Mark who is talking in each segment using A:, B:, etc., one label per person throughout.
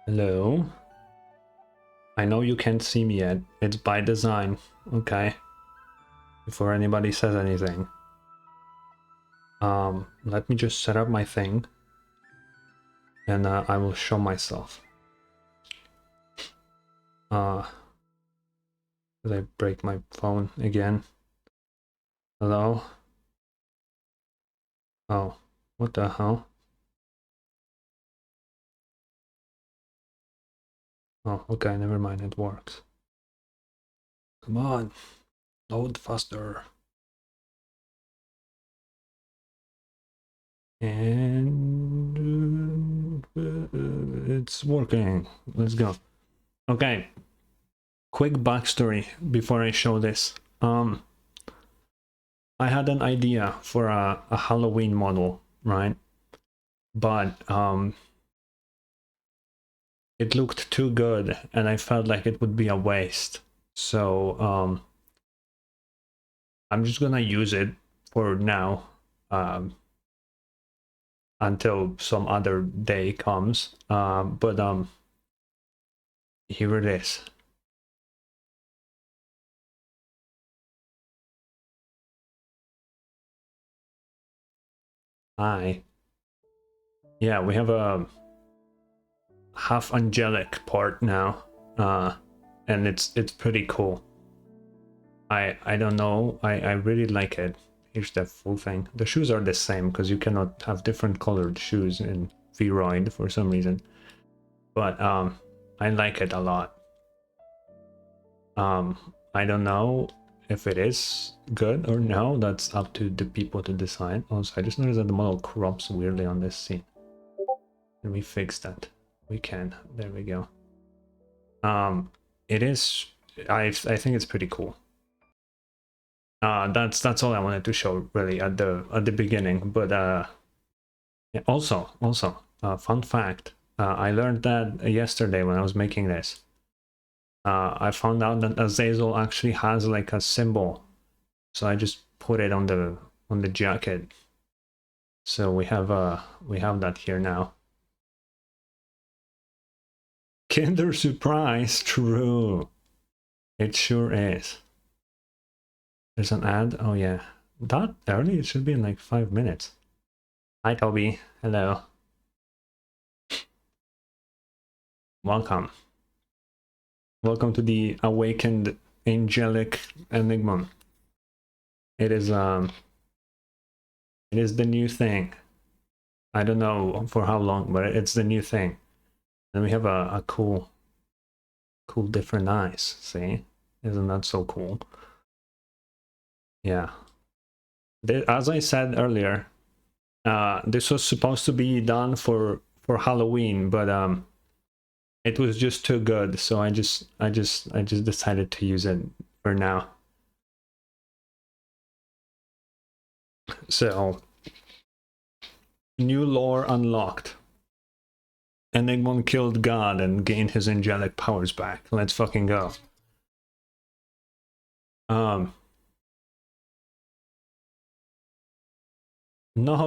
A: Hello? I know you can't see me yet. It's by design, okay? Before anybody says anything. Let me just set up my thing. And I will show myself. Did I break my phone again? Hello? Oh, what the hell? Oh, okay, never mind, it works. Come on, load faster. And it's working. Let's go. Okay. Quick backstory before I show this. I had an idea for a Halloween model, right? But it looked too good and I felt like it would be a waste. So I'm just gonna use it for now. Until some other day comes. But here it is. Hi. Yeah, we have a half angelic part now. And it's pretty cool. I don't know. I really like it. Here's the full thing. The shoes are the same because you cannot have different colored shoes in Vroid for some reason. But I like it a lot. I don't know if it is good or no. That's up to the people to decide. Also, I just noticed that the model crops weirdly on this scene. Can we fix that? We can. There we go. It is. I think it's pretty cool. That's all I wanted to show really at the beginning. But yeah, also fun fact. I learned that yesterday when I was making this. I found out that Azazel actually has like a symbol, so I just put it on the jacket. So we have that here now. Kinder Surprise, true. It sure is. There's an ad. Oh yeah, that early. It should be in like 5 minutes. Hi Toby. Hello. Welcome. Welcome to the awakened angelic enigma. It is the new thing. I don't know for how long, but it's the new thing. And we have a cool different eyes. See? Isn't that so cool? Yeah. As I said earlier, this was supposed to be done for Halloween, but it was just too good, so I just decided to use it for now. So new lore unlocked. Enigma killed God and gained his angelic powers back. Let's fucking go. No,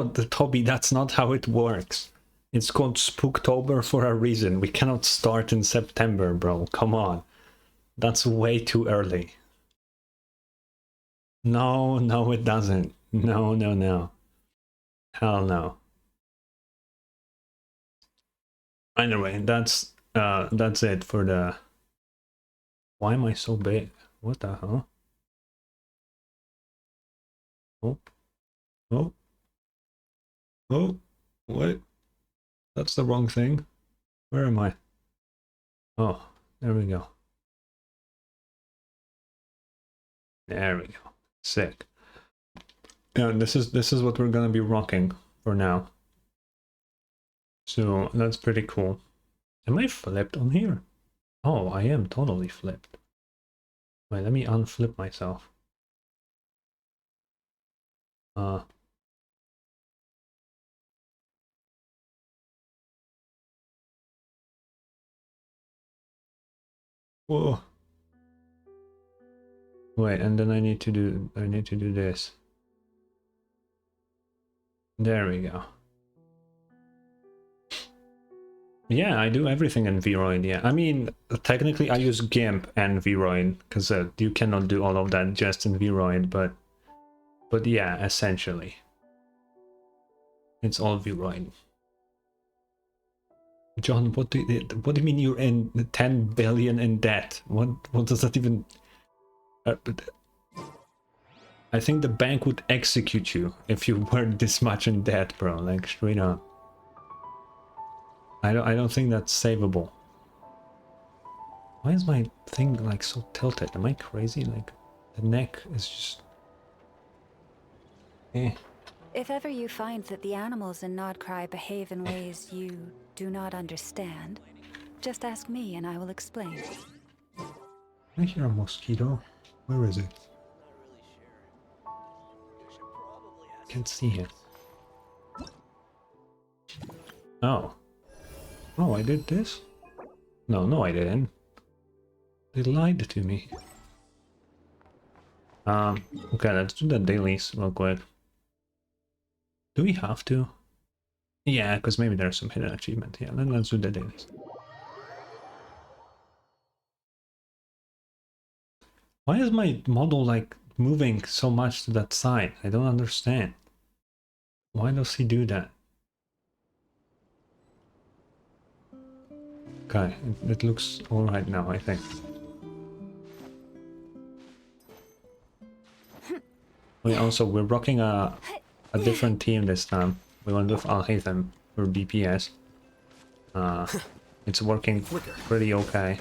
A: Toby, that's not how it works. It's called Spooktober for a reason. We cannot start in September, bro. Come on. That's way too early. No, no, it doesn't. No, no, no. Hell no. Anyway, that's it for the... Why am I so big? What the hell? Oh. Oh. Oh. What? That's the wrong thing. Where am I? Oh, there we go. There we go. Sick. Yeah, this is what we're gonna be rocking for now. So that's pretty cool. Am I flipped on here? Oh, I am totally flipped. Wait, let me unflip myself. Whoa. Wait, and then I need to do this. There we go. Yeah, I do everything in Vroid, yeah. I mean, technically I use GIMP and Vroid, because you cannot do all of that just in Vroid, but yeah, essentially. It's all Vroid. John, what do you mean you're in 10 billion in debt? What does that even... I think the bank would execute you if you were this much in debt, bro, like straight up. I don't think that's savable. Why is my thing like so tilted? Am I crazy? Like the neck is just
B: If ever you find that the animals in Nod-Krai behave in ways you do not understand, just ask me and I will explain.
A: I hear a mosquito. Where is it? Can't see it. Oh. Oh, I did this? No, I didn't. They lied to me. Okay, let's do the dailies real quick. Do we have to? Yeah, because maybe there's some hidden achievement. Yeah, then let's do the dailies. Why is my model like moving so much to that side? I don't understand. Why does he do that? Okay, it looks alright now, I think. We're rocking a different team this time. We went with Al-Haytham for DPS. It's working pretty okay.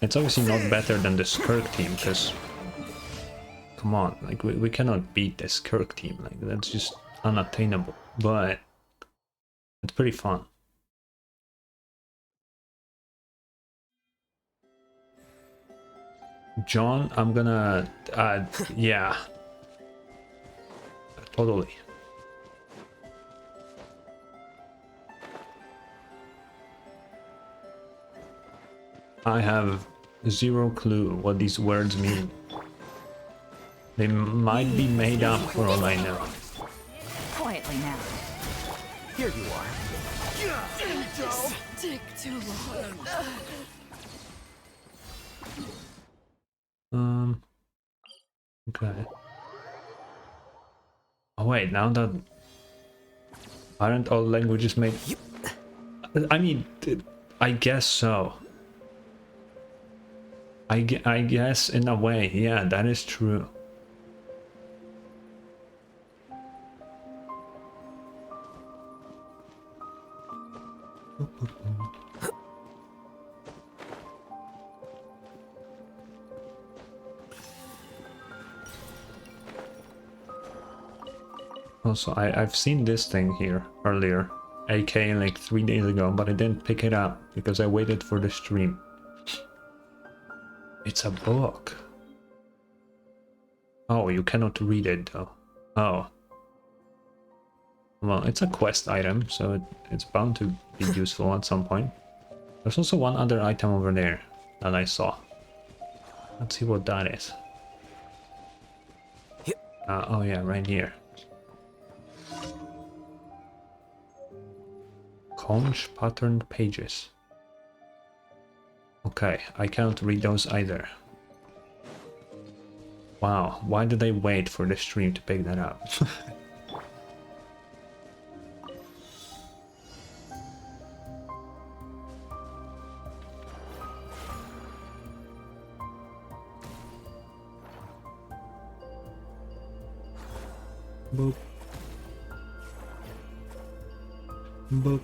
A: It's obviously not better than the Skirk team, because... Come on, like we cannot beat the Skirk team, like that's just unattainable. But it's pretty fun. John, I'm gonna... yeah. Totally. I have zero clue what these words mean. They might be made up for all I know.
B: Quietly now.
C: Here you are.
D: This take too long.
A: Okay. Oh wait, now that... Aren't all languages made... I mean, I guess so. I guess in a way, yeah, that is true. Also, I've seen this thing here earlier, aka like 3 days ago, but I didn't pick it up because I waited for the stream. It's a book. Oh, you cannot read it though. Oh. Well, it's a quest item, so it's bound to be useful at some point. There's also one other item over there that I saw. Let's see what that is. Oh yeah, right here. Conch patterned pages. Okay, I can't read those either. Wow, why did I wait for the stream to pick that up? Boop. Boop.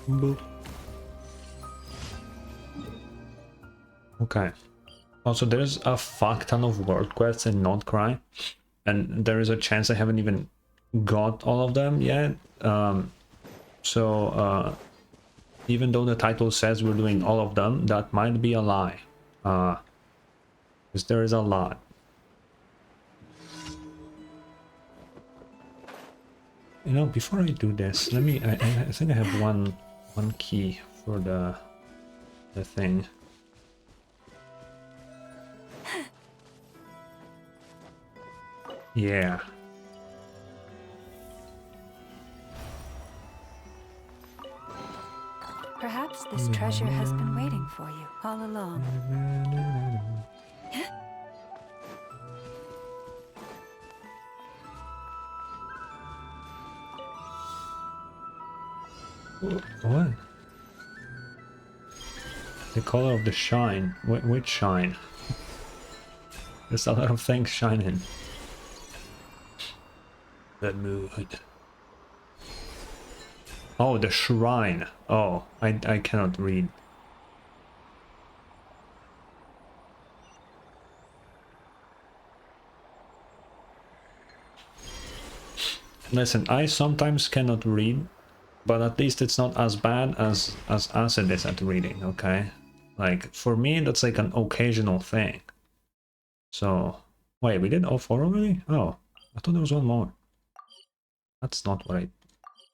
A: Boop. Okay. Also, there's a fuck ton of world quests in Nod-Krai, and there is a chance I haven't even got all of them yet. Even though the title says we're doing all of them, that might be a lie. Because there is a lot. You know, before I do this, let me... I think I have one key for the thing. Yeah.
B: Perhaps this treasure has been waiting for you all along.
A: What? The color of the shine. Which shine? There's a lot of things shining. The mood. Oh, the shrine. Oh, I cannot read. Listen, I sometimes cannot read, but at least it's not as bad as Acid is at reading, okay? Like, for me, that's like an occasional thing. So, wait, we did all 4 already? Oh, I thought there was one more. That's not what I...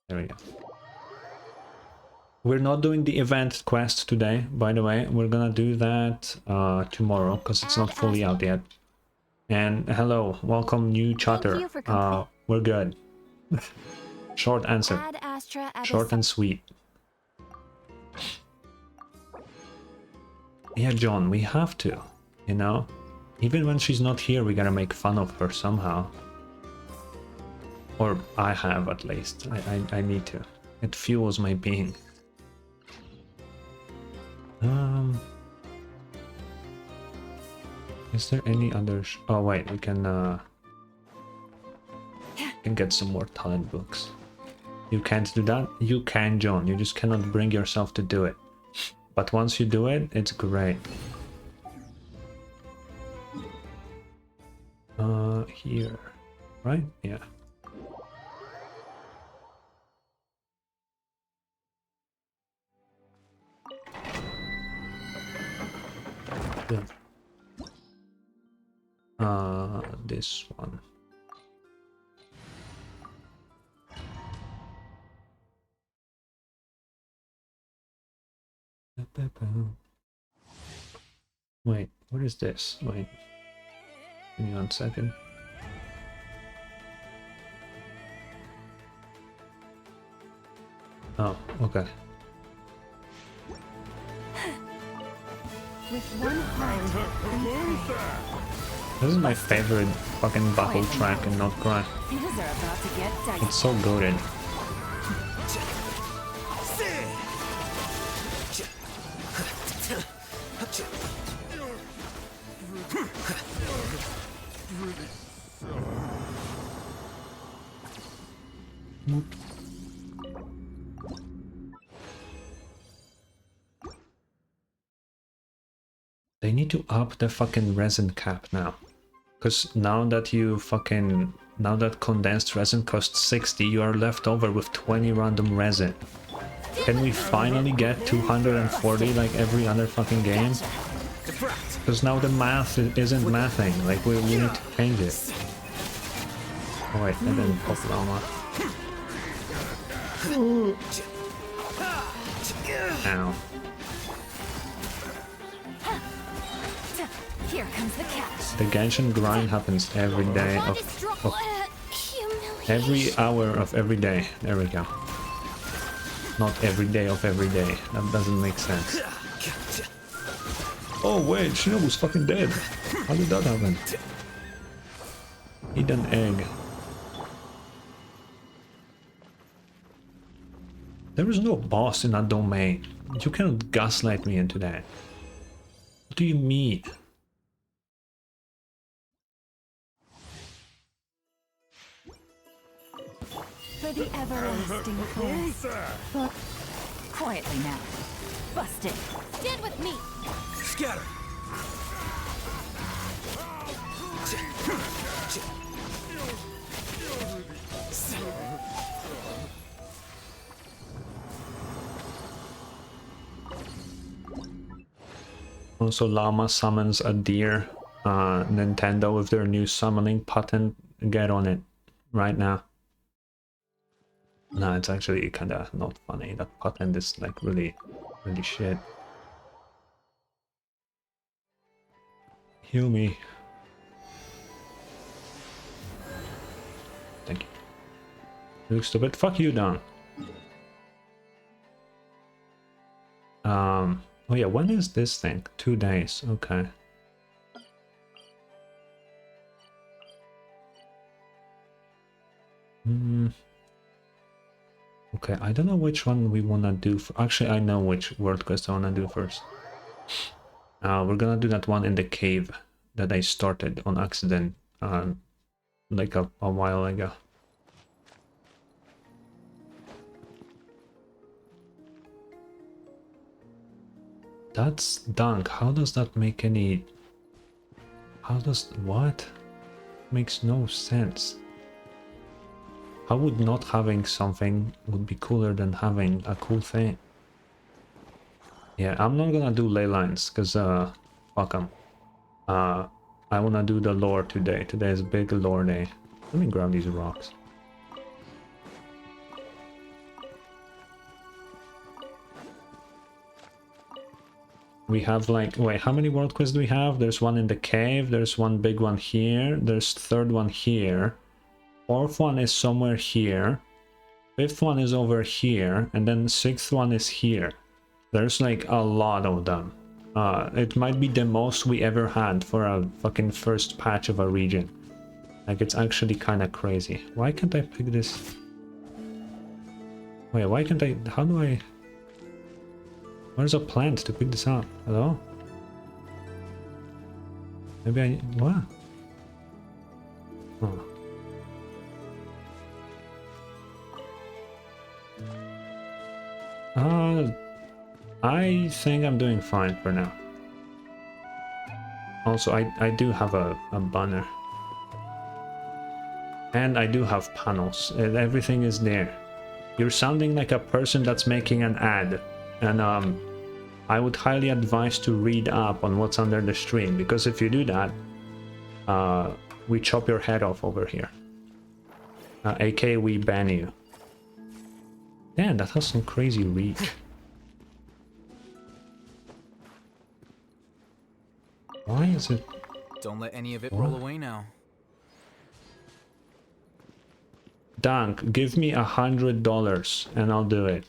A: There we go. We're not doing the event quest today, by the way. We're gonna do that tomorrow, because it's not fully out yet. And hello, welcome new chatter. We're good. Short answer. Short and sweet. Yeah, John, we have to, you know? Even when she's not here, we gotta make fun of her somehow. Or I have, at least. I need to. It fuels my being. Is there any other... Oh, wait, we can get some more talent books. You can't do that? You can, John. You just cannot bring yourself to do it. But once you do it, it's great. Here. Right? Yeah. Good. This one. Wait, what is this? Wait. Give me 1 second. Oh, okay.
B: With one heart.
A: This is my favorite fucking battle track in Nod-Krai.
B: Things are about to get dicey.
A: It's so goated. They need to up the fucking resin cap now. Because now that now that condensed resin costs 60, you are left over with 20 random resin. Can we finally get 240 like every other fucking game? Because now the math isn't mathing, like we need to change it. Oh wait, I didn't pop llama. Ow.
B: Here comes the catch.
A: The genshin grind happens every day of every hour of every day. There we go. Not every day of every day. That doesn't make sense. Oh wait, Shinobu's fucking dead. How did that happen? Eat an egg. There is no boss in that domain. You cannot gaslight me into that. What do you mean?
B: For the everlasting quest. Look, quietly now. Busted. Stand with me.
C: Scatter.
A: Also, Llama summons a deer. Nintendo with their new summoning patent. Get on it right now. No, it's actually kinda not funny. That patent is like really shit. Heal me. Thank you. You look stupid. Fuck you, Don. Oh yeah, when is this thing? 2 days, okay. Okay, I don't know which one we wanna do. Actually, I know which world quest I wanna do first. We're gonna do that one in the cave that I started on accident, like a while ago. That's dunk. How does that make any... How does... What? Makes no sense. How would not having something would be cooler than having a cool thing? Yeah, I'm not gonna do ley lines, because, fuck them. I wanna do the lore today. Today is big lore day. Let me grab these rocks. We have like, wait, how many world quests do we have? There's one in the cave, there's one big one here, there's third one here, fourth one is somewhere here, fifth one is over here, and then sixth one is here. There's like a lot of them. It might be the most we ever had for a fucking first patch of a region. Like, it's actually kind of crazy. Why can't I pick this? Wait, why can't I... How do I... Where's a plant to pick this up? Hello? Maybe I... What? Oh. I think I'm doing fine for now. Also, I do have a banner. And I do have panels. Everything is there. You're sounding like a person that's making an ad. And I would highly advise to read up on what's under the stream, because if you do that, we chop your head off over here. aka we ban you. Damn, that has some crazy reach. Why is it...
C: Don't let any of it
A: What?
C: roll away now.
A: Dunk, give me $100 and I'll do it.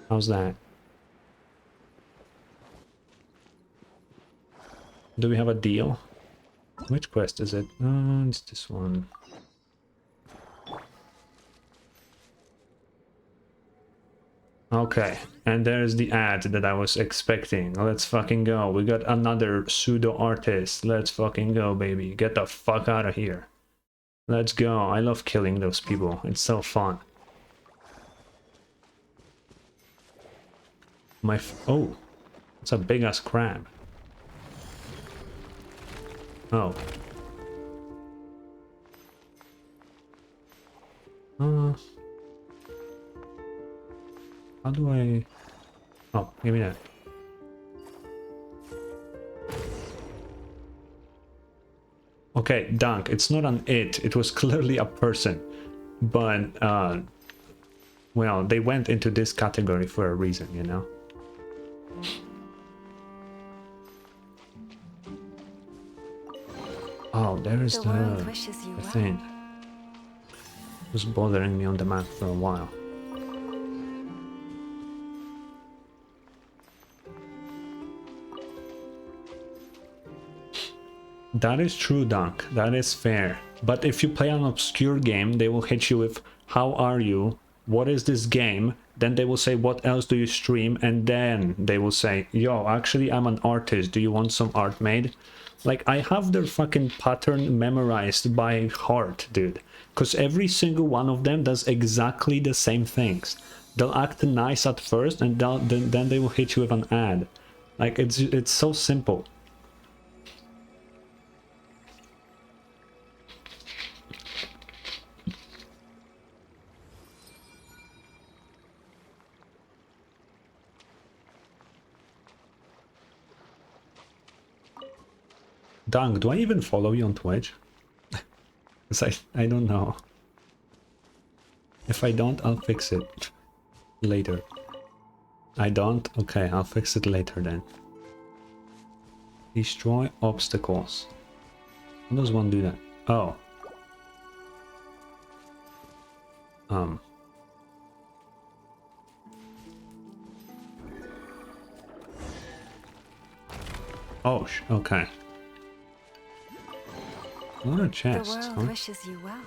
A: How's that? Do we have a deal? Which quest is it? It's this one. Okay, and there's the ad that I was expecting. Let's fucking go. We got another pseudo artist. Let's fucking go, baby. Get the fuck out of here. Let's go. I love killing those people. It's so fun. Oh, it's a big ass crab. Oh. How do I... Oh, give me that. Okay, Dunk, it's not an it was clearly a person. But, well, they went into this category for a reason, you know? Oh, there's the thing. It was bothering me on the map for a while. That is true, Dunk. That is fair. But if you play an obscure game, they will hit you with, how are you? What is this game? Then they will say, what else do you stream? And then they will say, yo, actually, I'm an artist. Do you want some art made? Like, I have their fucking pattern memorized by heart, dude. Because every single one of them does exactly the same things. They'll act nice at first, and then they will hit you with an ad. Like, it's so simple. Dunk, do I even follow you on Twitch? Because I don't know. If I don't, I'll fix it later. I don't? Okay, I'll fix it later then. Destroy obstacles. How does one do that? Oh. Oh, okay. A lot of
B: The
A: chests,
B: world
A: huh?
B: wishes you well.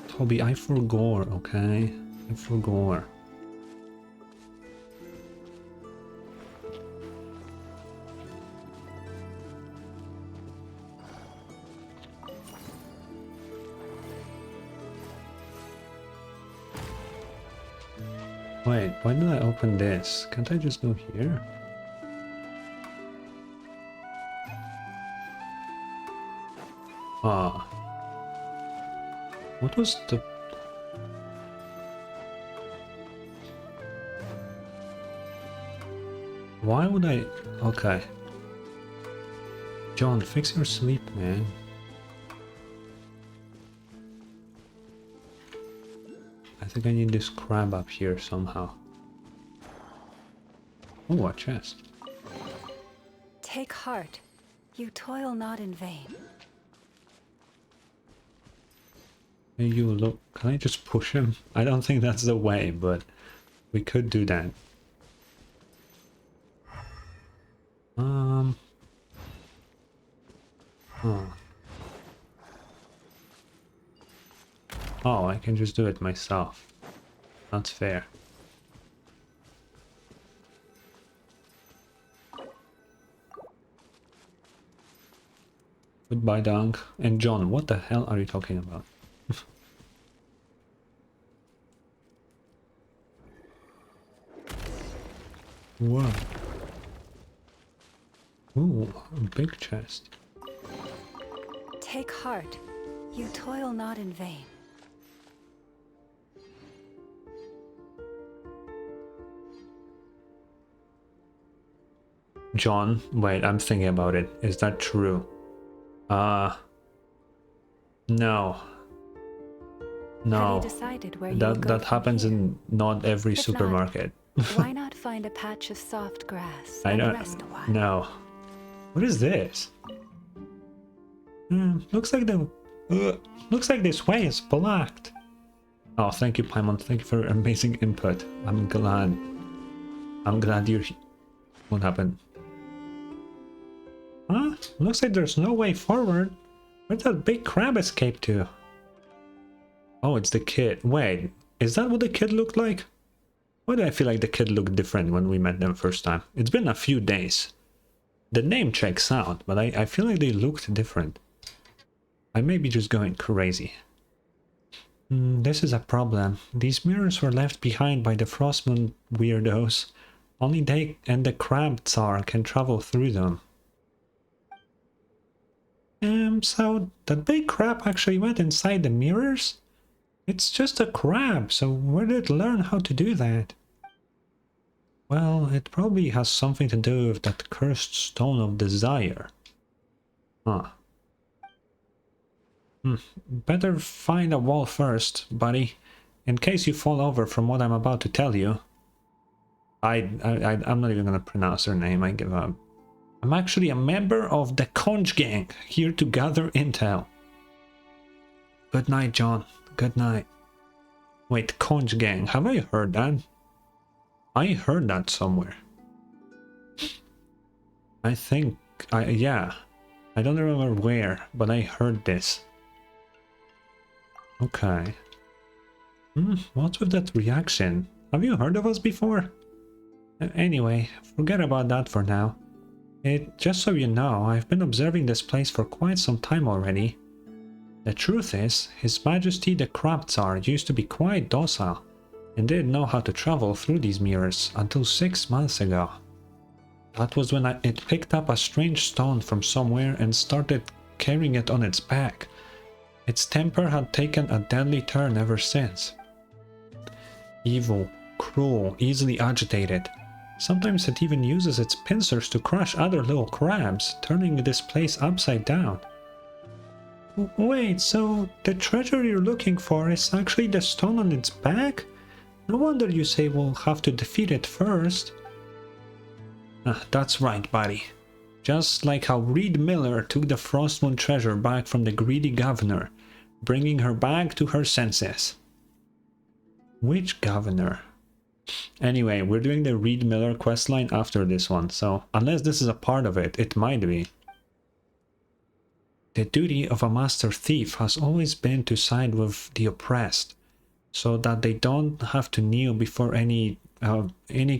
A: Toby, I forgot, okay? I forgot. Wait, why did I open this? Can't I just go here? Ah. What was the... Why would I... Okay. John, fix your sleep, man. I think I need this crab up here somehow. Oh, a chest.
B: Take heart. You toil not in vain.
A: Hey, you look... Can I just push him? I don't think that's the way, but we could do that. Oh. Oh, I can just do it myself. That's fair. Goodbye, Dunk. And John, what the hell are you talking about? Whoa. Ooh, a big chest.
B: Take heart. You toil not in vain.
A: John, wait, I'm thinking about it. Is that true? No.
B: Have you
A: No.
B: decided where you will go
A: That
B: from
A: happens
B: here?
A: in not every
B: If not,
A: supermarket.
B: Why not find a patch of soft grass
A: I
B: and
A: don't...
B: rest a while?
A: No. What is this? Looks like the... looks like this way is blocked. Oh, thank you, Paimon. Thank you for amazing input. I'm glad. I'm glad you're... What happened? Huh? Looks like there's no way forward. Where'd that big crab escape to? Oh, it's the kid. Wait, is that what the kid looked like? Why do I feel like the kid looked different when we met them first time? It's been a few days. The name checks out, but I feel like they looked different. I may be just going crazy. This is a problem. These mirrors were left behind by the Frostmoon weirdos. Only they and the Crab Tsar can travel through them. So that big crab actually went inside the mirrors? It's just a crab, so where did it learn how to do that? Well, it probably has something to do with that cursed stone of desire. Huh. Better find a wall first, buddy, in case you fall over from what I'm about to tell you. I'm not even gonna pronounce her name, I give up. I'm actually a member of the Conch Gang, here to gather intel. Good night, John. Good night. Wait, Conch Gang, have I heard that? I heard that somewhere. I think, yeah. I don't remember where, but I heard this. Okay. What's with that reaction? Have you heard of us before? Anyway, forget about that for now. Just so you know, I've been observing this place for quite some time already. The truth is, His Majesty the Crab Tsar used to be quite docile, and didn't know how to travel through these mirrors until 6 months ago. That was when it picked up a strange stone from somewhere and started carrying it on its back. Its temper had taken a deadly turn ever since. Evil, cruel, easily agitated. Sometimes it even uses its pincers to crush other little crabs, turning this place upside down. Wait, so the treasure you're looking for is actually the stone on its back? No wonder you say we'll have to defeat it first. That's right, buddy. Just like how Reed Miller took the Frostmoon treasure back from the greedy governor, bringing her back to her senses. Which governor? Anyway, we're doing the Reed Miller questline after this one, so unless this is a part of it, it might be. The duty of a master thief has always been to side with the oppressed, so that they don't have to kneel before any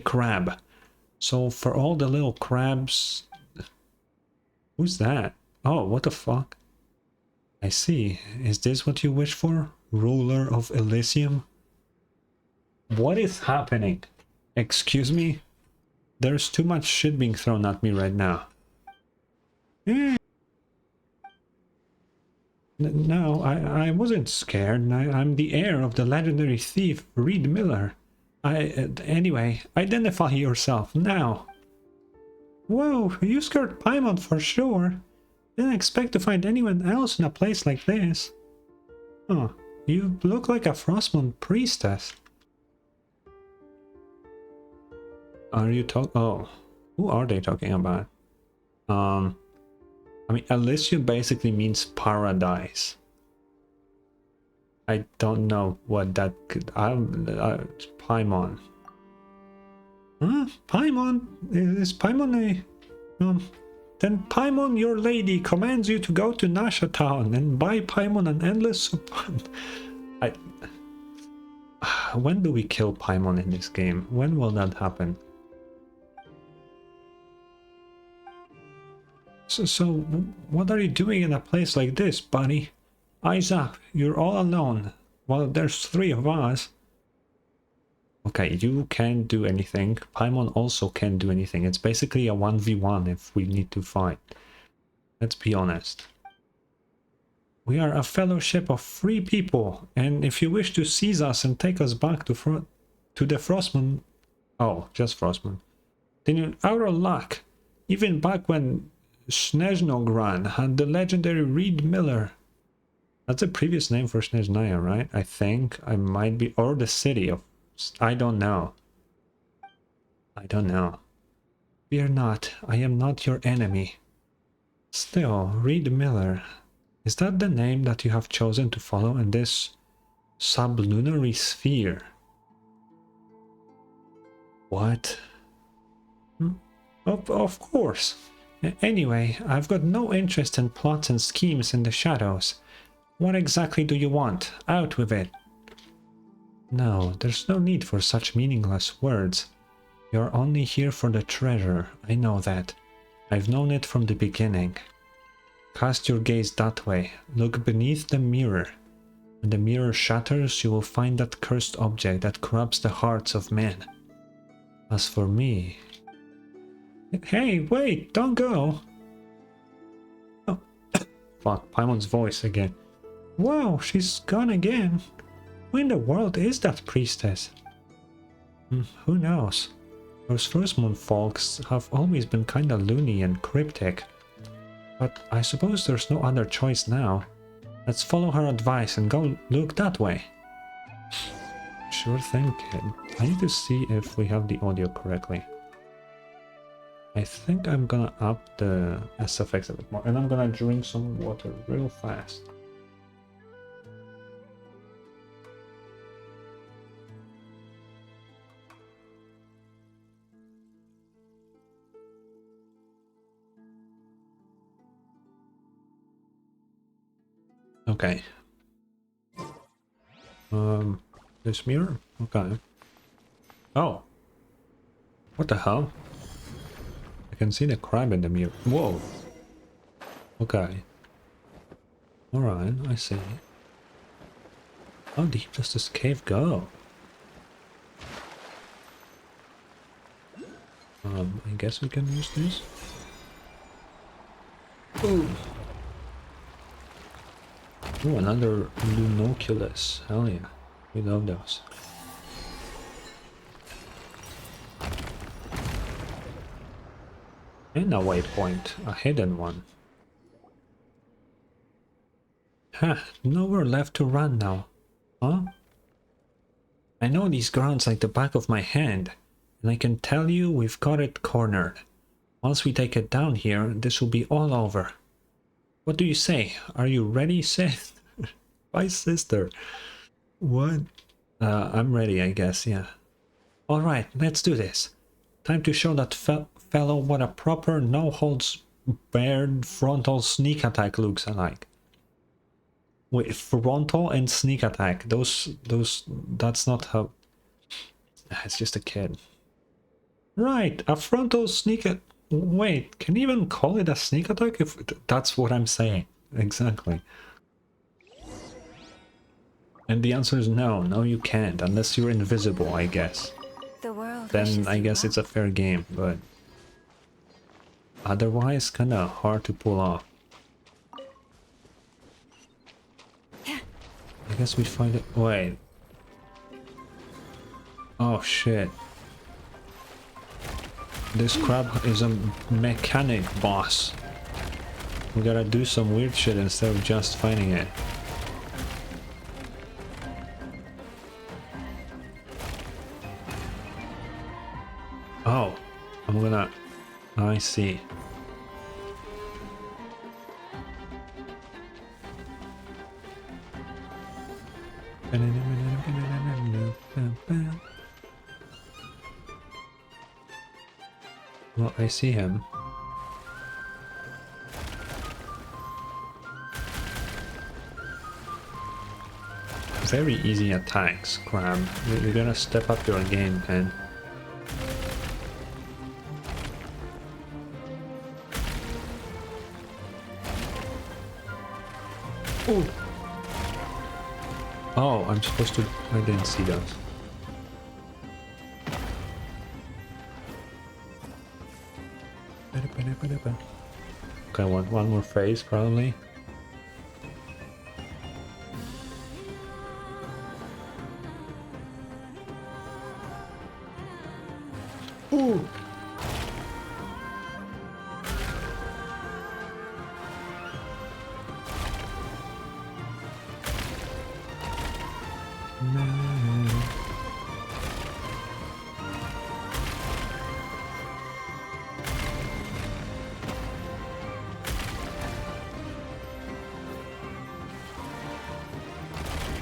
A: crab. So for all the little crabs... Who's that? Oh, what the fuck? I see. Is this what you wish for? Ruler of Elysium? What is happening? Excuse me? There's too much shit being thrown at me right now. No, I wasn't scared. I'm the heir of the legendary thief, Reed Miller. Anyway, identify yourself, now. Whoa, you scared Paimon for sure. Didn't expect to find anyone else in a place like this. Huh, you look like a Frostmoon priestess. Are you oh, who are they talking about? I mean, Elysium basically means paradise. I don't know what that could... Paimon. Huh? Paimon? Is Paimon a... Then Paimon, your lady, commands you to go to Nasha Town and buy Paimon an endless supply. When do we kill Paimon in this game? When will that happen? So what are you doing in a place like this, buddy? Eyes up, you're all alone. Well, there's 3 of us. Okay, you can't do anything. Paimon also can't do anything. It's basically a 1v1 if we need to fight. Let's be honest. We are a fellowship of free people, and if you wish to seize us and take us back to the Frostmoon... Oh, just Frostmoon. Then you're out of luck. Even back when Snezhnogran had the legendary Reed Miller. That's a previous name for Snezhnaya, right? I think I might be... Or the city of... I don't know. I don't know. Fear not, I am not your enemy. Still, Reed Miller... Is that the name that you have chosen to follow in this sublunary sphere? What? Of course. Anyway, I've got no interest in plots and schemes in the shadows. What exactly do you want? Out with it. No, there's no need for such meaningless words. You're only here for the treasure, I know that. I've known it from the beginning. Cast your gaze that way. Look beneath the mirror. When the mirror shatters, you will find that cursed object that corrupts the hearts of men. As for me... Hey, wait, don't go! Oh, fuck, Paimon's voice again. Wow, she's gone again. Who in the world is that priestess? Who knows? Those Frostmoon folks have always been kinda loony and cryptic. But I suppose there's no other choice now. Let's follow her advice and go look that way. Sure thing, kid. I need to see if we have the audio correctly. I think I'm gonna up the SFX a bit more, and I'm gonna drink some water real fast. Okay. This mirror? Okay. Oh. What the hell? I can see the crab in the mirror. Whoa. Okay. Alright, I see. How deep does this cave go? I guess we can use this. Ooh. Ooh, another Lunoculus. Hell yeah. We love those. And a waypoint. A hidden one. Huh. Nowhere left to run now. Huh? I know these grounds like the back of my hand. And I can tell you we've got it cornered. Once we take it down here, this will be all over. What do you say? Are you ready, Sith? My sister. What? I'm ready, I guess, yeah. Alright, let's do this. Time to show that fellow what a proper no-holds-barred frontal sneak attack looks like. Wait, frontal and sneak attack. That's not how... It's just a kid. Right, a frontal sneak... Wait, can you even call it a sneak attack? If that's what I'm saying. Exactly. And the answer is no. No, you can't. Unless you're invisible, I guess.
B: The world
A: Then
B: wishes
A: I
B: you
A: guess
B: well.
A: it's a fair game, but... Otherwise, kinda hard to pull off. I guess we find it... Wait. Oh, shit. This crab is a mechanic boss. We gotta do some weird shit instead of just fighting it. Oh, I'm gonna... I see. Well, I see him. Very easy attacks, Crab. You're gonna step up your game, man. Ooh. Oh, I'm supposed to... I didn't see those. Okay, one more phase, probably. Ooh.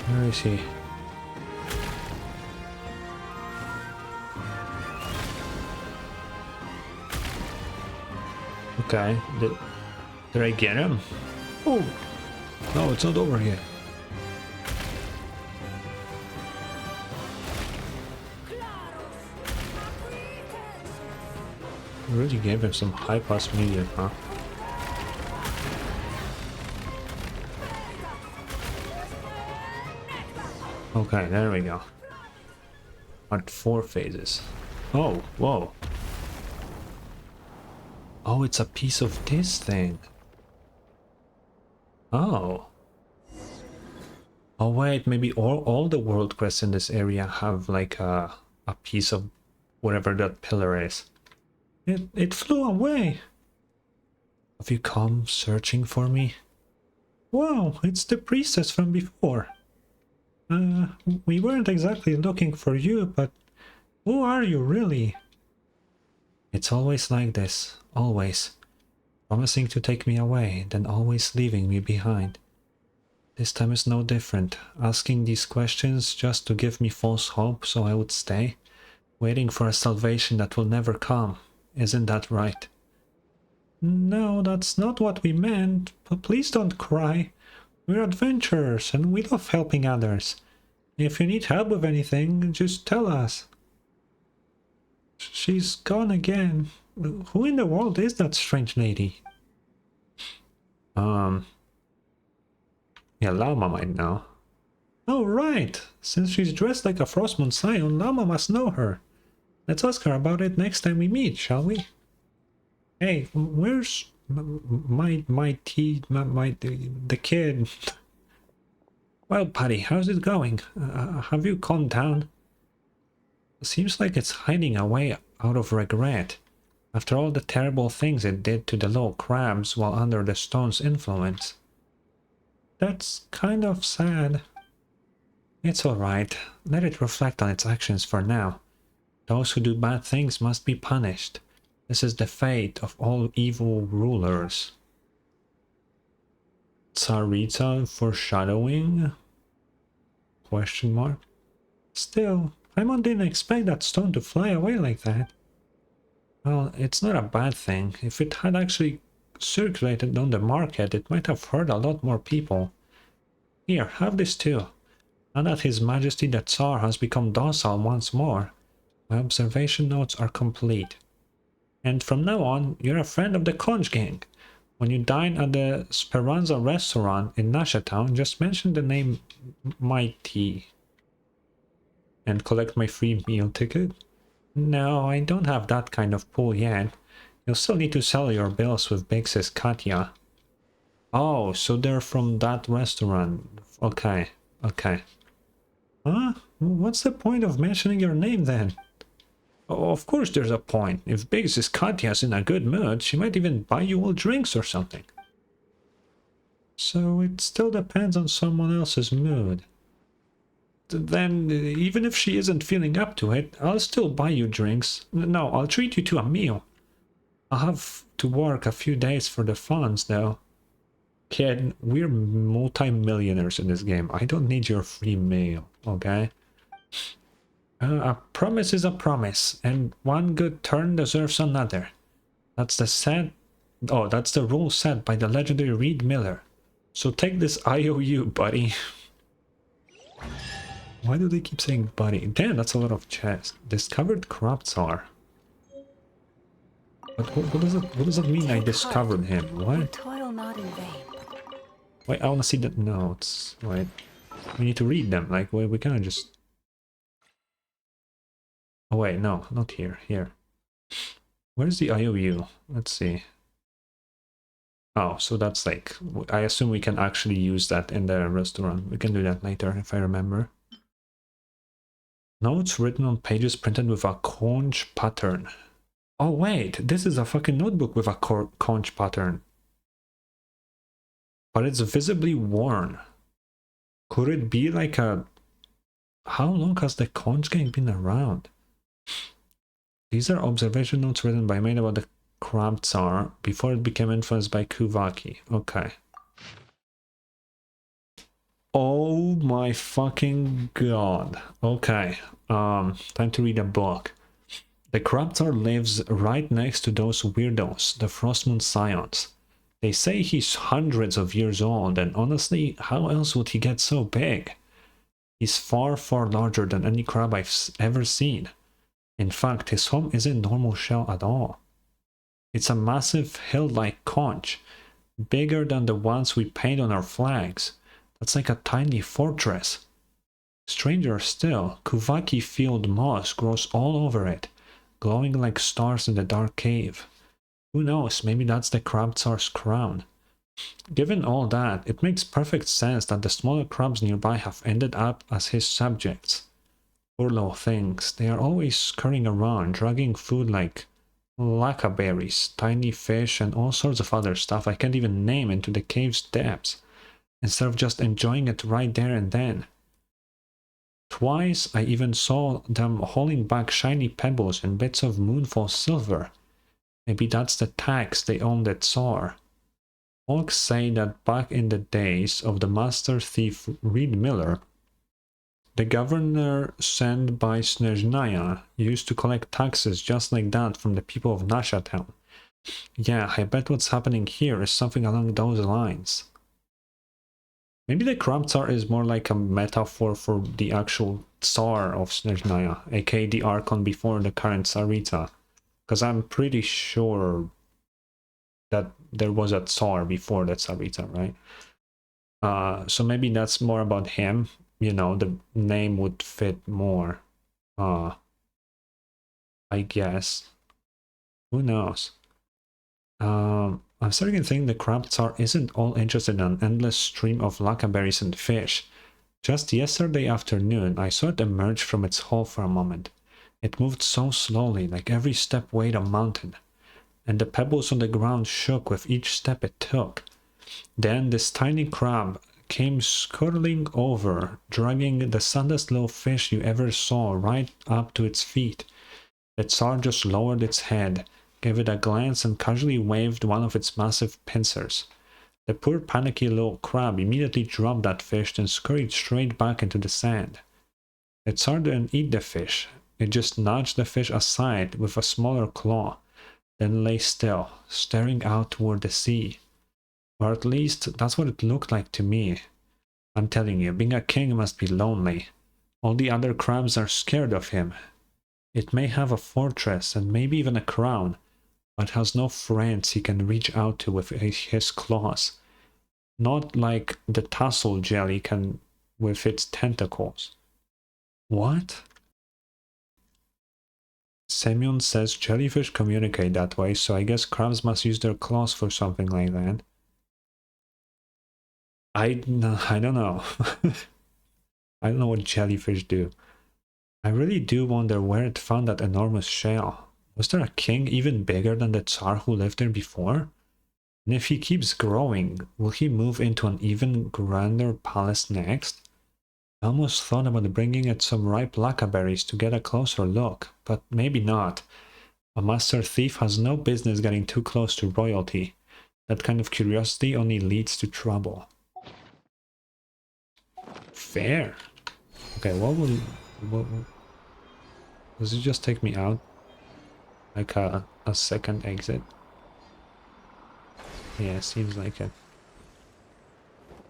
A: Where is he? Okay, did I get him? Oh! No, it's not over yet. Really gave him some high pass media, huh? Okay, there we go. At 4 phases. Oh, whoa. Oh, it's a piece of this thing. Oh. Oh wait, maybe all the world quests in this area have like a piece of whatever that pillar is. It flew away. Have you come searching for me? Wow, it's the priestess from before. We weren't exactly looking for you, but who are you really? It's always like this, always. Promising to take me away, then always leaving me behind. This time is no different, asking these questions just to give me false hope so I would stay, waiting for a salvation that will never come. Isn't that right? No, that's not what we meant, but please don't cry. We're adventurers and we love helping others. If you need help with anything, just tell us. She's gone again. Who in the world is that strange lady? Yeah, Llama might know. Oh, right! Since she's dressed like a Frostmoon Scion, Llama must know her. Let's ask her about it next time we meet, shall we? Hey, where's the kid? Well, Patty, how's it going? Have you calmed down? Seems like it's hiding away out of regret. After all the terrible things it did to the little crabs while under the stone's influence. That's kind of sad. It's alright. Let it reflect on its actions for now. Those who do bad things must be punished. This is the fate of all evil rulers. Tsarita foreshadowing? Question mark. Still, Paimon didn't expect that stone to fly away like that. Well, it's not a bad thing. If it had actually circulated on the market, it might have hurt a lot more people. Here, have this too. Now that His Majesty the Tsar has become docile once more, my observation notes are complete. And from now on, you're a friend of the Conch Gang. When you dine at the Speranza restaurant in Nasha Town, just mention the name Mighty and collect my free meal ticket. No, I don't have that kind of pull yet. You'll still need to sell your bills with Big Sis Katya. Oh, so they're from that restaurant. Okay, okay. Huh? What's the point of mentioning your name then? Oh, of course there's a point. If Big Sis Katya's in a good mood, she might even buy you all drinks or something. So it still depends on someone else's mood. Then, even if she isn't feeling up to it, I'll still buy you drinks. No, I'll treat you to a meal. I'll have to work a few days for the funds, though. Kid, we're multi-millionaires in this game. I don't need your free meal, okay? A promise is a promise, and one good turn deserves another. That's the rule set by the legendary Reed Miller. So take this IOU, buddy. Why do they keep saying buddy? Damn, that's a lot of chest. Discovered crop czar. But what does it mean I discovered him? What?
B: Toil not in vain.
A: Wait, I wanna see the notes. Wait. We need to read them. Like, we can't just... Oh wait, no, not here. Here. Where's the IOU? Let's see. Oh, so that's like... I assume we can actually use that in the restaurant. We can do that later, if I remember. Notes written on pages printed with a conch pattern. Oh wait, this is a fucking notebook with a conch pattern. But it's visibly worn. Could it be like a... How long has the Conch Gang been around? These are observation notes written by Maid about the Crab Tsar before it became influenced by Kuvaki. Okay. Oh my fucking god. Okay. Time to read a book. The Crab Tsar lives right next to those weirdos, the Frostmoon Scions. They say he's hundreds of years old, and honestly, how else would he get so big? He's far, far larger than any crab I've ever seen. In fact, his home isn't normal shell at all. It's a massive hill-like conch, bigger than the ones we paint on our flags. That's like a tiny fortress. Stranger still, Kuvaki field moss grows all over it, glowing like stars in the dark cave. Who knows, maybe that's the Crab Tsar's crown. Given all that, it makes perfect sense that the smaller crabs nearby have ended up as his subjects. Poor little things, they are always scurrying around, dragging food like lacaberries, tiny fish, and all sorts of other stuff I can't even name into the cave's depths, instead of just enjoying it right there and then. Twice I even saw them hauling back shiny pebbles and bits of moonfall silver. Maybe that's the tax they owned at Tsar. Folks say that back in the days of the master thief Reed Miller, the governor sent by Snezhnaya used to collect taxes just like that from the people of Nasha Town. Yeah, I bet what's happening here is something along those lines. Maybe the Crab Tsar is more like a metaphor for the actual Tsar of Snezhnaya, aka the Archon before the current Tsarita. Because I'm pretty sure that there was a Tsar before the Tsarita, right? So maybe that's more about him. You know, the name would fit more. I guess. Who knows? I'm starting to think the Crab Tsar isn't all interested in an endless stream of lacaberries and fish. Just yesterday afternoon, I saw it emerge from its hole for a moment. It moved so slowly, like every step weighed a mountain, and the pebbles on the ground shook with each step it took. Then this tiny crab came scurrying over, dragging the saddest little fish you ever saw right up to its feet. The Tsar just lowered its head, gave it a glance, and casually waved one of its massive pincers. The poor panicky little crab immediately dropped that fish and scurried straight back into the sand. It Tsar didn't eat the fish. It just nudged the fish aside with a smaller claw, then lay still, staring out toward the sea. Or at least, that's what it looked like to me. I'm telling you, being a king must be lonely. All the other crabs are scared of him. It may have a fortress and maybe even a crown, but has no friends he can reach out to with his claws. Not like the tassel jelly can with its tentacles. What? Semyon says jellyfish communicate that way, so I guess crabs must use their claws for something like that. I don't know. I don't know what jellyfish do. I really do wonder where it found that enormous shell. Was there a king even bigger than the Tsar who lived there before? And if he keeps growing, will he move into an even grander palace next? I almost thought about bringing it some ripe blackberries to get a closer look, but maybe not. A master thief has no business getting too close to royalty. That kind of curiosity only leads to trouble. Fair. Okay, what does it just take me out? Like a second exit? Yeah, seems like it.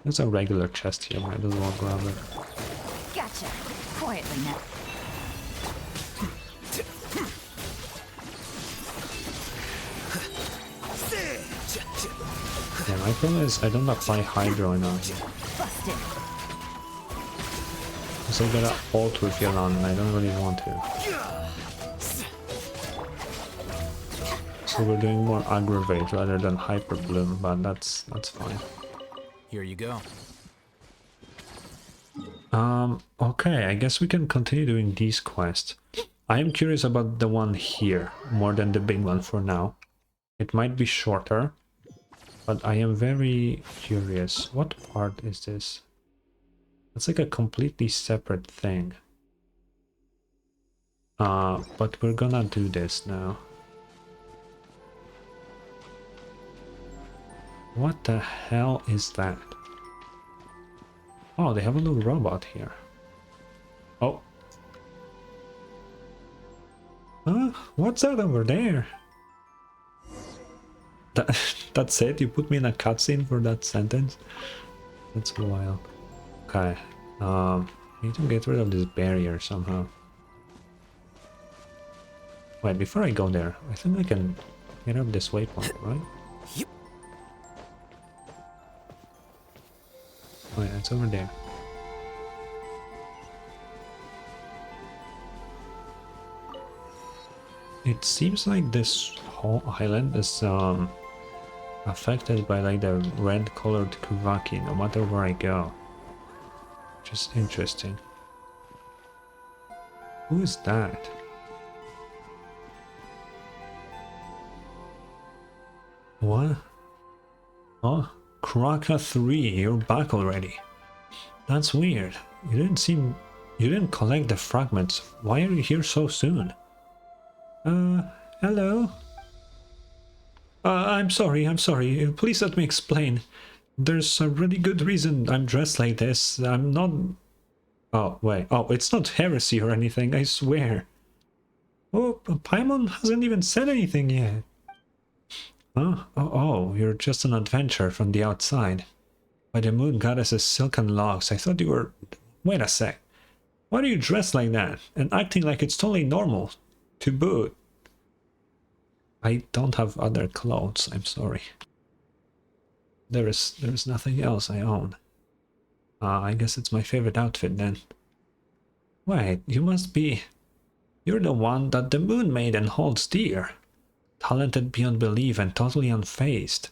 A: There's a regular chest here, might as well grab it.
D: Gotcha. Quietly now.
A: Yeah, my problem is I don't apply Hydro enough.
D: Busted.
A: So I gotta ult with Yalan and I don't really want to. So we're doing more aggravate rather than hyper bloom, but that's fine.
C: Here you go.
A: Okay, I guess we can continue doing these quests. I am curious about the one here more than the big one for now. It might be shorter, but I am very curious. What part is this? It's like a completely separate thing. But we're gonna do this now. What the hell is that? Oh, they have a little robot here. Oh. Huh? What's that over there? That's it? You put me in a cutscene for that sentence? That's wild. Okay. Need to get rid of this barrier somehow. Wait, before I go there, I think I can get up this waypoint, right? Oh yeah, it's over there. It seems like this whole island is affected by like the red colored Kuvaki no matter where I go. Which is interesting. Who is that? What? Oh, Kraka 3, you're back already. That's weird. You didn't collect the fragments. Why are you here so soon? Hello? I'm sorry. Please let me explain. There's a really good reason I'm dressed like this. I'm not... Oh, wait. Oh, it's not heresy or anything, I swear. Oh, Paimon hasn't even said anything yet. Huh? Oh, you're just an adventurer from the outside. By the moon goddess's silken locks, I thought you were... Wait a sec. Why are you dressed like that? And acting like it's totally normal? To boot. I don't have other clothes, I'm sorry. There's nothing else I own. I guess it's my favorite outfit then. Wait, you must be... You're the one that the Moon Maiden holds dear. Talented beyond belief and totally unfazed.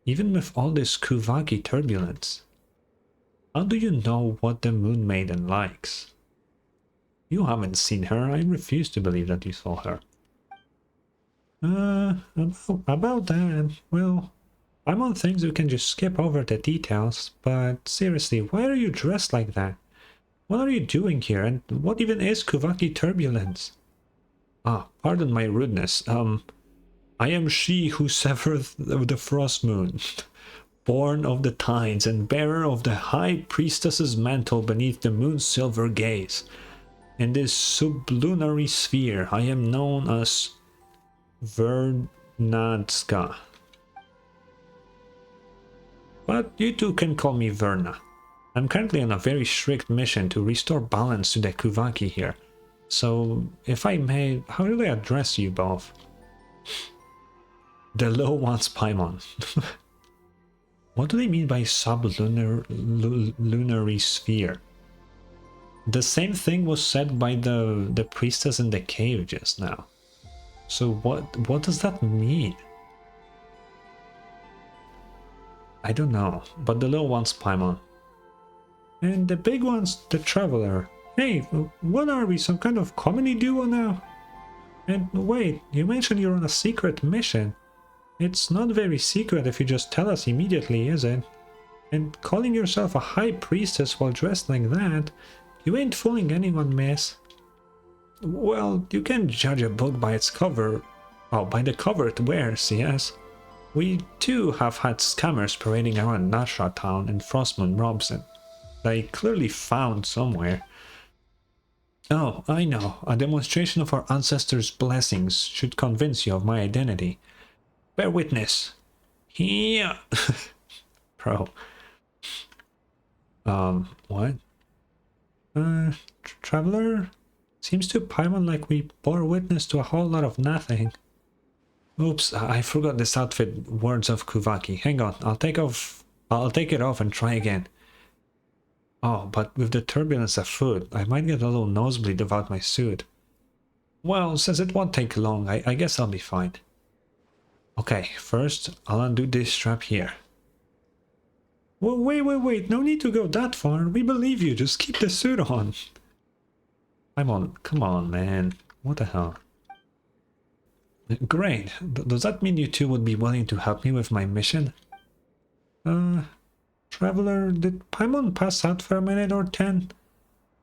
A: Even with all this Kuvaki turbulence. How do you know what the Moon Maiden likes? You haven't seen her. I refuse to believe that you saw her. About that, well, I'm on things we can just skip over the details, but seriously, why are you dressed like that? What are you doing here, and what even is Kuvaki turbulence? Ah, pardon my rudeness, I am she who severed the frost moon. born of the tides and bearer of the high priestess's mantle beneath the moon's silver gaze. In this sublunary sphere, I am known as Vernadska. But you two can call me Verna. I'm currently on a very strict mission to restore balance to the Kuvaki here. So, if I may, how do I address you both? The low ones, Paimon. What do they mean by sublunary sphere? The same thing was said by the priestess in the cave just now. So what does that mean? I don't know, but the low ones, Paimon. And the big ones, the traveler. Hey, what are we, some kind of comedy duo now? And wait, you mentioned you're on a secret mission. It's not very secret if you just tell us immediately, is it? And calling yourself a high priestess while dressed like that, you ain't fooling anyone, miss. Well, you can judge a book by its cover. Oh, by the cover it wears, yes. We too have had scammers parading around Nasha Town and Frostmoon Robson. They clearly found somewhere. Oh, I know. A demonstration of our ancestors' blessings should convince you of my identity. Bear witness. Yeah. Bro. What? Traveler? Seems to Paimon like we bore witness to a whole lot of nothing. Oops, I forgot this outfit, Words of Kuvaki. Hang on, I'll take it off and try again. Oh, but with the turbulence afoot, I might get a little nosebleed without my suit. Well, since it won't take long, I guess I'll be fine. Okay, first, I'll undo this strap here. Well, wait, no need to go that far. We believe you, just keep the suit on. Come on, man. What the hell? Great. Does that mean you two would be willing to help me with my mission? Traveler, did Paimon pass out for a minute or 10?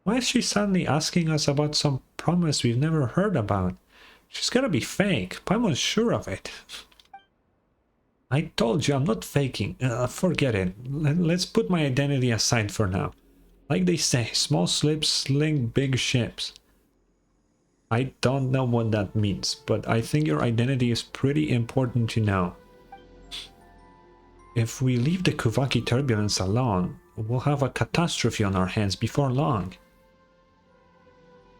A: Why is she suddenly asking us about some promise we've never heard about? She's gotta be fake. Paimon's sure of it. I told you I'm not faking. Forget it. Let's put my identity aside for now. Like they say, small slips sling big ships. I don't know what that means, but I think your identity is pretty important to know. If we leave the Kuvaki turbulence alone, we'll have a catastrophe on our hands before long.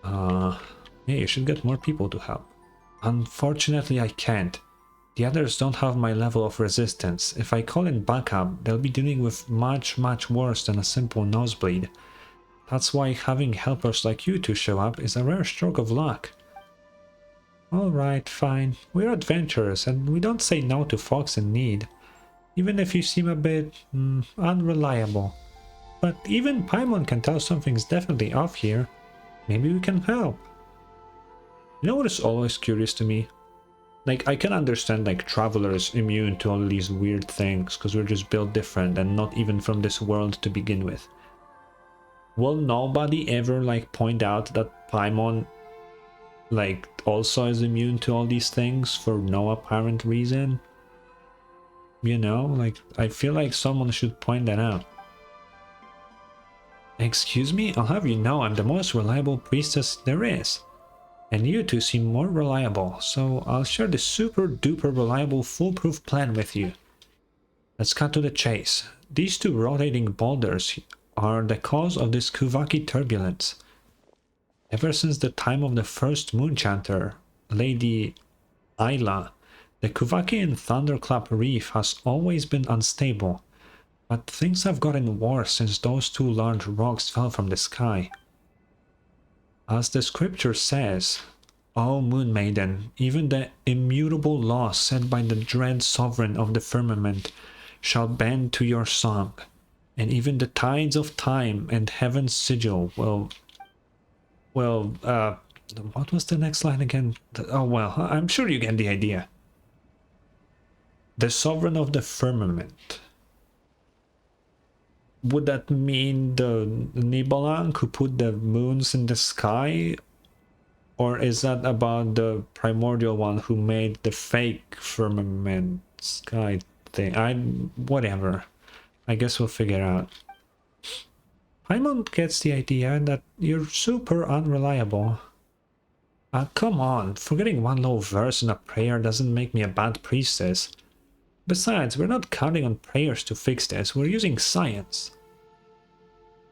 A: Yeah, you should get more people to help. Unfortunately, I can't. The others don't have my level of resistance. If I call in backup, they'll be dealing with much worse than a simple nosebleed. That's why having helpers like you to show up is a rare stroke of luck. Alright, fine. We're adventurers and we don't say no to folks in need. Even if you seem a bit unreliable. But even Paimon can tell something's definitely off here. Maybe we can help. You know what is always curious to me? Like, I can understand like travelers immune to all these weird things because we're just built different and not even from this world to begin with. Will nobody ever like point out that Paimon like also is immune to all these things for no apparent reason? You know, like I feel like someone should point that out. Excuse me? I'll have you know I'm the most reliable priestess there is. And you two seem more reliable, so I'll share the super duper reliable foolproof plan with you. Let's cut to the chase. These two rotating boulders are the cause of this Kuvaki turbulence. Ever since the time of the first Moonchanter, Lady Ayla, the Kuvaki in Thunderclap Reef has always been unstable, but things have gotten worse since those two large rocks fell from the sky. As the scripture says, O Moon Maiden, even the immutable laws set by the dread sovereign of the firmament shall bend to your song, and even the tides of time and heaven's sigil will... what was the next line again? Oh well, I'm sure you get the idea. The sovereign of the firmament. Would that mean the Nibalang who put the moons in the sky? Or is that about the primordial one who made the fake firmament sky thing. Whatever. I guess we'll figure out. Paimon gets the idea that you're super unreliable. Come on, forgetting one low verse in a prayer doesn't make me a bad priestess. Besides, we're not counting on prayers to fix this, we're using science.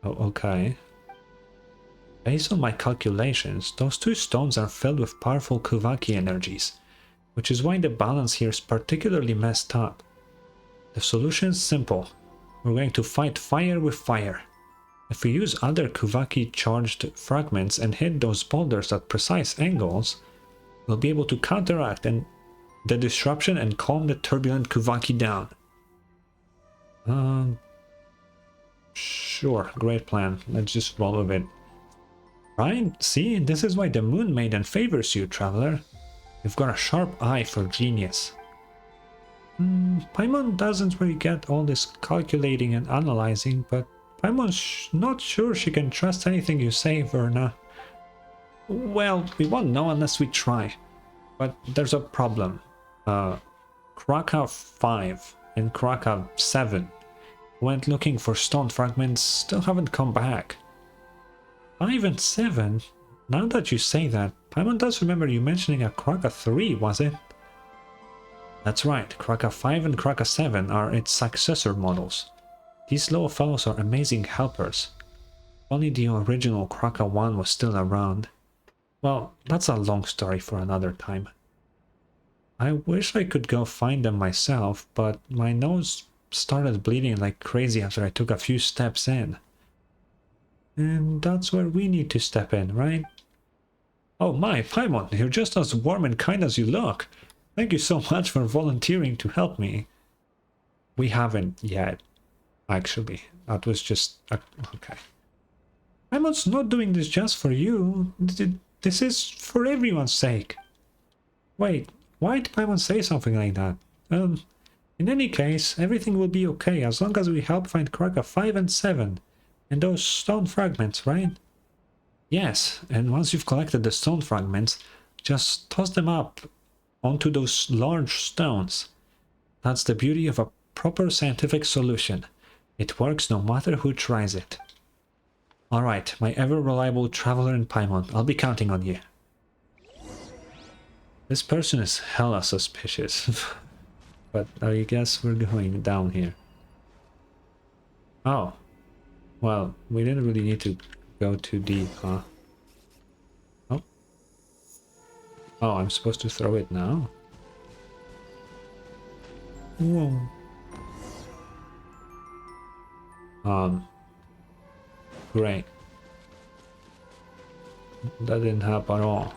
A: Oh, okay. Based on my calculations, those two stones are filled with powerful Kuvaki energies, which is why the balance here is particularly messed up. The solution is simple. We're going to fight fire with fire. If we use other Kuvaki charged fragments and hit those boulders at precise angles, we'll be able to counteract the disruption and calm the turbulent Kuvaki down. Sure, great plan. Let's just roll with it. Right? See, this is why the Moon Maiden favors you, traveler. You've got a sharp eye for genius. Paimon doesn't really get all this calculating and analyzing, but Paimon's not sure she can trust anything you say, Verna. Well, we won't know unless we try. But there's a problem. Krakow 5 and Krakow 7 went looking for stone fragments, still haven't come back. 5 and 7? Now that you say that, Paimon does remember you mentioning a Krakow 3, was it? That's right, Krakow 5 and Krakow 7 are its successor models. These little fellows are amazing helpers. Only the original Krakow 1 was still around. Well, that's a long story for another time. I wish I could go find them myself, but my nose started bleeding like crazy after I took a few steps in. And that's where we need to step in, right? Oh my, Paimon, you're just as warm and kind as you look. Thank you so much for volunteering to help me. We haven't yet, actually. That was just... okay. Paimon's not doing this just for you. This is for everyone's sake. Wait, why did Paimon say something like that? In any case, everything will be okay as long as we help find Krakow 5 and 7. And those stone fragments, right? Yes, and once you've collected the stone fragments, just toss them up onto those large stones. That's the beauty of a proper scientific solution. It works no matter who tries it. Alright, my ever-reliable traveler in Paimon, I'll be counting on you. This person is hella suspicious. But I guess we're going down here. Oh. Well, we didn't really need to go too deep, huh? Oh. Oh, I'm supposed to throw it now? Whoa. Great. That didn't help at all.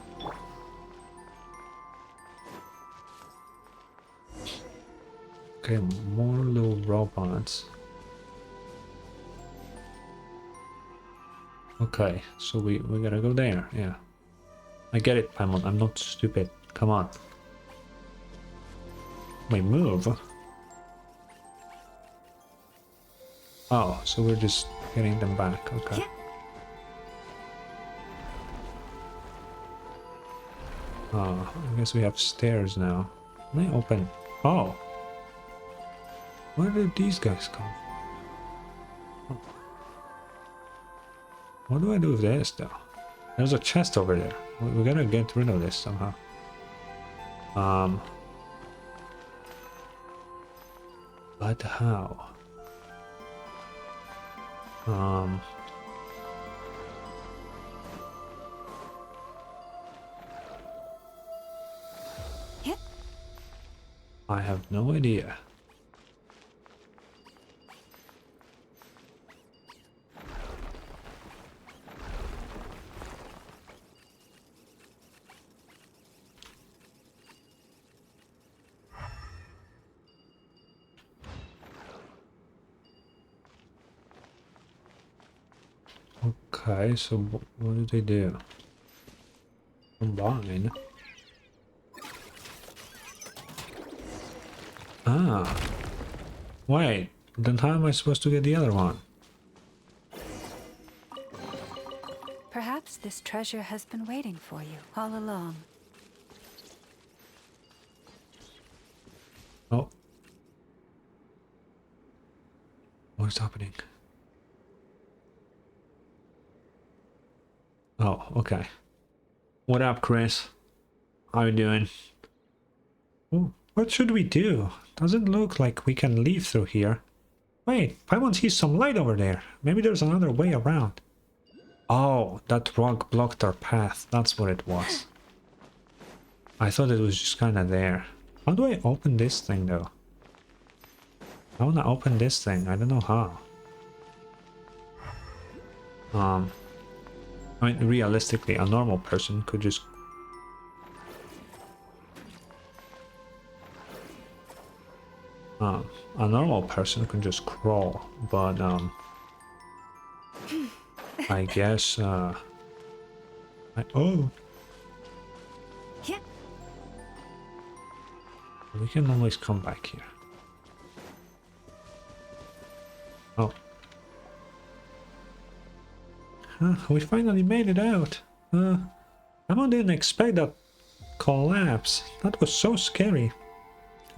A: Okay, more little robots. Okay, so we gotta go there, yeah. I get it, Paimon, I'm not stupid. Come on. Wait, move? Oh, so we're just getting them back, okay. Oh, I guess we have stairs now. Can I open? Oh! Where did these guys come from? Oh. What do I do with this, though? There's a chest over there. We gotta get rid of this somehow. But how? I have no idea. Okay, so what did they do? Combine. Ah. Wait, then how am I supposed to get the other one?
B: Perhaps this treasure has been waiting for you all along.
A: Oh. What's happening? Oh, okay. What up, Chris? How you doing? Ooh, what should we do? Doesn't look like we can leave through here. Wait, Paimon sees some light over there. Maybe there's another way around. Oh, that rock blocked our path. That's what it was. I thought it was just kind of there. How do I open this thing, though? I want to open this thing. I don't know how. I mean, realistically, a normal person could just... a normal person could just crawl, but, I guess, oh!
B: Yeah.
A: We can always come back here. Oh. We finally made it out. I didn't expect that collapse. That was so scary.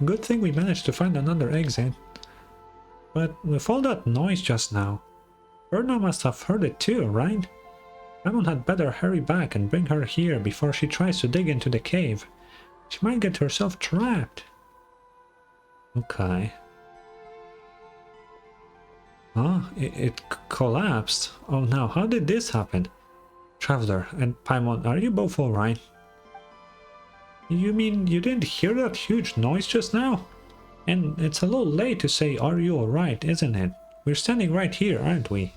A: Good thing we managed to find another exit. But with all that noise just now, Verna must have heard it too, right? Paimon had better hurry back and bring her here before she tries to dig into the cave. She might get herself trapped. Okay. Oh, it collapsed. Oh no, how did this happen? Traveler and Paimon, are you both alright? You mean you didn't hear that huge noise just now? And it's a little late to say, are you alright, isn't it? We're standing right here, aren't we?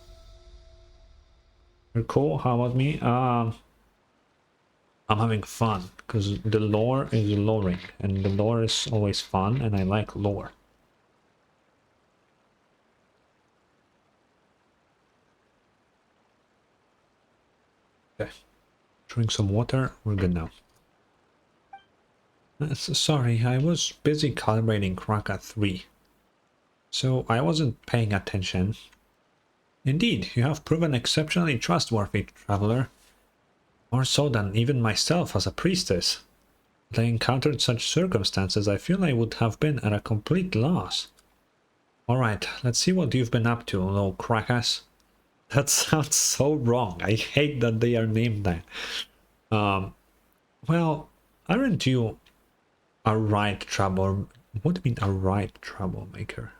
A: You're cool, how about me? I'm having fun, because the lore is loring, and the lore is always fun, and I like lore. Okay, drink some water, we're good now. Sorry, I was busy calibrating Kraka 3, so I wasn't paying attention. Indeed, you have proven exceptionally trustworthy, traveler. More so than even myself as a priestess. Had I encountered such circumstances, I feel I would have been at a complete loss. Alright, let's see what you've been up to, little crackass. That sounds so wrong. I hate that they are named that. Well, aren't you a right trouble? What do you mean a right troublemaker?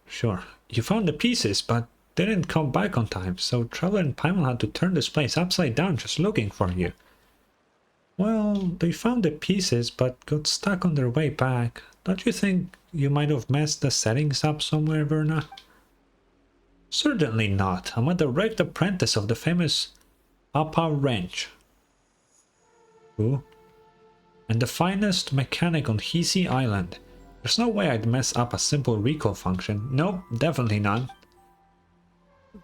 A: Sure, you found the pieces, but didn't come back on time, so Traveler and Paimon had to turn this place upside down just looking for you. Well, they found the pieces, but got stuck on their way back. Don't you think you might have messed the settings up somewhere, Verna? Certainly not. I'm a direct apprentice of the famous Papa Wrench. Who? And the finest mechanic on Hisi Island. There's no way I'd mess up a simple recall function. Nope, definitely not.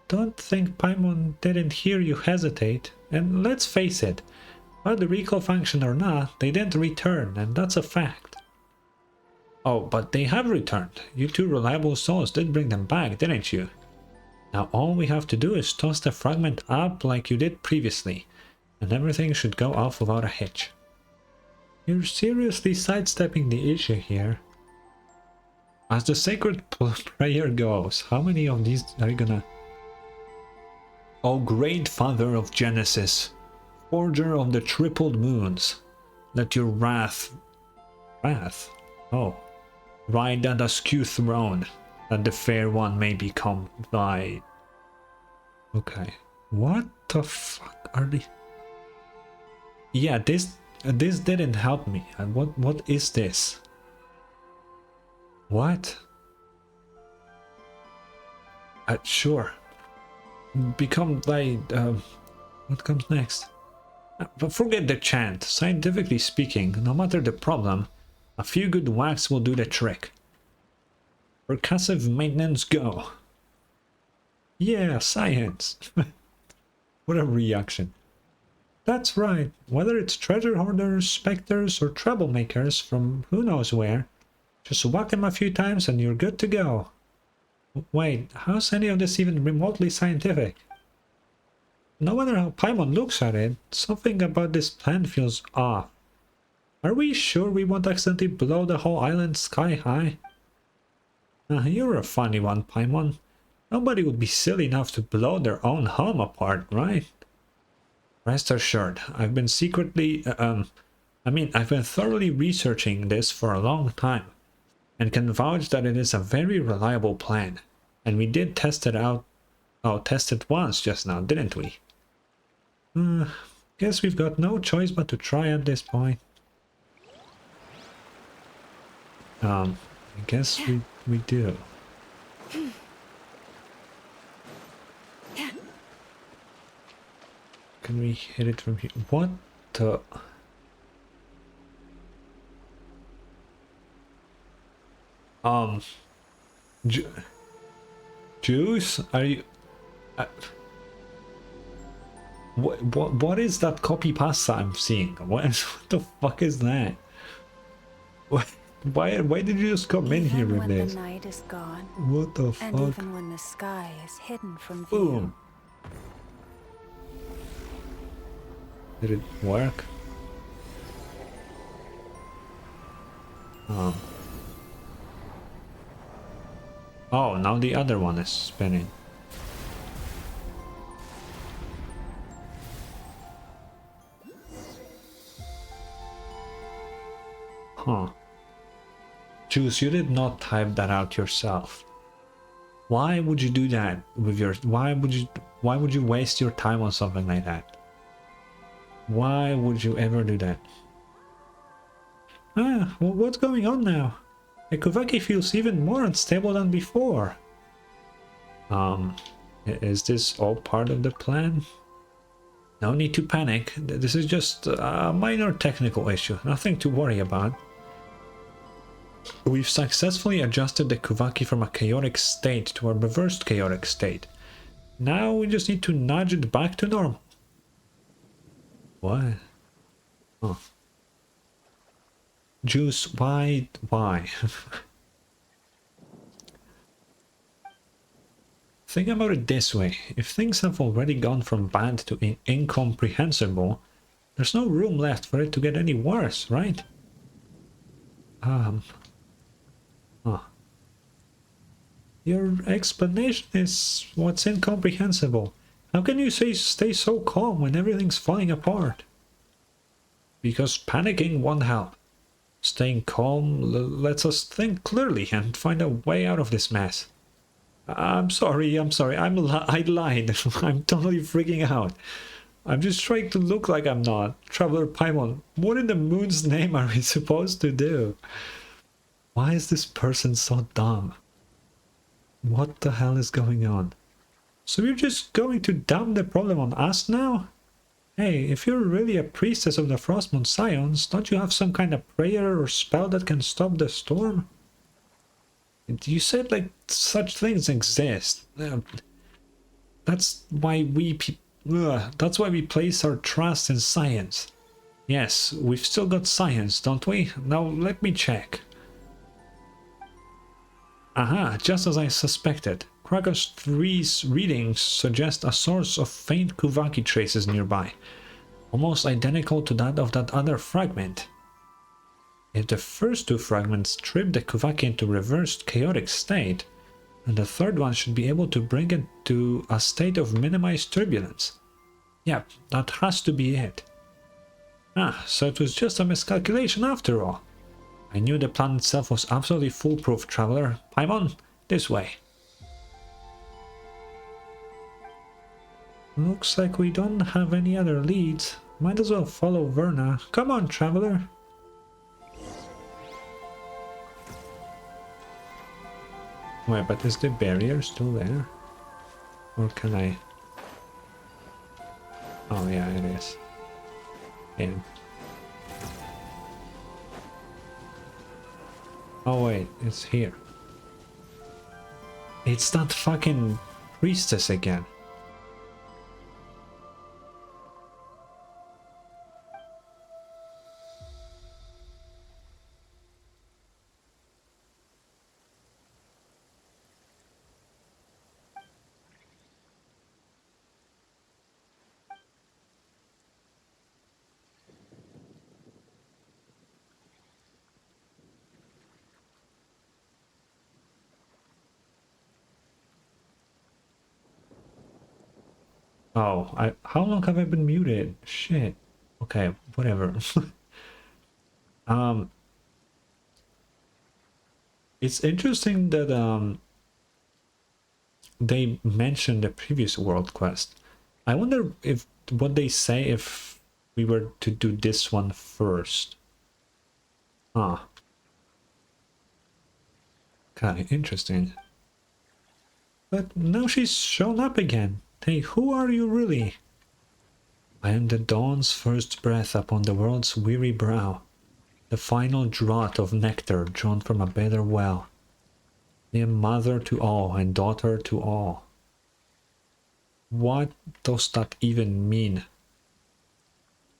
A: Don't think Paimon didn't hear you hesitate. And let's face it, whether the recall function or not, they didn't return, and that's a fact. Oh, but they have returned. You two reliable souls did bring them back, didn't you? Now all we have to do is toss the fragment up like you did previously, and everything should go off without a hitch. You're seriously sidestepping the issue here. As the sacred prayer goes, how many of these are you gonna... O great father of Genesis, forger of the tripled moons, let your wrath... Oh. Ride that askew throne, that the fair one may become thy... Okay. What the fuck are they... Yeah, this didn't help me. And what is this? What? Sure. Become thy... what comes next? But forget the chant. Scientifically speaking, no matter the problem, a few good whacks will do the trick. Percussive maintenance go. Yeah, science. What a reaction. That's right. Whether it's treasure hoarders, specters, or troublemakers from who knows where, just whack them a few times and you're good to go. Wait, how's any of this even remotely scientific? No matter how Paimon looks at it, something about this plan feels off. Are we sure we won't accidentally blow the whole island sky high? You're a funny one, Paimon. Nobody would be silly enough to blow their own home apart, right? Rest assured, I've been I've been thoroughly researching this for a long time, and can vouch that it is a very reliable plan. And we did test it out, test it once just now, didn't we? Guess we've got no choice but to try at this point. I guess we do. Can we hit it from here? What the... Ju Juice? Are you... what is that copy pasta I'm seeing? What the fuck is that? Why did you just come in here with
B: when
A: this?
B: the night is gone,
A: What the
B: and
A: fuck?
B: even when the sky is hidden from view.
A: Boom. Did it work? Oh, now the other one is spinning. Huh. Juice, you did not type that out yourself. Why would you do that with your... Why would you waste your time on something like that? Why would you ever do that? Well, what's going on now? Ekuvaki feels even more unstable than before. Is this all part of the plan? No need to panic. This is just a minor technical issue. Nothing to worry about. We've successfully adjusted the Kuvaki from a chaotic state to a reversed chaotic state. Now we just need to nudge it back to normal. What? Oh. Juice, why? Think about it this way. If things have already gone from bad to incomprehensible, there's no room left for it to get any worse, right? Your explanation is what's incomprehensible. How can you stay so calm when everything's falling apart? Because panicking won't help. Staying calm lets us think clearly and find a way out of this mess. I'm sorry, I lied. I'm totally freaking out. I'm just trying to look like I'm not. Traveler Paimon, what in the moon's name are we supposed to do? Why is this person so dumb? What the hell is going on? So you're just going to dump the problem on us now? Hey, if you're really a priestess of the Frostmoon Scions, don't you have some kind of prayer or spell that can stop the storm? You said like such things exist. That's why we place our trust in science. Yes, we've still got science, don't we? Now let me check. Aha, just as I suspected. Krako's 3's readings suggest a source of faint Kuvaki traces nearby, almost identical to that of that other fragment. If the first two fragments trip the Kuvaki into reversed chaotic state, then the third one should be able to bring it to a state of minimized turbulence. Yep, that has to be it. So it was just a miscalculation after all. I knew the plan itself was absolutely foolproof, Traveler. Paimon, this way. Looks like we don't have any other leads. Might as well follow Verna. Come on, Traveler. Wait, but is the barrier still there? Or can I... Oh yeah, it is. Yeah. Oh wait, it's here. It's that fucking priestess again. Oh, how long have I been muted? Shit. Okay, whatever. um, it's interesting that they mentioned the previous world quest. I wonder if what they say if we were to do this one first. Ah, okay, interesting. But now she's shown up again. Hey, who are you really? I am the dawn's first breath upon the world's weary brow, the final draught of nectar drawn from a better well. I am mother to all and daughter to all. What does that even mean?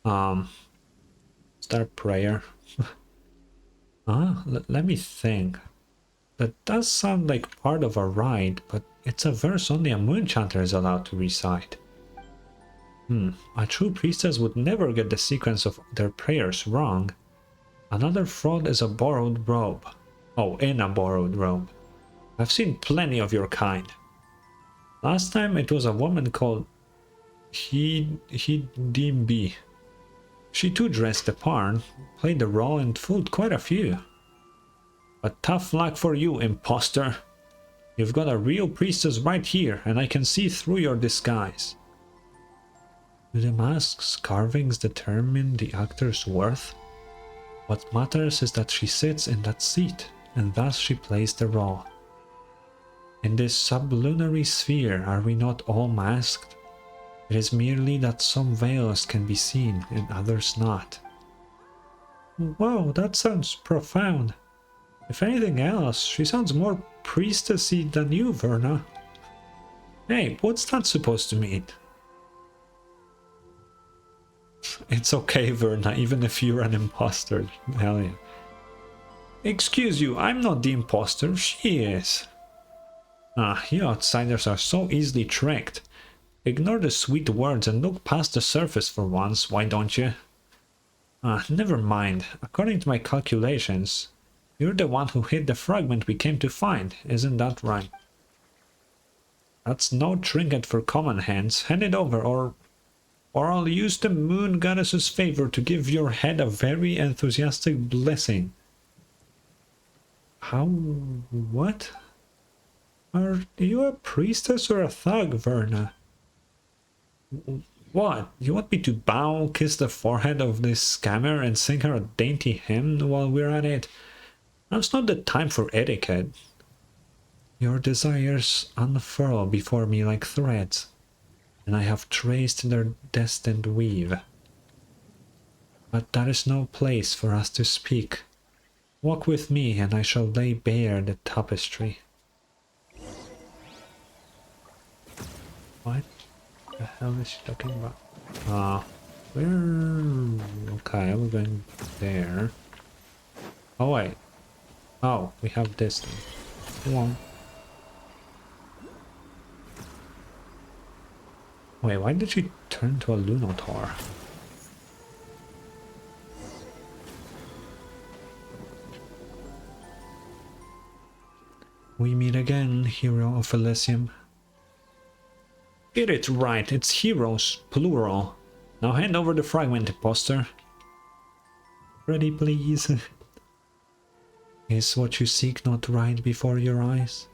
A: Is that a prayer? Let me think. That does sound like part of a rite, but it's a verse only a moonchanter is allowed to recite. A true priestess would never get the sequence of their prayers wrong. Another fraud is a borrowed robe. Oh, in a borrowed robe. I've seen plenty of your kind. Last time it was a woman called Hidimbi. She too dressed the part, played the role and fooled quite a few. But tough luck for you, imposter. You've got a real priestess right here, and I can see through your disguise. Do the mask's carvings determine the actor's worth? What matters is that she sits in that seat, and thus she plays the role. In this sublunary sphere, are we not all masked? It is merely that some veils can be seen and others not. Whoa, that sounds profound. If anything else, she sounds more priestessy than you, Verna. Hey, what's that supposed to mean? It's okay, Verna, even if you're an imposter. Hell yeah. Excuse you, I'm not the imposter, she is. You outsiders are so easily tricked. Ignore the sweet words and look past the surface for once, why don't you? Never mind. According to my calculations, you're the one who hid the fragment we came to find, isn't that right? That's no trinket for common hands. Hand it over, or I'll use the moon goddess's favor to give your head a very enthusiastic blessing. How? What? Are you a priestess or a thug, Verna? What? You want me to bow, kiss the forehead of this scammer and sing her a dainty hymn while we're at it? Now's not the time for etiquette. Your desires unfurl before me like threads, and I have traced their destined weave. But that is no place for us to speak. Walk with me, and I shall lay bare the tapestry. What the hell is she talking about? Where? Okay, we're going there. Oh wait. Oh, we have this thing. Come on. Wait, why did she turn to a Lunotar? We meet again, hero of Elysium. Get it right, it's heroes, plural. Now hand over the fragment, imposter. Ready, please. Is what you seek not right before your eyes?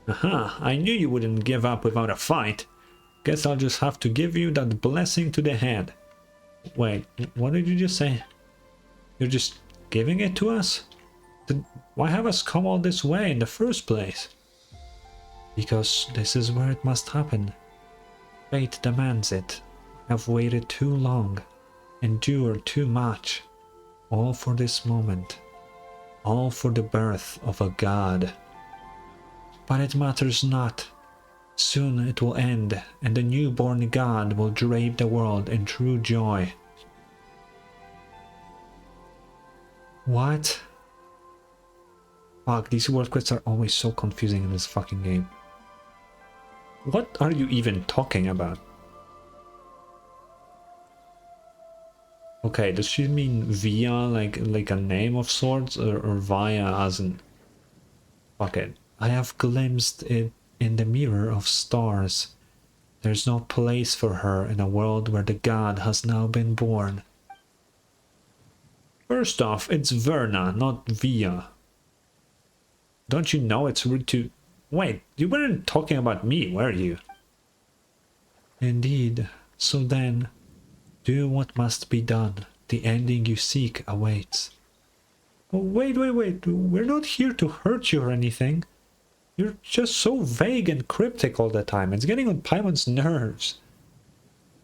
A: Aha, I knew you wouldn't give up without a fight. Guess I'll just have to give you that blessing to the head. Wait, what did you just say? You're just giving it to us? Then why have us come all this way in the first place? Because this is where it must happen. Fate demands it. I've waited too long, endured too much, all for this moment, all for the birth of a god. But it matters not. Soon it will end, and the newborn god will drape the world in true joy. What? Fuck, these world quests are always so confusing in this fucking game. What are you even talking about? Okay, does she mean via like a name of sorts, or via as in... Fuck it. I have glimpsed it in the mirror of stars. There's no place for her in a world where the god has now been born. First off, it's Verna, not Via. Don't you know it's rude to... Wait, you weren't talking about me, were you? Indeed. So then, do what must be done. The ending you seek awaits. Oh, wait. We're not here to hurt you or anything. You're just so vague and cryptic all the time. It's getting on Paimon's nerves.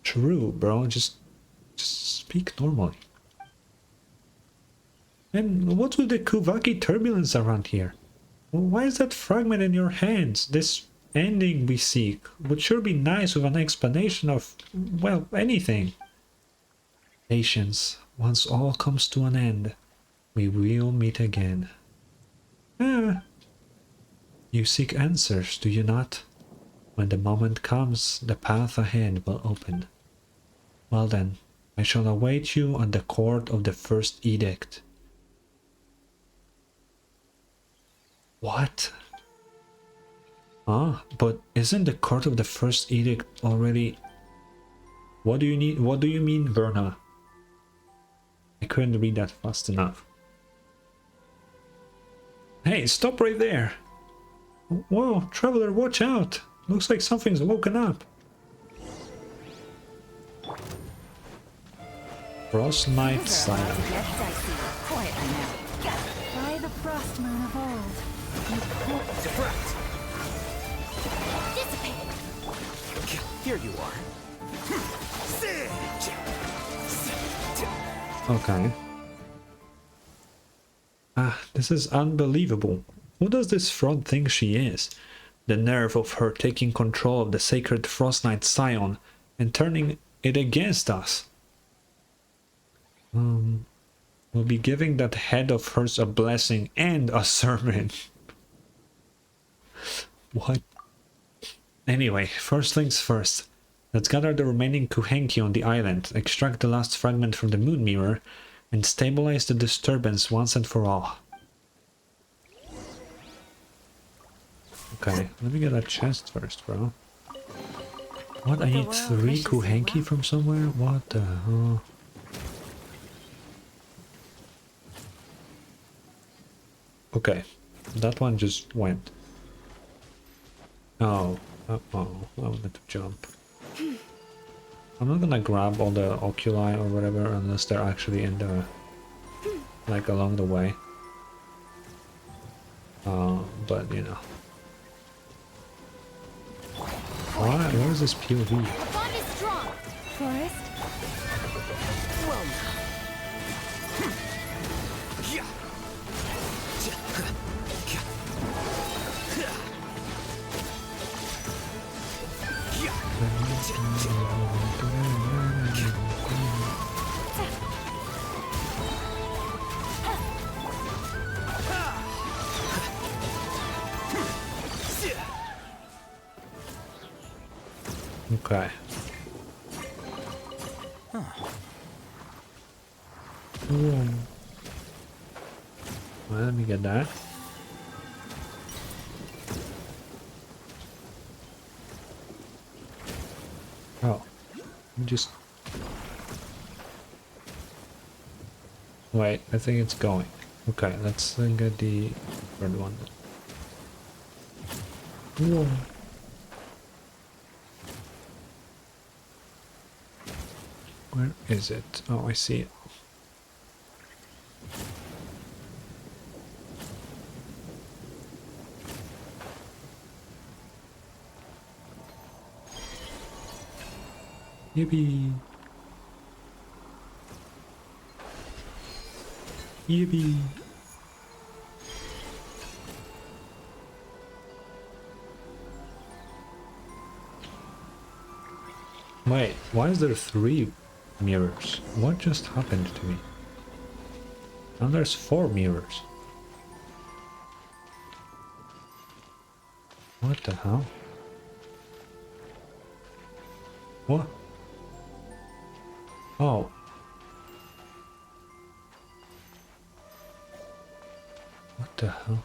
A: True, bro. Just speak normally. And what's with the Kuvaki turbulence around here? Why is that fragment in your hands? This ending we seek would sure be nice with an explanation of, well, anything. Patience. Once all comes to an end, we will meet again. Ah. You seek answers, do you not? When the moment comes, the path ahead will open. Well then, I shall await you on the court of the first edict. What? Ah, but isn't the court of the first edict already... What do you need? What do you mean, Verna? I couldn't read that fast enough. Hey, stop right there! Whoa, traveler, watch out! Looks like something's woken up. Frost Knight Silent.
D: Quietly now.
B: By the frost moon of old.
C: Deflect!
D: Dissipate.
C: Here you are.
A: Okay. Ah, this is unbelievable. Who does this fraud think she is? The nerve of her taking control of the sacred Frost Knight Scion and turning it against us. We'll be giving that head of hers a blessing and a sermon. What? Anyway, first things first. Let's gather the remaining Kuhenki on the island, extract the last fragment from the moon mirror, and stabilize the disturbance once and for all. Okay, let me get a chest first, bro. What? I need 3 Kuhenki from somewhere? What the hell? Okay, that one just went. Oh, I wanted to jump. I'm not gonna grab all the oculi or whatever unless they're actually in the... like along the way. But you know. Why? Where is this POV?
D: The bond is strong.
B: Forest?
D: Well,
A: Okay. Ooh. Well, let me get that. Oh, just wait. I think it's going. Okay, let's get the third one. Whoa. Where is it? Oh, I see it. Yippee! Yippee! Wait, why is there 3 mirrors? What just happened to me? Now there's 4 mirrors. What the hell? What? Oh. What the hell?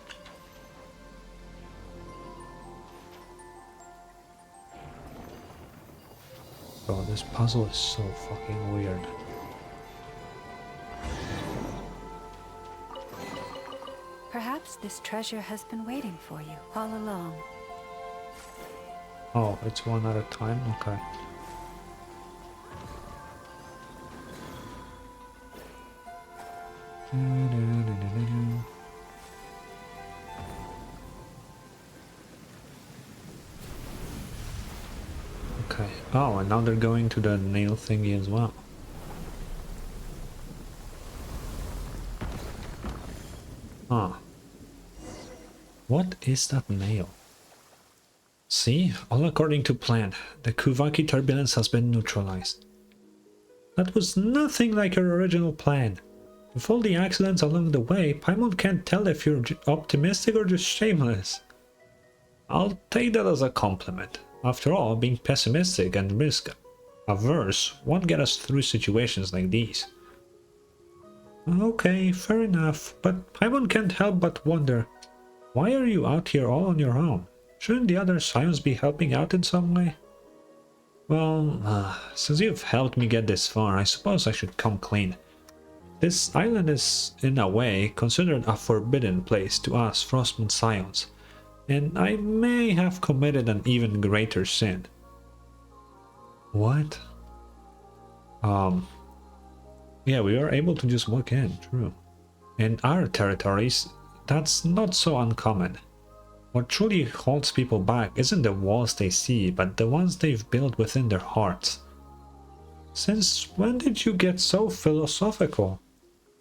A: Bro, this puzzle is so fucking weird.
B: Perhaps this treasure has been waiting for you all along.
A: Oh, it's one at a time? Okay. Okay. Oh, and now they're going to the nail thingy as well. Huh. What is that nail? See, all according to plan. The Kuvaki turbulence has been neutralized. That was nothing like your original plan. With all the accidents along the way, Paimon can't tell if you're optimistic or just shameless. I'll take that as a compliment. After all, being pessimistic and risk-averse won't get us through situations like these. Okay, fair enough, but Paimon can't help but wonder, why are you out here all on your own? Shouldn't the other Scions be helping out in some way? Well, since you've helped me get this far, I suppose I should come clean. This island is, in a way, considered a forbidden place to us Frostmoon Scions, and I may have committed an even greater sin. What? Yeah, we are able to just walk in, true. In our territories, that's not so uncommon. What truly holds people back isn't the walls they see, but the ones they've built within their hearts. Since when did you get so philosophical?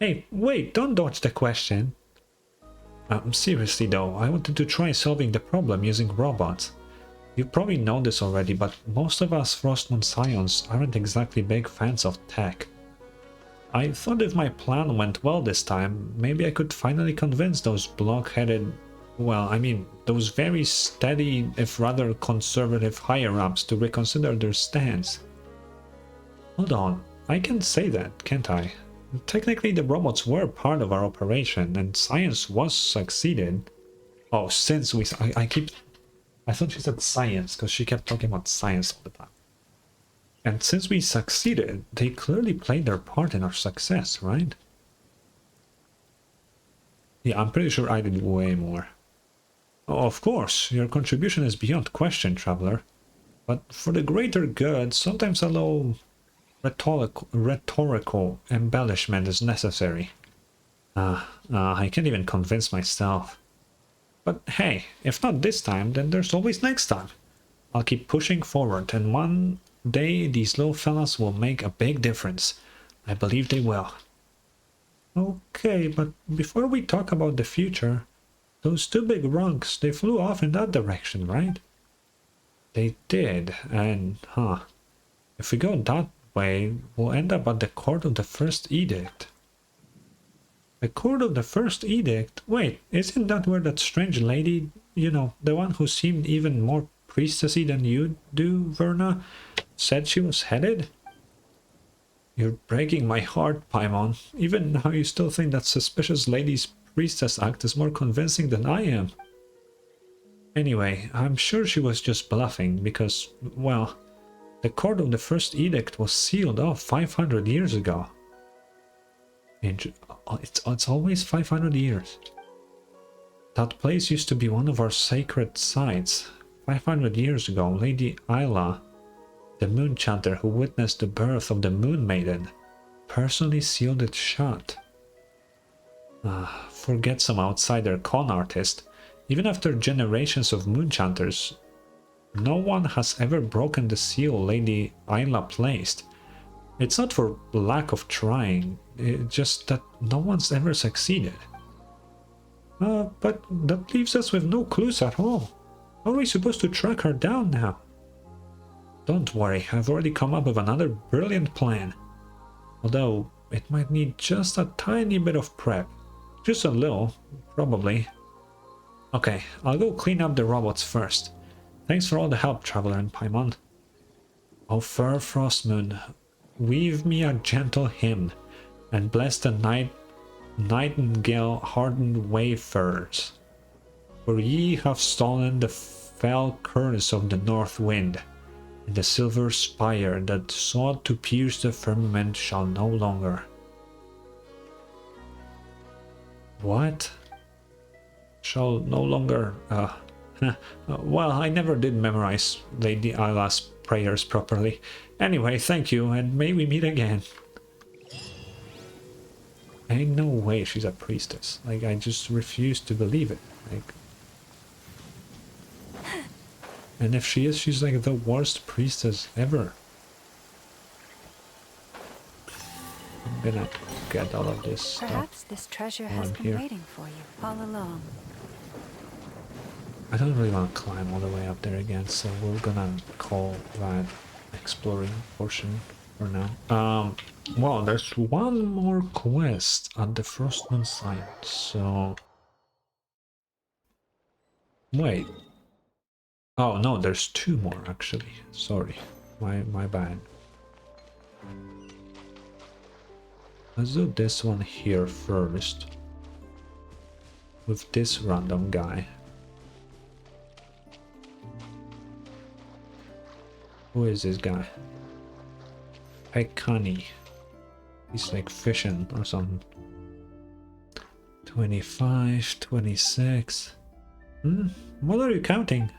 A: Hey, wait, don't dodge the question. Seriously though, I wanted to try solving the problem using robots. You probably know this already, but most of us Frostmoon Scions aren't exactly big fans of tech. I thought if my plan went well this time, maybe I could finally convince those block-headed, well, I mean, those very steady, if rather conservative higher-ups to reconsider their stance. Hold on, I can say that, can't I? Technically the robots were part of our operation, and science was succeeded. Oh, since we... I thought she said science, because she kept talking about science all the time. And since we succeeded, they clearly played their part in our success, right? Yeah, I'm pretty sure I did way more. Oh, of course, your contribution is beyond question, Traveler. But for the greater good, sometimes a little rhetorical embellishment is necessary. I can't even convince myself. But hey, if not this time, then there's always next time. I'll keep pushing forward, and one day these little fellas will make a big difference. I believe they will. Okay, but before we talk about the future, those two big runks, they flew off in that direction, right? They did, and if we go that way, we'll end up at the court of the first edict. The court of the first edict? Wait, isn't that where that strange lady, you know, the one who seemed even more priestessy than you do, Verna, said she was headed? You're breaking my heart, Paimon. Even now you still think that suspicious lady's priestess act is more convincing than I am. Anyway, I'm sure she was just bluffing because, well, the court of the first edict was sealed off 500 years ago. It's always 500 years. That place used to be one of our sacred sites. 500 years ago, Lady Isla, the moon chanter who witnessed the birth of the Moon Maiden, personally sealed it shut. Forget some outsider con artist. Even after generations of moon chanters, no one has ever broken the seal Lady Isla placed. It's not for lack of trying, it's just that no one's ever succeeded. But that leaves us with no clues at all. How are we supposed to track her down now? Don't worry, I've already come up with another brilliant plan. Although, it might need just a tiny bit of prep. Just a little, probably. Okay, I'll go clean up the robots first. Thanks for all the help, Traveler and Paimon. O fair Frostmoon, weave me a gentle hymn, and bless the nightingale-hardened wayfarers. For ye have stolen the fell curse of the north wind. And the silver spire that sought to pierce the firmament shall no longer. What? Shall no longer... well, I never did memorize Lady Isla's prayers properly. Anyway, thank you, and may we meet again. Ain't no way she's a priestess. Like, I just refuse to believe it. Like, and if she is, she's like the worst priestess ever. I'm gonna get all of this stuff.
B: Perhaps this treasure has been
A: here.
B: waiting for you all along.
A: I don't really want to climb all the way up there again, so we're gonna call that exploring portion for now. Well, there's one more quest at the Frostmoon site, so... Wait. Oh, no, there's two more, actually. Sorry. My bad. Let's do this one here first. With this random guy. Who is this guy? Pekani. He's like fishing or something. 25, 26. What are you counting?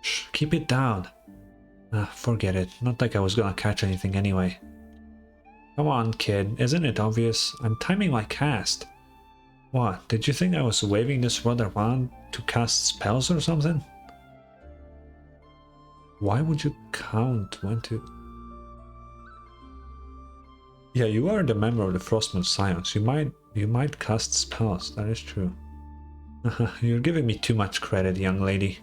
A: Shh, keep it down. Forget it. Not like I was gonna catch anything anyway. Come on, kid. Isn't it obvious? I'm timing my cast. What? Did you think I was waving this rod around to cast spells or something? Why would you count when to... Yeah, you are the member of the Frostmoon Scions. You might cast spells, that is true. You're giving me too much credit, young lady.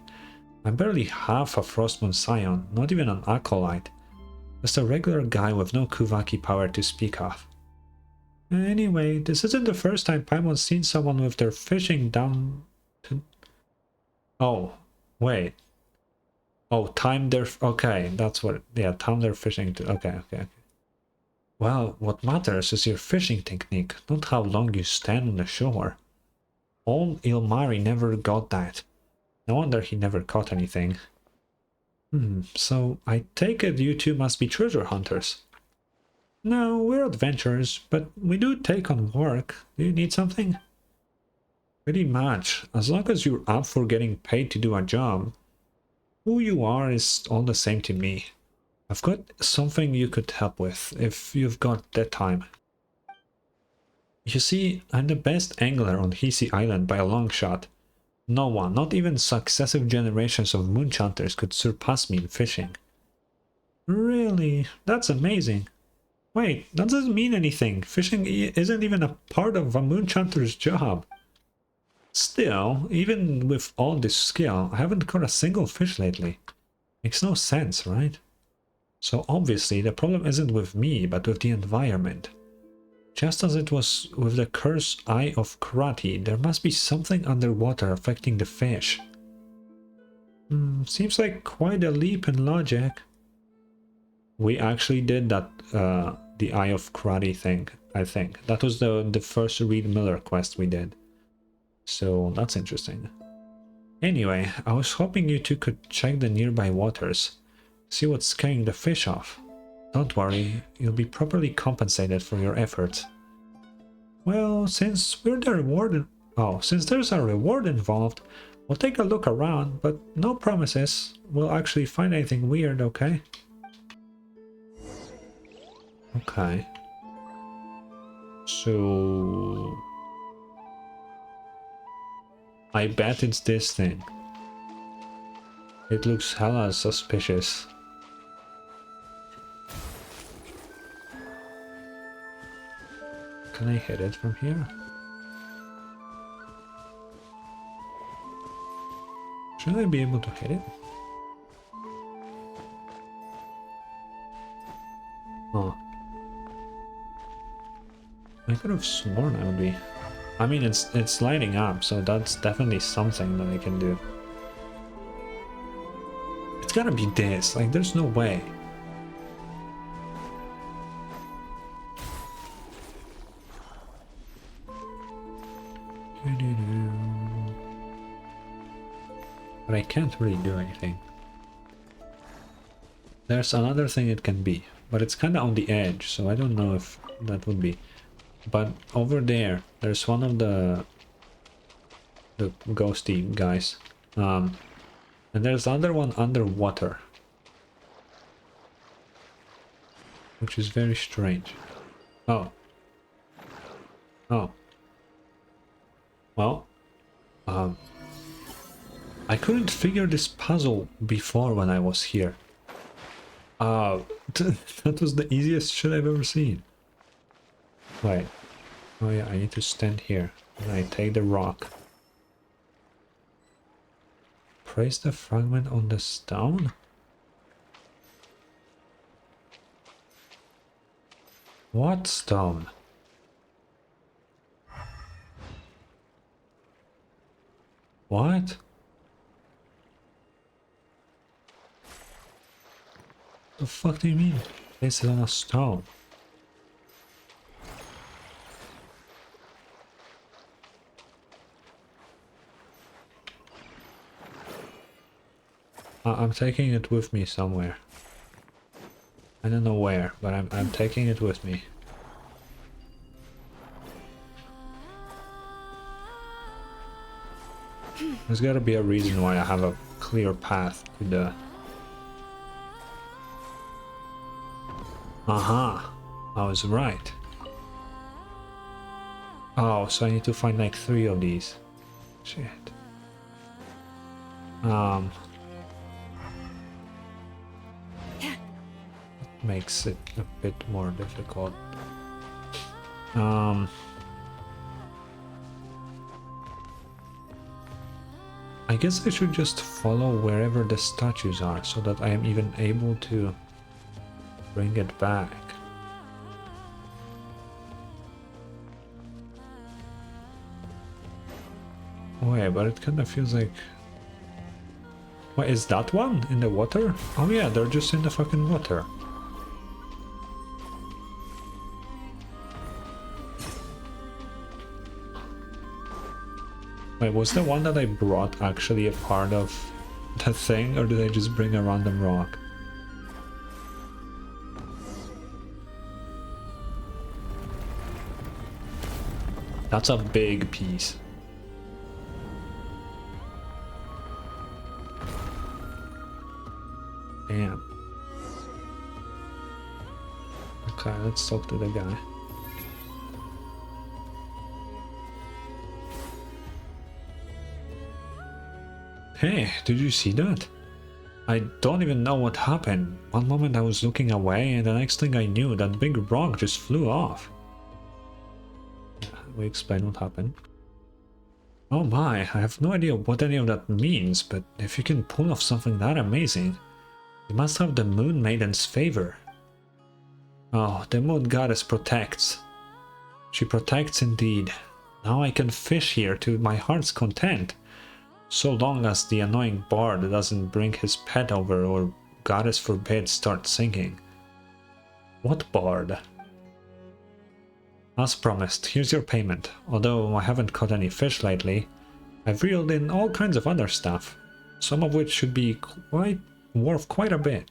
A: I'm barely half a Frostmoon Scion, not even an acolyte. Just a regular guy with no Kuvaki power to speak of. Anyway, this isn't the first time Paimon's seen someone with their fishing down to... Oh, wait. Oh, time their... Okay, that's what... Yeah, time their fishing to... Okay. Well, what matters is your fishing technique, not how long you stand on the shore. Old Ilmari never got that. No wonder he never caught anything. So I take it you two must be treasure hunters. No, we're adventurers, but we do take on work. Do you need something? Pretty much. As long as you're up for getting paid to do a job. Who you are is all the same to me. I've got something you could help with, if you've got that time. You see, I'm the best angler on Hisi Island by a long shot. No one, not even successive generations of moonchunters could surpass me in fishing. Really? That's amazing. Wait, that doesn't mean anything. Fishing isn't even a part of a moonchunter's job. Still, even with all this skill, I haven't caught a single fish lately. Makes no sense, right? So obviously the problem isn't with me, but with the environment. Just as it was with the cursed Eye of Karate, there must be something underwater affecting the fish. Seems like quite a leap in logic. We actually did that, the Eye of Karate thing, I think. That was the first Reed Miller quest we did. So that's interesting. Anyway, I was hoping you two could check the nearby waters. See what's scaring the fish off. Don't worry, you'll be properly compensated for your efforts. Well, since there's a reward involved, we'll take a look around, but no promises. We'll actually find anything weird, okay? Okay. So... I bet it's this thing. It looks hella suspicious. Can I hit it from here? Should I be able to hit it? Oh. I could have sworn I would be. I mean, it's lighting up, so that's definitely something that I can do. It's gotta be this, like there's no way. But I can't really do anything. There's another thing it can be, but it's kind of on the edge, so I don't know if that would be. But over there, there's one of the ghosty guys. And there's the other one underwater, which is very strange. Oh. Oh. Well, I couldn't figure this puzzle before when I was here. That was the easiest shit I've ever seen. Wait. Oh yeah, I need to stand here. And I take the rock. Place the fragment on the stone? What stone? What? The fuck do you mean? Place it on a stone. I'm taking it with me somewhere. I don't know where, but I'm taking it with me. There's gotta be a reason why I have a clear path to the... Aha! I was right. Oh, so I need to find like 3 of these. Shit. Makes it a bit more difficult. I guess I should just follow wherever the statues are so that I am even able to bring it back. Wait, but it kind of feels like... Wait, is that one in the water? Oh yeah, they're just in the fucking water. Wait, was the one that I brought actually a part of the thing, or did I just bring a random rock? That's a big piece. Damn. Okay, let's talk to the guy. Hey, did you see that? I don't even know what happened. One moment I was looking away and the next thing I knew, that big rock just flew off. We explain what happened. Oh my, I have no idea what any of that means, but if you can pull off something that amazing, you must have the Moon Maiden's favor. Oh, the Moon Goddess protects. She protects indeed. Now I can fish here to my heart's content. So long as the annoying bard doesn't bring his pet over or, goddess forbid, start singing. What bard? As promised, here's your payment. Although I haven't caught any fish lately, I've reeled in all kinds of other stuff, some of which should be worth quite a bit.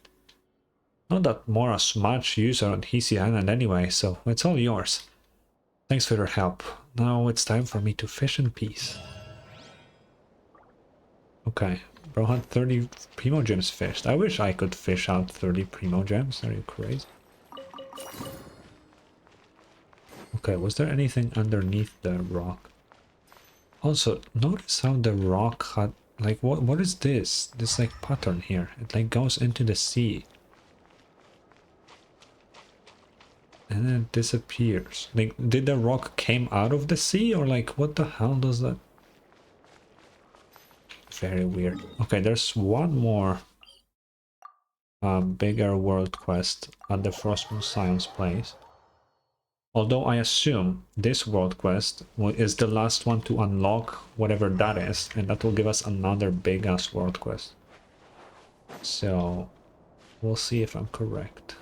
A: Not that Mora's much use on Hisi Island anyway, so it's all yours. Thanks for your help. Now it's time for me to fish in peace. Okay, bro had 30 Primo Gems fished. I wish I could fish out 30 Primo Gems. Are you crazy? Okay, was there anything underneath the rock? Also, notice how the rock had... Like, what is this? This, like, pattern here. It, like, goes into the sea. And then it disappears. Like, did the rock came out of the sea? Or, like, what the hell does that... Very weird. Okay, there's one more bigger world quest at the Frostmoon Science place. Although I assume this world quest is the last one to unlock whatever that is, and that will give us another big ass world quest. So we'll see if I'm correct.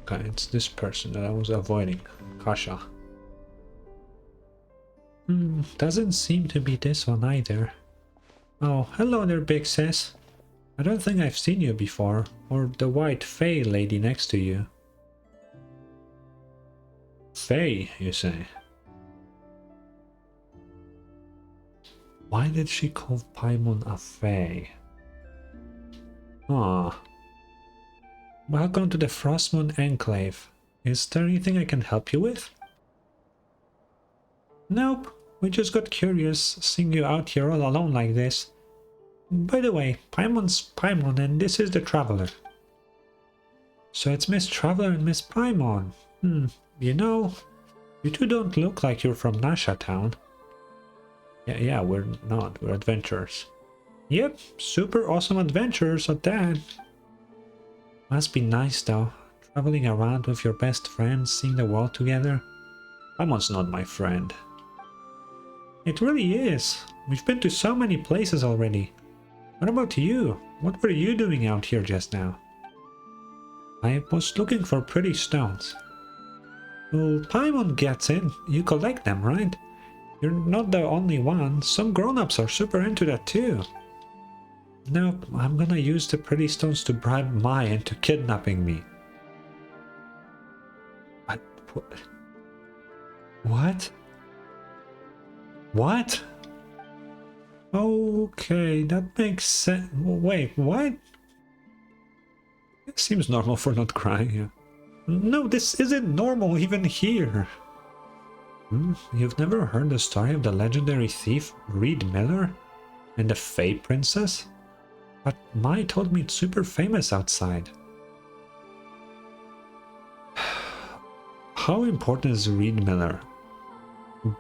A: Okay, it's this person that I was avoiding. Kasha. Doesn't seem to be this one either. Oh, hello there, big sis. I don't think I've seen you before, or the white Fae lady next to you. Fae, you say? Why did she call Paimon a Fae? Ah. Welcome to the Frostmoon Enclave. Is there anything I can help you with? Nope, we just got curious seeing you out here all alone like this. By the way, Paimon's Paimon and this is the Traveler. So it's Miss Traveler and Miss Paimon. You know, you two don't look like you're from Nasha Town. Yeah, we're not. We're adventurers. Yep, super awesome adventurers at that. Must be nice though, traveling around with your best friends, seeing the world together. Paimon's not my friend. It really is. We've been to so many places already. What about you? What were you doing out here just now? I was looking for pretty stones. Well, Paimon gets it. You collect them, right? You're not the only one. Some grown-ups are super into that too. Nope, I'm gonna use the pretty stones to bribe Mai into kidnapping me. What? What? Okay, that makes sense. Wait, what? It seems normal for Nod-Krai, yeah. No, this isn't normal even here. You've never heard the story of the legendary thief Reed Miller and the Fae Princess? But Mai told me it's super famous outside. How important is Reed Miller?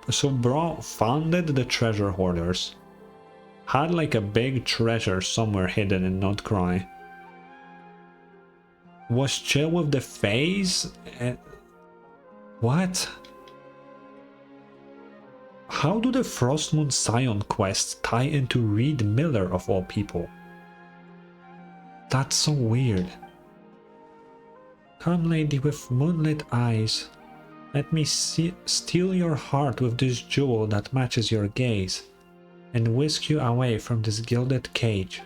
A: So Bro founded the treasure hoarders. Had like a big treasure somewhere hidden in Nod-Krai. Was chill with the Faes? What? How do the Frostmoon Scion quests tie into Reed Miller of all people? That's so weird. Come, lady with moonlit eyes. Let me steal your heart with this jewel that matches your gaze, and whisk you away from this gilded cage.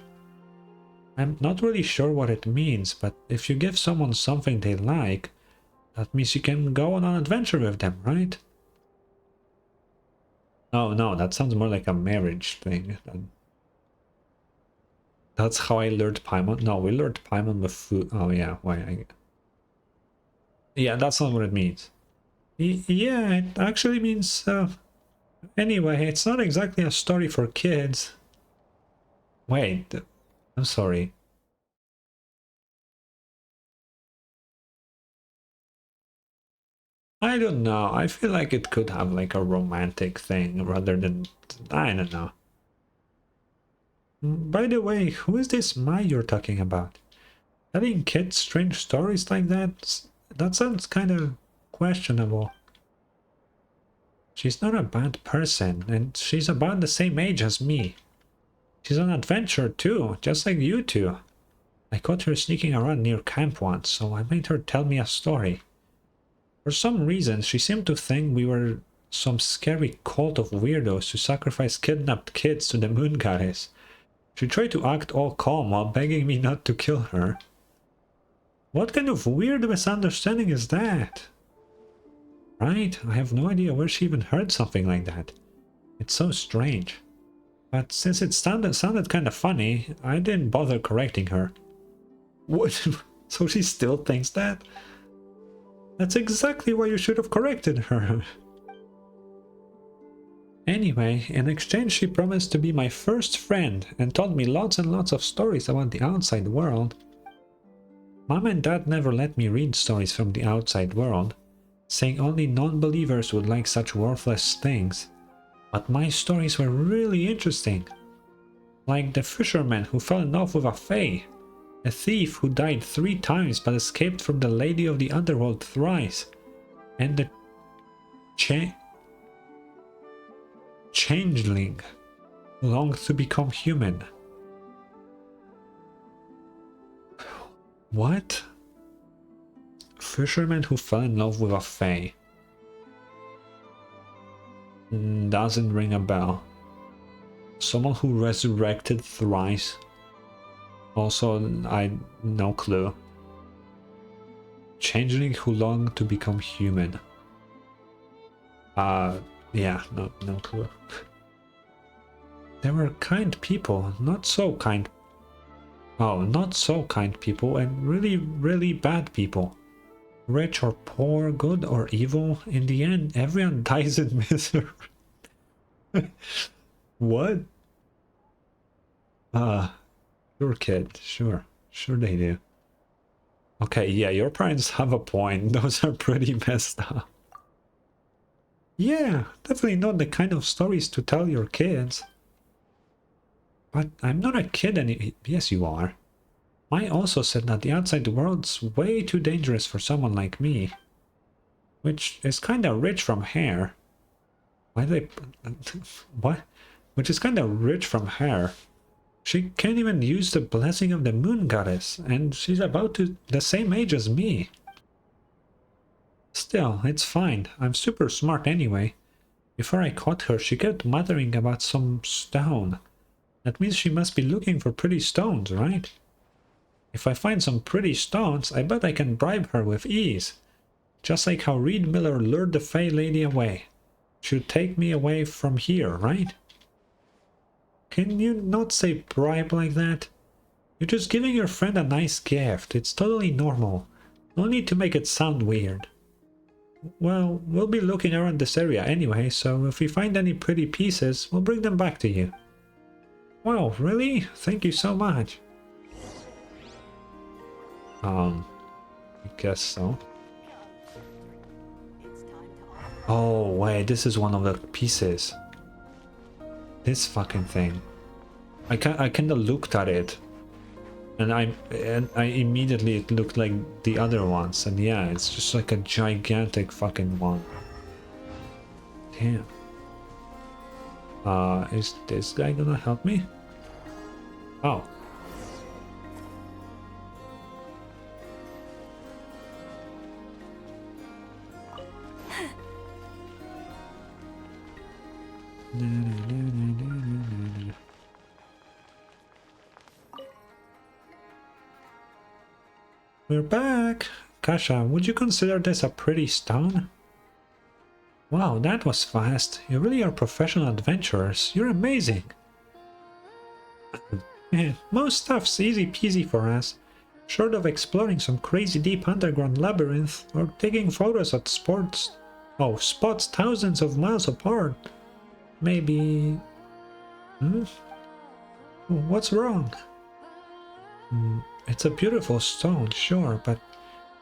A: I'm not really sure what it means, but if you give someone something they like, that means you can go on an adventure with them, right? Oh no, that sounds more like a marriage thing. That's how I lured Paimon. No, we lured Paimon with food. Oh yeah, why? Yeah, that's not what it means. Yeah, it actually means... Anyway, it's not exactly a story for kids. Wait, I'm sorry. I don't know, I feel like it could have like a romantic thing rather than... I don't know. By the way, who is this Mai you're talking about? Telling kids strange stories like that? That sounds kind of questionable. She's not a bad person, and she's about the same age as me. She's an adventurer too, just like you two. I caught her sneaking around near camp once, so I made her tell me a story. For some reason, she seemed to think we were some scary cult of weirdos who sacrifice kidnapped kids to the moon goddess. She tried to act all calm while begging me not to kill her. What kind of weird misunderstanding is that? Right? I have no idea where she even heard something like that. It's so strange. But since it sounded kind of funny, I didn't bother correcting her. What? So she still thinks that? That's exactly why you should have corrected her. Anyway, in exchange she promised to be my first friend and told me lots and lots of stories about the outside world. Mom and Dad never let me read stories from the outside world, saying only non-believers would like such worthless things. But my stories were really interesting. Like the fisherman who fell in love with a fae, a thief who died 3 times but escaped from the Lady of the Underworld thrice, and the changeling who longed to become human. What? fisherman who fell in love with a fae. Doesn't ring a bell. Someone who resurrected thrice. Also, no clue. Changeling who longed to become human. Yeah, no clue. There were kind people, not so kind. Oh, not so kind people, and really, really bad people. Rich or poor, good or evil, in the end, everyone dies in misery. What? Sure, kid. Sure they do. Okay, yeah, your parents have a point. Those are pretty messed up. Yeah, definitely not the kind of stories to tell your kids. But I'm not a kid any— Yes, you are. I also said that the outside world's way too dangerous for someone like me. Which is kinda rich from her. Why they— What? Which is kinda rich from her. She can't even use the blessing of the moon goddess, and she's about to the same age as me. Still, it's fine. I'm super smart anyway. Before I caught her, she kept muttering about some stone. That means she must be looking for pretty stones, right? If I find some pretty stones, I bet I can bribe her with ease. Just like how Reed Miller lured the Fey Lady away. She'll take me away from here, right? Can you not say bribe like that? You're just giving your friend a nice gift. It's totally normal. No need to make it sound weird. Well, we'll be looking around this area anyway, so if we find any pretty pieces, we'll bring them back to you. Wow, really? Thank you so much. I guess so. Oh, wait, this is one of the pieces. This fucking thing. I kinda looked at it. And I immediately, it looked like the other ones. And yeah, it's just like a gigantic fucking one. Damn. Is this guy gonna help me? Oh. We're back! Kasha, would you consider this a pretty stone? Wow, that was fast. You really are professional adventurers. You're amazing. Man, most stuff's easy peasy for us. Short of exploring some crazy deep underground labyrinth or taking photos at spots thousands of miles apart. Maybe... What's wrong? It's a beautiful stone, sure, but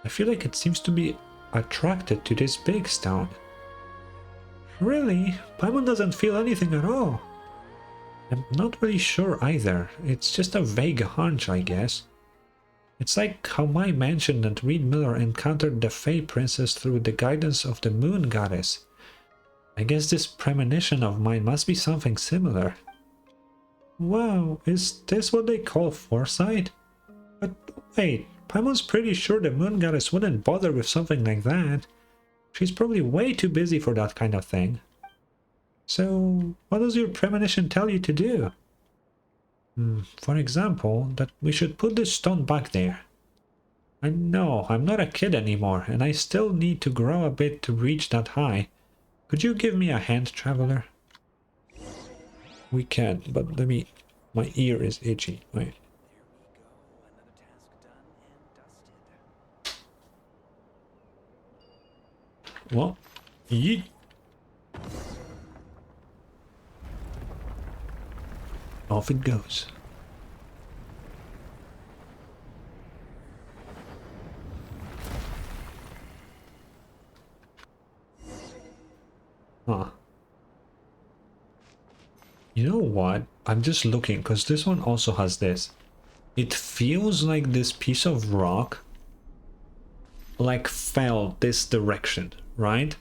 A: I feel like it seems to be attracted to this big stone. Really? Paimon doesn't feel anything at all. I'm not really sure either. It's just a vague hunch, I guess. It's like how Mai mentioned that Reed Miller encountered the Fey Princess through the guidance of the Moon Goddess. I guess this premonition of mine must be something similar. Wow, is this what they call foresight? But wait, Paimon's pretty sure the Moon Goddess wouldn't bother with something like that. She's probably way too busy for that kind of thing. So, what does your premonition tell you to do? For example, that we should put this stone back there. I know, I'm not a kid anymore, and I still need to grow a bit to reach that high. Could you give me a hand, traveler? We can, but let me... My ear is itchy. Wait. Well, yeet. Off it goes. Huh. You know what? I'm just looking, because this one also has this. It feels like this piece of rock like fell this direction, right?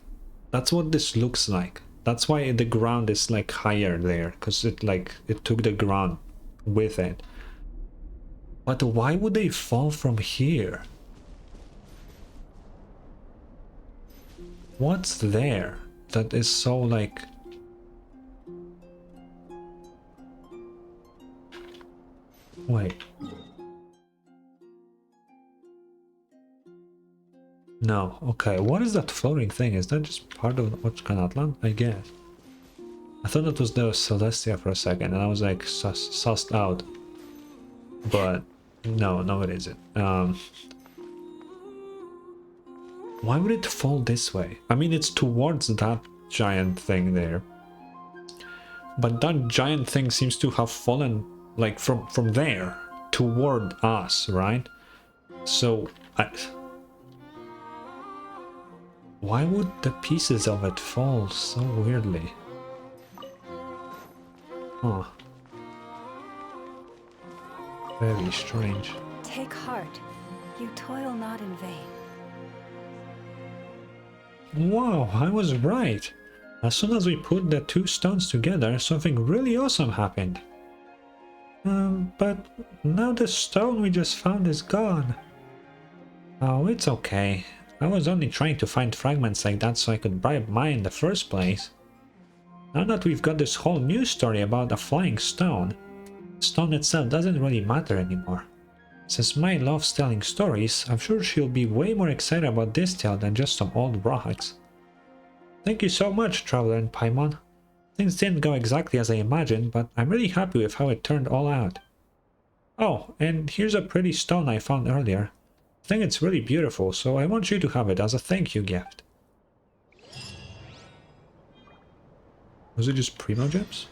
A: That's what this looks like. That's why the ground is like higher there, because it took the ground with it. But why would they fall from here? What's there that is so like... Wait. No, okay, what is that floating thing? Is that just part of Atlan? I guess. I thought that was the Celestia for a second, and I was like sussed out. But no, it isn't. Why would it fall this way? I mean, it's towards that giant thing there. But that giant thing seems to have fallen, like, from there toward us, right? So, why would the pieces of it fall so weirdly? Huh. Very strange.
B: Take heart. You toil not in vain.
A: Wow, I was right. As soon as we put the two stones together, something really awesome happened. But now the stone we just found is gone. Oh, it's okay. I was only trying to find fragments like that so I could bribe Mai in the first place. Now that we've got this whole new story about a flying stone, the stone itself doesn't really matter anymore. Since Mai loves telling stories, I'm sure she'll be way more excited about this tale than just some old rocks. Thank you so much, Traveler and Paimon. Things didn't go exactly as I imagined, but I'm really happy with how it turned all out. Oh, and here's a pretty stone I found earlier. I think it's really beautiful, so I want you to have it as a thank you gift. Was it just Primo Gems?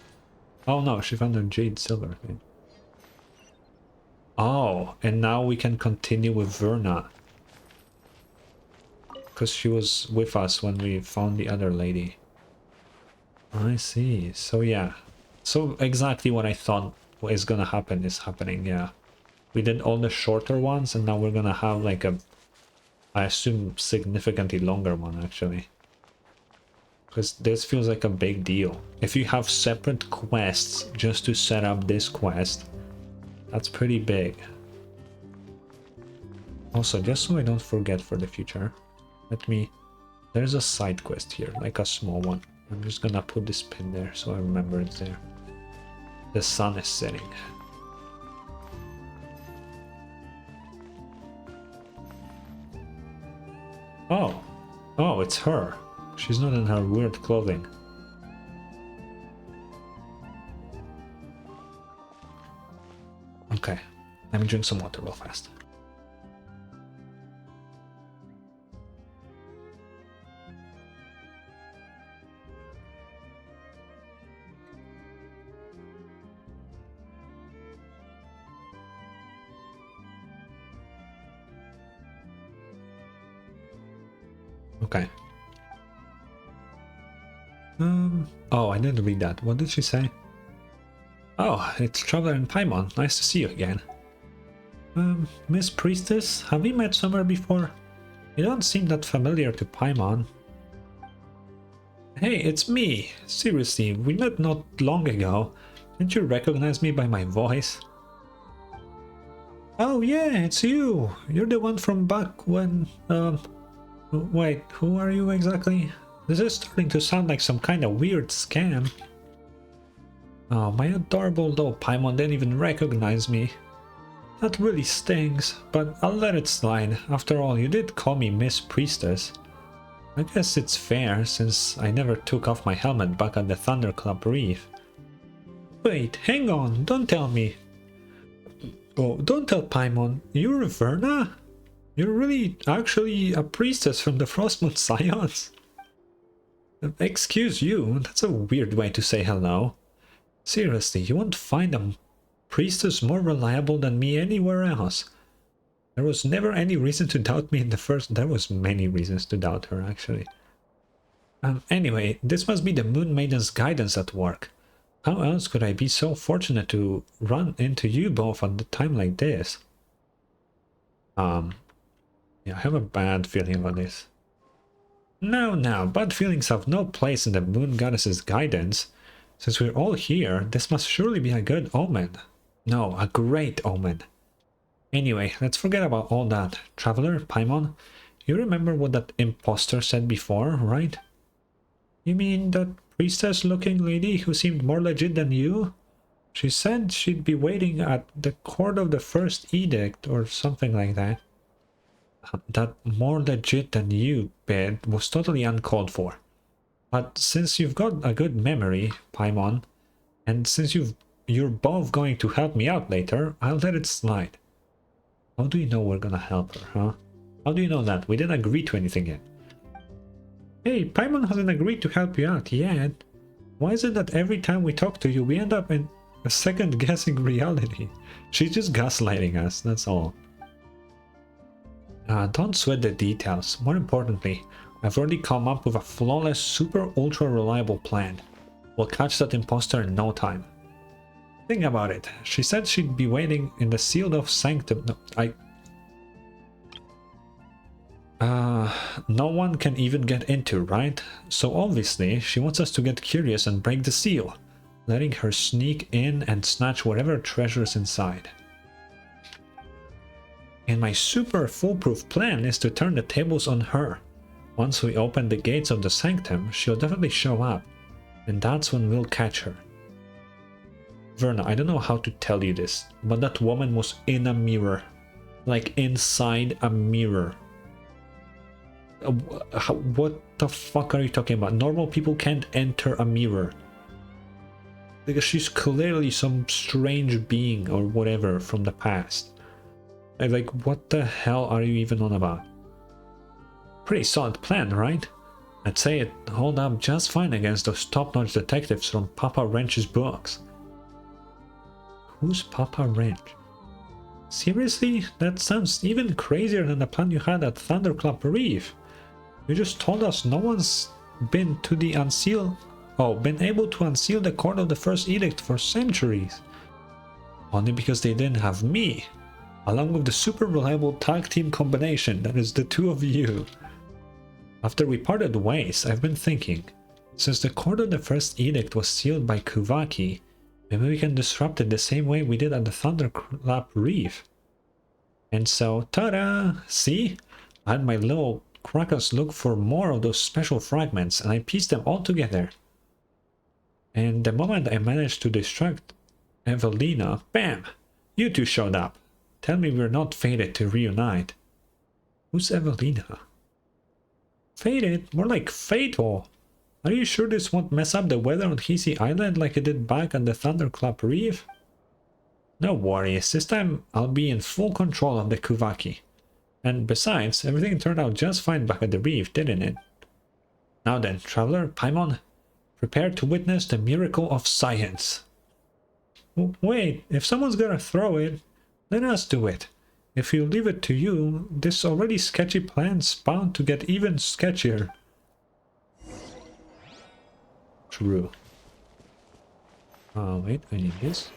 A: Oh no, she found a Jade Silver thing. Oh, and now we can continue with Verna. Because she was with us when we found the other lady. I see. So yeah. So exactly what I thought is gonna happen is happening, yeah. We did all the shorter ones and now we're gonna have like a... I assume significantly longer one actually. Because this feels like a big deal. If you have separate quests just to set up this quest, that's pretty big. Also, just so I don't forget for the future, let me... There's a side quest here, like a small one. I'm just gonna put this pin there so I remember it's there. The sun is setting. Oh. Oh, it's her. She's not in her weird clothing. Okay. Let me drink some water real fast. Okay. Oh, I didn't read that. What did she say? Oh, it's Traveler and Paimon. Nice to see you again. Miss Priestess, have we met somewhere before? You don't seem that familiar to Paimon. Hey, it's me. Seriously, we met not long ago. Didn't you recognize me by my voice? Oh yeah, it's you. You're the one from back when... Wait, who are you exactly? This is starting to sound like some kind of weird scam. Oh, my adorable little Paimon didn't even recognize me. That really stings, but I'll let it slide. After all, you did call me Miss Priestess. I guess it's fair, since I never took off my helmet back at the Thunderclap Reef. Wait, hang on, don't tell me. Oh, don't tell Paimon. You're Verna? You're really actually a priestess from the Frostmoon Scions? Excuse you, that's a weird way to say hello. Seriously, you won't find a priestess more reliable than me anywhere else. There was never any reason to doubt me in the first... There was many reasons to doubt her, actually. Anyway, this must be the Moon Maiden's guidance at work. How else could I be so fortunate to run into you both at a time like this? Yeah, I have a bad feeling about this. No, bad feelings have no place in the Moon Goddess's guidance. Since we're all here, this must surely be a good omen. No, a great omen. Anyway, let's forget about all that. Traveler, Paimon, you remember what that imposter said before, right? You mean that priestess-looking lady who seemed more legit than you? She said she'd be waiting at the court of the first edict or something like that. That more legit than you bit was totally uncalled for. But since you've got a good memory, Paimon, and since you're both going to help me out later, I'll let it slide. How do you know we're gonna help her, huh? How do you know that? We didn't agree to anything yet. Hey, Paimon hasn't agreed to help you out yet. Why is it that every time we talk to you, we end up in a second-guessing reality? She's just gaslighting us, that's all. Don't sweat the details. More importantly, I've already come up with a flawless, super ultra reliable plan. We'll catch that imposter in no time. Think about it. She said she'd be waiting in the sealed off sanctum. No one can even get into, right? So obviously, she wants us to get curious and break the seal, letting her sneak in and snatch whatever treasures inside. And my super foolproof plan is to turn the tables on her. Once we open the gates of the sanctum, she'll definitely show up, and that's when we'll catch her. Verna, I don't know how to tell you this, but that woman was in a mirror. Like inside a mirror. What the fuck are you talking about? Normal people can't enter a mirror. Because she's clearly some strange being or whatever from the past. Like, what the hell are you even on about? Pretty solid plan, right? I'd say it hold up just fine against those top-notch detectives from Papa Wrench's books. Who's Papa Wrench? Seriously? That sounds even crazier than the plan you had at Thunderclap Reef. You just told us no one's been to the been able to unseal the court of the first edict for centuries. Only because they didn't have me, along with the super reliable tag team combination that is the two of you. After we parted ways, I've been thinking, since the court of the first edict was sealed by Kuvaki, maybe we can disrupt it the same way we did at the Thunderclap Reef. And so, ta-da! See? I had my little crackers look for more of those special fragments, and I pieced them all together. And the moment I managed to distract Evelina, bam! You two showed up. Tell me we're not fated to reunite. Who's Evelina? Fated? More like fatal. Are you sure this won't mess up the weather on Hisi Island like it did back on the Thunderclap Reef? No worries, this time I'll be in full control of the Kuvaki. And besides, everything turned out just fine back at the reef, didn't it? Now then, traveler, Paimon, prepare to witness the miracle of science. Wait, if someone's gonna throw it, let us do it. If we leave it to you, this already sketchy plan's bound to get even sketchier. True. Oh, wait, I need this.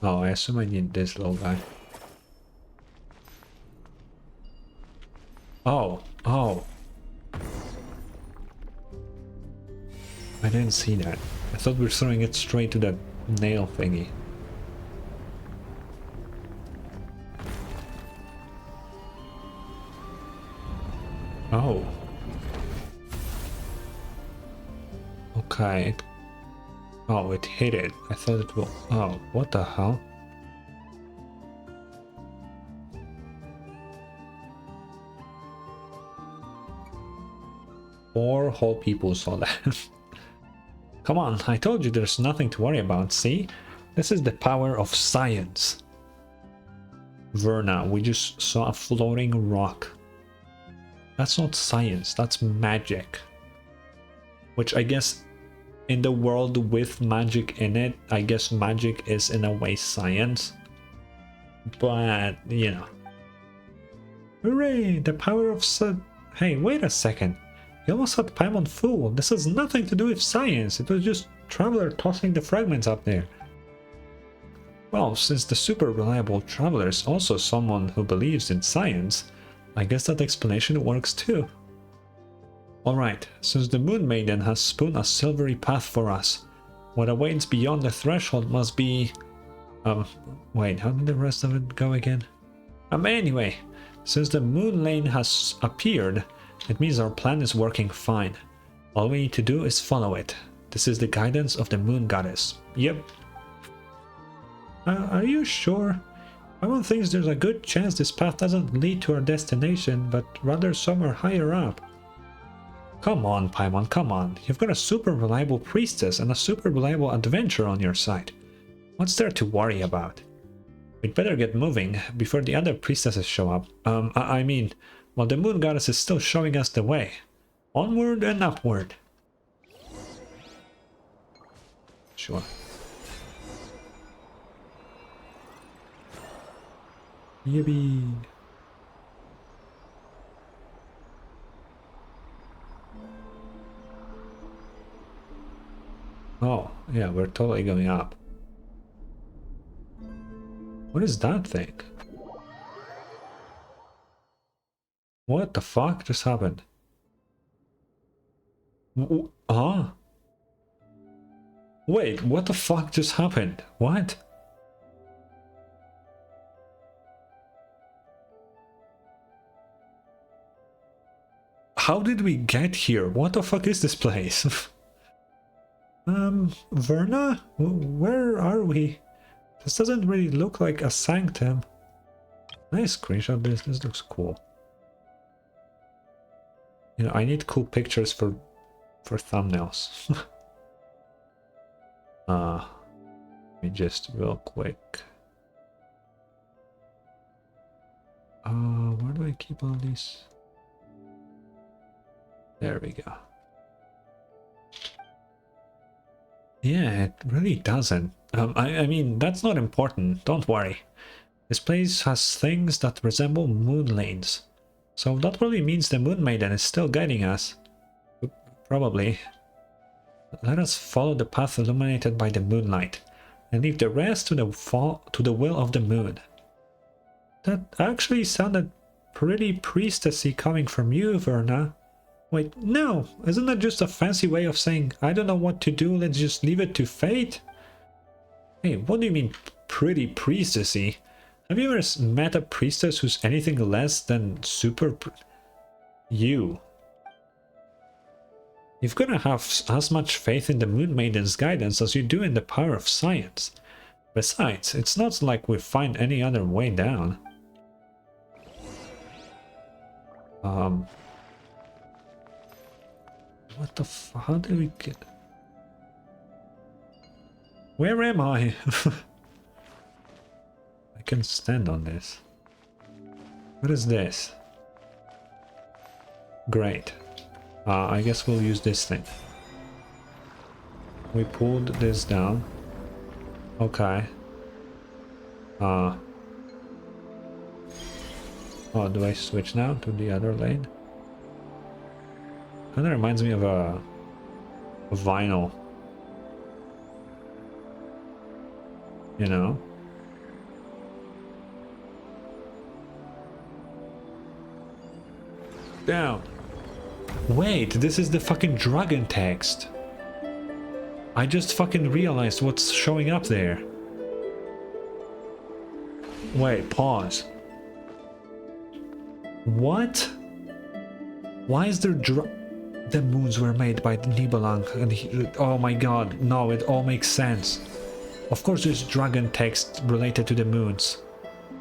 A: Oh, I assume I need this little guy. Oh. I didn't see that. I thought we were throwing it straight to that nail thingy. Oh. Okay. Oh, it hit it. I thought it will... Oh, what the hell? Four whole people saw that. Come on, I told you there's nothing to worry about, see? This is the power of science. Verna, we just saw a floating rock. That's not science, that's magic. Which I guess in the world with magic in it, I guess magic is in a way science. But, you know. Hooray, the power of Hey, wait a second. You almost had Paimon fooled. This has nothing to do with science. It was just Traveler tossing the fragments up there. Well, since the super reliable Traveler is also someone who believes in science, I guess that explanation works too. Alright, since the Moon Maiden has spun a silvery path for us, what awaits beyond the threshold must be... wait, how did the rest of it go again? Anyway, Since the moon lane has appeared, it means our plan is working fine. All we need to do is follow it. This is the guidance of the moon goddess. Yep. Are you sure? Everyone thinks there's a good chance this path doesn't lead to our destination, but rather somewhere higher up. Come on, Paimon, come on. You've got a super reliable priestess and a super reliable adventurer on your side. What's there to worry about? We'd better get moving before the other priestesses show up. I mean, while the moon goddess is still showing us the way. Onward and upward. Sure. Yippee. Oh, yeah, we're totally going up. What is that thing? What the fuck just happened? Huh? Wait, what the fuck just happened? What? How did we get here? What the fuck is this place? Verna? Where are we? This doesn't really look like a sanctum. Nice screenshot this. This looks cool. You know, I need cool pictures for thumbnails. Let me just real quick. Where do I keep all these? There we go. Yeah, it really doesn't. I mean, that's not important. Don't worry. This place has things that resemble moon lanes. So that probably means the Moon Maiden is still guiding us. Probably. Let us follow the path illuminated by the moonlight, and leave the rest to the will of the moon. That actually sounded pretty priestessy coming from you, Verna. Wait, no! Isn't that just a fancy way of saying, I don't know what to do, let's just leave it to fate? Hey, what do you mean pretty priestessy? Have you ever met a priestess who's anything less than super you? You've got to have as much faith in the Moon Maiden's guidance as you do in the power of science. Besides, it's not like we find any other way down. What the f- how did we get... Where am I? I can stand on this. What is this? Great. I guess we'll use this thing. We pulled this down. Okay. Oh, do I switch now to the other lane? Kinda reminds me of a vinyl. You know? Down. Wait, this is the fucking dragon text. I just fucking realized what's showing up there. Wait, pause. What? Why is there the moons were made by Nibelung and oh my god, no, it all makes sense. Of course there's dragon text related to the moons.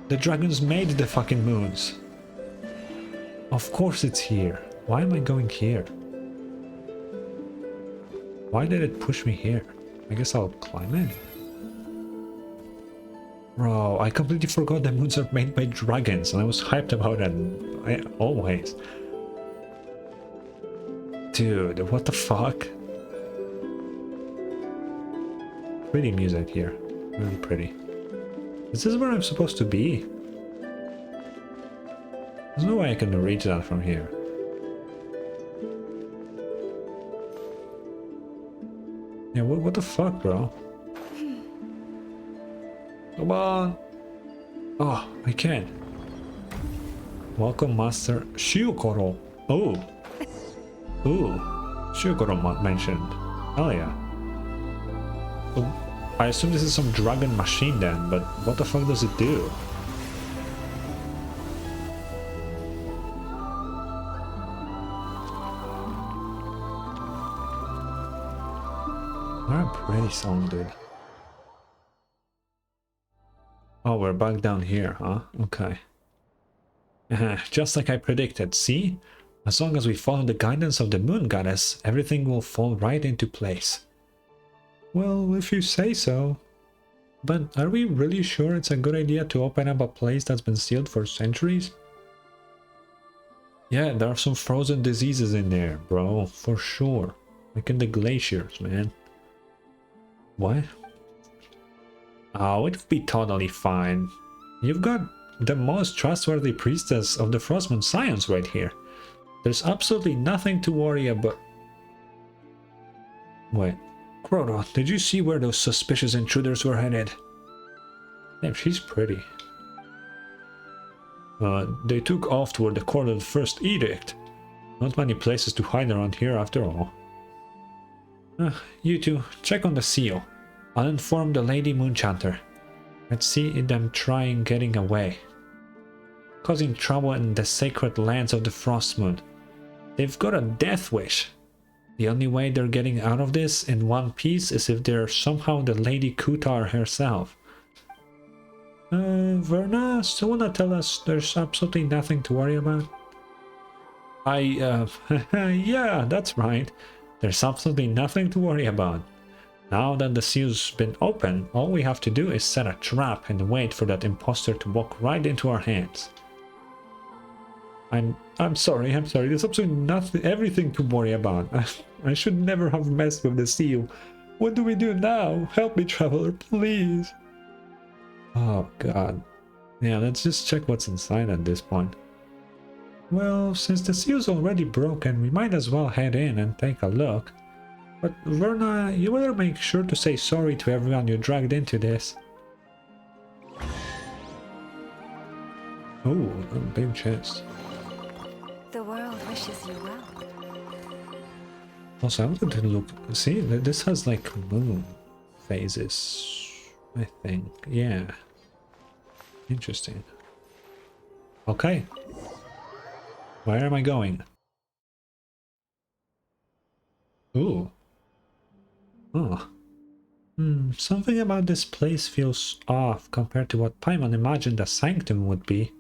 A: The dragons made the fucking moons. Of course it's here. Why am I going here? Why did it push me here? I guess I'll climb in. Bro, I completely forgot that moons are made by dragons and I was hyped about it. Always. Dude, what the fuck? Pretty music here. Really pretty. Is this where I'm supposed to be? There's no way I can reach that from here. Yeah, what the fuck, bro? Come on! Oh, I can. Welcome, Master Shiokoro. Oh! Ooh, Shiokoro mentioned. Hell yeah. Oh, I assume this is some dragon machine then, but what the fuck does it do? What a pretty song, dude. Oh, we're back down here, huh? Okay. Just like I predicted, see? As long as we follow the guidance of the moon goddess, everything will fall right into place. Well, if you say so. But are we really sure it's a good idea to open up a place that's been sealed for centuries? Yeah, there are some frozen diseases in there, bro, for sure. Like in the glaciers, man. What? Oh, it would be totally fine. You've got the most trustworthy priestess of the Frostmoon science right here. There's absolutely nothing to worry about. Wait, Crota, did you see where those suspicious intruders were headed? Damn, she's pretty. They took off toward the court of the first edict. Not many places to hide around here after all. You two, check on the seal. I'll inform the Lady Moonchanter. Let's see them trying getting away. Causing trouble in the sacred lands of the Frostmoon. They've got a death wish. The only way they're getting out of this in one piece is if they're somehow the Lady Kutar herself. Verna, so wanna tell us there's absolutely nothing to worry about? Yeah, that's right. There's absolutely nothing to worry about. Now that the seal's been opened, all we have to do is set a trap and wait for that imposter to walk right into our hands. I'm sorry. There's absolutely nothing, everything to worry about. I should never have messed with the seal. What do we do now? Help me, traveler, please. Oh god. Yeah, let's just check what's inside at this point. Well, since the seal's already broken, we might as well head in and take a look. But Verna, you better make sure to say sorry to everyone you dragged into this. Oh, a big chest.
B: The world wishes you well.
A: Also, I wanted to look. See, this has like moon phases, I think. Yeah. Interesting. Okay. Where am I going? Ooh. Oh. Something about this place feels off compared to what Paimon imagined a sanctum would be.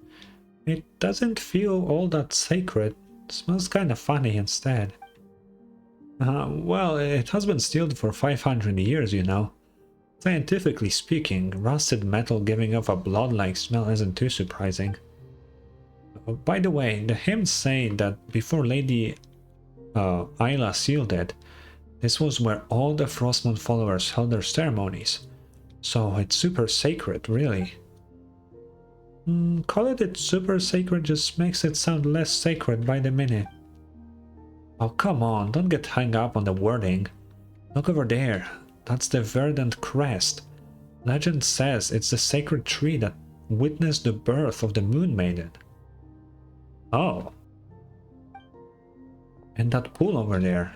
A: It doesn't feel all that sacred. It smells kind of funny instead. Well, it has been sealed for 500 years, you know. Scientifically speaking, rusted metal giving off a blood-like smell isn't too surprising. By the way, the hymns say that before Lady Ayla sealed it, this was where all the Frostmoon followers held their ceremonies. So it's super sacred, really. Call it super sacred just makes it sound less sacred by the minute. Oh, come on, don't get hung up on the wording. Look over there. That's the verdant crest. Legend says it's the sacred tree that witnessed the birth of the Moon Maiden. Oh. And that pool over there,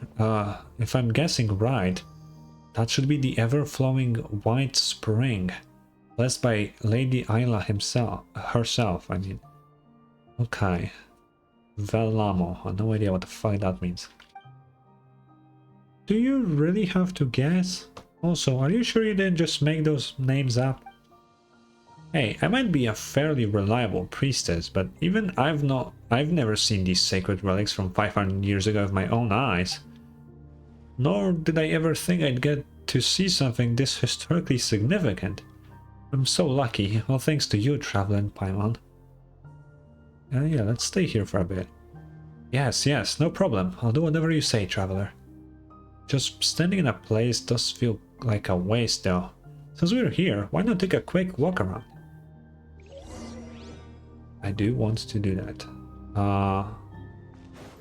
A: if I'm guessing right, that should be the ever-flowing white spring, blessed by Lady Ayla herself, I mean. Okay. Velamo, I have no idea what the fuck that means. Do you really have to guess? Also, are you sure you didn't just make those names up? Hey, I might be a fairly reliable priestess, but even I've never seen these sacred relics from 500 years ago with my own eyes. Nor did I ever think I'd get to see something this historically significant. I'm so lucky, all thanks to you, Traveler and Paimon. Yeah, let's stay here for a bit. Yes, no problem. I'll do whatever you say, Traveler. Just standing in a place does feel like a waste, though. Since we're here, why not take a quick walk around? I do want to do that.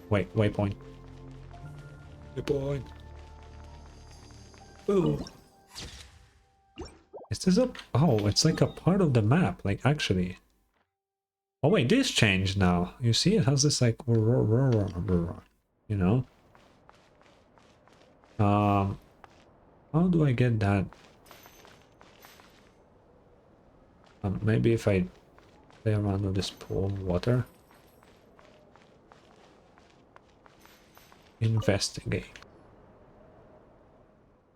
A: Waypoint. Waypoint. Ooh. Is this a... Oh, it's like a part of the map, like actually. Oh wait, this changed now. You see, it has this like... You know? How do I get that? Maybe if I play around with this pool of water. Investigate.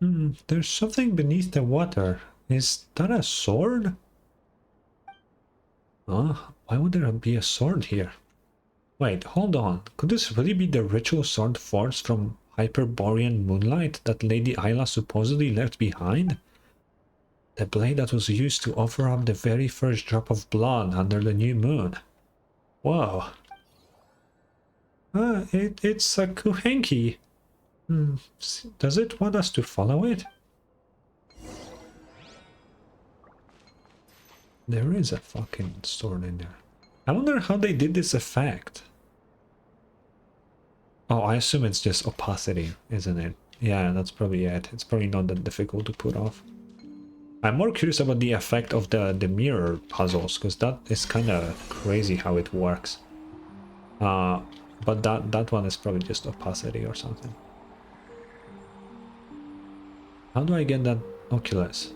A: There's something beneath the water. Is that a sword? Huh? Why would there be a sword here? Wait, hold on. Could this really be the ritual sword forged from Hyperborean moonlight that Lady Isla supposedly left behind? The blade that was used to offer up the very first drop of blood under the new moon. Whoa. It's a kuhenki. Does it want us to follow it? There is a fucking sword in there. I wonder how they did this effect. Oh, I assume it's just opacity, isn't it? Yeah, that's probably it. It's probably not that difficult to put off. I'm more curious about the effect of the mirror puzzles, because that is kind of crazy how it works. But that one is probably just opacity or something. How do I get that Oculus?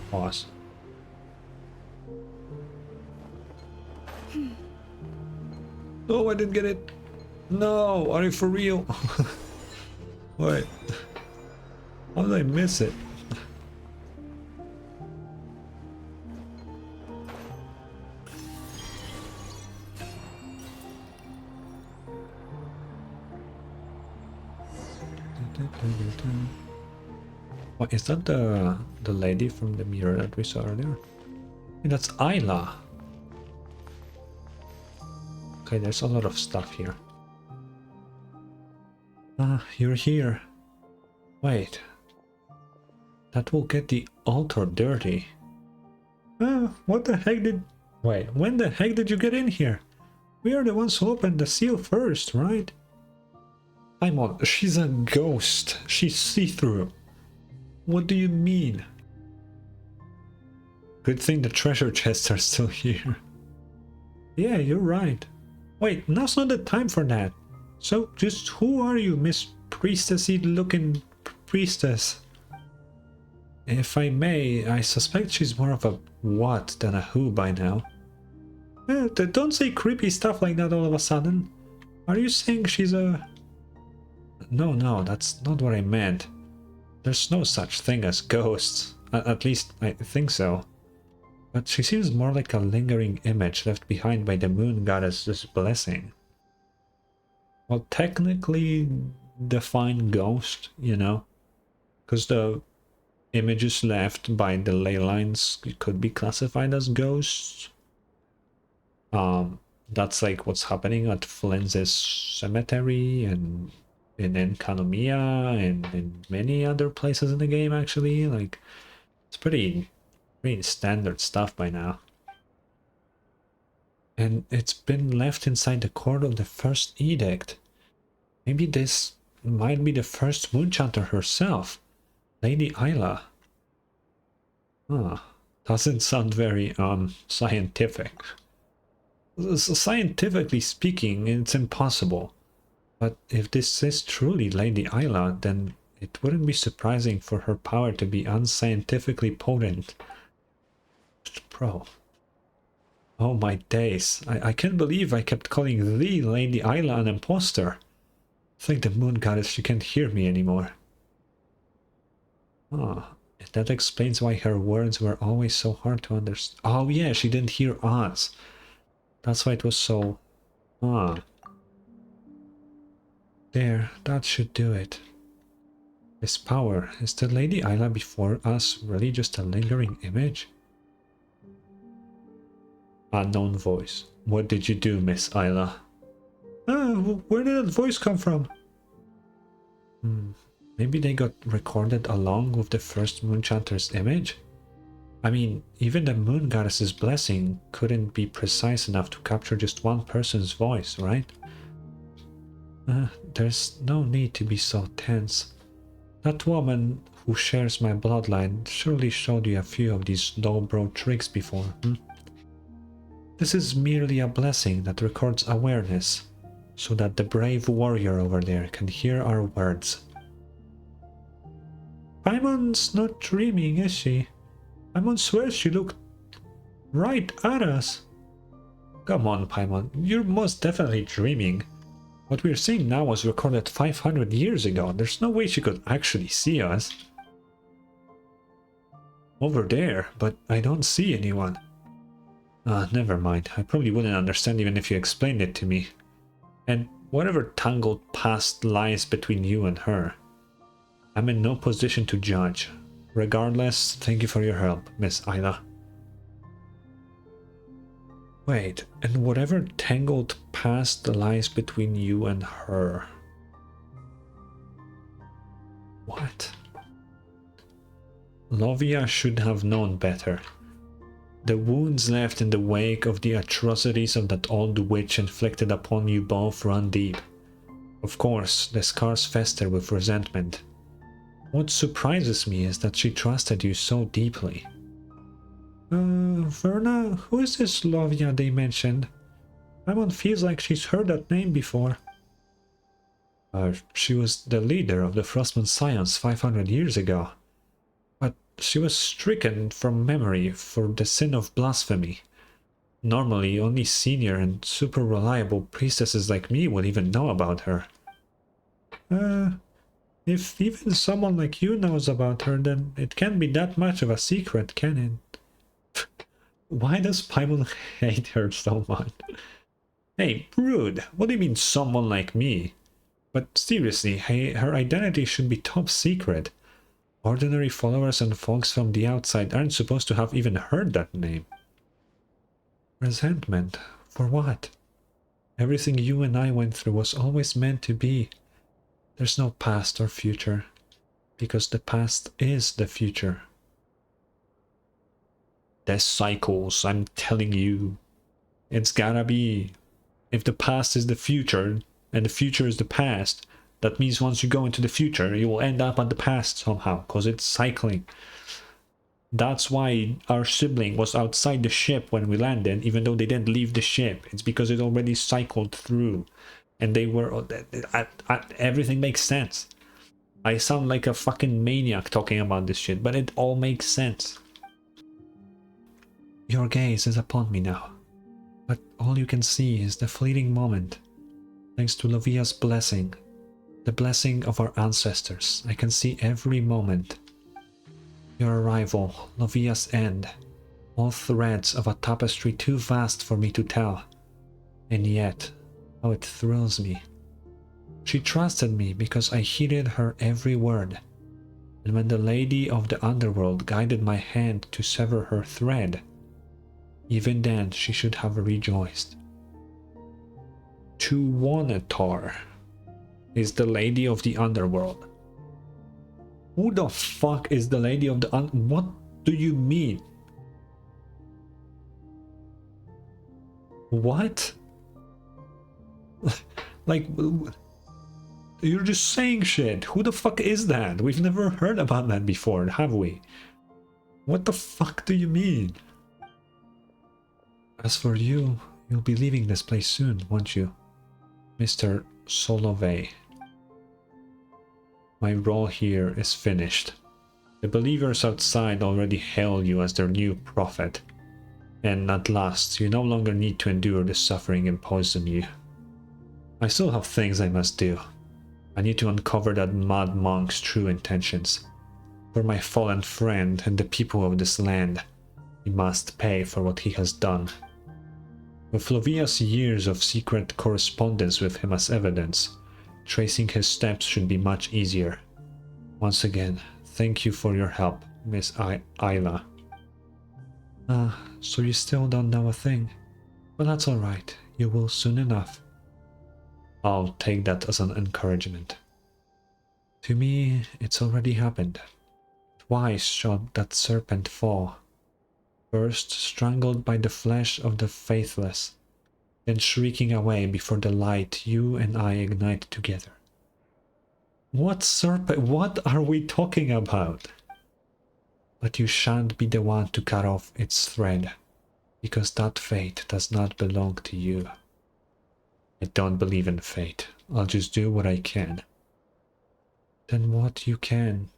A: Pause. Oh, I didn't get it. No, are you for real? Wait. How did I miss it? What is that the lady from the mirror that we saw earlier? Hey, that's Isla. Okay, there's a lot of stuff here. Ah, you're here. Wait. That will get the altar dirty. What the heck did... Wait, when the heck did you get in here? We are the ones who opened the seal first, right? I'm on. She's a ghost. She's see-through. What do you mean? Good thing the treasure chests are still here. Yeah, you're right. Wait, now's not the time for that. So, just who are you, Miss Priestessy-looking priestess? If I may, I suspect she's more of a what than a who by now. Don't say creepy stuff like that all of a sudden. Are you saying she's a... No, that's not what I meant. There's no such thing as ghosts. At least, I think so. But she seems more like a lingering image left behind by the moon goddess's blessing. Well, technically, define ghost, you know? Because the images left by the ley lines could be classified as ghosts. That's like what's happening at Flen's cemetery and in Enkanomiya and in many other places in the game, actually. Like, it's pretty standard stuff by now. And it's been left inside the court of the first edict. Maybe this might be the first Moonchanter herself, Lady Isla. Doesn't sound very scientific. Scientifically speaking, it's impossible. But if this is truly Lady Isla, then it wouldn't be surprising for her power to be unscientifically potent. Bro. Oh my days. I can't believe I kept calling the Lady Isla an imposter. I think the moon goddess, she can't hear me anymore. That explains why her words were always so hard to understand. Oh yeah, she didn't hear us. That's why it was so... There, that should do it. This power, is the Lady Isla before us really just a lingering image? Unknown voice. What did you do, Miss Isla? Where did that voice come from? Maybe they got recorded along with the first Moonchanter's image? I mean, even the moon goddess's blessing couldn't be precise enough to capture just one person's voice, right? There's no need to be so tense. That woman who shares my bloodline surely showed you a few of these lowbrow tricks before, This is merely a blessing that records awareness, so that the brave warrior over there can hear our words. Paimon's not dreaming, is she? Paimon swears she looked right at us. Come on, Paimon. You're most definitely dreaming. What we're seeing now was recorded 500 years ago. There's no way she could actually see us. Over there, but I don't see anyone. Never mind. I probably wouldn't understand even if you explained it to me. And whatever tangled past lies between you and her, I'm in no position to judge. Regardless, thank you for your help, Miss Ayla. Wait, and whatever tangled past lies between you and her... What? Lovia should have known better. The wounds left in the wake of the atrocities of that old witch inflicted upon you both run deep. Of course, the scars fester with resentment. What surprises me is that she trusted you so deeply. Verna, who is this Lovia they mentioned? Paimon feels like she's heard that name before. She was the leader of the Frostmourne Scions 500 years ago. But she was stricken from memory for the sin of blasphemy. Normally, only senior and super reliable priestesses like me would even know about her. If even someone like you knows about her, then it can't be that much of a secret, can it? Why does Paimon hate her so much? Hey, rude. What do you mean someone like me? But seriously, hey, her identity should be top secret. Ordinary followers and folks from the outside aren't supposed to have even heard that name. Resentment? For what? Everything you and I went through was always meant to be. There's no past or future, because the past is the future. There's cycles, I'm telling you. It's gotta be. If the past is the future, and the future is the past, that means once you go into the future, you will end up at the past somehow, because it's cycling. That's why our sibling was outside the ship when we landed, even though they didn't leave the ship. It's because it already cycled through. And they were... everything makes sense. I sound like a fucking maniac talking about this shit, but it all makes sense. Your gaze is upon me now, but all you can see is the fleeting moment. Thanks to Lovia's blessing, the blessing of our ancestors, I can see every moment. Your arrival, Lovia's end, all threads of a tapestry too vast for me to tell. And yet, how it thrills me. She trusted me because I heeded her every word. And when the lady of the underworld guided my hand to sever her thread, even then she should have rejoiced. Tuonetar is the lady of the underworld. Who the fuck is the lady of the what do you mean? What? Like, you're just saying shit. Who the fuck is that? We've never heard about that before, have we? What the fuck do you mean? As for you, you'll be leaving this place soon, won't you? Mr. Solovey. My role here is finished. The believers outside already hail you as their new prophet. And at last, you no longer need to endure the suffering imposed on you. I still have things I must do. I need to uncover that mad monk's true intentions. For my fallen friend and the people of this land, he must pay for what he has done. With Lovia's years of secret correspondence with him as evidence, tracing his steps should be much easier. Once again, thank you for your help, Miss Ayla. So you still don't know a thing? But that's alright, you will soon enough. I'll take that as an encouragement. To me, it's already happened. Twice shall that serpent fall. First strangled by the flesh of the faithless, then shrieking away before the light you and I ignite together. What serpent? What are we talking about? But you shan't be the one to cut off its thread, because that fate does not belong to you. I don't believe in fate. I'll just do what I can. Then what you can.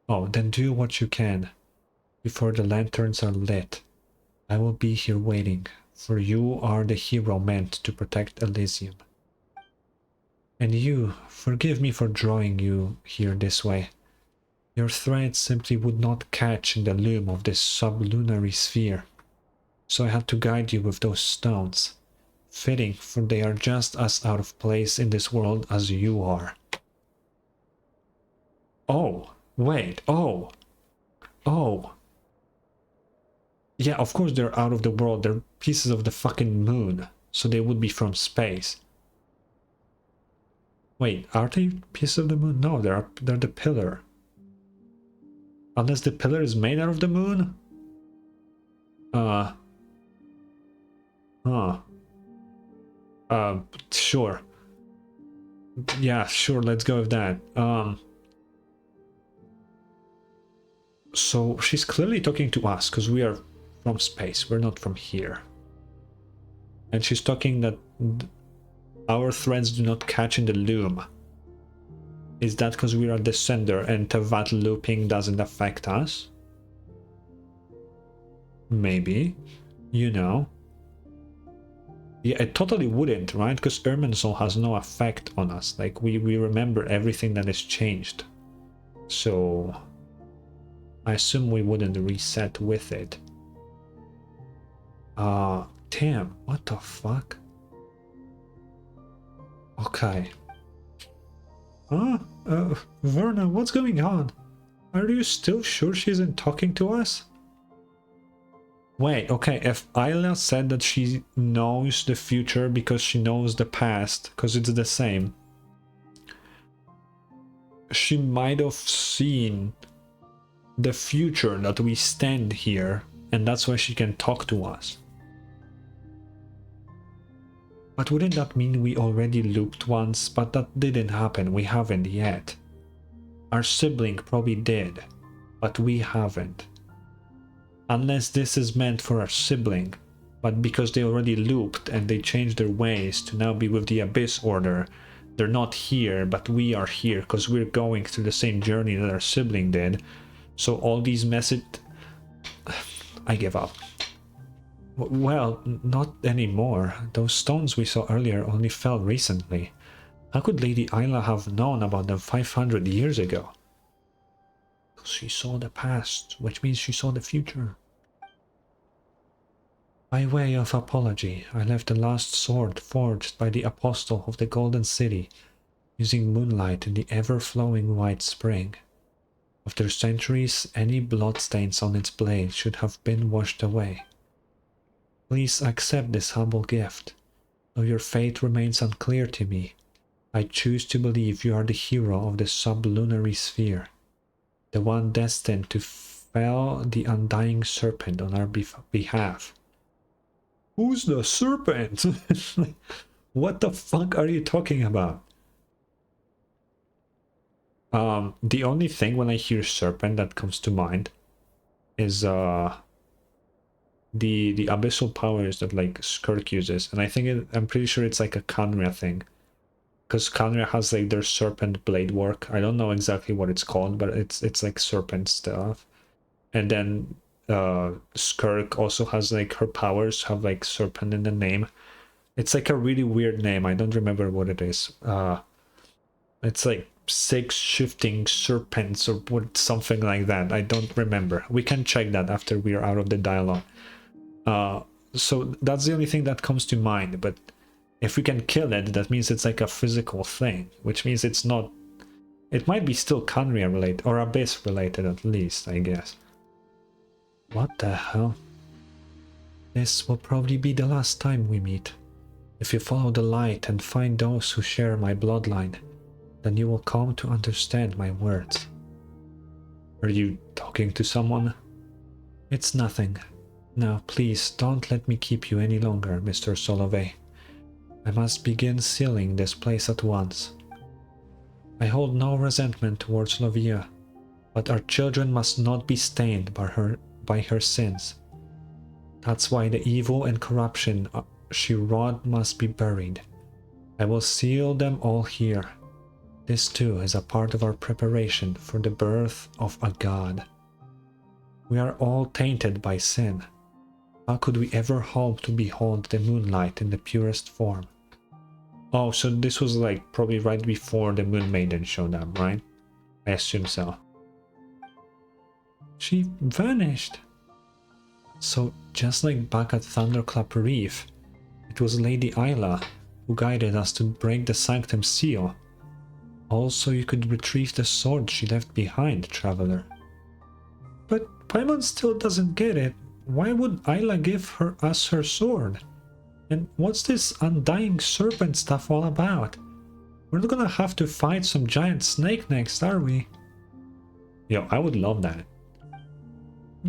A: Oh, then do what you can. Before the lanterns are lit, I will be here waiting for you are the hero meant to protect Elysium. And you, forgive me for drawing you here this way. Your thread simply would not catch in the loom of this sublunary sphere. So I had to guide you with those stones. Fitting, for they are just as out of place in this world as you are. Oh, wait, oh. Yeah, of course they're out of the world. They're pieces of the fucking moon. So they would be from space. Wait, are they pieces of the moon? No, they're the pillar. Unless the pillar is made out of the moon? Sure. Yeah, sure, let's go with that. So she's clearly talking to us, because we are from space, we're not from here. And she's talking that our threads do not catch in the loom. Is that because we are the sender and that looping doesn't affect us? Maybe. You know. Yeah, it totally wouldn't, right? Because Irminsul has no effect on us. Like, we remember everything that is changed. So I assume we wouldn't reset with it. Damn, what the fuck? Okay. Verna, what's going on? Are you still sure she isn't talking to us? Wait, okay, if Ayla said that she knows the future because she knows the past, because it's the same, she might have seen the future that we stand here, and that's why she can talk to us. But wouldn't that mean we already looped once? But that didn't happen, we haven't yet. Our sibling probably did, but we haven't. Unless this is meant for our sibling, but because they already looped and they changed their ways to now be with the Abyss Order, they're not here, but we are here because we're going through the same journey that our sibling did. So all these messages... I give up. Well, not anymore. Those stones we saw earlier only fell recently. How could Lady Ayla have known about them 500 years ago? She saw the past, which means she saw the future. By way of apology, I left the last sword forged by the Apostle of the Golden City, using moonlight in the ever-flowing white spring. After centuries, any bloodstains on its blade should have been washed away. Please accept this humble gift. Though your fate remains unclear to me, I choose to believe you are the hero of the sublunary sphere. The one destined to fell the undying serpent on our behalf. Who's the serpent? What the fuck are you talking about? The only thing when I hear serpent that comes to mind is the abyssal powers that like Skirk uses, and I think I'm pretty sure it's like a Khaenri'ah thing. Because Khaenri'ah has like their serpent blade work. I don't know exactly what it's called, but it's like serpent stuff. And then Skirk also has like her powers have like serpent in the name. It's like a really weird name. I don't remember what it is. It's like 6 shifting serpents or something like that. I don't remember. We can check that after we are out of the dialogue. So that's the only thing that comes to mind, but if we can kill it, that means it's like a physical thing, which means it's not... It might be still Khaenri'ah related, or Abyss related at least, I guess. What the hell? This will probably be the last time we meet. If you follow the light and find those who share my bloodline, then you will come to understand my words. Are you talking to someone? It's nothing. Now, please, don't let me keep you any longer, Mr. Solovey. I must begin sealing this place at once. I hold no resentment towards Lovia, but our children must not be stained by her sins. That's why the evil and corruption she wrought must be buried. I will seal them all here. This too is a part of our preparation for the birth of a god. We are all tainted by sin. How could we ever hope to behold the moonlight in the purest form? Oh, so this was like probably right before the Moon Maiden showed up, right? I assume so. She vanished. So just like back at Thunderclap Reef, it was Lady Isla who guided us to break the Sanctum Seal. Also, you could retrieve the sword she left behind, Traveler. But Paimon still doesn't get it. Why would Isla give us her sword? And what's this undying serpent stuff all about? We're not gonna have to fight some giant snake next, are we? Yo, I would love that.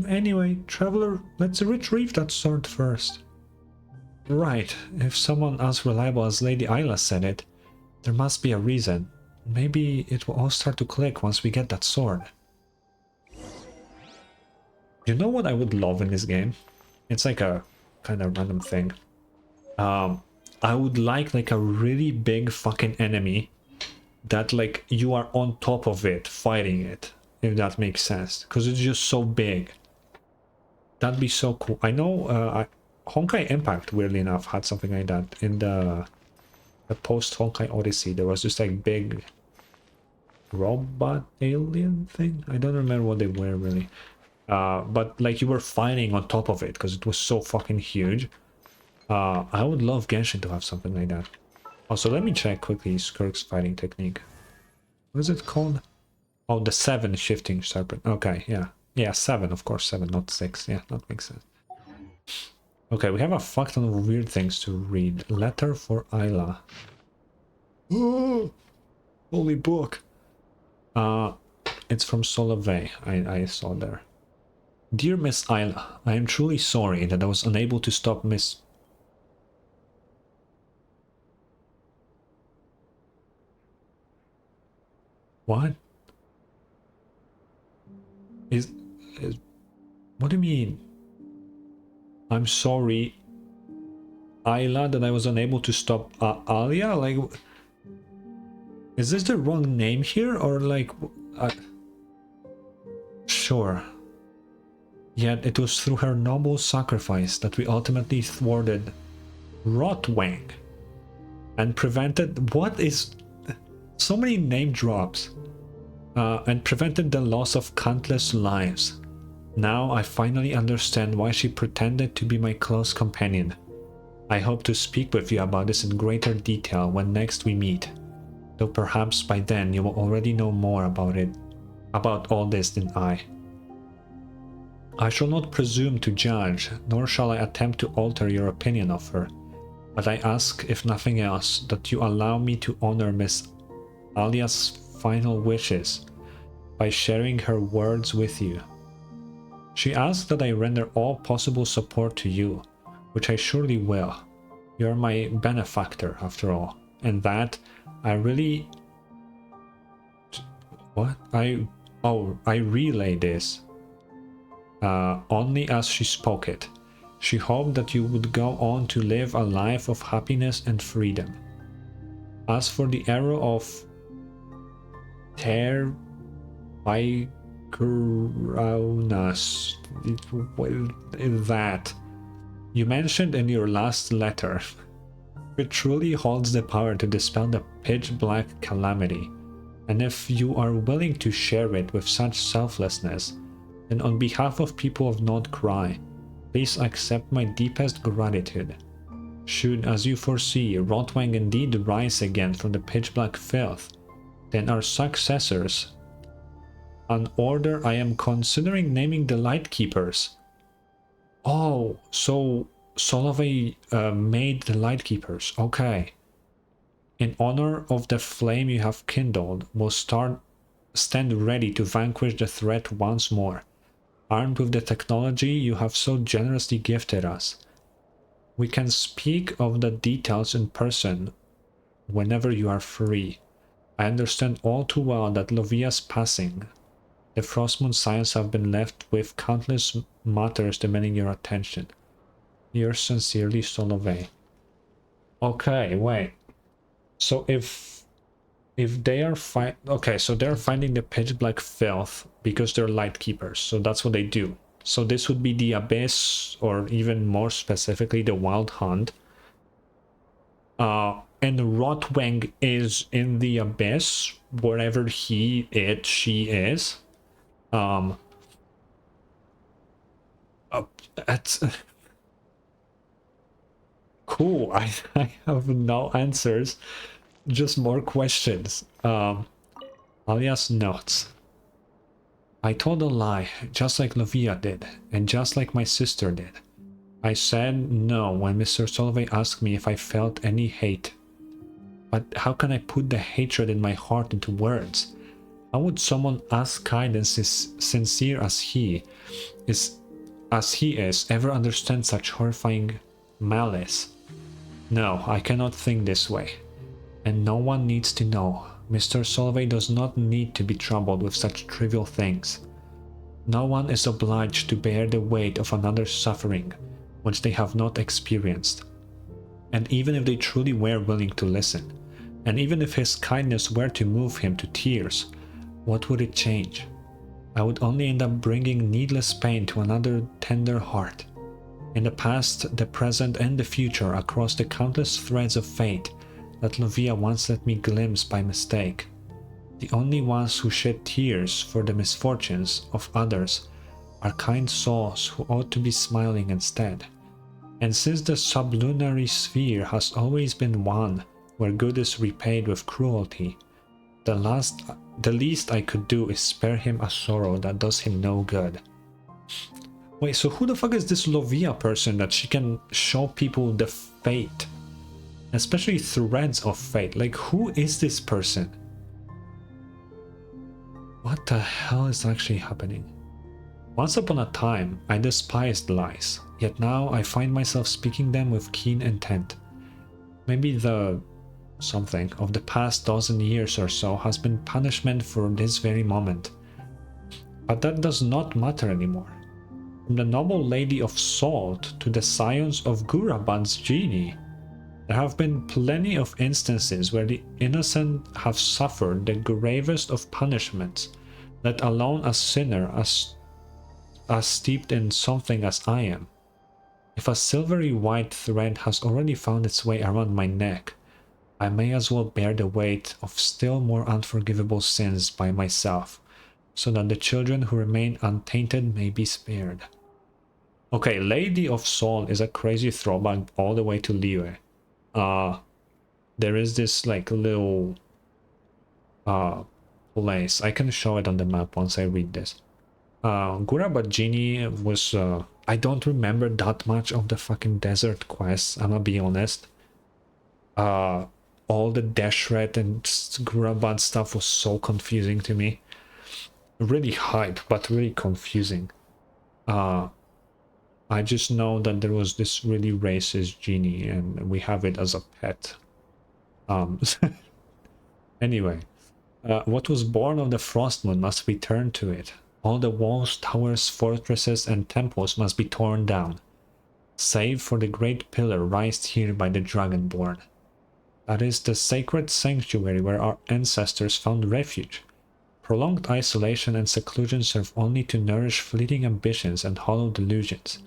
A: Anyway, Traveler, let's retrieve that sword first. Right, if someone as reliable as Lady Isla said it, there must be a reason. Maybe it will all start to click once we get that sword. You know what I would love in this game? It's like a kind of random thing. I would like a really big fucking enemy that like you are on top of it fighting it, if that makes sense, because it's just so big. That'd be so cool. I know Honkai Impact, weirdly enough, had something like that. In the post Honkai Odyssey, there was just like big robot alien thing. I don't remember what they were really. But like you were fighting on top of it because it was so fucking huge. I would love Genshin to have something like that. Also, let me check quickly Skirk's fighting technique. What is it called? Oh, the 7 shifting serpent. Okay, yeah. Yeah, 7, of course, 7, not 6. Yeah, that makes sense. Okay, we have a fuck ton of weird things to read. Letter for Isla. Oh, holy book. It's from Solove, I saw there. Dear Miss Isla, I am truly sorry that I was unable to stop Miss... What? Is what do you mean? I'm sorry, Isla, that I was unable to stop Alia? Like, is this the wrong name here? Or like... Sure. Yet it was through her noble sacrifice that we ultimately thwarted Rotwang and prevented... What is... So many name drops. And prevented the loss of countless lives. Now I finally understand why she pretended to be my close companion. I hope to speak with you about this in greater detail when next we meet, though perhaps by then you will already know more about all this than I. I shall not presume to judge, nor shall I attempt to alter your opinion of her, but I ask, if nothing else, that you allow me to honor Miss Alia's final wishes by sharing her words with you. She asked that I render all possible support to you, which I surely will. You're my benefactor, after all, and that I really... What? I relay this only as she spoke it. She hoped that you would go on to live a life of happiness and freedom. As for the arrow of Tigrounas, that you mentioned in your last letter, it truly holds the power to dispel the pitch-black calamity, and if you are willing to share it with such selflessness, then on behalf of people of Nod-Krai, please accept my deepest gratitude. Should, as you foresee, Rotwang indeed rise again from the pitch-black filth, then our successors, an order I am considering naming the Lightkeepers. Oh, so Solove made the Lightkeepers, okay. In honor of the flame you have kindled, will stand ready to vanquish the threat once more, armed with the technology you have so generously gifted us. We can speak of the details in person whenever you are free. I understand all too well that Lovia's passing, the Frostmoon Science have been left with countless matters demanding your attention. Yours sincerely, Solove. Okay, wait. So if they are so they're finding the pitch black filth because they're light keepers, so that's what they do. So this would be the Abyss, or even more specifically the Wild Hunt. And Rotwang is in the Abyss, wherever she is. That's cool. I have no answers, just more questions. Alias notes. I told a lie, just like Lovia did, and just like my sister did. I said no when Mr. Solvay asked me if I felt any hate. But how can I put the hatred in my heart into words? How would someone as kind and sincere as he is ever understand such horrifying malice? No, I cannot think this way. And no one needs to know. Mr. Solvay does not need to be troubled with such trivial things. No one is obliged to bear the weight of another's suffering, which they have not experienced. And even if they truly were willing to listen, and even if his kindness were to move him to tears, what would it change? I would only end up bringing needless pain to another tender heart. In the past, the present, and the future, across the countless threads of fate that Lovia once let me glimpse by mistake, the only ones who shed tears for the misfortunes of others are kind souls who ought to be smiling instead. And since the sublunary sphere has always been one where good is repaid with cruelty, the least I could do is spare him a sorrow that does him no good. Wait, so who the fuck is this Lovia person that she can show people the fate? Especially threads of fate. Like, who is this person? What the hell is actually happening? Once upon a time, I despised lies, yet now I find myself speaking them with keen intent. Maybe the something of the past dozen years or so has been punishment for this very moment. But that does not matter anymore. From the noble lady of Salt to the scions of Gurabad's genie, there have been plenty of instances where the innocent have suffered the gravest of punishments, let alone a sinner as steeped in something as I am. If a silvery white thread has already found its way around my neck, I may as well bear the weight of still more unforgivable sins by myself, so that the children who remain untainted may be spared. Okay, Lady of Sol is a crazy throwback all the way to Liyue. There is this like little place. I can show it on the map once I read this. Gurabad Genie was I don't remember that much of the fucking desert quests, I'm gonna be honest. All the Deshret and Gurabad stuff was so confusing to me. Really hype, but really confusing. I just know that there was this really racist genie and we have it as a pet. Anyway, what was born of the frost moon must return to it. All the walls, towers, fortresses, and temples must be torn down, save for the great pillar raised here by the Dragonborn. That is the sacred sanctuary where our ancestors found refuge. Prolonged isolation and seclusion serve only to nourish fleeting ambitions and hollow delusions.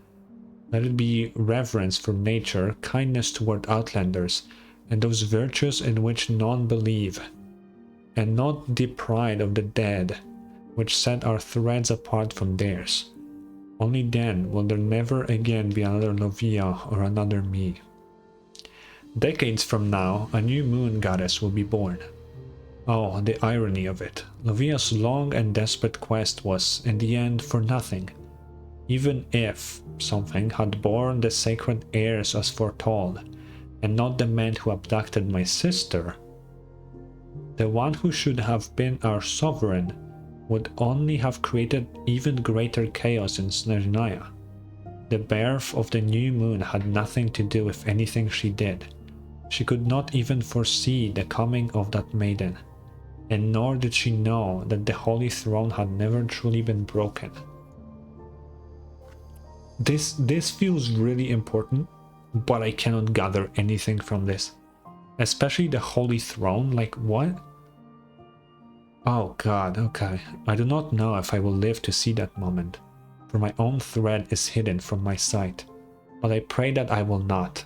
A: Let it be reverence for nature, kindness toward outlanders, and those virtues in which none believe, and not the pride of the dead, which set our threads apart from theirs. Only then will there never again be another Lovia or another me. Decades from now, a new moon goddess will be born. Oh, the irony of it. Lovia's long and desperate quest was, in the end, for nothing. Even if something had borne the sacred heirs as foretold, and not the men who abducted my sister, the one who should have been our sovereign would only have created even greater chaos in Snezhnaya. The birth of the new moon had nothing to do with anything she did. She could not even foresee the coming of that maiden, and nor did she know that the Holy Throne had never truly been broken. This feels really important, but I cannot gather anything from this. Especially the Holy Throne, like what? Oh god, okay. I do not know if I will live to see that moment. for my own thread is hidden from my sight. But I pray that I will not.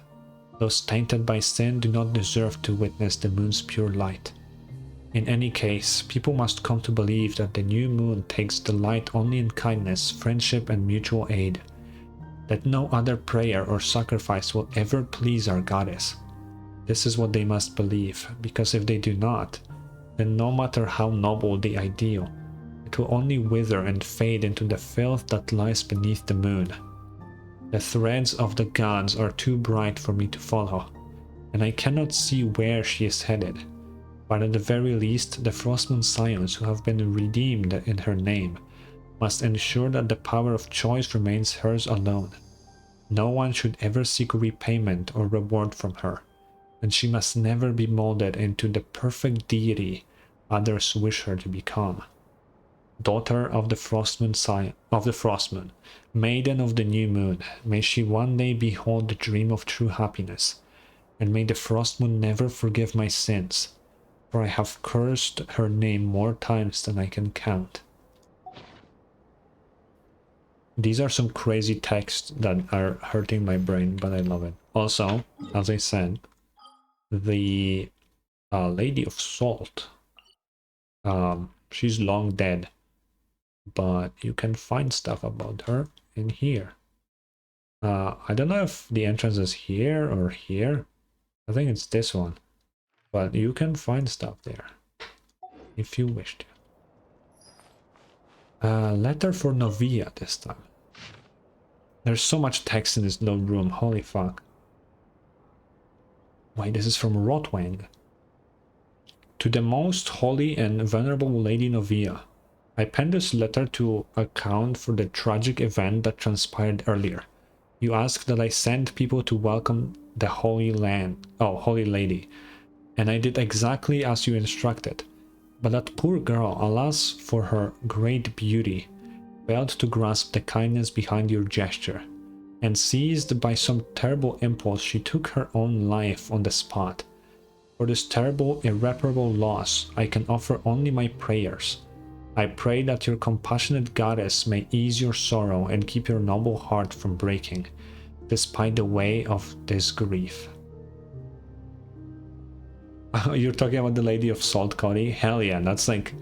A: Those tainted by sin do not deserve to witness the moon's pure light. In any case, people must come to believe that the new moon takes delight only in kindness, friendship, and mutual aid. That no other prayer or sacrifice will ever please our goddess. This is what they must believe, because if they do not, then no matter how noble the ideal, it will only wither and fade into the filth that lies beneath the moon. The threads of the gods are too bright for me to follow, and I cannot see where she is headed. But at the very least, the Frostmoon Scions who have been redeemed in her name must ensure that the power of choice remains hers alone. No one should ever seek repayment or reward from her, and she must never be molded into the perfect deity others wish her to become. Daughter of the Frostmoon, maiden of the new moon, may she one day behold the dream of true happiness, and may the Frostmoon never forgive my sins, for I have cursed her name more times than I can count. These are some crazy texts that are hurting my brain, but I love it. Also, as I said, the Lady of Salt, she's long dead, but you can find stuff about her in here. I don't know if the entrance is here or here. I think it's this one, but you can find stuff there if you wish to. Letter for Novia this time. There's so much text in this little room, holy fuck. Wait, this is from Rotwang. To the most holy and venerable Lady Novia, I penned this letter to account for the tragic event that transpired earlier. You asked that I send people to welcome the Holy Lady, and I did exactly as you instructed. But that poor girl, alas for her great beauty, failed to grasp the kindness behind your gesture, and seized by some terrible impulse, she took her own life on the spot. For this terrible, irreparable loss, I can offer only my prayers. I pray that your compassionate goddess may ease your sorrow and keep your noble heart from breaking, despite the way of this grief. You're talking about the Lady of Salt, Cody? Hell yeah, that's like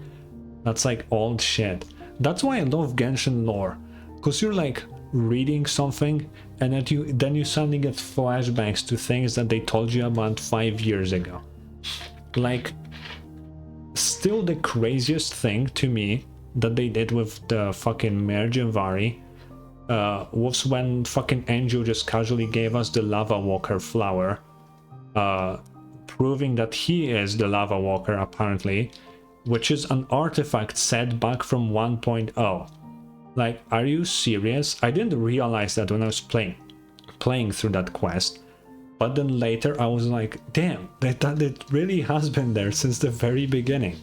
A: old shit. That's why I love Genshin lore, because you're like reading something and then you suddenly get flashbacks to things that they told you about 5 years ago. Like, still the craziest thing to me that they did with the fucking Mergenvari was when fucking Angel just casually gave us the Lava Walker flower, proving that he is the Lava Walker apparently, which is an artifact set back from 1.0. Like, are you serious? I didn't realize that when I was playing through that quest, but then later I was like, damn, that it really has been there since the very beginning.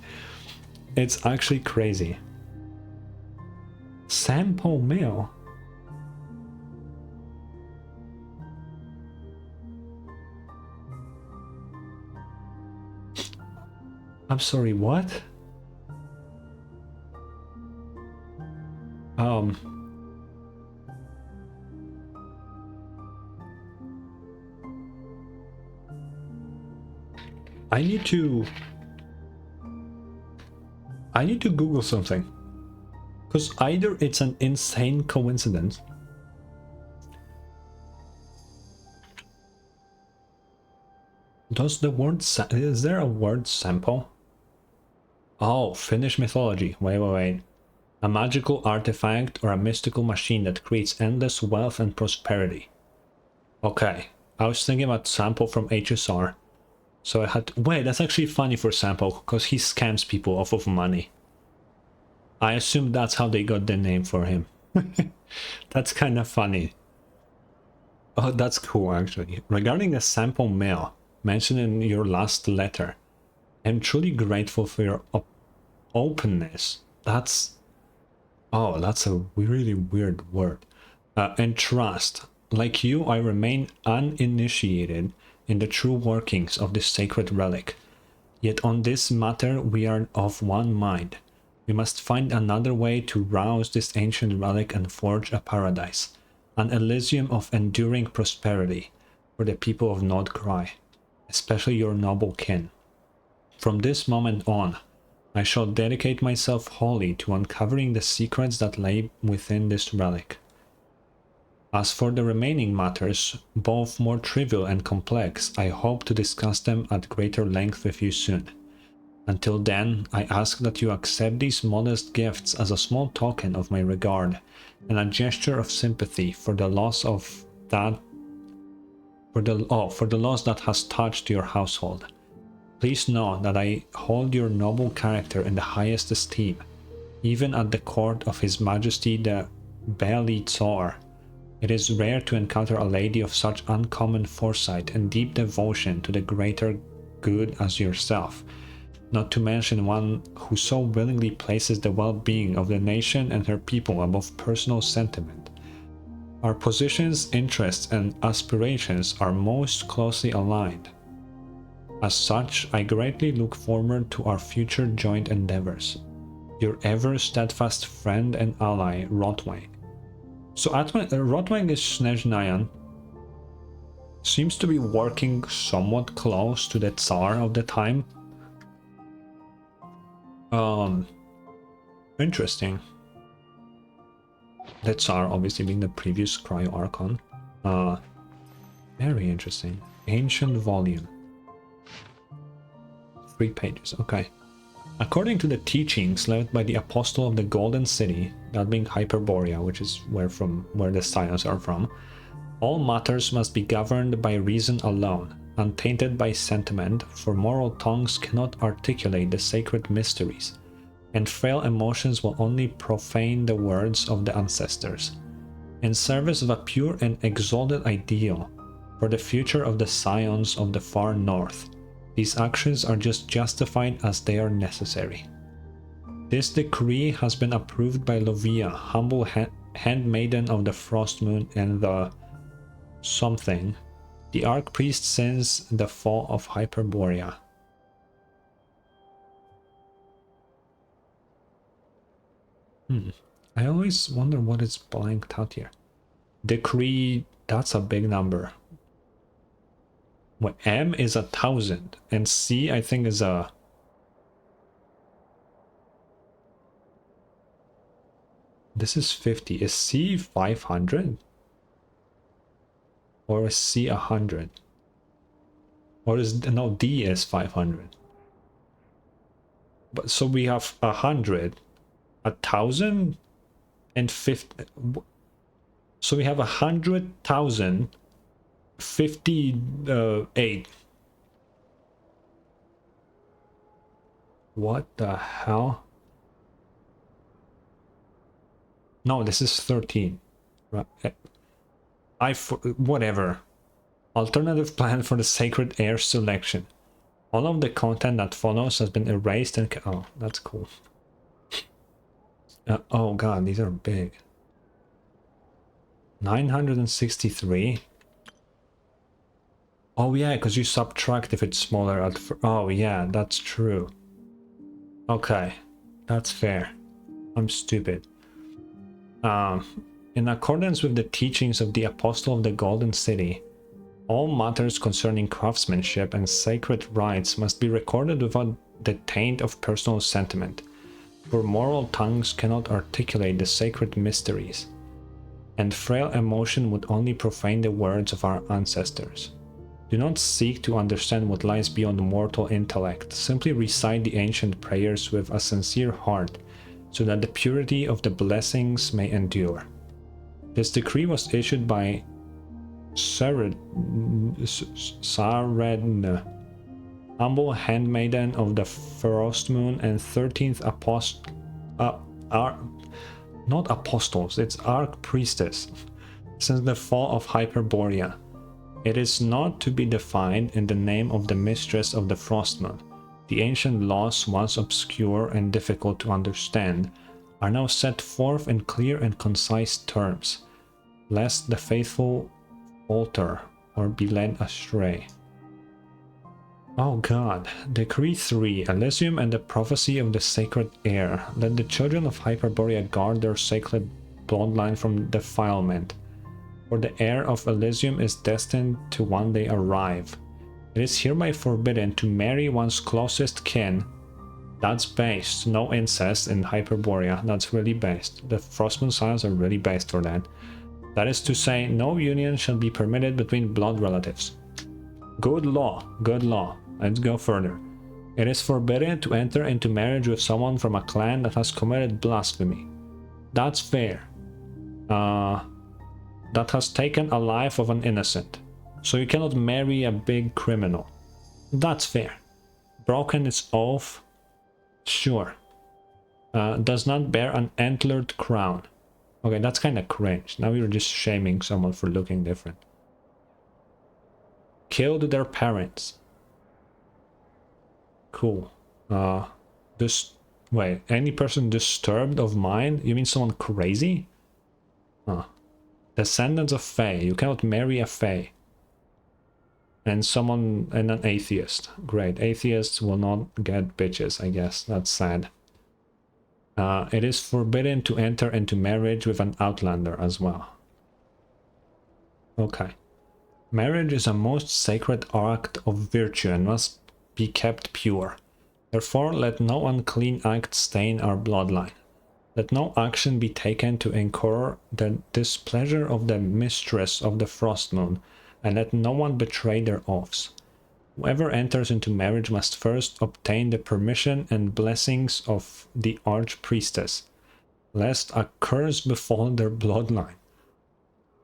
A: It's actually crazy. Sample Mill? I'm sorry, what? I need to Google something, because either it's an insane coincidence is there a word sample? Oh, Finnish mythology. Wait. A magical artifact or a mystical machine that creates endless wealth and prosperity. Okay, I was thinking about Sample from HSR. So I had to... Wait, that's actually funny for Sample, because he scams people off of money. I assume that's how they got the name for him. That's kind of funny. Oh, that's cool, actually. Regarding the Sample Mail mentioned in your last letter, I'm truly grateful for your openness. That's a really weird word. And trust. Like you, I remain uninitiated in the true workings of this sacred relic. Yet on this matter we are of one mind. We must find another way to rouse this ancient relic and forge a paradise, an Elysium of enduring prosperity for the people of Nod-Krai, especially your noble kin. From this moment on, I shall dedicate myself wholly to uncovering the secrets that lay within this relic. As for the remaining matters, both more trivial and complex, I hope to discuss them at greater length with you soon. Until then, I ask that you accept these modest gifts as a small token of my regard and a gesture of sympathy for the loss of that for the loss that has touched your household. Please know that I hold your noble character in the highest esteem, even at the court of His Majesty the Bailey Tsar. It is rare to encounter a lady of such uncommon foresight and deep devotion to the greater good as yourself, not to mention one who so willingly places the well-being of the nation and her people above personal sentiment. Our positions, interests, and aspirations are most closely aligned. As such, I greatly look forward to our future joint endeavors. Your ever steadfast friend and ally, Rotwang. So Rotwang is Snezhnayan. Seems to be working somewhat close to the Tsar of the time. Interesting. The Tsar obviously being the previous Cryo Archon. Very interesting. Ancient volume. 3 pages, okay. According to the teachings left by the Apostle of the Golden City, that being Hyperborea, which is where the Scions are from, all matters must be governed by reason alone, untainted by sentiment, for moral tongues cannot articulate the sacred mysteries, and frail emotions will only profane the words of the ancestors. In service of a pure and exalted ideal, for the future of the Scions of the far north, these actions are just justified as they are necessary. This decree has been approved by Lovia, humble handmaiden of the Frost Moon and the something, the Archpriest since the fall of Hyperborea. I always wonder what is blanked out here. Decree, that's a big number. Well, M is 1,000 and C I think is a... This is 50. Is C 500? Or is C 100? Or is... no, D is 500. But so we have 100, 1,000 and 50. So we have 100,000 58. What the hell? No, this is 13. Right. Whatever. Alternative plan for the sacred heir selection. All of the content that follows has been erased and... oh, that's cool. Oh god, these are big. 963. Oh yeah, because you subtract if it's smaller at... oh yeah, that's true. Okay, that's fair. I'm stupid. In accordance with the teachings of the Apostle of the Golden City, all matters concerning craftsmanship and sacred rites must be recorded without the taint of personal sentiment, for moral tongues cannot articulate the sacred mysteries, and frail emotion would only profane the words of our ancestors. Do not seek to understand what lies beyond mortal intellect, simply recite the ancient prayers with a sincere heart, so that the purity of the blessings may endure. This decree was issued by Saredn, humble handmaiden of the Frost Moon and 13th apostle, not apostles, it's Archpriestess, since the fall of Hyperborea. It is not to be defined in the name of the Mistress of the Frost Moon. The ancient laws, once obscure and difficult to understand, are now set forth in clear and concise terms, lest the faithful falter or be led astray. Oh god. Decree 3. Elysium and the prophecy of the sacred heir. Let the children of Hyperborea guard their sacred bloodline from defilement. For the heir of Elysium is destined to one day arrive. It is hereby forbidden to marry one's closest kin. That's based. No incest in Hyperborea. That's really based. The Frostmoon Scions are really based for that. That is to say, no union shall be permitted between blood relatives. Good law. Good law. Let's go further. It is forbidden to enter into marriage with someone from a clan that has committed blasphemy. That's fair. That has taken a life of an innocent. So you cannot marry a big criminal. That's fair. Broken its oath. Sure. Does not bear an antlered crown. Okay, that's kind of cringe. Now you're just shaming someone for looking different. Killed their parents. Cool. Wait, any person disturbed of mind? You mean someone crazy? Descendants of Fae. You cannot marry a Fae. And an atheist. Great. Atheists will not get bitches, I guess. That's sad. It is forbidden to enter into marriage with an outlander as well. Okay. Marriage is a most sacred act of virtue and must be kept pure. Therefore, let no unclean act stain our bloodline. Let no action be taken to incur the displeasure of the mistress of the Frostmoon, and let no one betray their oaths. Whoever enters into marriage must first obtain the permission and blessings of the Archpriestess, lest a curse befall their bloodline.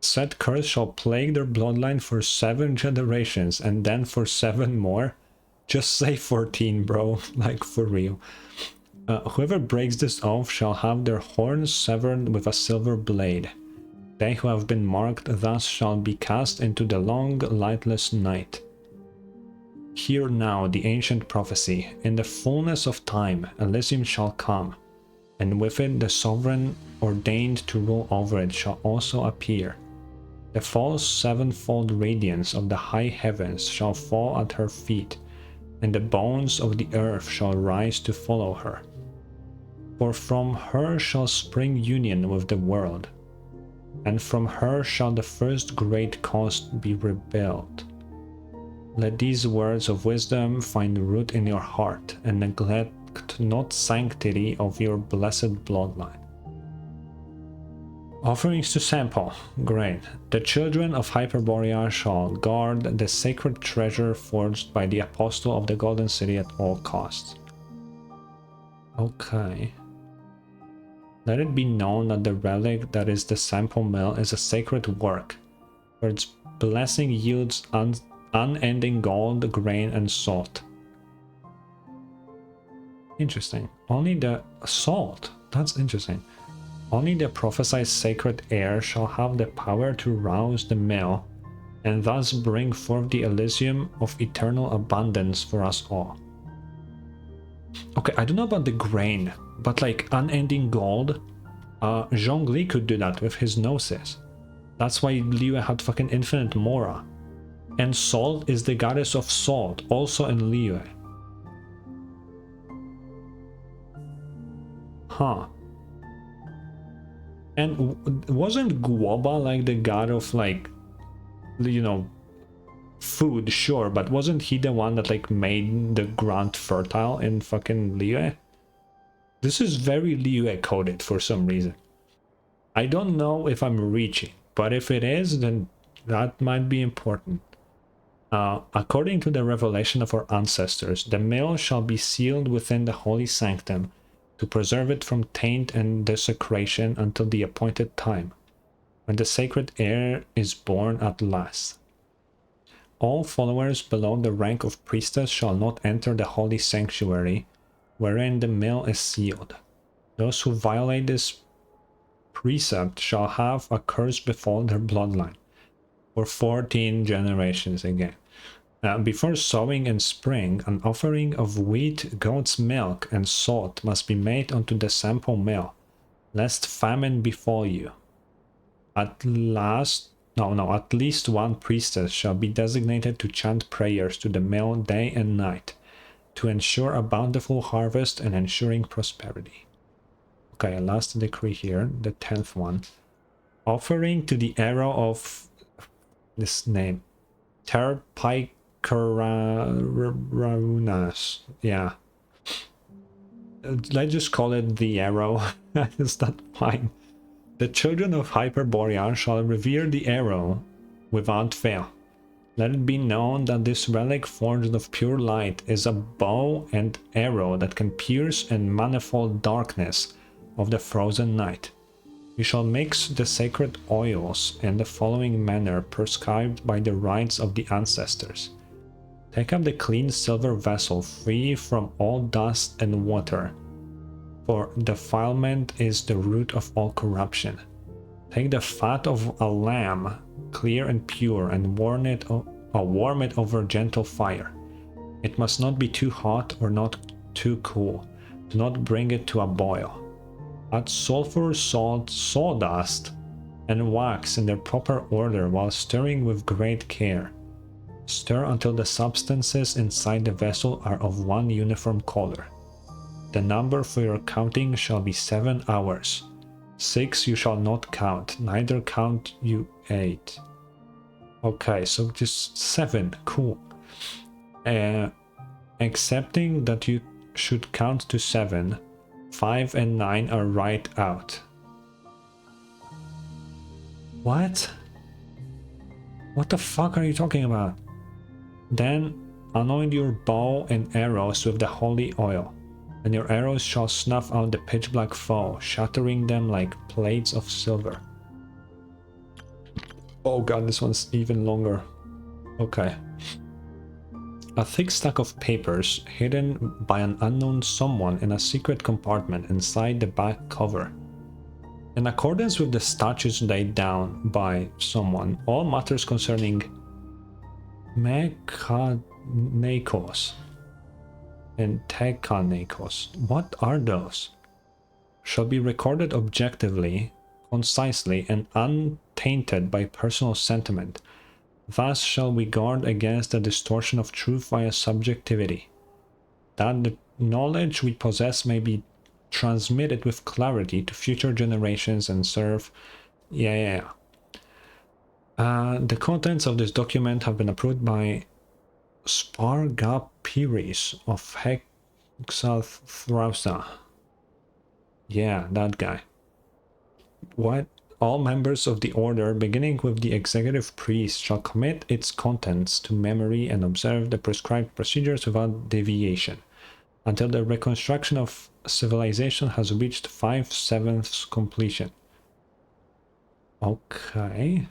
A: Said curse shall plague their bloodline for 7 generations, and then for 7 more. Just say 14, bro, like for real. Whoever breaks this oath shall have their horns severed with a silver blade. They who have been marked thus shall be cast into the long, lightless night. Hear now the ancient prophecy. In the fullness of time, Elysium shall come, and with it the sovereign ordained to rule over it shall also appear. The false sevenfold radiance of the high heavens shall fall at her feet, and the bones of the earth shall rise to follow her. For from her shall spring union with the world, and from her shall the first great cost be rebuilt. Let these words of wisdom find root in your heart, and neglect not sanctity of your blessed bloodline. Offerings to Sample. Great. The children of Hyperborea shall guard the sacred treasure forged by the Apostle of the Golden City at all costs. Okay. Let it be known that the relic that is the Sample Mill is a sacred work, where its blessing yields unending gold, grain, and salt. Interesting. Only the salt. That's interesting. Only the prophesied sacred heir shall have the power to rouse the mill, and thus bring forth the Elysium of eternal abundance for us all. Okay, I don't know about the grain, but like unending gold, Zhongli could do that with his gnosis. That's why Liyue had fucking infinite Mora. And salt is the goddess of salt, also in Liyue. Huh. And wasn't Guoba like the god of like, you know, food, sure, but wasn't he the one that like made the ground fertile in fucking Liyue? This is very Liyue coded for some reason. I don't know if I'm reaching, but if it is, then that might be important. According to the revelation of our ancestors, the mill shall be sealed within the holy sanctum to preserve it from taint and desecration until the appointed time, when the sacred heir is born at last. All followers below the rank of priestess shall not enter the holy sanctuary, wherein the mill is sealed. Those who violate this precept shall have a curse befall their bloodline, for 14 generations again. Before sowing in spring, an offering of wheat, goat's milk, and salt must be made unto the Sample mill, lest famine befall you. At last No, at least one priestess shall be designated to chant prayers to the male day and night, to ensure a bountiful harvest and ensuring prosperity. Okay, last decree here, the 10th one. Offering to the arrow of this name, Terpaikaraunas. Yeah. Let's just call it the arrow. Is that fine? The children of Hyperborea shall revere the arrow without fail. Let it be known that this relic forged of pure light is a bow and arrow that can pierce and manifold darkness of the frozen night. You shall mix the sacred oils in the following manner prescribed by the rites of the ancestors. Take up the clean silver vessel free from all dust and water, for defilement is the root of all corruption. Take the fat of a lamb, clear and pure, and warm it over gentle fire. It must not be too hot or not too cool. Do not bring it to a boil. Add sulfur, salt, sawdust, and wax in their proper order while stirring with great care. Stir until the substances inside the vessel are of one uniform color. The number for your counting shall be 7 hours. 6 you shall not count, neither count you 8. Okay, so just 7, cool. Excepting that you should count to 7, 5 and 9 are right out. What? What the fuck are you talking about? Then anoint your bow and arrows with the holy oil, and your arrows shall snuff out the pitch black foe, shattering them like plates of silver. Oh god, this one's even longer. Okay. A thick stack of papers hidden by an unknown someone in a secret compartment inside the back cover. In accordance with the statutes laid down by someone, all matters concerning Mechanikos and Tekanikos, what are those? Shall be recorded objectively, concisely, and untainted by personal sentiment. Thus shall we guard against the distortion of truth via subjectivity, that the knowledge we possess may be transmitted with clarity to future generations and serve. The contents of this document have been approved by Spargapiris of Hexathrausa. Yeah, that guy. What? All members of the order, beginning with the executive priest, shall commit its contents to memory and observe the prescribed procedures without deviation, until the reconstruction of civilization has reached 5/7 completion. Okay.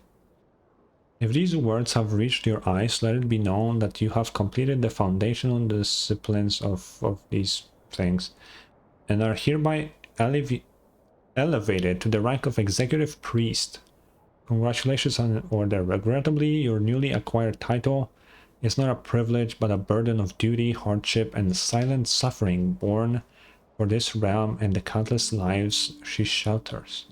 A: If these words have reached your eyes, let it be known that you have completed the foundational disciplines of these things, and are hereby elevated to the rank of executive priest. Congratulations on the order. Regrettably, your newly acquired title is not a privilege but a burden of duty, hardship, and silent suffering borne for this realm and the countless lives she shelters.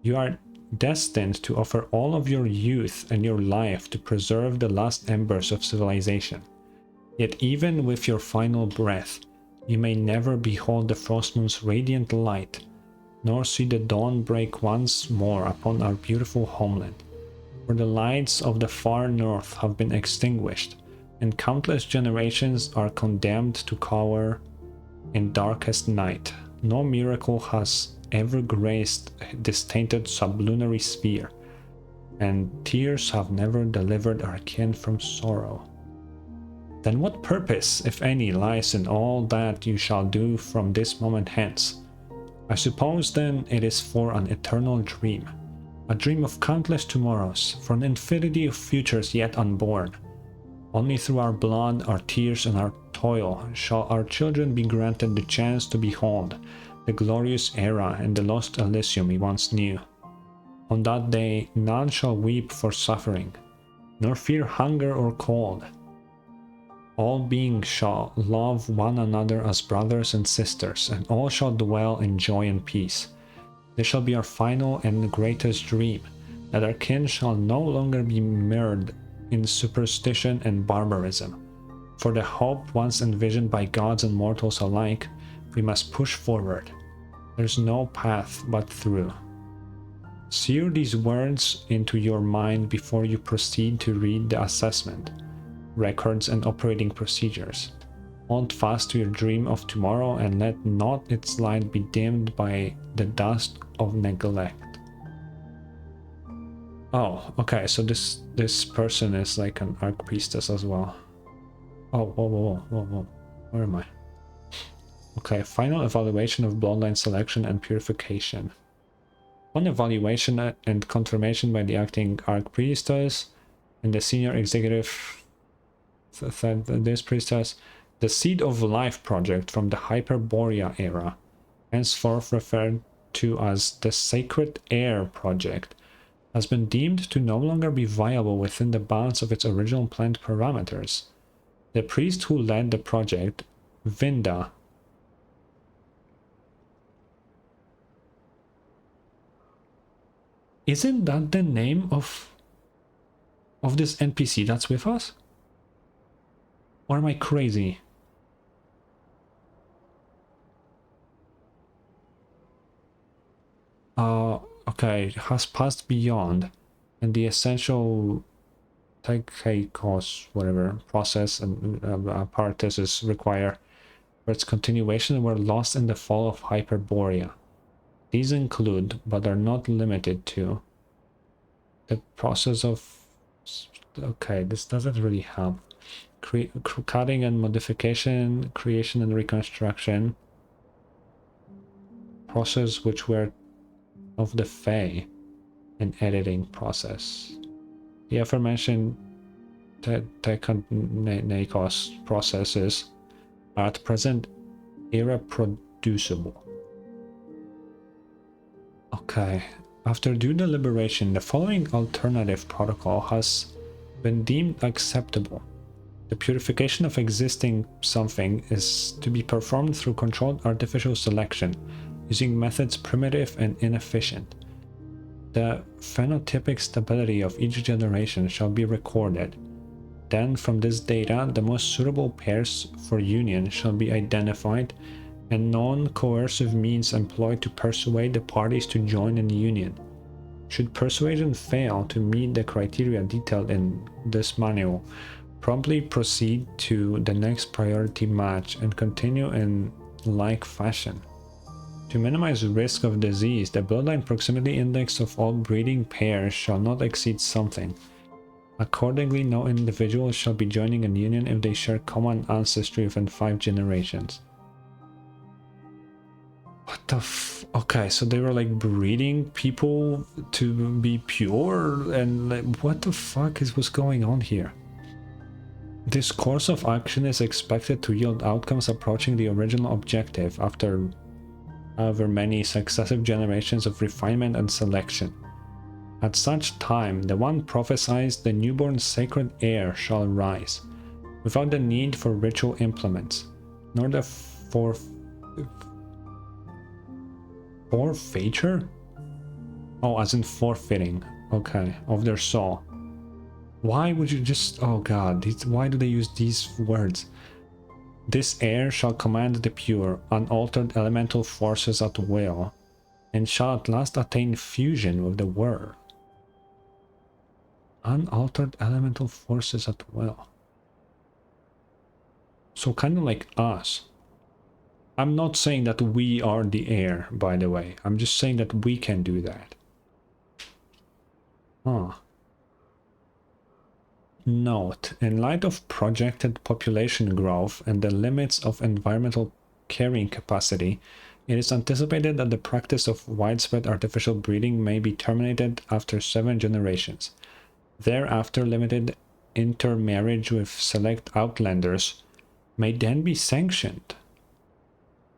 A: You are destined to offer all of your youth and your life to preserve the last embers of civilization. Yet even with your final breath, you may never behold the frost moon's radiant light, nor see the dawn break once more upon our beautiful homeland. For the lights of the far north have been extinguished, and countless generations are condemned to cower in darkest night. No miracle has ever graced this tainted sublunary sphere, and tears have never delivered our kin from sorrow. Then what purpose, if any, lies in all that you shall do from this moment hence? I suppose then it is for an eternal dream, a dream of countless tomorrows, for an infinity of futures yet unborn. Only through our blood, our tears, and our toil shall our children be granted the chance to behold the glorious era and the lost Elysium we once knew. On that day none shall weep for suffering, nor fear hunger or cold. All beings shall love one another as brothers and sisters, and all shall dwell in joy and peace. This shall be our final and greatest dream, that our kin shall no longer be mired in superstition and barbarism. For the hope once envisioned by gods and mortals alike, we must push forward. There's no path but through. Sear these words into your mind before you proceed to read the assessment, records, and operating procedures. Hold fast to your dream of tomorrow and let not its light be dimmed by the dust of neglect. Oh, okay, so this person is like an archpriestess as well. Oh, whoa. Where am I? Okay, final evaluation of bloodline selection and purification. On evaluation and confirmation by the acting archpriestess and the senior executive this priestess, the Seed of Life project from the Hyperborea era, henceforth referred to as the Sacred Air project, has been deemed to no longer be viable within the bounds of its original planned parameters. The priest who led the project, Vinda, isn't that the name of this NPC that's with us? Or am I crazy? Okay, has passed beyond, and the essential whatever process and apparatuses require for its continuation were lost in the fall of Hyperborea. These include, but are not limited to, the process of... Okay, this doesn't really help. Cutting and modification, creation and reconstruction, process which were of the Fae, and editing process. The aforementioned Tekanekos processes are at present irreproducible. Okay, after due deliberation, the following alternative protocol has been deemed acceptable. The purification of existing something is to be performed through controlled artificial selection, using methods primitive and inefficient. The phenotypic stability of each generation shall be recorded. Then, from this data, the most suitable pairs for union shall be identified and non-coercive means employed to persuade the parties to join in union. Should persuasion fail to meet the criteria detailed in this manual, promptly proceed to the next priority match and continue in like fashion. To minimize risk of disease, the bloodline proximity index of all breeding pairs shall not exceed something. Accordingly, no individual shall be joining a union if they share common ancestry within 5 generations. What the okay, so they were like breeding people to be pure, and like, what the fuck was going on here? This course of action is expected to yield outcomes approaching the original objective after however many successive generations of refinement and selection. At such time, the one prophesies the newborn sacred heir shall rise, without the need for ritual implements, nor the forfeiture? Oh, as in forfeiting. Okay, of their soul. Why would you just... Oh god, why do they use these words? This heir shall command the pure, unaltered elemental forces at will, and shall at last attain fusion with the world. Unaltered elemental forces at will. So kind of like us. I'm not saying that we are the heir, by the way. I'm just saying that we can do that. Huh. Note, in light of projected population growth and the limits of environmental carrying capacity, it is anticipated that the practice of widespread artificial breeding may be terminated after 7 generations. Thereafter, limited intermarriage with select outlanders may then be sanctioned.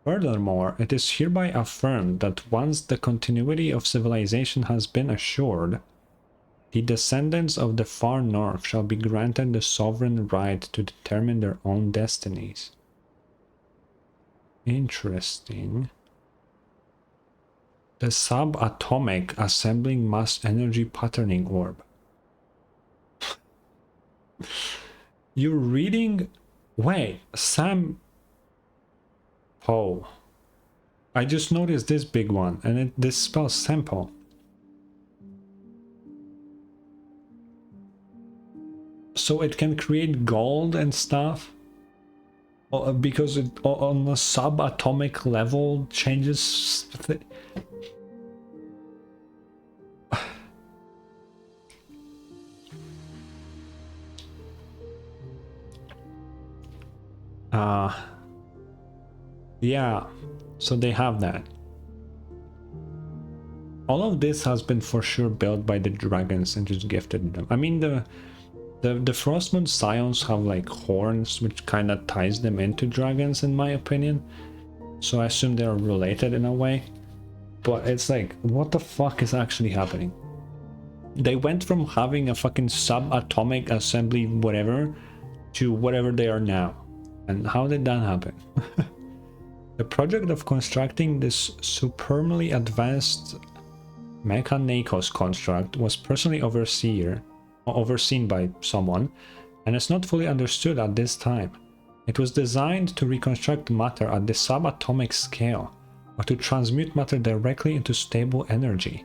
A: Furthermore, it is hereby affirmed that once the continuity of civilization has been assured, the descendants of the far north shall be granted the sovereign right to determine their own destinies. Interesting. The subatomic assembling mass energy patterning orb. You're reading... Wait, Sam... Oh. I just noticed this big one, and this spells sample. So it can create gold and stuff? Because it on a subatomic level changes... Yeah, so they have that. All of this has been for sure built by the dragons and just gifted them. I mean, the Frostmoon Scions have like horns, which kind of ties them into dragons, in my opinion. So I assume they're related in a way. But it's like, what the fuck is actually happening? They went from having a fucking subatomic assembly whatever to whatever they are now. And how did that happen? The project of constructing this supremely advanced Mechanikos construct was personally overseen by someone, and is not fully understood at this time. It was designed to reconstruct matter at the subatomic scale, or to transmute matter directly into stable energy,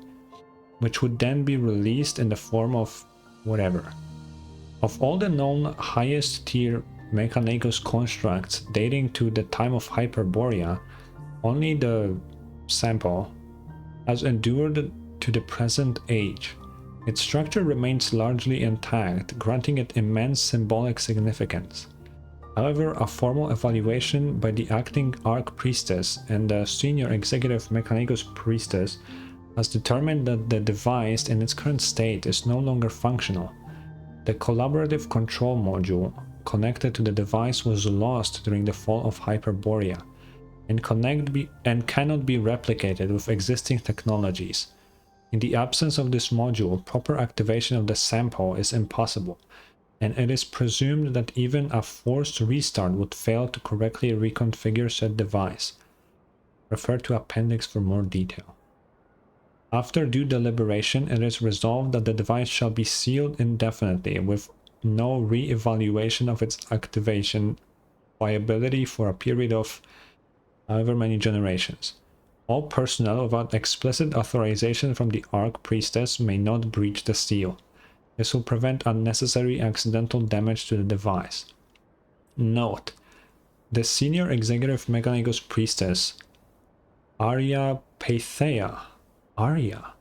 A: which would then be released in the form of whatever. Of all the known highest tier Mechanikos constructs dating to the time of Hyperborea, only the sample has endured to the present age. Its structure remains largely intact, granting it immense symbolic significance. However, a formal evaluation by the acting Archpriestess and the senior executive Mechanikos Priestess has determined that the device in its current state is no longer functional. The collaborative control module connected to the device was lost during the fall of Hyperborea, and cannot be replicated with existing technologies. In the absence of this module, proper activation of the sample is impossible, and it is presumed that even a forced restart would fail to correctly reconfigure said device. Refer to appendix for more detail. After due deliberation, it is resolved that the device shall be sealed indefinitely, with no re-evaluation of its activation viability for a period of however many generations. All personnel without explicit authorization from the Archpriestess may not breach the seal. This will prevent unnecessary accidental damage to the device. Note: the senior executive Mechanikos Priestess, Arya Paithea. Arya?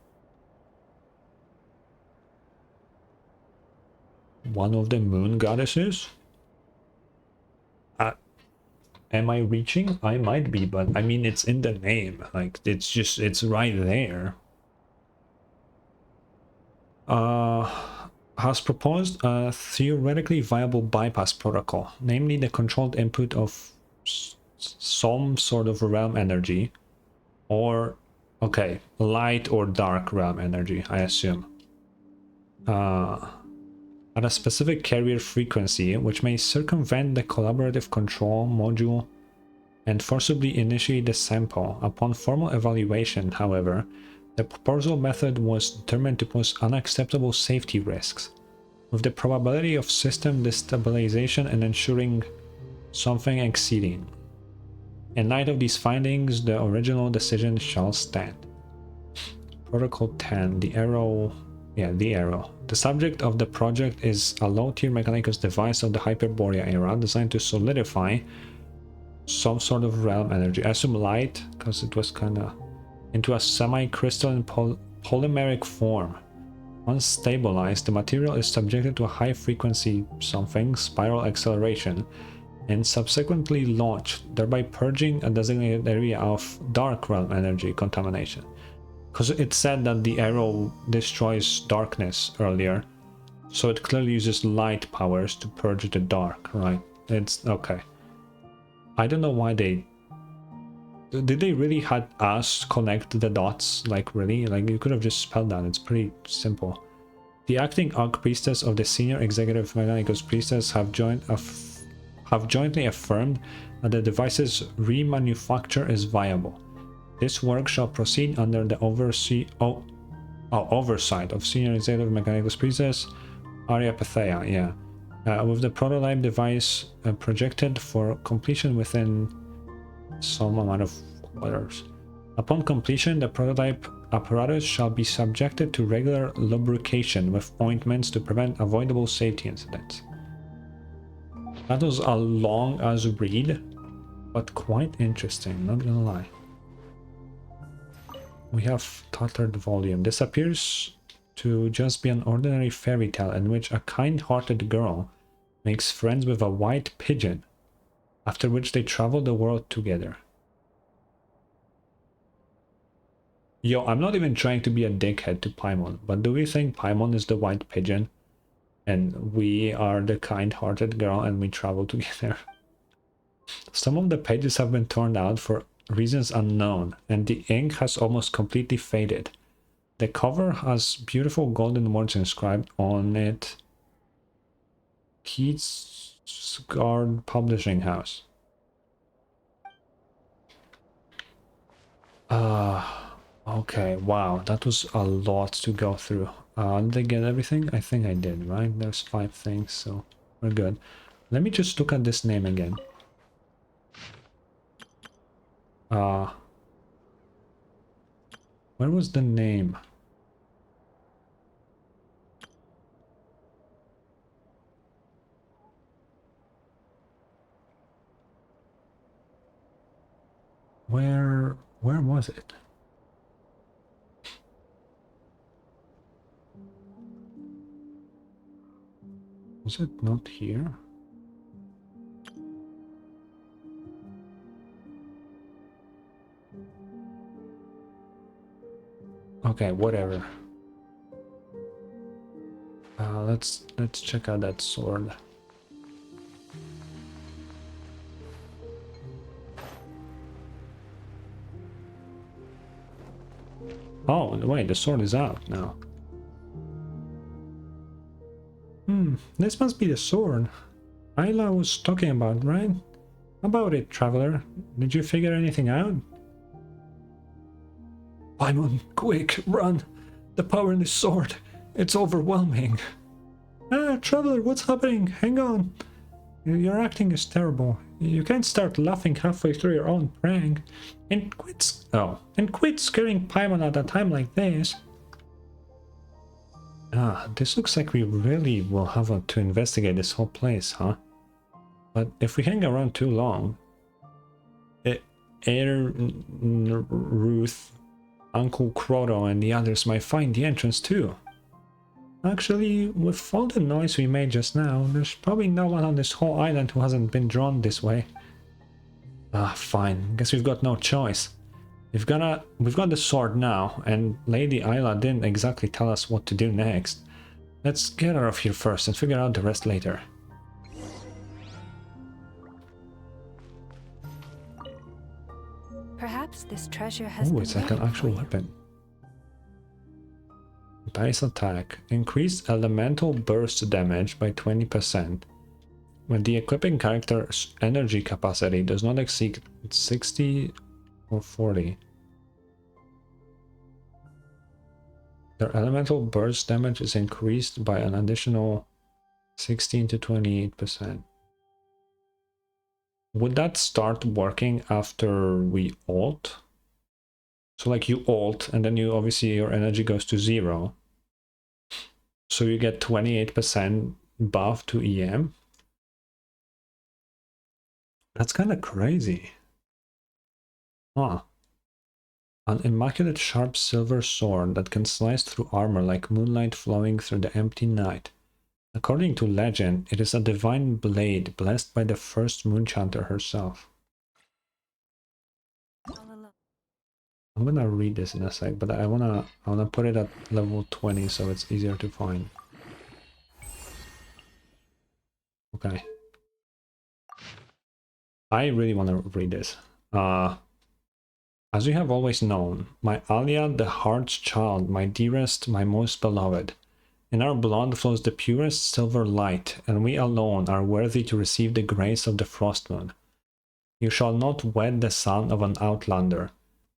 A: One of the moon goddesses? Am I reaching? I might be, but I mean, it's in the name. Like, it's right there. Has proposed a theoretically viable bypass protocol, namely the controlled input of some sort of realm energy, or, okay, light or dark realm energy, I assume. At a specific carrier frequency, which may circumvent the collaborative control module and forcibly initiate the sample. Upon formal evaluation, however, the proposal method was determined to pose unacceptable safety risks, with the probability of system destabilization and ensuring something exceeding. In light of these findings, the original decision shall stand. Protocol 10, the arrow. Yeah, the arrow. The subject of the project is a low-tier Mechanikos device of the Hyperborea era designed to solidify some sort of realm energy. I assume light, because it was kind of into a semi-crystalline polymeric form. Once stabilized, the material is subjected to a high-frequency spiral acceleration, and subsequently launched, thereby purging a designated area of dark realm energy contamination. Because it said that the arrow destroys darkness earlier, so it clearly uses light powers to purge the dark, right? It's okay. I don't know why they... Did they really had us connect the dots? Like, really? Like, you could have just spelled that. It's pretty simple. The acting Archpriestess of the senior executive Mechanikos Priestess have jointly affirmed that the device's remanufacture is viable. This work shall proceed under the oversight of Senior Executive Mechanical Princess Arya Pathea, yeah. With the prototype device projected for completion within some amount of quarters. Upon completion, the prototype apparatus shall be subjected to regular lubrication with ointments to prevent avoidable safety incidents. That was a long as read, but quite interesting, not gonna lie. We have Tattered Volume. This appears to just be an ordinary fairy tale in which a kind-hearted girl makes friends with a white pigeon, after which they travel the world together. Yo, I'm not even trying to be a dickhead to Paimon, but do we think Paimon is the white pigeon and we are the kind-hearted girl and we travel together? Some of the pages have been torn out for reasons unknown, and the ink has almost completely faded. The cover has beautiful golden words inscribed on it. Keatsguard Publishing House. Okay, wow, that was a lot to go through. Did I get everything? I think I did, right? There's 5 things, so we're good. Let me just look at this name again. Where was the name? Where was it? Is it not here? Okay, whatever. Let's check out that sword. Oh, wait, the sword is out now. This must be the sword Ayla was talking about, right? How about it, traveler? Did you figure anything out? Paimon, quick, run! The power in this sword, it's overwhelming. Traveler, what's happening? Hang on. Your acting is terrible. You can't start laughing halfway through your own prank. And quit scaring Paimon at a time like this. This looks like we really will have to investigate this whole place, huh? But if we hang around too long, Ruth, Uncle Croto, and the others might find the entrance too. Actually, with all the noise we made just now, there's probably no one on this whole island who hasn't been drawn this way. Fine. Guess we've got no choice. We've got the sword now, and Lady Ayla didn't exactly tell us what to do next. Let's get her off here first and figure out the rest later.
B: Perhaps this treasure has
A: Oh,
B: been
A: it's like an
B: waiting
A: actual
B: for you.
A: weapon. Base attack. Increased elemental burst damage by 20% when the equipping character's energy capacity does not exceed 60 or 40. Their elemental burst damage is increased by an additional 16 to 28%. Would that start working after we ult? So like you ult and then you obviously your energy goes to 0. So you get 28% buff to EM. That's kind of crazy. Huh. An immaculate sharp silver sword that can slice through armor like moonlight flowing through the empty night. According to legend, it is a divine blade blessed by the first Moonchanter herself. I'm gonna read this in a sec, but I wanna put it at level 20 so it's easier to find. Okay. I really wanna read this. As you have always known, my Alia, the heart's child, my dearest, my most beloved. In our blood flows the purest silver light, and we alone are worthy to receive the grace of the frost moon. You shall not wed the son of an outlander.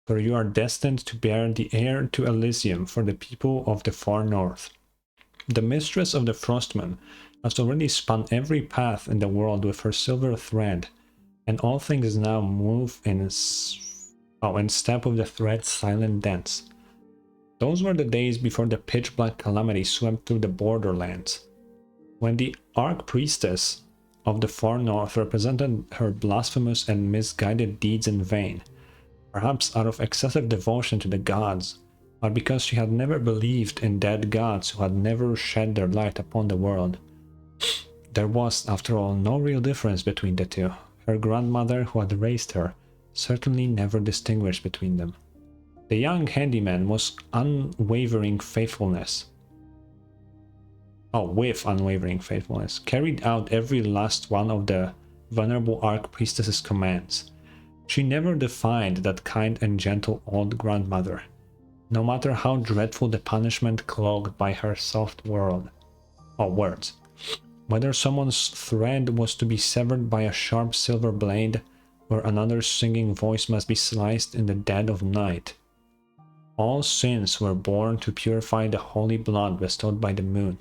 A: for you are destined to bear the heir to Elysium for the people of the far north. The mistress of the Frostman has already spun every path in the world with her silver thread, and all things now move in step with the thread's silent dance. Those were the days before the pitch-black calamity swept through the borderlands, when the Archpriestess of the far north represented her blasphemous and misguided deeds in vain, perhaps out of excessive devotion to the gods, or because she had never believed in dead gods who had never shed their light upon the world. There was, after all, no real difference between the two. Her grandmother, who had raised her, certainly never distinguished between them. The young handyman was unwavering faithfulness. With unwavering faithfulness, carried out every last one of the venerable Archpriestess's commands. She never defied that kind and gentle old grandmother, no matter how dreadful the punishment cloaked by her soft words. Whether someone's thread was to be severed by a sharp silver blade, or another's singing voice must be sliced in the dead of night. All sins were born to purify the holy blood bestowed by the moon,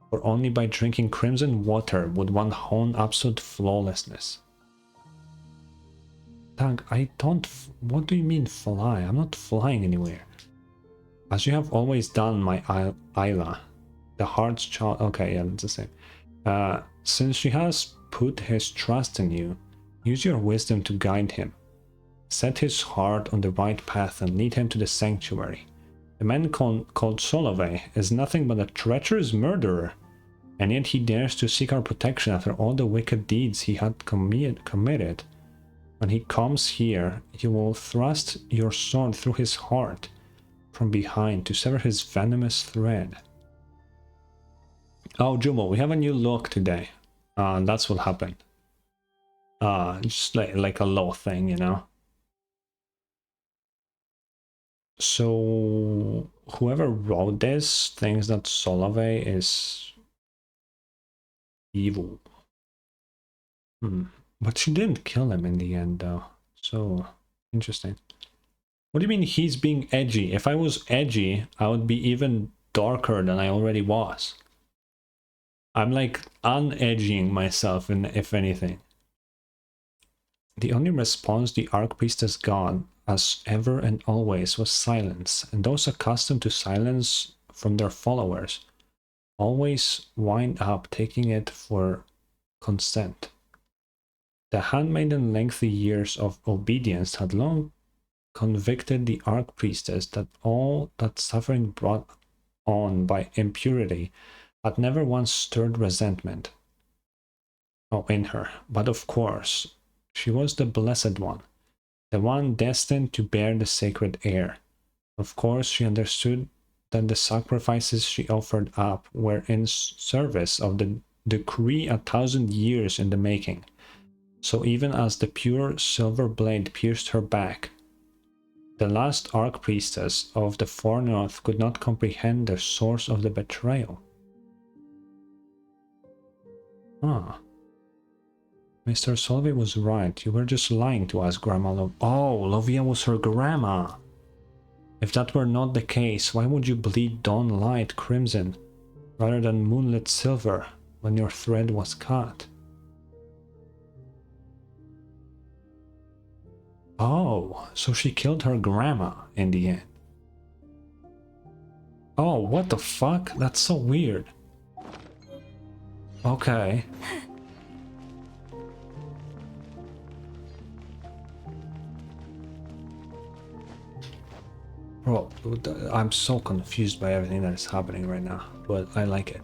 A: for only by drinking crimson water would one hone absolute flawlessness. Doug, what do you mean fly? I'm not flying anywhere. As you have always done, my Isla, the heart's child. Okay, yeah, that's the same. Since she has put his trust in you, use your wisdom to guide him. Set his heart on the right path and lead him to the sanctuary. The man called Solove is nothing but a treacherous murderer, and yet he dares to seek our protection after all the wicked deeds he had committed. When he comes here, you will thrust your sword through his heart from behind to sever his venomous thread. Oh, Jumbo, we have a new look today. That's what happened. Just like a low thing, you know? So, whoever wrote this thinks that Solove is evil. But she didn't kill him in the end, though. So, interesting. What do you mean he's being edgy? If I was edgy, I would be even darker than I already was. I'm like unedging myself, if anything. The only response the Archpriestess got, as ever and always, was silence, and those accustomed to silence from their followers always wind up taking it for consent. The handmaiden lengthy years of obedience had long convicted the Archpriestess that all that suffering brought on by impurity had never once stirred resentment in her. But of course, she was the Blessed One, the one destined to bear the sacred heir. Of course, she understood that the sacrifices she offered up were in service of the decree 1,000 years in the making. So even as the pure silver blade pierced her back, the last Archpriestess of the Far North could not comprehend the source of the betrayal. Mr. Solve was right. You were just lying to us, Grandma Lovia was her grandma. If that were not the case, why would you bleed dawn light crimson rather than moonlit silver when your thread was cut? Oh, so she killed her grandma in the end. Oh, what the fuck? That's so weird. Okay. Bro, I'm so confused by everything that is happening right now, but I like it.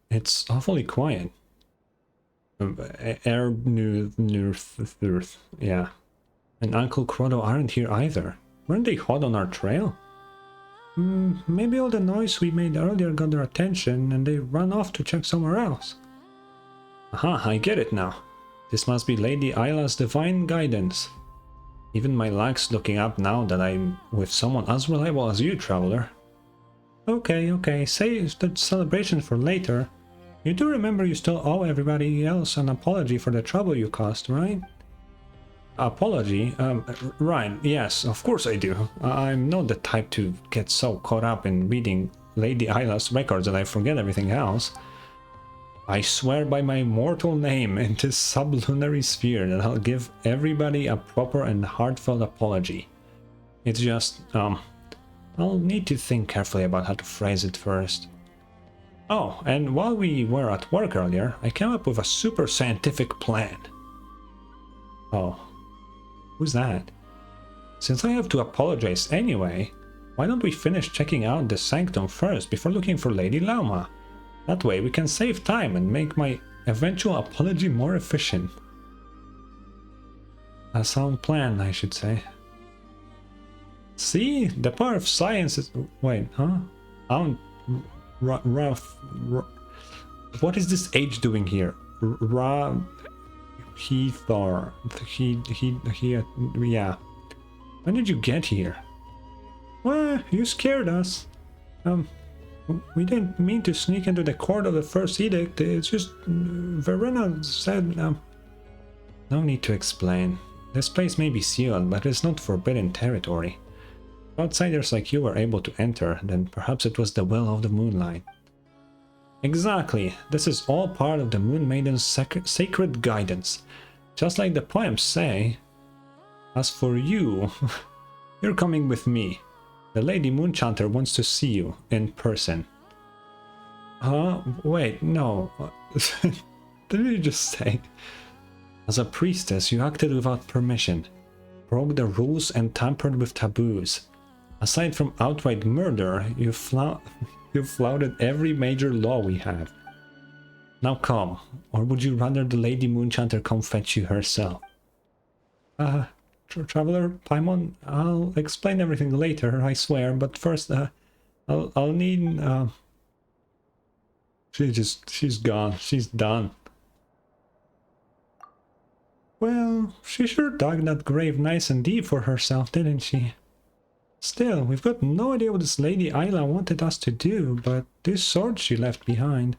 A: It's awfully quiet. Yeah. And Uncle Croto aren't here either. Weren't they hot on our trail? Maybe all the noise we made earlier got their attention and they ran off to check somewhere else. Aha, I get it now. This must be Lady Isla's divine guidance. Even my lag's looking up now that I'm with someone as reliable as you, traveler. Okay, save the celebration for later. You do remember you still owe everybody else an apology for the trouble you caused, right? Apology? Right, yes, of course I do. I'm not the type to get so caught up in reading Lady Isla's records that I forget everything else. I swear by my mortal name in this sublunary sphere that I'll give everybody a proper and heartfelt apology. It's just, I'll need to think carefully about how to phrase it first. Oh, and while we were at work earlier, I came up with a super scientific plan. Oh, who's that? Since I have to apologize anyway, why don't we finish checking out the sanctum first before looking for Lady Lauma? That way we can save time and make my eventual apology more efficient. A sound plan, I should say. See? The power of science is... Wait, huh? What is this H doing here? Yeah. When did you get here? Well, you scared us. We didn't mean to sneak into the court of the first edict. It's just Verena said, No need to explain. This place may be sealed, but it's not forbidden territory. If outsiders like you were able to enter, then perhaps it was the will of the Moonlight. Exactly. This is all part of the Moon Maiden's sacred guidance. Just like the poems say. As for you, you're coming with me. The Lady Moonchanter wants to see you in person. Huh? Wait, no. Didn't you just say? As a priestess, you acted without permission, broke the rules and tampered with taboos. Aside from outright murder, you flouted every major law we have. Now come, or would you rather the Lady Moonchanter come fetch you herself? Traveler Paimon, I'll explain everything later, I swear, but first, I'll need, she's gone, she's done. Well, she sure dug that grave nice and deep for herself, didn't she? Still, we've got no idea what this Lady Isla wanted us to do, but this sword she left behind.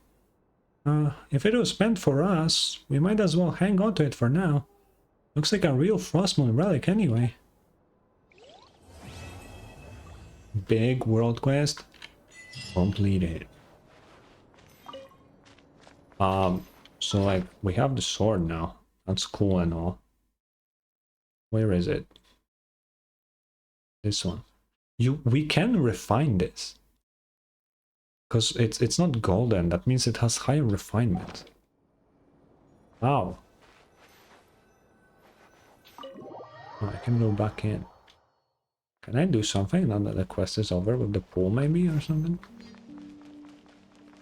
A: If it was meant for us, we might as well hang on to it for now. Looks like a real Frostmoon relic anyway. Big world quest completed. So like we have the sword now. That's cool and all. Where is it? This one. We can refine this. Because it's not golden, that means it has higher refinement. Wow. Oh, I can go back in. Can I do something now that the quest is over with the pool maybe or something?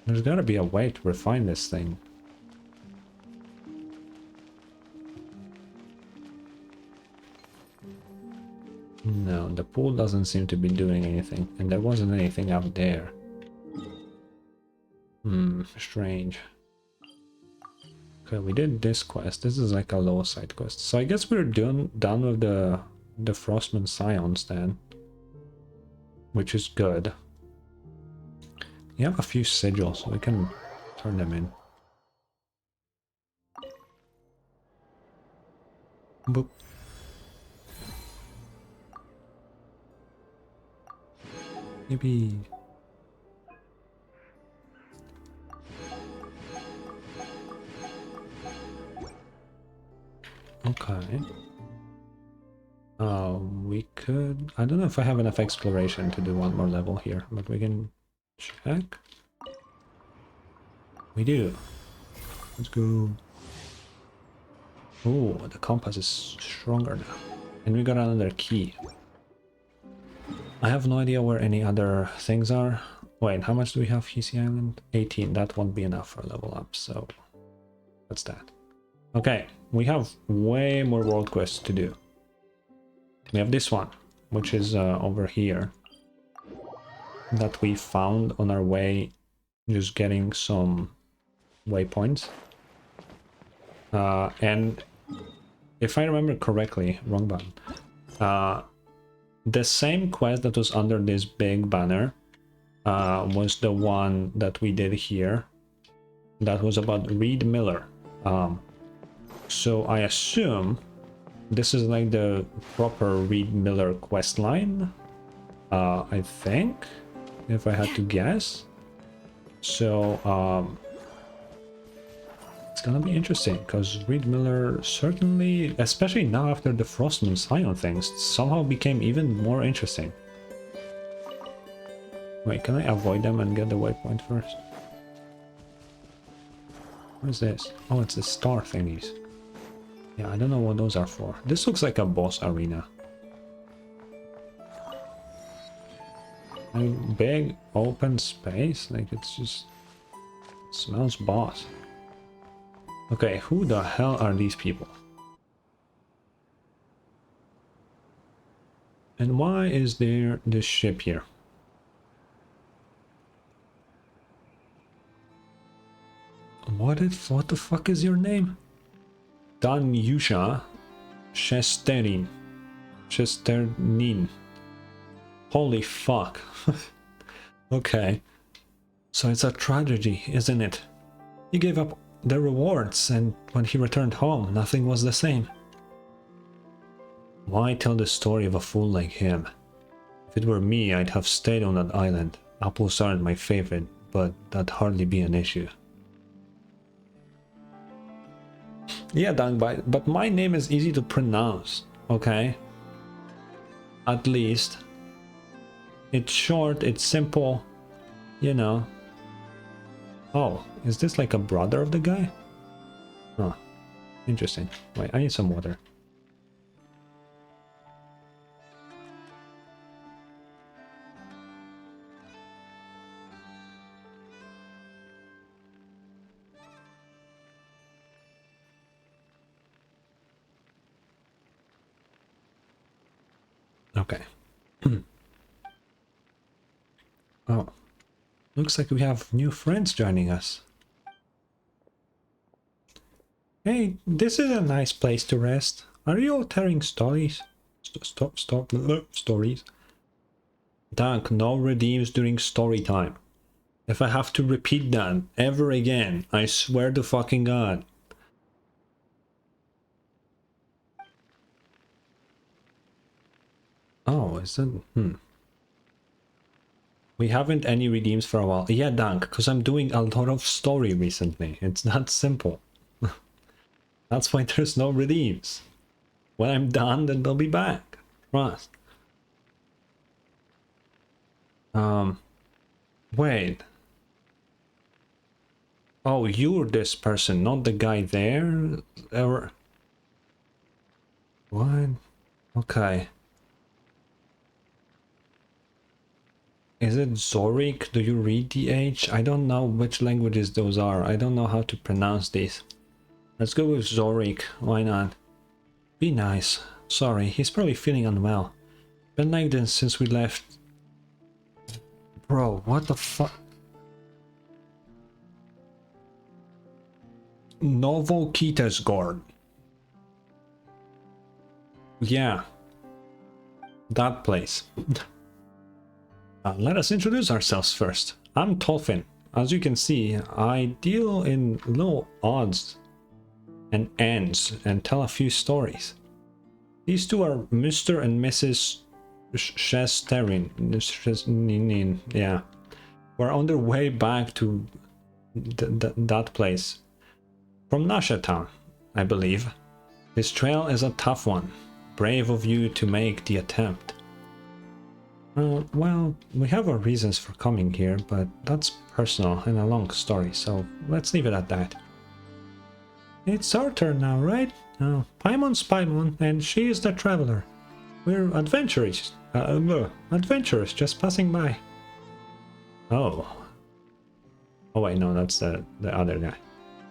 A: There's gotta be a way to refine this thing. No, the pool doesn't seem to be doing anything, and there wasn't anything up there. Strange. Okay, we did this quest. This is like a low side quest. So I guess we're done with the Frostmoon Scions then. Which is good. You have a few sigils, so we can turn them in. Boop. Maybe... Okay. We could... I don't know if I have enough exploration to do one more level here, but we can check. We do. Let's go. Oh, the compass is stronger now. And we got another key. I have no idea where any other things are. Wait, how much do we have Hisi Island? 18. That won't be enough for a level up, so... That's that. Okay, we have way more world quests to do. We have this one, which is over here. That we found on our way, just getting some waypoints. And if I remember correctly, wrong button. The same quest that was under this big banner was the one that we did here. that was about Reed Miller. So I assume this is like the proper Reed Miller quest line. I think, if I had to guess. So it's gonna be interesting because Reed Miller certainly, especially now after the Frostmoon Scion things, somehow became even more interesting. Wait, can I avoid them and get the waypoint first? What is this? Oh, it's the star thingies. Yeah, I don't know what those are for. This looks like a boss arena. I mean, big open space, like it's just... it smells boss. Okay, who the hell are these people? And why is there this ship here? What the fuck is your name? Danyusha Shesternin. Shesternin. Holy fuck. Okay. So it's a tragedy, isn't it? He gave up the rewards, and when he returned home, nothing was the same. Why tell the story of a fool like him? If it were me, I'd have stayed on that island. Apples aren't my favorite, but that'd hardly be an issue. Yeah, Dangbite, but my name is easy to pronounce, okay? At least. It's short, it's simple, you know. Oh, is this like a brother of the guy? Huh, interesting. Wait, I need some water. Okay. Oh, looks like we have new friends joining us. Hey, this is a nice place to rest. Are you all telling stories? Stories? Dank, no redeems during story time. If I have to repeat that ever again, I swear to fucking God. Oh, is that... We haven't any redeems for a while. Yeah, Dank, because I'm doing a lot of story recently. It's that simple. That's why there's no redeems. When I'm done, then they'll be back. Trust. Wait. Oh, you're this person, not the guy there? Or... what? Okay. Is it Zorik? Do you read the H? I don't know which languages those are. I don't know how to pronounce these. Let's go with Zorik. Why not? Be nice. Sorry, he's probably feeling unwell. Been like this since we left. Bro, what the fuck? Novokitesgord. Yeah. That place. Let us introduce ourselves first. I'm Tolfin. As you can see, I deal in little odds and ends and tell a few stories. These two are Mr. and Mrs. Shesterin. Yeah. We're on their way back to that place. From Nasha Town, I believe. This trail is a tough one. Brave of you to make the attempt. Well, we have our reasons for coming here, but that's personal and a long story, so let's leave it at that. It's our turn now, right? Paimon's Paimon, and she is the traveler. We're adventurers. Adventurers just passing by. Oh. Oh wait, no, that's the other guy.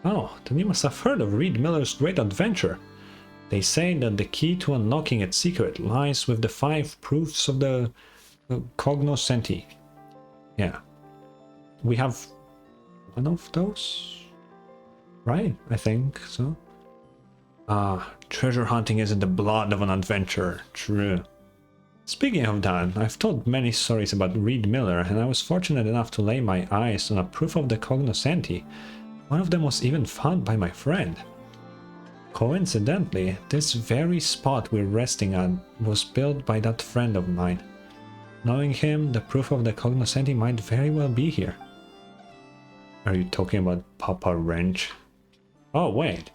A: Oh, then you must have heard of Reed Miller's great adventure. They say that the key to unlocking its secret lies with the 5 proofs of the cognoscenti. Yeah. We have one of those? Right, I think so. Treasure hunting is in the blood of an adventurer. True. Speaking of that, I've told many stories about Reed Miller, and I was fortunate enough to lay my eyes on a proof of the cognoscenti. One of them was even found by my friend. Coincidentally, this very spot we're resting on was built by that friend of mine. Knowing him, the proof of the cognoscenti might very well be here. Are you talking about Papa Wrench? Oh, wait.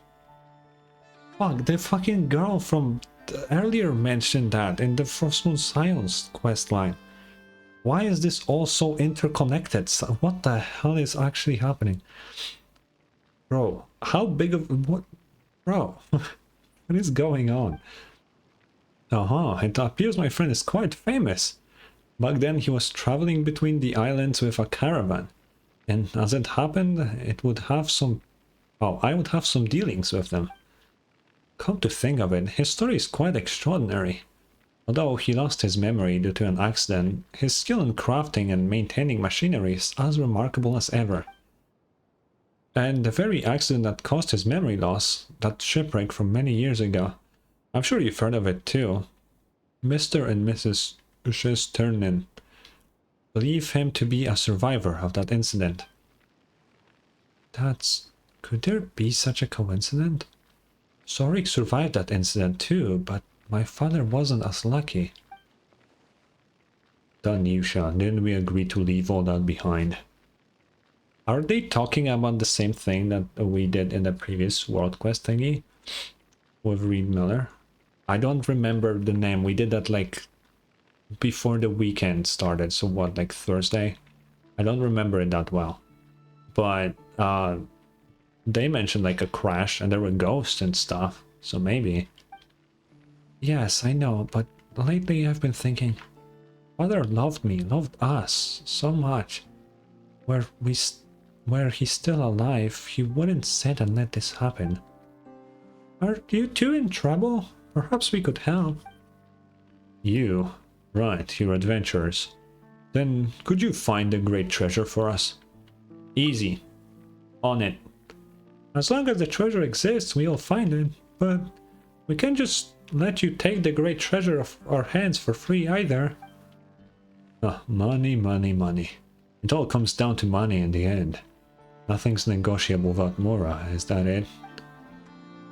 A: Fuck, the fucking girl from earlier mentioned that in the Frostmoon Science questline. Why is this all so interconnected? What the hell is actually happening? Bro, how big of... what? Bro, what is going on? It appears my friend is quite famous. Back then he was traveling between the islands with a caravan. And as it happened, it would have some... oh, I would have some dealings with them. Come to think of it, his story is quite extraordinary. Although he lost his memory due to an accident, his skill in crafting and maintaining machinery is as remarkable as ever. And the very accident that caused his memory loss, that shipwreck from many years ago, I'm sure you've heard of it too. Mr. and Mrs. Shesternin believe him to be a survivor of that incident. Could there be such a coincidence? Sorik survived that incident too, but my father wasn't as lucky. Danusha, didn't we agree to leave all that behind? Are they talking about the same thing that we did in the previous World Quest thingy? With Reed Miller? I don't remember the name. We did that like before the weekend started, so what, like Thursday? I don't remember it that well. But they mentioned like a crash and there were ghosts and stuff, so maybe. Yes, I know, but lately I've been thinking, Father loved me, loved us so much. Were he still alive, he wouldn't sit and let this happen. Are you two in trouble? Perhaps we could help. You? Right, your adventurers. Then could you find the great treasure for us? Easy. On it. As long as the treasure exists, we'll find it, but we can't just let you take the great treasure off our hands for free either. Money, money, money. It all comes down to money in the end. Nothing's negotiable without Mora, is that it?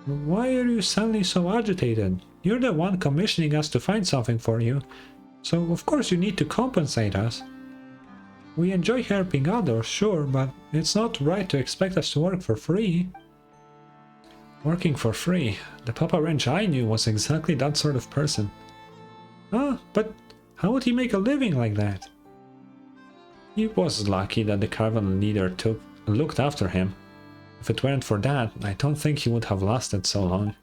A: Why are you suddenly so agitated? You're the one commissioning us to find something for you, so of course you need to compensate us. We enjoy helping others, sure, but it's not right to expect us to work for free. Working for free? The Papa Wrench I knew was exactly that sort of person. But how would he make a living like that? He was lucky that the caravan leader looked after him. If it weren't for that, I don't think he would have lasted so long.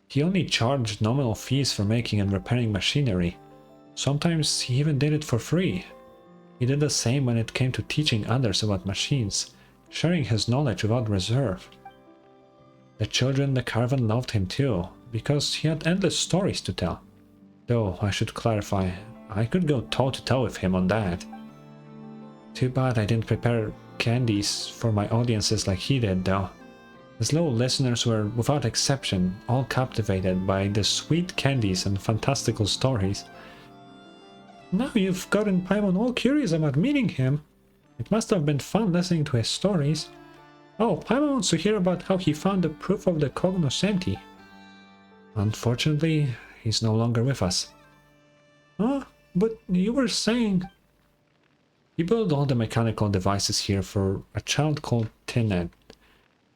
A: He only charged nominal fees for making and repairing machinery. Sometimes he even did it for free. He did the same when it came to teaching others about machines, sharing his knowledge without reserve. The children in the caravan loved him too, because he had endless stories to tell. Though, I should clarify, I could go toe-to-toe with him on that. Too bad I didn't prepare candies for my audiences like he did, though. The slow listeners were, without exception, all captivated by the sweet candies and fantastical stories. Now you've gotten Paimon all curious about meeting him. It must have been fun listening to his stories. Oh, Paimon wants to hear about how he found the proof of the cognoscenti. Unfortunately, he's no longer with us. But you were saying... He built all the mechanical devices here for a child called Tinette.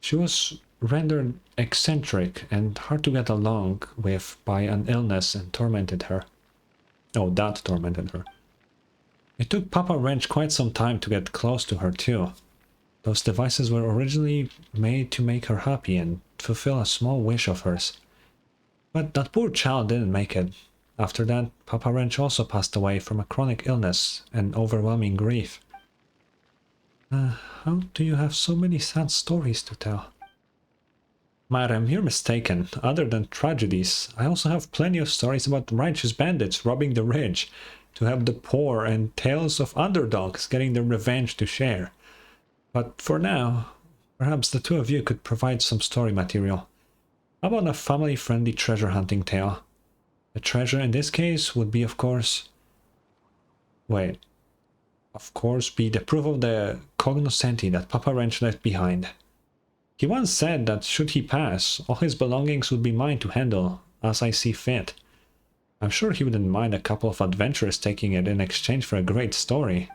A: She was rendered eccentric and hard to get along with by an illness and tormented her. Oh, that tormented her. It took Papa Wrench quite some time to get close to her too. Those devices were originally made to make her happy and fulfill a small wish of hers. But that poor child didn't make it. After that, Papa Wrench also passed away from a chronic illness and overwhelming grief. How do you have so many sad stories to tell? Madam, you're mistaken. Other than tragedies, I also have plenty of stories about righteous bandits robbing the rich, to help the poor, and tales of underdogs getting their revenge to share. But for now, perhaps the two of you could provide some story material. How about a family-friendly treasure hunting tale? The treasure in this case would be, of course... Of course, be the proof of the cognoscenti that Papa Wrench left behind. He once said that should he pass, all his belongings would be mine to handle, as I see fit. I'm sure he wouldn't mind a couple of adventurers taking it in exchange for a great story.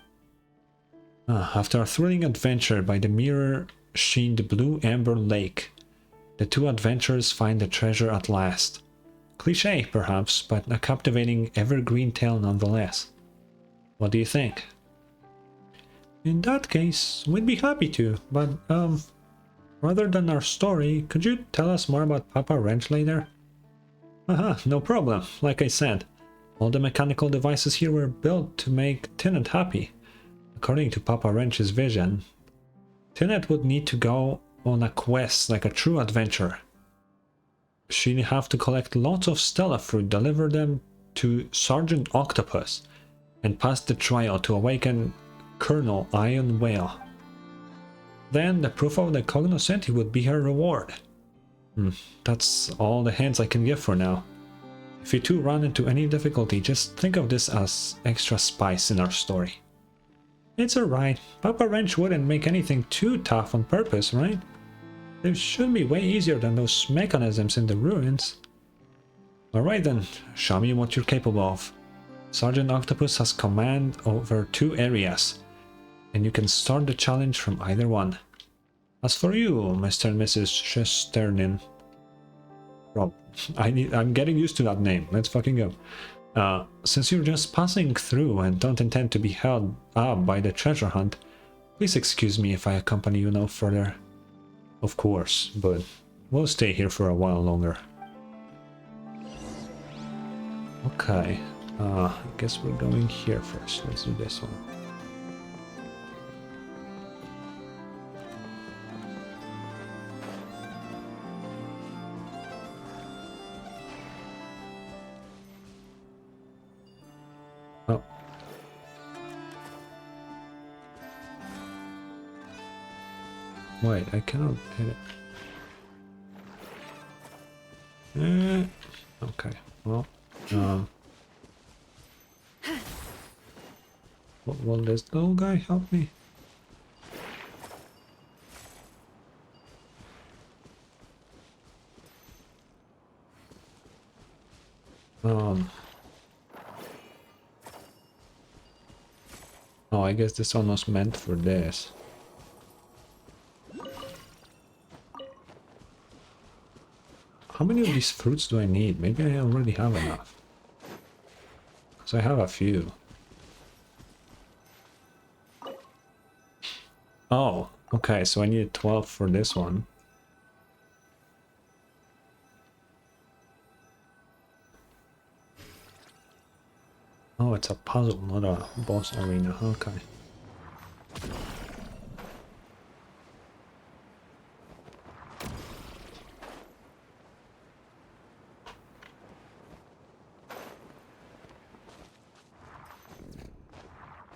A: After a thrilling adventure by the mirror-sheened blue amber lake, the two adventurers find the treasure at last. Cliché, perhaps, but a captivating evergreen tale nonetheless. What do you think? In that case, we'd be happy to, but, rather than our story, could you tell us more about Papa Wrench later? No problem. Like I said, all the mechanical devices here were built to make Tinette happy. According to Papa Wrench's vision, Tinette would need to go on a quest like a true adventurer. She'd have to collect lots of Stella fruit, deliver them to Sergeant Octopus, and pass the trial to awaken Colonel Iron Whale. Then the proof of the cognoscenti would be her reward. That's all the hints I can give for now. If you two run into any difficulty, just think of this as extra spice in our story. It's alright. Papa Wrench wouldn't make anything too tough on purpose, right? They should be way easier than those mechanisms in the ruins. Alright then, show me what you're capable of. Sergeant Octopus has command over 2 areas, and you can start the challenge from either one. As for you, Mr. and Mrs. Shesternin... Rob, I'm getting used to that name. Let's fucking go. Since you're just passing through and don't intend to be held up by the treasure hunt, please excuse me if I accompany you no further. Of course, but we'll stay here for a while longer. Okay, I guess we're going here first. Let's do this one. Oh. Wait, I cannot hit it. Okay, well, will this little guy help me? Oh, I guess this one was meant for this. How many of these fruits do I need? Maybe I already have enough. Because I have a few. Oh, okay, so I need 12 for this one. Oh, it's a puzzle, not a boss arena. Okay.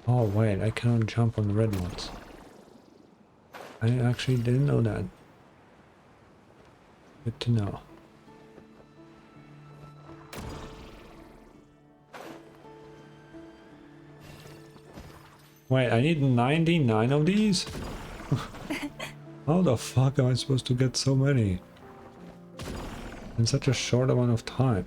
A: Oh wait, I cannot jump on the red ones. I actually didn't know that. Good to know. Wait, I need 99 of these? How the fuck am I supposed to get so many? In such a short amount of time.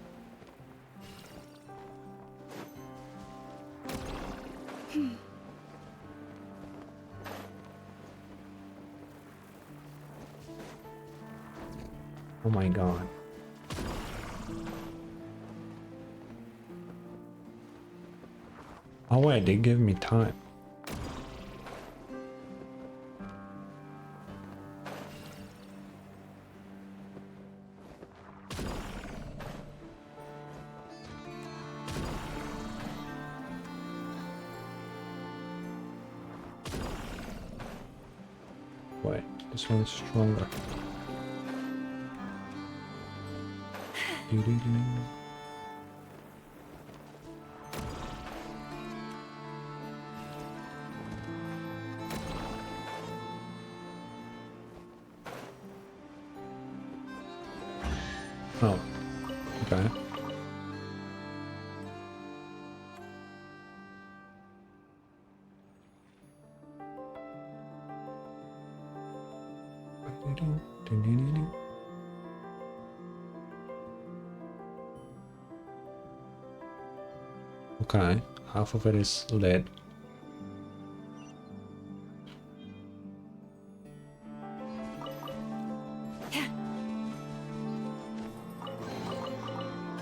A: Oh my god. Oh wait, they give me time. Wait, this one's stronger. Oh, okay. Okay, half of it is lit.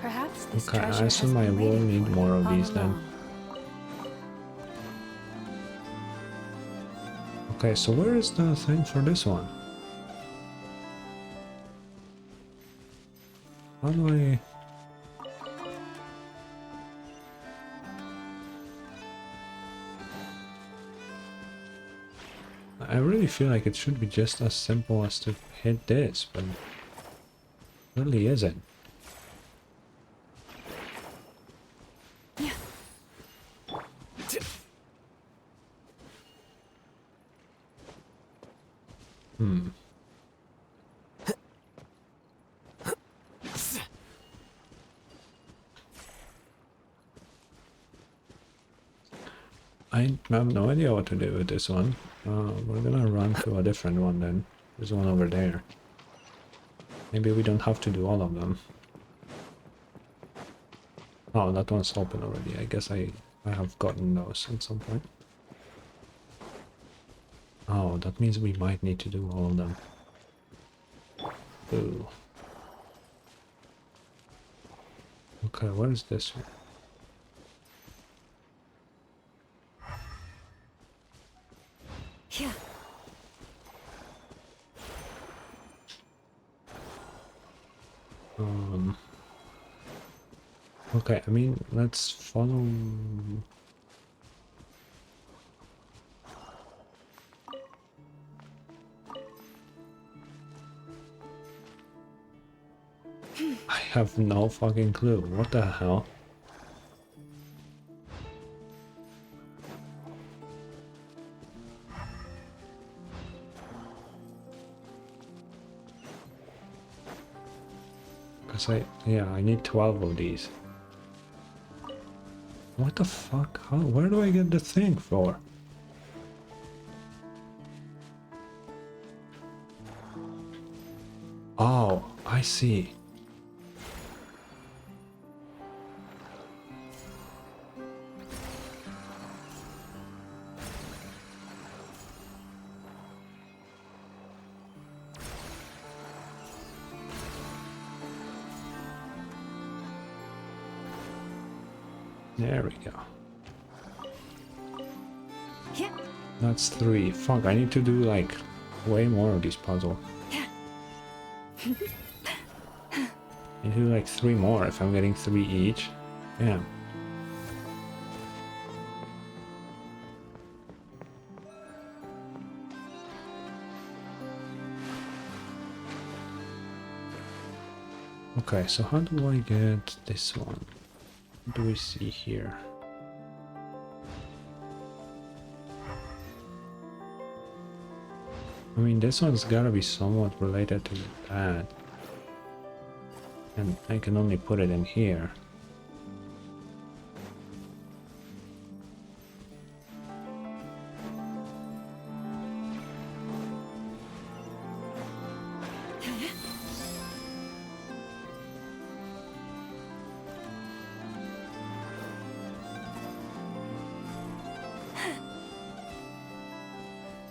B: Perhaps this
A: Okay, I
B: treasure has
A: assume I
B: been
A: will
B: waiting
A: need
B: for
A: more
B: you
A: of
B: all
A: these then.
B: along.
A: Okay, so where is the thing for this one? How do I... I really feel like it should be just as simple as to hit this, but it really isn't. Hmm. I have no idea what to do with this one. We're gonna run to a different one then. There's one over there. Maybe we don't have to do all of them. Oh, that one's open already. I guess I have gotten those at some point. Oh, that means we might need to do all of them. Ooh. Okay, where is this one?
B: Yeah.
A: Okay, I mean, let's follow... I have no fucking clue. What the hell? Because I need 12 of these. What the fuck? How, where do I get the thing for? Oh, I see. There we go.
B: Yeah.
A: That's 3. Fuck, I need to do like way more of these puzzles. I do like 3 more if I'm getting 3 each. Yeah. Okay, so how do I get this one? What do we see here? I mean, this one's gotta be somewhat related to that. And I can only put it in here.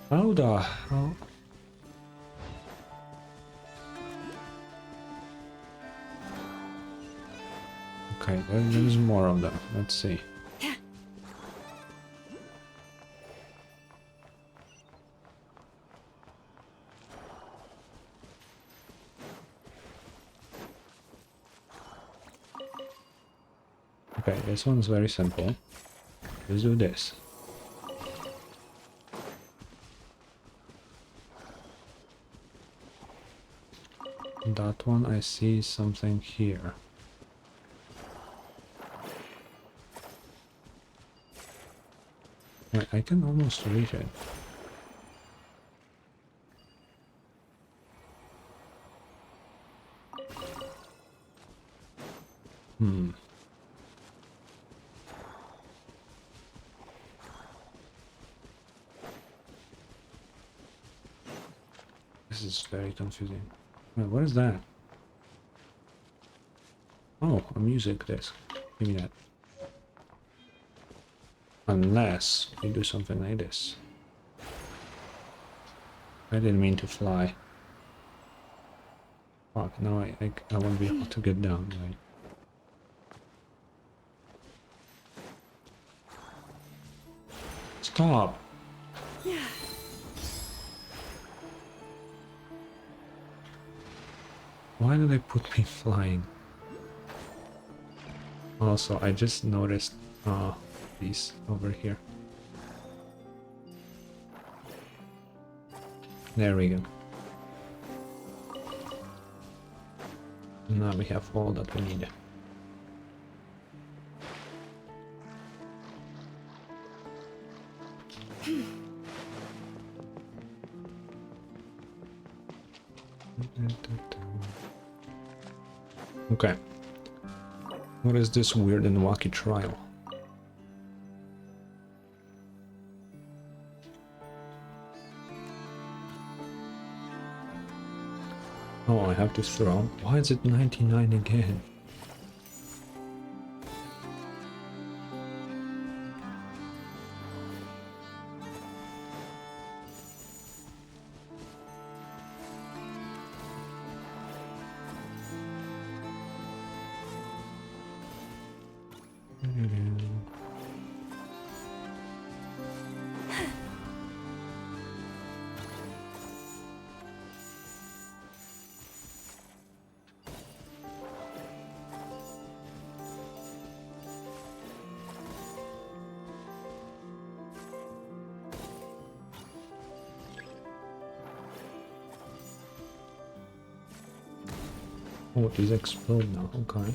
A: How the hell? Okay, there's more of them. Let's see. Okay, this one's very simple. Let's do this. That one, I see something here. Wait, I can almost reach it. Hmm. This is very confusing. Wait, what is that? Oh, a music disc. Give me that. Unless we do something like this. I didn't mean to fly. Fuck, now I won't be able to get down, right? Stop! Why did they put me flying? Also, I just noticed these over here. There we go. Now we have all that we need. Okay. What is this weird and wacky trial? Oh, I have to throw. Why is it 99 again? Oh, these explode now, okay.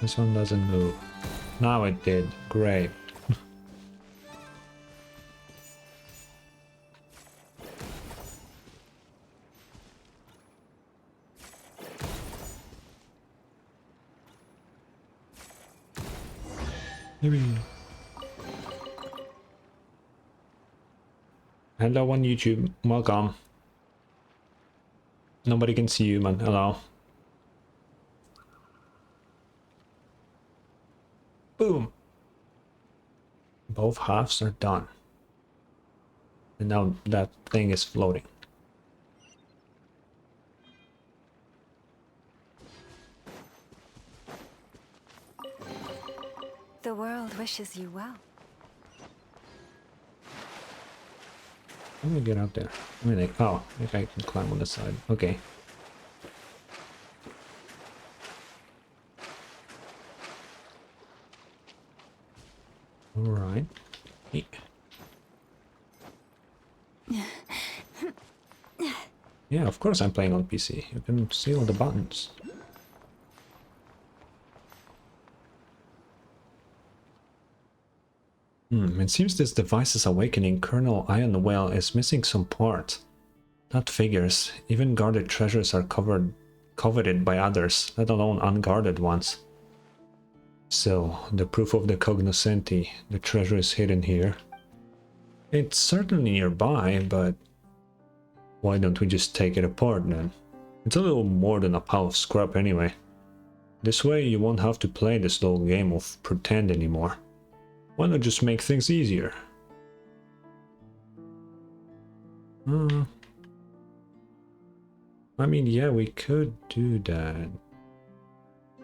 A: This one doesn't move. Now it did. Great. Maybe. Hello on YouTube. Welcome. Nobody can see you, man. Hello. Boom. Both halves are done. And now that thing is floating.
B: The world wishes you well.
A: Let me get out there. I mean, like, oh, I think I can climb on the side. Okay. Alright. Hey. Yeah, of course I'm playing on PC. You can see all the buttons. It seems this device's awakening Colonel Iron Whale is missing some part. That figures. Even guarded treasures are coveted by others, let alone unguarded ones. So, the proof of the cognoscenti, the treasure is hidden here. It's certainly nearby, but why don't we just take it apart then? It's a little more than a pile of scrap anyway. This way you won't have to play this little game of pretend anymore. Why not just make things easier? I mean, yeah, we could do that.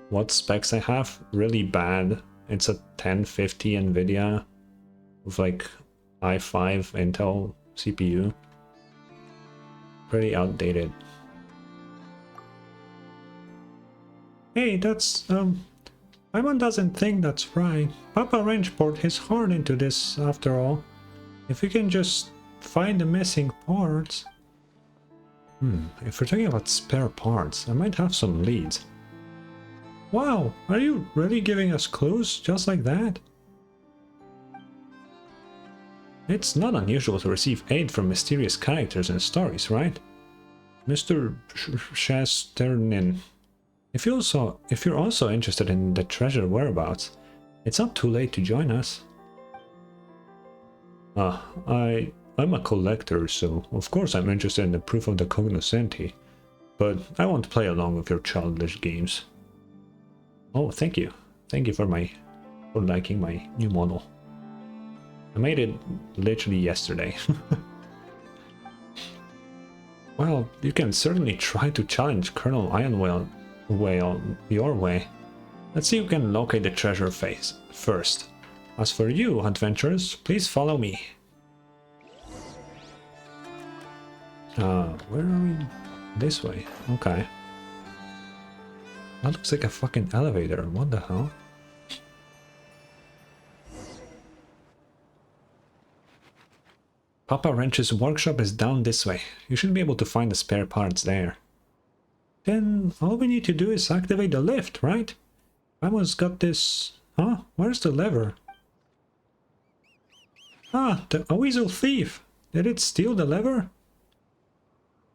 A: What specs I have? Really bad. It's a 1050 NVIDIA with like i5 Intel CPU. Pretty outdated. Hey, that's Paimon doesn't think that's right. Papa Range poured his heart into this after all. If we can just find the missing parts. If we're talking about spare parts, I might have some leads. Wow, are you really giving us clues just like that? It's not unusual to receive aid from mysterious characters in stories, right? Mr. Shasternin. If you're also interested in the treasure whereabouts, it's not too late to join us. I'm a collector, so of course I'm interested in the proof of the cognoscenti, but I won't play along with your childish games. Oh, thank you. Thank you for liking my new model. I made it literally yesterday. Well, you can certainly try to challenge Colonel Ironwhale your way. Let's see who can locate the treasure face first. As for you, adventurers, please follow me. Where are we? This way. Okay. That looks like a fucking elevator. What the hell? Papa Wrench's workshop is down this way. You should be able to find the spare parts there. Then all we need to do is activate the lift, right? I almost got this... Huh? Where's the lever? Ah, a weasel thief! Did it steal the lever?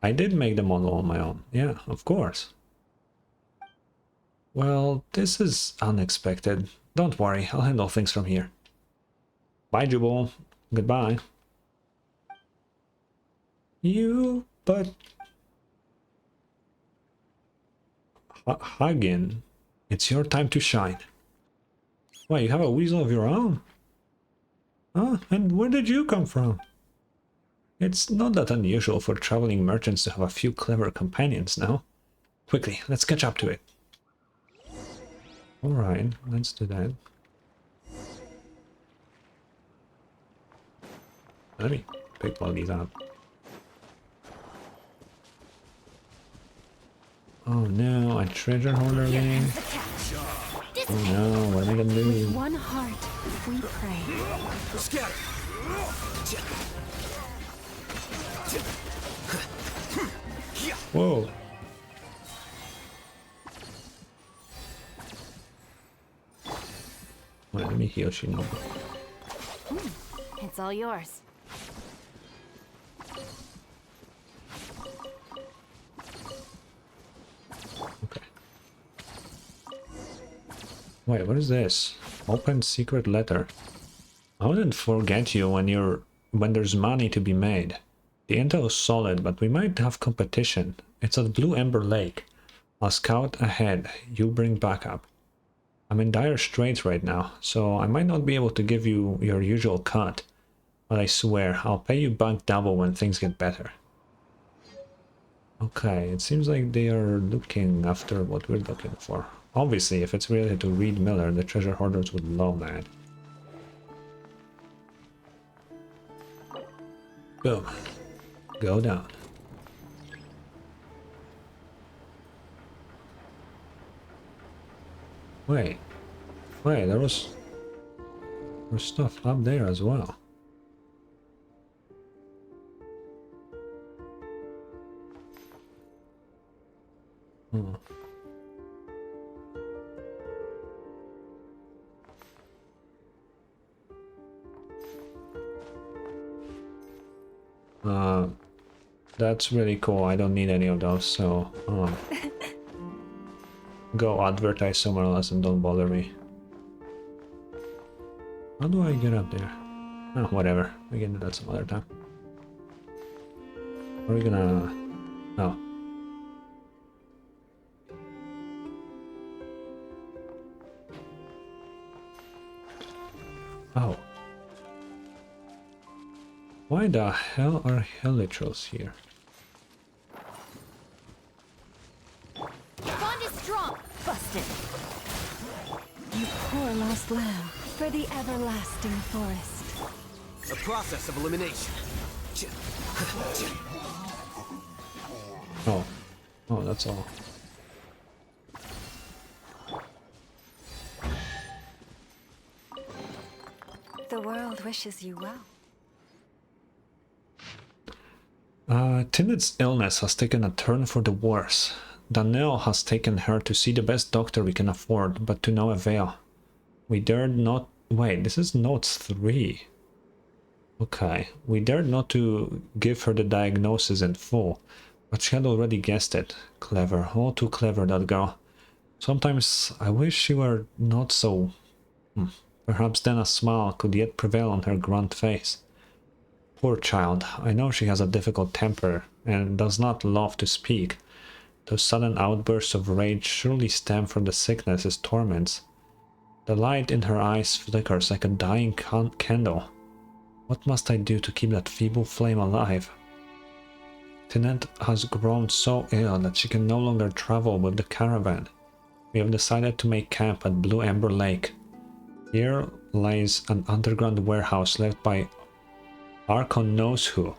A: I did make the model on my own. Yeah, of course. Well, this is unexpected. Don't worry, I'll handle things from here. Bye, Jubal. Goodbye. But... Hagen, it's your time to shine. Why, you have a weasel of your own? Huh? And where did you come from? It's not that unusual for traveling merchants to have a few clever companions now. Quickly, let's catch up to it. Alright, let's do that. Let me pick all these up. Oh no, a treasure hoarder ring. Oh no, what am I gonna do?
B: With one heart, we pray.
C: Scatter.
A: Whoa. Wait, let me heal Shinobu.
D: It's all yours.
A: Okay. Wait, what is this? Open secret letter. I wouldn't forget you when there's money to be made. The intel is solid, but we might have competition. It's at Blue Ember Lake. I'll scout ahead. You bring backup. I'm in dire straits right now, so I might not be able to give you your usual cut. But I swear, I'll pay you back double when things get better. Okay, it seems like they are looking after what we're looking for. Obviously, if it's related to Reed Miller, the treasure hoarders would love that. Boom. Go down. Wait, there was stuff up there as well. Hmm. That's really cool. I don't need any of those, so go advertise somewhere else and don't bother me. How do I get up there? Oh, whatever. We can do that some other time. Are we gonna... Oh. Oh. Why the hell are helitrals here?
D: Bond is strong. Busted.
B: You poor lost lamb, for the everlasting forest.
C: A process of elimination.
A: Oh. Oh, that's all.
B: The world wishes you well.
A: Timid's illness has taken a turn for the worse. Daniel has taken her to see the best doctor we can afford, but to no avail. We dared not... Wait, this is note 3. Okay, we dared not to give her the diagnosis in full, but she had already guessed it. Clever, all too clever, that girl. Sometimes I wish she were not so... Perhaps then a smile could yet prevail on her gaunt face. Poor child, I know she has a difficult temper and does not love to speak. Those sudden outbursts of rage surely stem from the sickness's torments. The light in her eyes flickers like a dying candle. What must I do to keep that feeble flame alive? Tinette has grown so ill that she can no longer travel with the caravan. We have decided to make camp at Blue Ember Lake. Here lies an underground warehouse left by Archon knows who,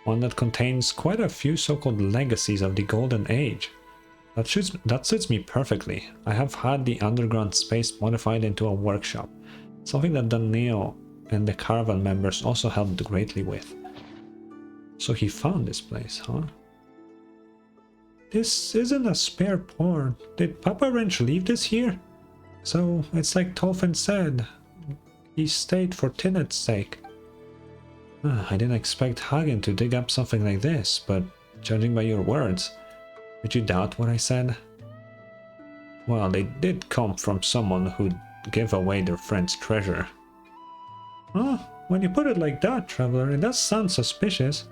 A: one that contains quite a few so-called legacies of the Golden Age. That suits me perfectly. I have had the underground space modified into a workshop, something that Daniel and the caravan members also helped greatly with. So he found this place, huh? This isn't a spare port. Did Papa Wrench leave this here? So it's like Tolfin said, he stayed for Tinette's sake. I didn't expect Hagen to dig up something like this, but judging by your words, did you doubt what I said? Well, they did come from someone who'd give away their friend's treasure. When you put it like that, Traveler, it does sound suspicious.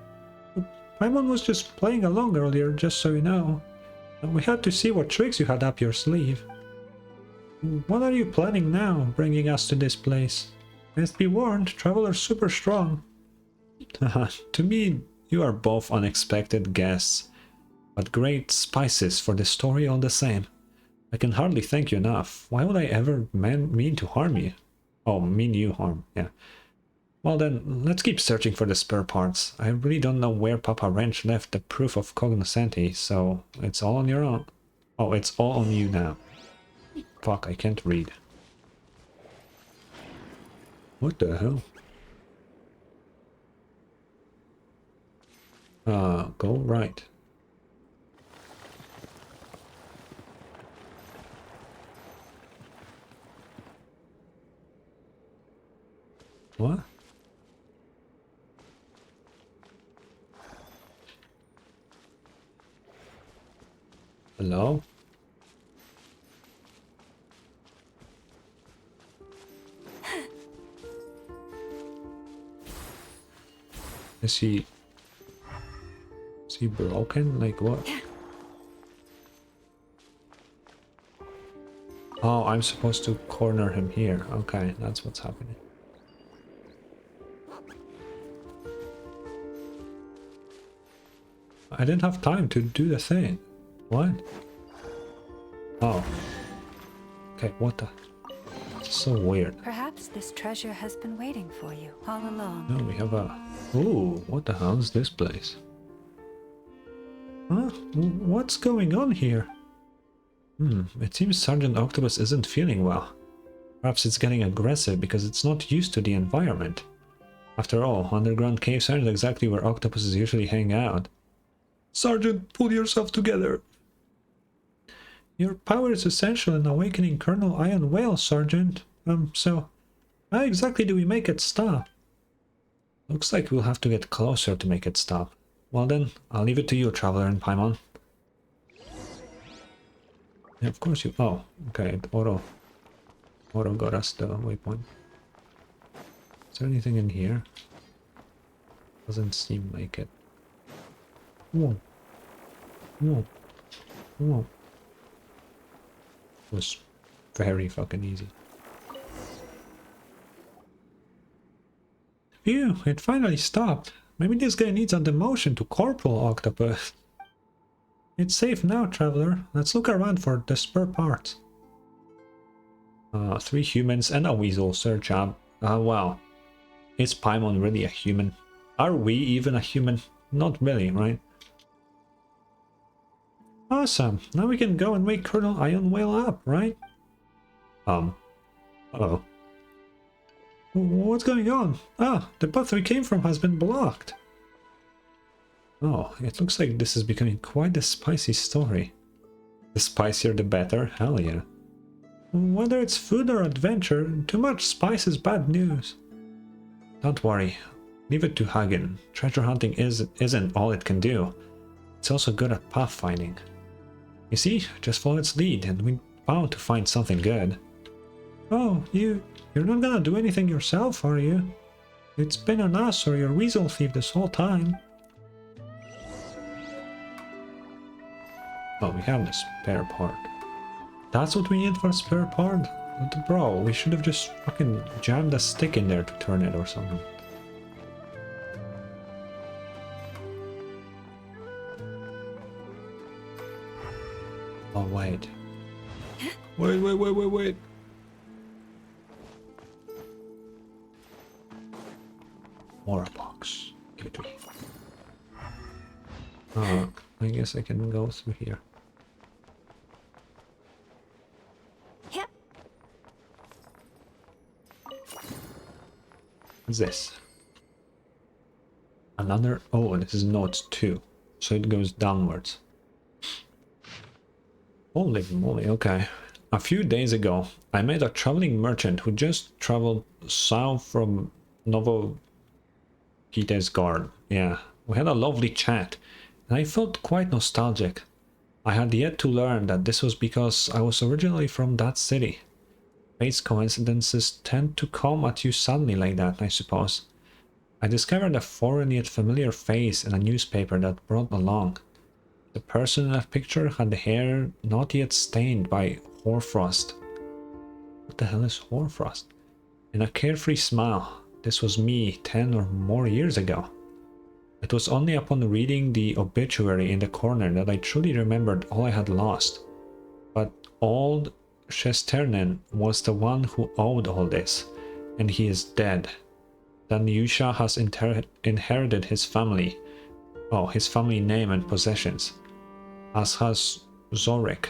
A: Paimon was just playing along earlier, just so you know. And we had to see what tricks you had up your sleeve. What are you planning now, bringing us to this place? Best be warned, Traveler's super strong. To me, you are both unexpected guests, but great spices for the story all the same. I can hardly thank you enough. Why would I ever mean to harm you? Oh, mean you harm, yeah. Well then, let's keep searching for the spare parts. I really don't know where Papa Wrench left the proof of cognoscenti, so it's all on your own. Oh, it's all on you now. Fuck, I can't read. What the hell? Go right. What? Hello? Is he broken? Like what? Oh, I'm supposed to corner him here. Okay, that's what's happening. I didn't have time to do the thing. What? Oh. Okay, what the? It's so weird.
B: Perhaps this treasure has been waiting for you all along.
A: No, we have a... Ooh, what the hell is this place? Huh? What's going on here? It seems Sergeant Octopus isn't feeling well. Perhaps it's getting aggressive because it's not used to the environment. After all, underground caves aren't exactly where octopuses usually hang out. Sergeant, pull yourself together. Your power is essential in awakening Colonel Iron Whale, Sergeant. So how exactly do we make it stop? Looks like we'll have to get closer to make it stop. Well then, I'll leave it to you, Traveler and Paimon. Yeah, of course you... Oh, okay, auto got us the waypoint. Is there anything in here? Doesn't seem like it. Whoa. Whoa. Whoa. It was very fucking easy. Phew, it finally stopped. Maybe this guy needs a demotion to Corporal Octopus. It's safe now, Traveler. Let's look around for the spare parts. 3 humans and a weasel, sir job. Wow. Is Paimon really a human? Are we even a human? Not really, right? Awesome. Now we can go and wake Colonel Iron Whale up, right? Uh-oh. What's going on? Ah, the path we came from has been blocked. Oh, it looks like this is becoming quite a spicy story. The spicier the better, hell yeah. Whether it's food or adventure, too much spice is bad news. Don't worry, leave it to Hagen. Treasure hunting isn't all it can do. It's also good at pathfinding. You see, just follow its lead and we're bound to find something good. Oh, you're not gonna do anything yourself, are you? It's been on us or your weasel thief this whole time. Oh, we have the spare part. That's what we need for a spare part? Bro, we should have just fucking jammed a stick in there to turn it or something. Oh, wait. Wait. More box. Gateway. Oh, I guess I can go through here.
B: Yep.
A: What's this? Another... Oh, this is notes 2. So it goes downwards. Holy moly, okay. A few days ago, I met a traveling merchant who just traveled south from Novokitezgard. Yeah, we had a lovely chat, and I felt quite nostalgic. I had yet to learn that this was because I was originally from that city. Fate's coincidences tend to come at you suddenly like that, I suppose. I discovered a foreign yet familiar face in a newspaper that brought along. The person in that picture had the hair not yet stained by hoarfrost. What the hell is hoarfrost? And a carefree smile. This was me 10 or more years ago. It was only upon reading the obituary in the corner that I truly remembered all I had lost. But old Shesternen was the one who owed all this, and he is dead. Danyusha has inherited his family. Oh, his family name and possessions. As has Zorik.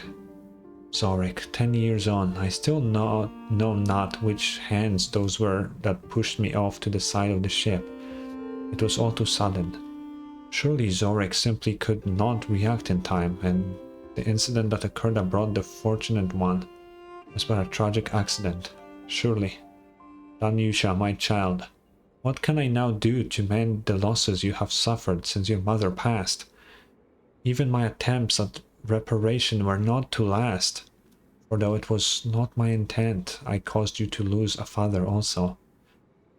A: Zorik, 10 years on, I still know not which hands those were that pushed me off to the side of the ship. It was all too sudden. Surely Zorik simply could not react in time, and the incident that occurred aboard the Fortunate One was but a tragic accident. Surely. Danyusha, my child, what can I now do to mend the losses you have suffered since your mother passed? Even my attempts at reparation were not to last, for though it was not my intent, I caused you to lose a father also.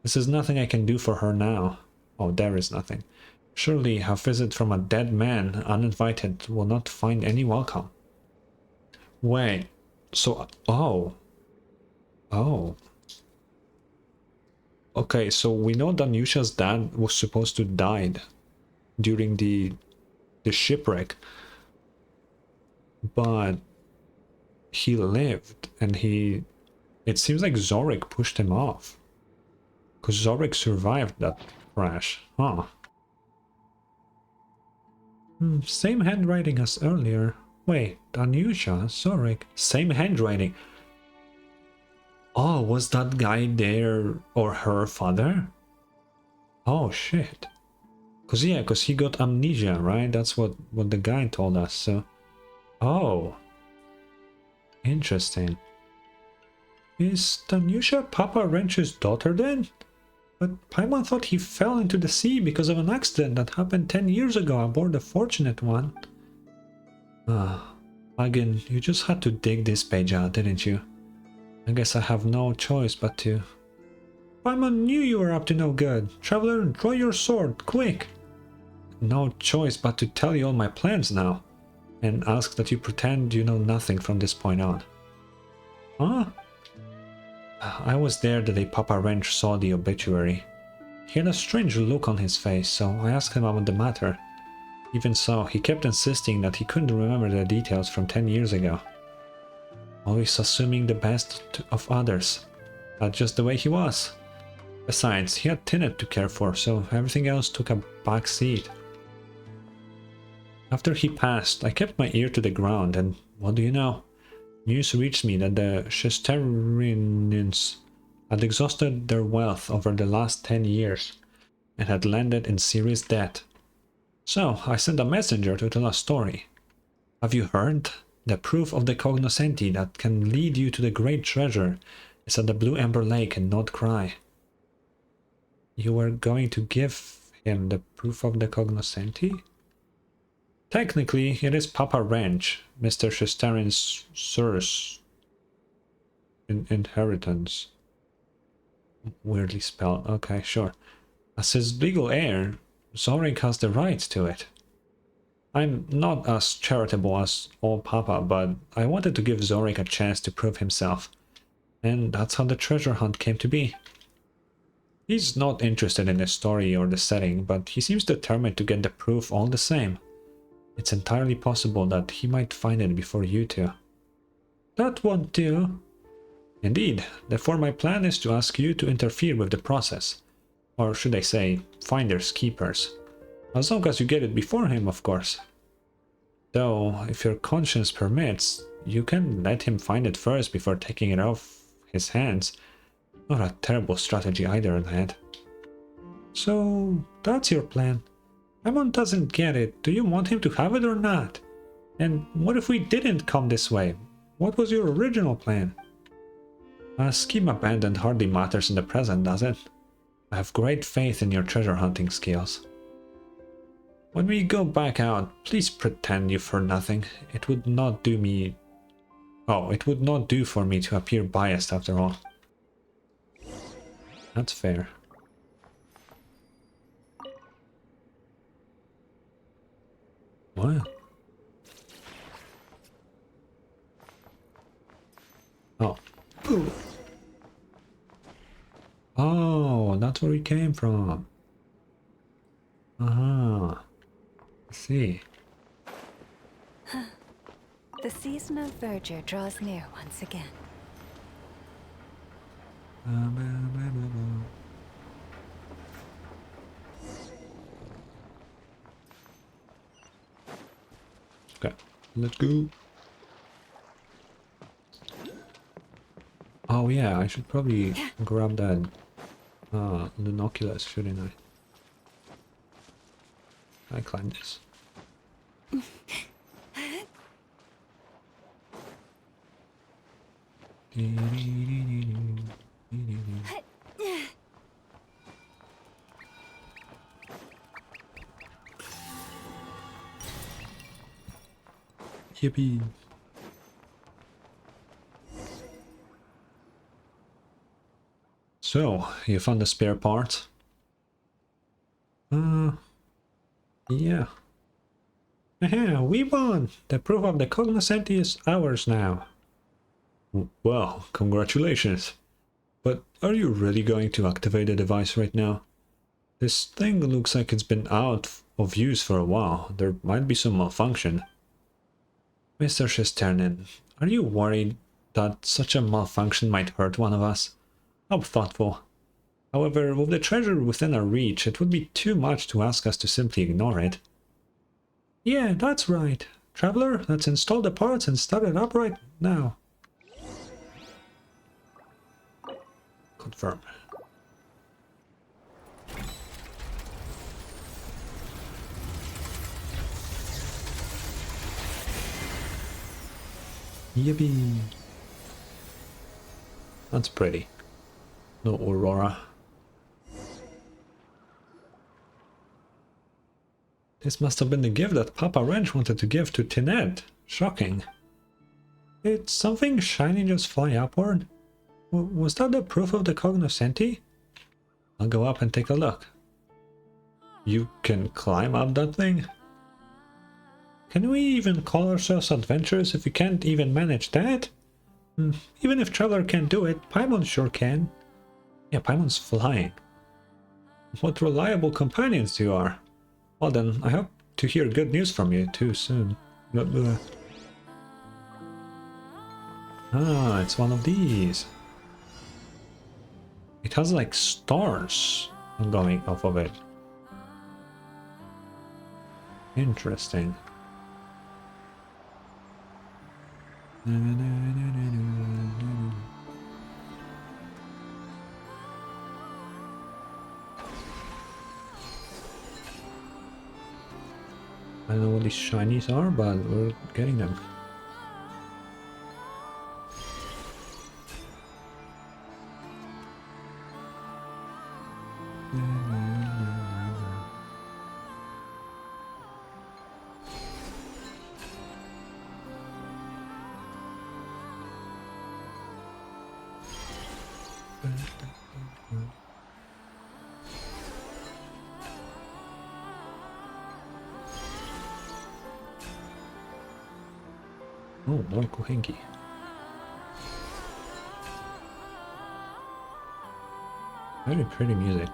A: This is nothing I can do for her now. Oh, there is nothing. Surely a visit from a dead man, uninvited, will not find any welcome. Wait, so... Oh. Okay, so we know Danyusha's dad was supposed to die during the shipwreck, but he lived, and it seems like Zorik pushed him off, because Zorik survived that crash. Huh. Same handwriting as earlier. Wait, Danyusha, Zorik, same handwriting. Oh, was that guy their or her father? Oh shit. Cause he got amnesia, right? That's what the guy told us, so... Oh. Interesting. Is Danyusha Papa Wrench's daughter then? But Paimon thought he fell into the sea because of an accident that happened 10 years ago aboard the Fortunate One. Ah, again, you just had to dig this page out, didn't you? I guess I have no choice but to... Paimon knew you were up to no good. Traveler, draw your sword, quick! No choice but to tell you all my plans now, and ask that you pretend you know nothing from this point on. Huh? I was there the day Papa Wrench saw the obituary. He had a strange look on his face, so I asked him about the matter. Even so, he kept insisting that he couldn't remember the details from 10 years ago. Always assuming the best of others. That's just the way he was. Besides, he had Tinnet to care for, so everything else took a back seat. After he passed, I kept my ear to the ground, and what do you know? News reached me that the Shesterinians had exhausted their wealth over the last 10 years, and had landed in serious debt. So, I sent a messenger to tell a story. Have you heard? The proof of the cognoscenti that can lead you to the great treasure is at the Blue Ember Lake in Nod-Krai. You were going to give him the proof of the cognoscenti? Technically, it is Papa Ranch, Mr. Shestarin's source inheritance. Weirdly spelled. Okay, sure. As his legal heir, Zorik has the rights to it. I'm not as charitable as old Papa, but I wanted to give Zorik a chance to prove himself. And that's how the treasure hunt came to be. He's not interested in the story or the setting, but he seems determined to get the proof all the same. It's entirely possible that he might find it before you two. That won't do. Indeed, therefore my plan is to ask you to interfere with the process. Or should I say, finders keepers. As long as you get it before him, of course. Though, if your conscience permits, you can let him find it first before taking it off his hands. Not a terrible strategy either, lad. So, that's your plan. Paimon doesn't get it. Do you want him to have it or not? And what if we didn't come this way? What was your original plan? A scheme abandoned hardly matters in the present, does it? I have great faith in your treasure hunting skills. When we go back out, please pretend you've heard nothing. It would not do me... Oh, it would not do for me to appear biased after all. That's fair. What? Oh. Ooh. Oh, that's where he came from. Uh-huh. I see.
B: The season of verdure draws near once again.
A: Okay, let's go. Oh yeah, I should probably grab that binoculars, shouldn't I? I climb this. Yippee. So, you found the spare part? Yeah. Aha, we won! The proof of the cognoscenti is ours now. Well, congratulations. But are you really going to activate the device right now? This thing looks like it's been out of use for a while. There might be some malfunction. Mr. Shesternin, are you worried that such a malfunction might hurt one of us? How thoughtful. However, with the treasure within our reach, it would be too much to ask us to simply ignore it. Yeah, that's right. Traveler, let's install the parts and start it up right now. Confirm. Yippee. That's pretty. No Aurora. This must have been the gift that Papa Wrench wanted to give to Tinette. Shocking. Did something shiny just fly upward? Was that the proof of the cognoscenti? I'll go up and take a look. You can climb up that thing? Can we even call ourselves adventurers if we can't even manage that? Even if Traveler can't do it, Paimon sure can. Yeah, Paimon's flying. What reliable companions you are. Well then, I hope to hear good news from you too soon. Ah, it's one of these. It has like stars going off of it. Interesting. I don't know what these shinies are, but we're getting them. Oh, more Kohenki. Very pretty music.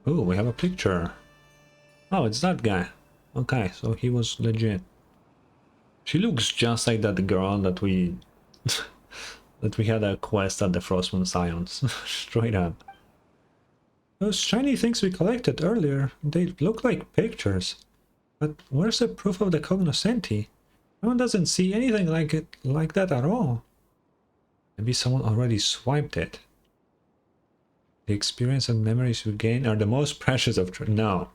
A: Oh, we have a picture. Oh, it's that guy. Okay, so he was legit. She looks just like that girl that we that we had a quest at the Frostmoon Scions. Straight up. Those shiny things we collected earlier, they look like pictures. But where's the proof of the cognoscenti? No one doesn't see anything like it like that at all. Maybe someone already swiped it. The experience and memories we gain are the most precious of no.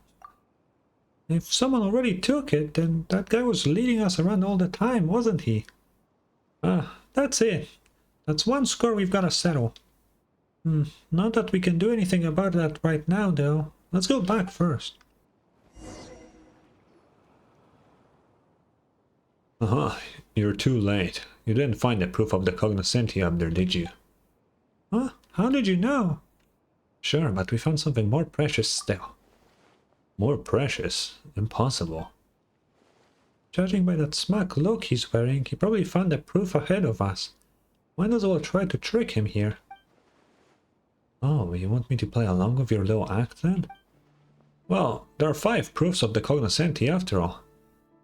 A: If someone already took it, then that guy was leading us around all the time, wasn't he? Ah, that's it. That's one score we've got to settle. Not that we can do anything about that right now, though. Let's go back first. You're too late. You didn't find the proof of the cognoscenti up there, did you? Huh? How did you know? Sure, but we found something more precious still. More precious? Impossible. Judging by that smug look he's wearing, he probably found the proof ahead of us. Might as well try to trick him here. Oh, you want me to play along with your little act then? Well, there are 5 proofs of the cognoscenti after all.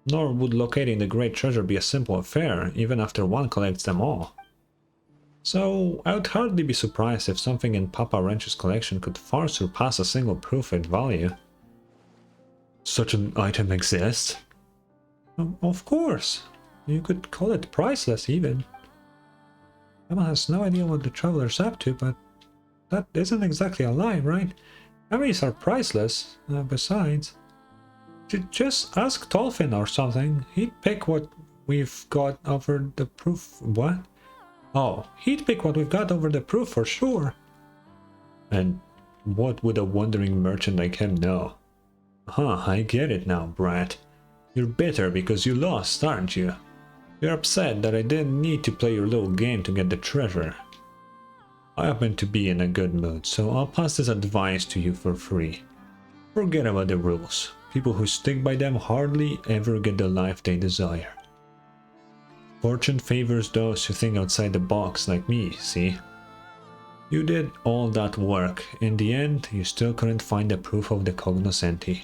A: Nor would locating the great treasure be a simple affair, even after one collects them all. So, I would hardly be surprised if something in Papa Wrench's collection could far surpass a single proof in value. Such an item exists? Of course. You could call it priceless even. Emma has no idea what the traveler's up to, but that isn't exactly a lie, right? Memories are priceless, besides. Just ask Tolfin or something. He'd pick what we've got over the proof. What? Oh, he'd pick what we've got over the proof for sure. And what would a wandering merchant like him know? Huh, I get it now, brat. You're bitter because you lost, aren't you? You're upset that I didn't need to play your little game to get the treasure. I happen to be in a good mood, so I'll pass this advice to you for free. Forget about the rules. People who stick by them hardly ever get the life they desire. Fortune favors those who think outside the box like me, see? You did all that work. In the end, you still couldn't find the proof of the cognoscenti.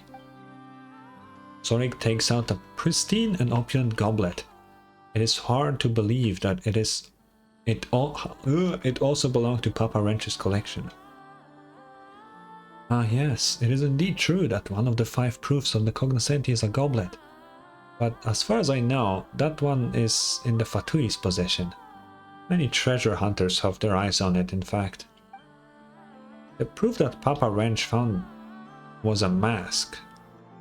A: Sorik takes out a pristine and opulent goblet. It is hard to believe that it also belonged to Papa Wrench's collection. Ah yes, it is indeed true that one of the 5 proofs of the cognoscenti is a goblet. But as far as I know, that one is in the Fatui's possession. Many treasure hunters have their eyes on it, in fact. The proof that Papa Wrench found was a mask,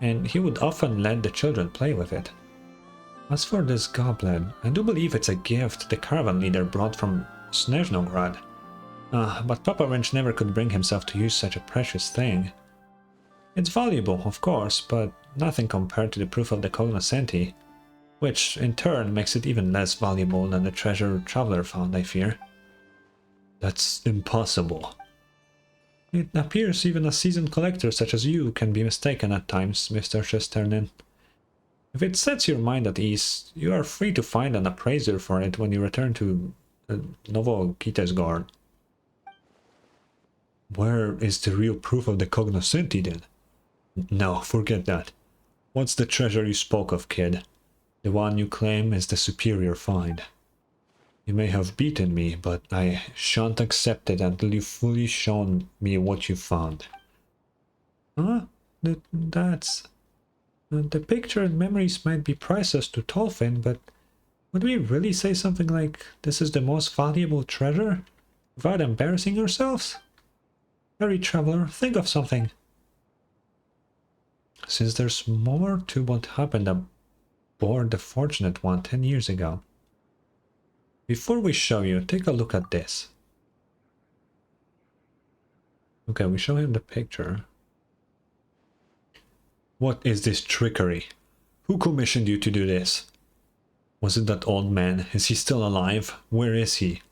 A: and he would often let the children play with it. As for this goblet, I do believe it's a gift the caravan leader brought from Snezhnograd. But Papa Wrench never could bring himself to use such a precious thing. It's valuable, of course, but nothing compared to the proof of the cognoscenti, which in turn makes it even less valuable than the treasure Traveler found, I fear. That's impossible. It appears even a seasoned collector such as you can be mistaken at times, Mr. Shesternin. If it sets your mind at ease, you are free to find an appraiser for it when you return to Novokitezgard. Where is the real proof of the cognoscenti then? No, forget that. What's the treasure you spoke of, kid? The one you claim is the superior find. You may have beaten me, but I shan't accept it until you've fully shown me what you found. Huh? That's... The picture and memories might be priceless to Tolfin, but would we really say something like, this is the most valuable treasure, without embarrassing ourselves? Hurry, traveler, think of something. Since there's more to what happened aboard the Fortunate One 10 years ago. Before we show you, take a look at this. Okay, we show him the picture. What is this trickery? Who commissioned you to do this? Was it that old man? Is he still alive? Where is he?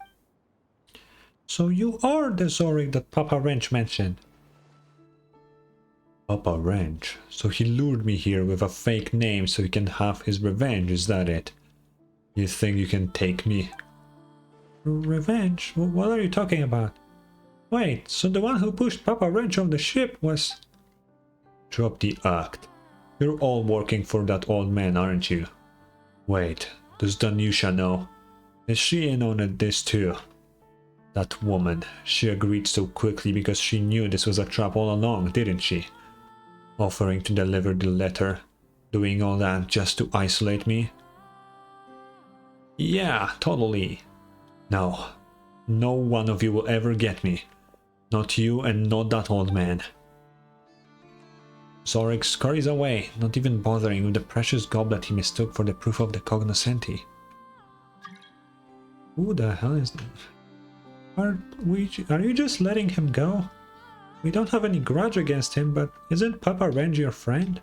A: So you are the Zorik that Papa Wrench mentioned. Papa Wrench? So he lured me here with a fake name so he can have his revenge, is that it? You think you can take me? Revenge? What are you talking about? Wait, so the one who pushed Papa Wrench off the ship was... Drop the act. You're all working for that old man, aren't you? Wait, does Danusha know? Is she in on this too? That woman, she agreed so quickly because she knew this was a trap all along, didn't she? Offering to deliver the letter, doing all that just to isolate me? Yeah, totally. No, no one of you will ever get me. Not you and not that old man. Zorik scurries away, not even bothering with the precious goblet he mistook for the proof of the cognoscenti. Who the hell is that? Are you just letting him go? We don't have any grudge against him, but isn't Papa Wrench your friend?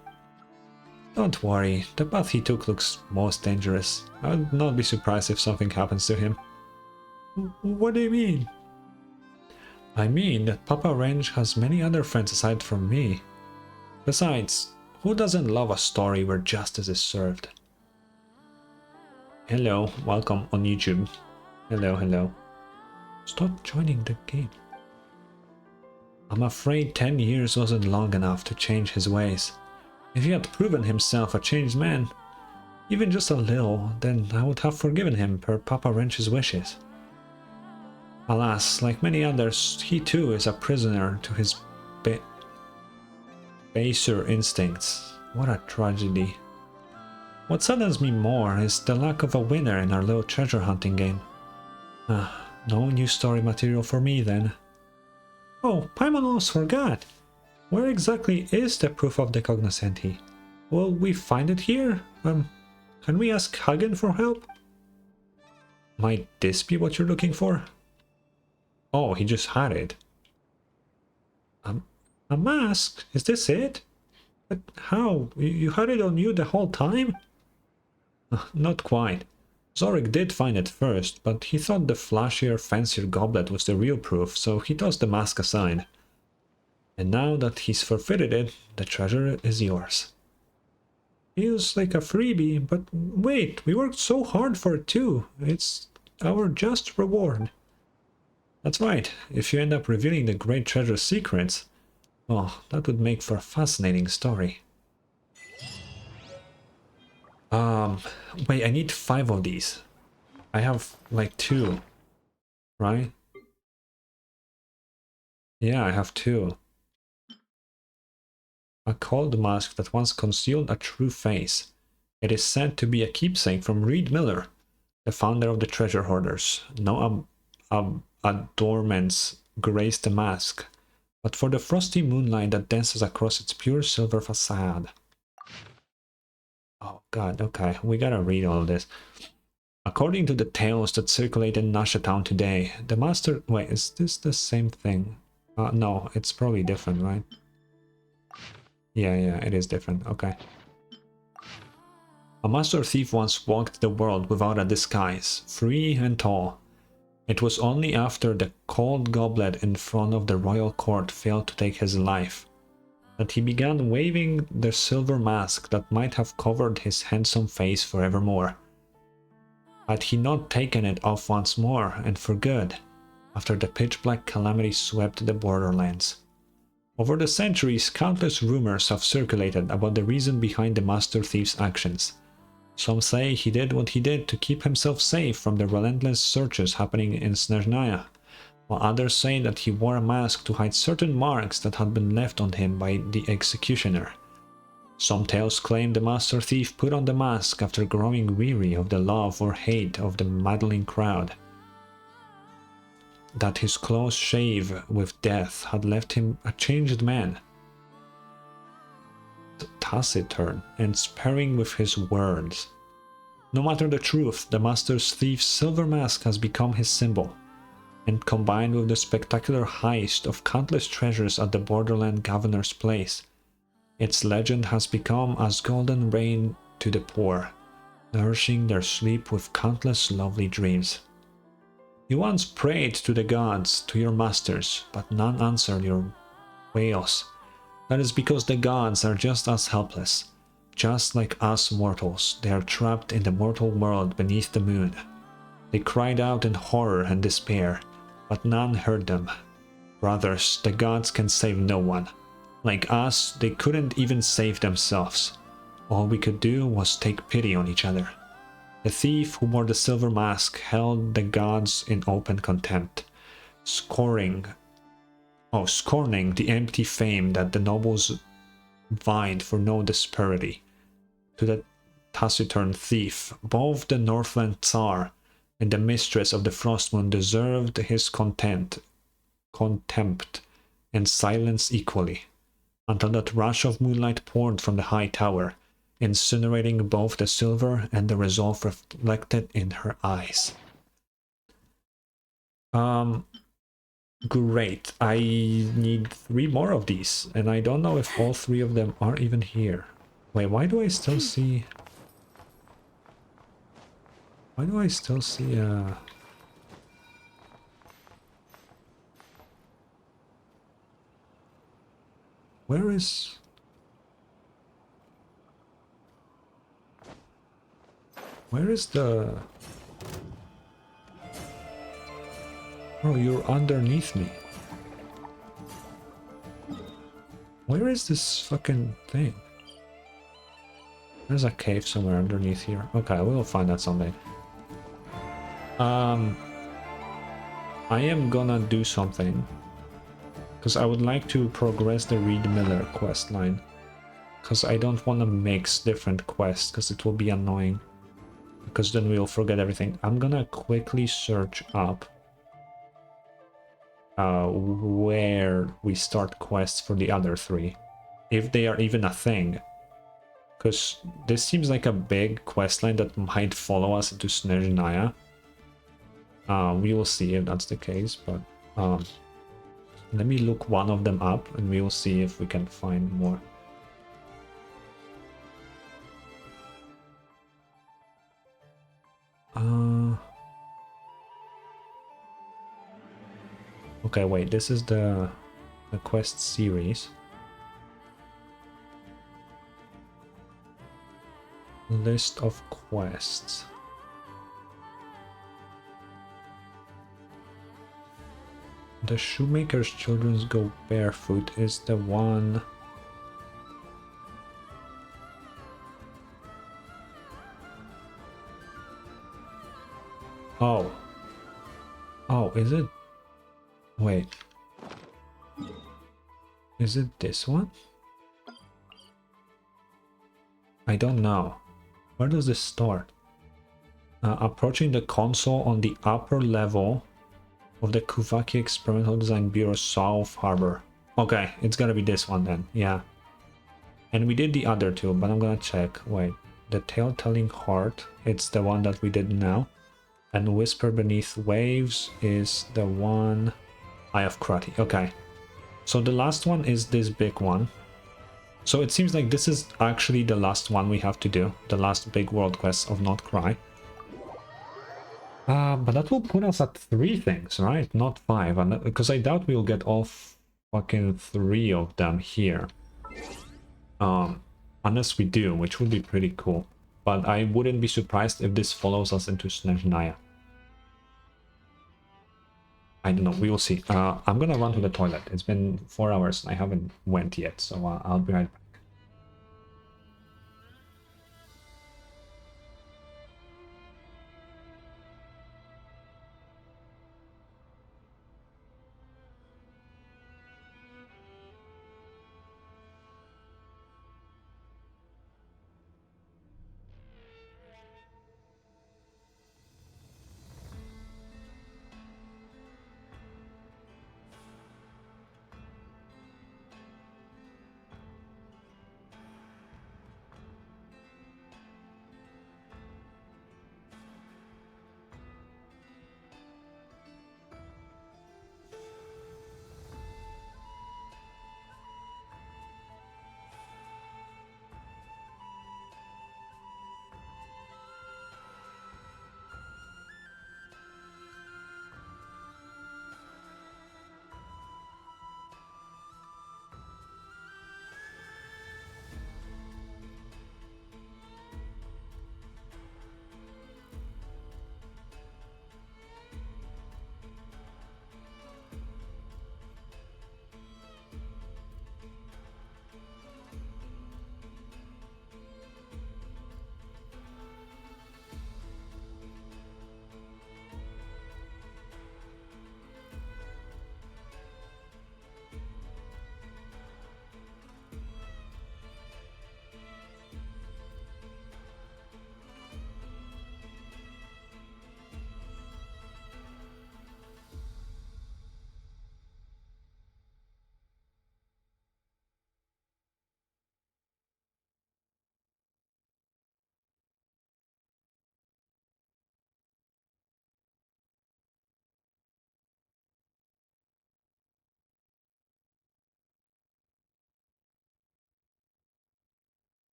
A: Don't worry, the path he took looks most dangerous. I would not be surprised if something happens to him. What do you mean? I mean that Papa Wrench has many other friends aside from me. Besides, who doesn't love a story where justice is served? Hello, welcome on YouTube. Hello, hello. Stop joining the game. I'm afraid 10 years wasn't long enough to change his ways. If he had proven himself a changed man, even just a little, then I would have forgiven him per Papa Wrench's wishes. Alas, like many others, he too is a prisoner to his baser instincts. What a tragedy. What saddens me more is the lack of a winner in our little treasure hunting game. No new story material for me then. Oh, Paimon almost forgot. Where exactly is the proof of the cognoscenti? Will we find it here? Can we ask Hagen for help? Might this be what you're looking for? Oh, he just had it. A mask? Is this it? But how? You had it on you the whole time? Not quite. Zorik did find it first, but he thought the flashier, fancier goblet was the real proof, so he tossed the mask aside. And now that he's forfeited it, the treasure is yours. Feels like a freebie, but wait, we worked so hard for it too. It's our just reward. That's right, if you end up revealing the great treasure's secrets, oh, that would make for a fascinating story. Wait, I need 5 of these. I have like 2, right? Yeah, I have 2. A cold mask that once concealed a true face. It is said to be a keepsake from Reed Miller, the founder of the Treasure Hoarders. No adornments grace the mask, but for the frosty moonlight that dances across its pure silver facade. Oh god, okay, we gotta read all of this. According to the tales that circulate in Nasha Town today, the master... Wait, is this the same thing? No, it's probably different, right? Yeah, it is different, okay. A master thief once walked the world without a disguise, free and tall. It was only after the cold goblet in front of the royal court failed to take his life that he began waving the silver mask that might have covered his handsome face forevermore. Had he not taken it off once more, and for good, after the pitch-black calamity swept the borderlands. Over the centuries, countless rumors have circulated about the reason behind the master thief's actions. Some say he did what he did to keep himself safe from the relentless searches happening in Snezhnaya, while others say that he wore a mask to hide certain marks that had been left on him by the executioner. Some tales claim the master thief put on the mask after growing weary of the love or hate of the meddling crowd. That his close shave with death had left him a changed man, taciturn and sparing with his words. No matter the truth, the master's thief's silver mask has become his symbol, and combined with the spectacular heist of countless treasures at the borderland governor's place, its legend has become as golden rain to the poor, nourishing their sleep with countless lovely dreams. You once prayed to the gods, to your masters, but none answered your wails. That is because the gods are just as helpless. Just like us mortals, they are trapped in the mortal world beneath the moon. They cried out in horror and despair, but none heard them. Brothers, the gods can save no one. Like us, they couldn't even save themselves. All we could do was take pity on each other. The thief who wore the silver mask held the gods in open contempt, scorning the empty fame that the nobles vied for no disparity. To the taciturn thief, both the Northland Tsar and the mistress of the Frostmoon deserved his contempt, and silence equally, until that rush of moonlight poured from the high tower, incinerating both the silver and the resolve reflected in her eyes. Great. I need 3 more of these, and I don't know if all 3 of them are even here. Wait, why do I still see... Why do I still see Where is... Where is the... Oh, you're underneath me. Where is this fucking thing? There's a cave somewhere underneath here. Okay, we'll find that someday. I am gonna do something, because I would like to progress the Reed Miller quest line, because I don't want to mix different quests, because it will be annoying, because then we'll forget everything. I'm gonna quickly search up where we start quests for the other 3, if they are even a thing, because this seems like a big quest line that might follow us into Snezhnaya. We will see if that's the case, but let me look one of them up and we will see if we can find more. Okay, wait, this is the quest series. List of quests. The shoemaker's children go barefoot is the one. Oh. Oh, is it? Wait. Is it this one? I don't know. Where does this start? Approaching the console on the upper level of the Kuvaki Experimental Design Bureau South Harbor. Okay, it's gotta be this one then, yeah. And we did the other 2, but I'm gonna check. Wait, the Tale-Telling Heart, it's the one that we did now. And Whisper Beneath Waves is the one... Eye of Krati, okay. So the last one is this big one. So it seems like this is actually the last one we have to do. The last big world quest of Nod-Krai. But that will put us at 3 things, right? Not 5, because I doubt we'll get all fucking 3 of them here. Unless we do, which would be pretty cool. But I wouldn't be surprised if this follows us into Snezhnaya. I don't know, we will see. I'm gonna run to the toilet. It's been 4 hours and I haven't went yet, so I'll be right back.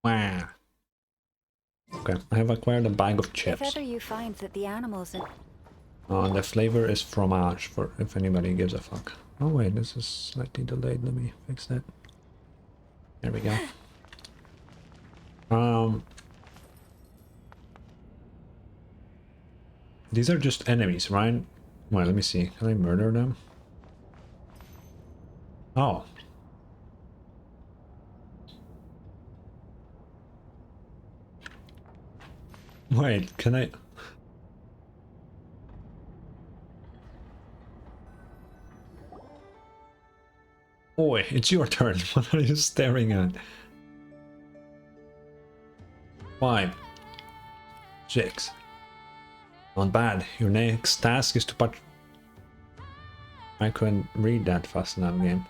A: Wow. Okay, I have acquired a bag of
B: If
A: chips.
B: ever you find that the animals in...
A: The flavor is fromage, for if anybody gives a fuck. Oh wait, this is slightly delayed. Let me fix that. There we go. These are just enemies, right? Well, let me see. Can I murder them? Oh. Wait, can I... Oh wait, it's your turn. What are you staring at? 5. 6. Not bad. Your next task is to patch... I couldn't read that fast enough, game.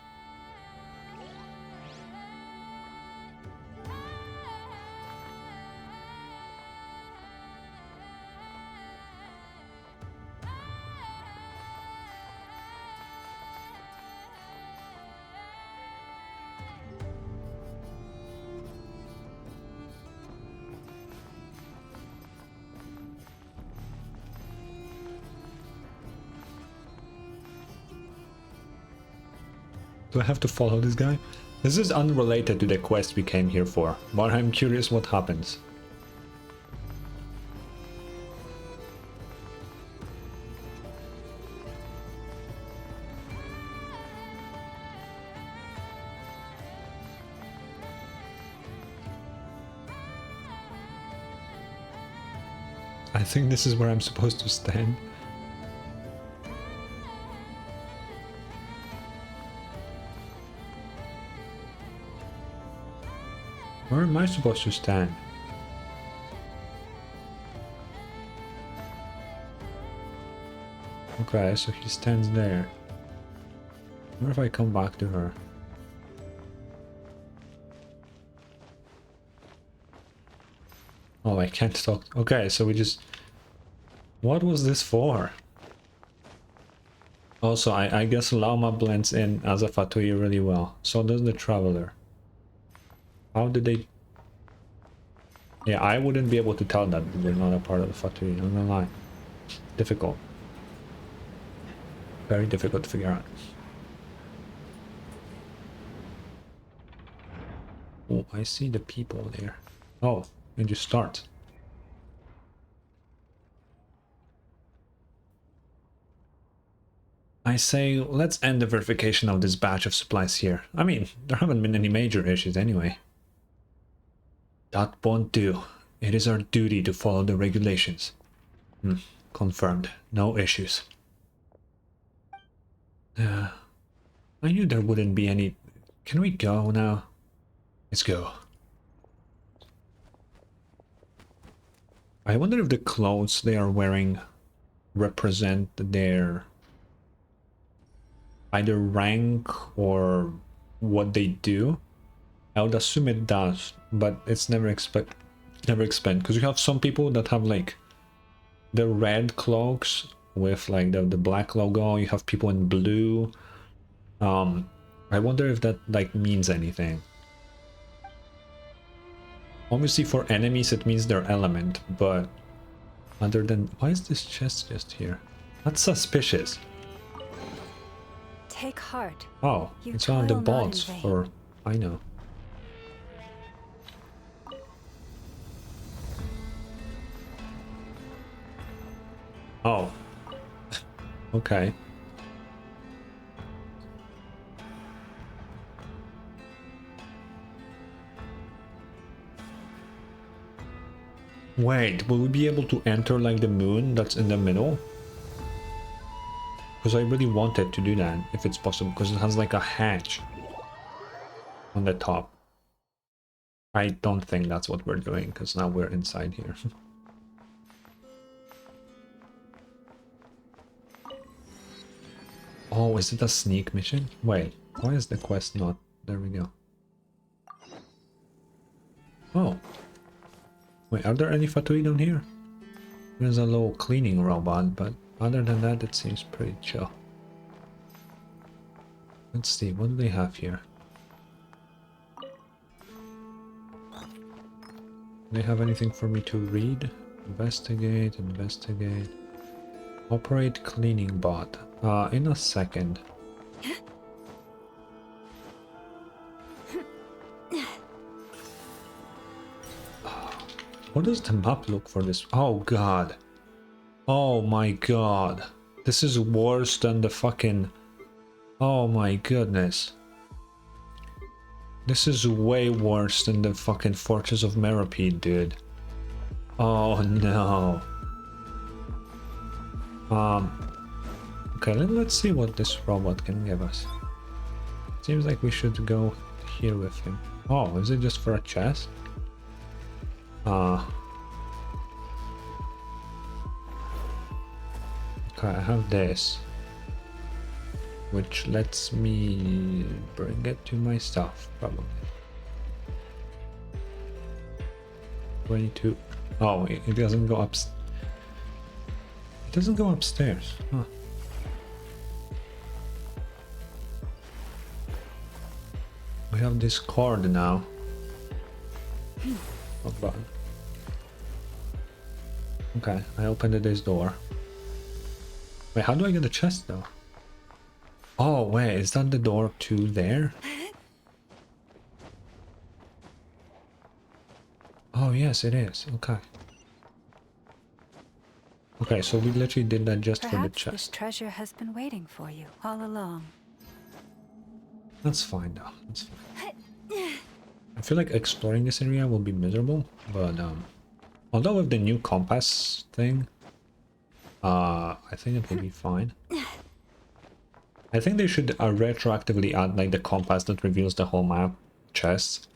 A: Do I have to follow this guy? This is unrelated to the quest we came here for, but I'm curious what happens. I think this is where I'm supposed to stand. Where am I supposed to stand? Okay, so he stands there. What if I come back to her? Oh, I can't talk. Okay, so we just... What was this for? Also, I guess Llama blends in as a Fatui really well. So does the Traveler. How did they... Yeah, I wouldn't be able to tell that they're not a part of the Fatui, I'm gonna lie. Difficult. Very difficult to figure out. Oh, I see the people there. Oh, and you start. I say, let's end the verification of this batch of supplies here. I mean, there haven't been any major issues anyway. That won't do. It is our duty to follow the regulations. Confirmed. No issues. I knew there wouldn't be any... Can we go now? Let's go. I wonder if the clothes they are wearing represent their either rank or what they do. I would assume it does, but it's never explained because you have some people that have like the red cloaks with like the black logo. You have people in blue. I wonder if that like means anything. Obviously for enemies it means their element, but other than... Why is this chest just here? That's suspicious.
B: Take heart.
A: Oh,
B: You
A: it's one of the
B: toil not in
A: bots
B: vain.
A: for... I know. Oh. Okay. Wait, will we be able to enter like the moon that's in the middle? Because I really wanted to do that, if it's possible, because it has like a hatch on the top. I don't think that's what we're doing, because now we're inside here. Oh, is it a sneak mission? Wait, why is the quest not... There we go. Oh. Wait, are there any Fatui down here? There's a little cleaning robot, but other than that, it seems pretty chill. Let's see, what do they have here? they have anything for me to read? Investigate, investigate. Operate cleaning bot. In a second. What does the map look for this? Oh god. Oh my god. This is worse than the fucking... Oh my goodness. This is way worse than the fucking Fortress of Meropide, dude. Oh no. Okay, let's see what this robot can give us. Seems like we should go here with him. Oh, is it just for a chest? Okay, I have this, which lets me bring it to my stuff, probably. 22. Oh, it doesn't go up. It doesn't go upstairs. Huh. We have this cord now. Not bad. Okay, I opened this door. Wait, how do I get the chest though? Oh wait, is that the door to there? Oh yes, it is. Okay. Okay, so we literally did that just for the
B: Perhaps
A: chest.
B: this treasure has been waiting for you all along.
A: That's fine though. That's fine. I feel like exploring this area will be miserable, but although with the new compass thing, I think it will be fine. I think they should retroactively add like the compass that reveals the whole map chests.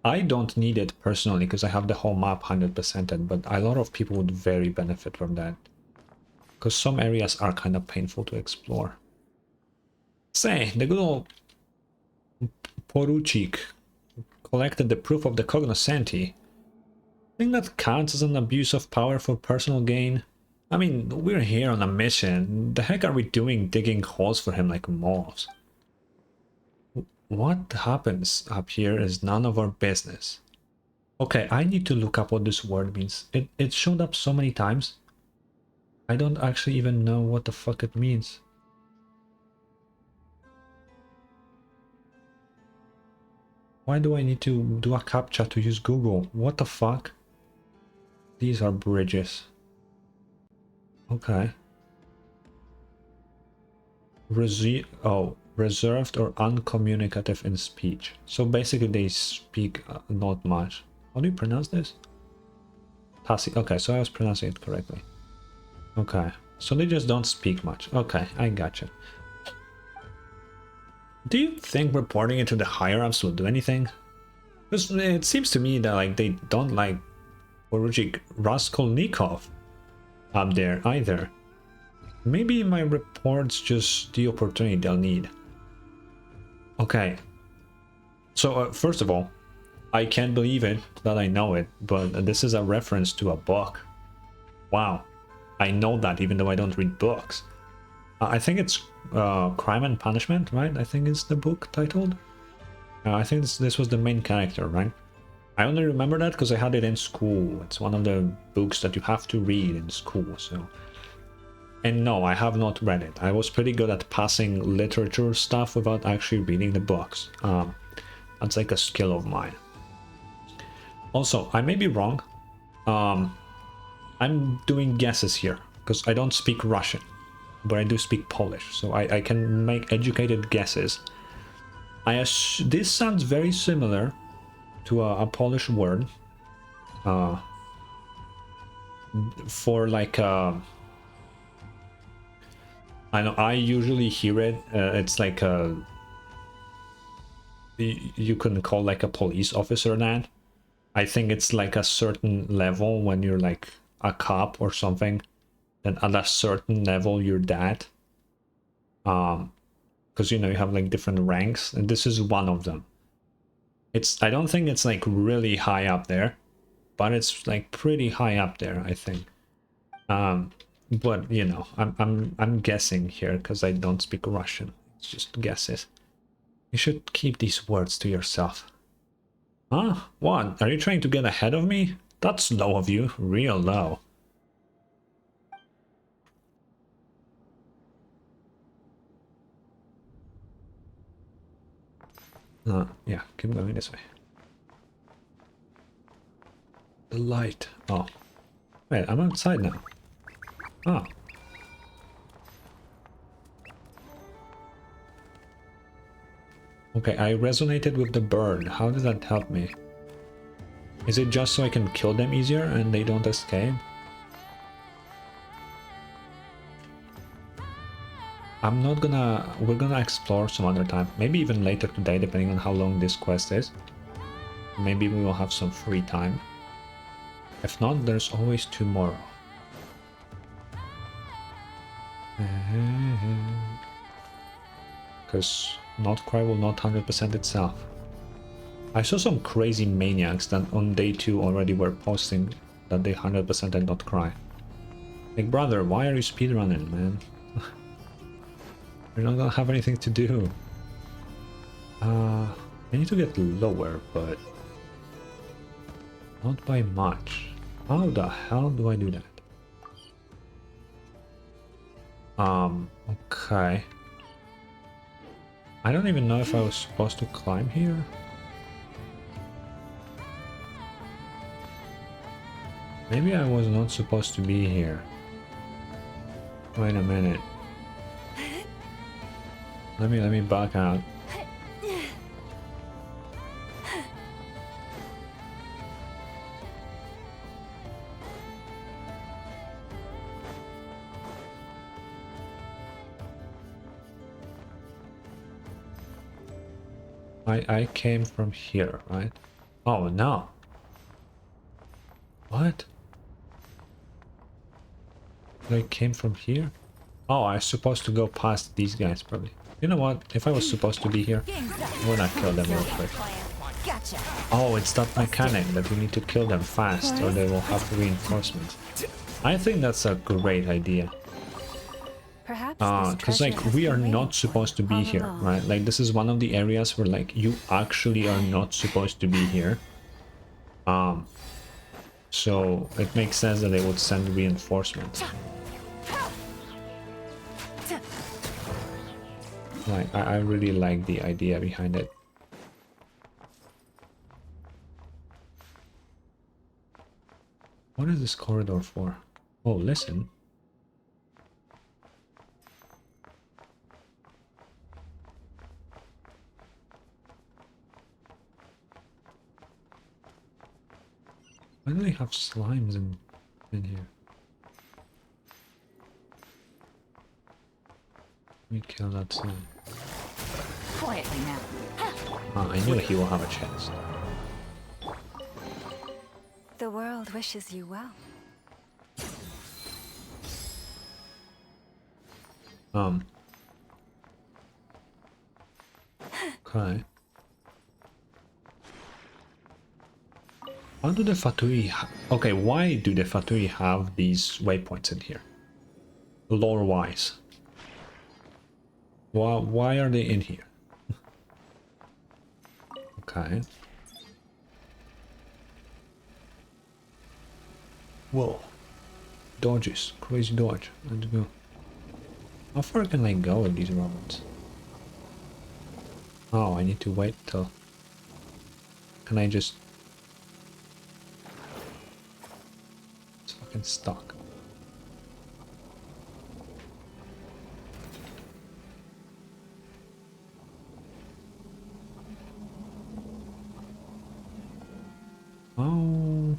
A: I don't need it personally because I have the whole map 100%ed, but a lot of people would very benefit from that. Because some areas are kind of painful to explore. Say, the good old Poruchik collected the proof of the cognoscenti. Think that counts as an abuse of power for personal gain? I mean, we're here on a mission. The heck are we doing digging holes for him like moles? What happens up here is none of our business. Okay, I need to look up what this word means. It showed up so many times. I don't actually even know what the fuck it means. Why do I need to do a captcha to use Google? What the fuck? These are bridges. Okay. Reserved or uncommunicative in speech. So basically they speak not much. How do you pronounce this? Tassi. Okay, so I was pronouncing it correctly. Okay, so they just don't speak much. Okay, I gotcha. Do you think reporting it to the higher-ups will do anything? Because it seems to me that like they don't like Poruchik Raskolnikov up there either. Maybe my report's just the opportunity they'll need. Okay. So first of all, I can't believe it that I know it, but this is a reference to a book. Wow. I know that even though I don't read books. I think it's Crime and Punishment, right? I think it's the book titled. I think this was the main character, right? I only remember that because I had it in school. It's one of the books that you have to read in school, so... And no, I have not read it. I was pretty good at passing literature stuff without actually reading the books. That's like a skill of mine. Also, I may be wrong. I'm doing guesses here because I don't speak Russian, but I do speak Polish, so I can make educated guesses. This sounds very similar to a Polish word for like I know I usually hear it. It's like you couldn't call like a police officer that. I think it's like a certain level when you're like a cop or something. Then at a certain level you're that. Because you know you have like different ranks, and this is one of them. I don't think it's like really high up there, but it's like pretty high up there, I think. But you know, I'm guessing here because I don't speak Russian. It's just guesses. You should keep these words to yourself. Huh? What? Are you trying to get ahead of me? That's low of you, real low. Yeah, keep going this way. The light. Oh. Wait, I'm outside now. Oh. Okay, I resonated with the bird. How does that help me? Is it just so I can kill them easier and they don't escape? I'm not gonna... We're gonna explore some other time. Maybe even later today, depending on how long this quest is. Maybe we will have some free time. If not, there's always tomorrow. Because Nod-Krai will not 100% itself. I saw some crazy maniacs that on day 2 already were posting that they 100% did not cry. Like, brother, why are you speedrunning, man? You're not gonna have anything to do. I need to get lower, but not by much. How the hell do I do that? Okay. I don't even know if I was supposed to climb here. Maybe I was not supposed to be here. Wait a minute. Let me back out. I came from here, right? Oh no. What? I came from here? Oh, I was supposed to go past these guys probably. You know what? If I was supposed to be here, I'm gonna kill them real quick.
D: Gotcha.
A: Oh, it's that mechanic that we need to kill them fast or they will have reinforcements. I think that's a great idea.
B: Perhaps
A: Because like we are not supposed to be here, right? Like this is one of the areas where like you actually are not supposed to be here. So it makes sense that they would send reinforcements. Like I really like the idea behind it. What is this corridor for? Oh, listen. Why do they have slimes in here? Let me kill that slime.
D: Quietly now.
A: Ah, I knew he will have a chance.
B: The world wishes you well. Okay. How do the Fatui okay, why do the Fatui have these waypoints in here? Lore-wise. Why are they in here? Okay. Whoa. Dodges. Crazy dodge. Let's go. How far can I go with these robots? Oh, I need to wait till... Can I just... It's fucking stuck. Oh...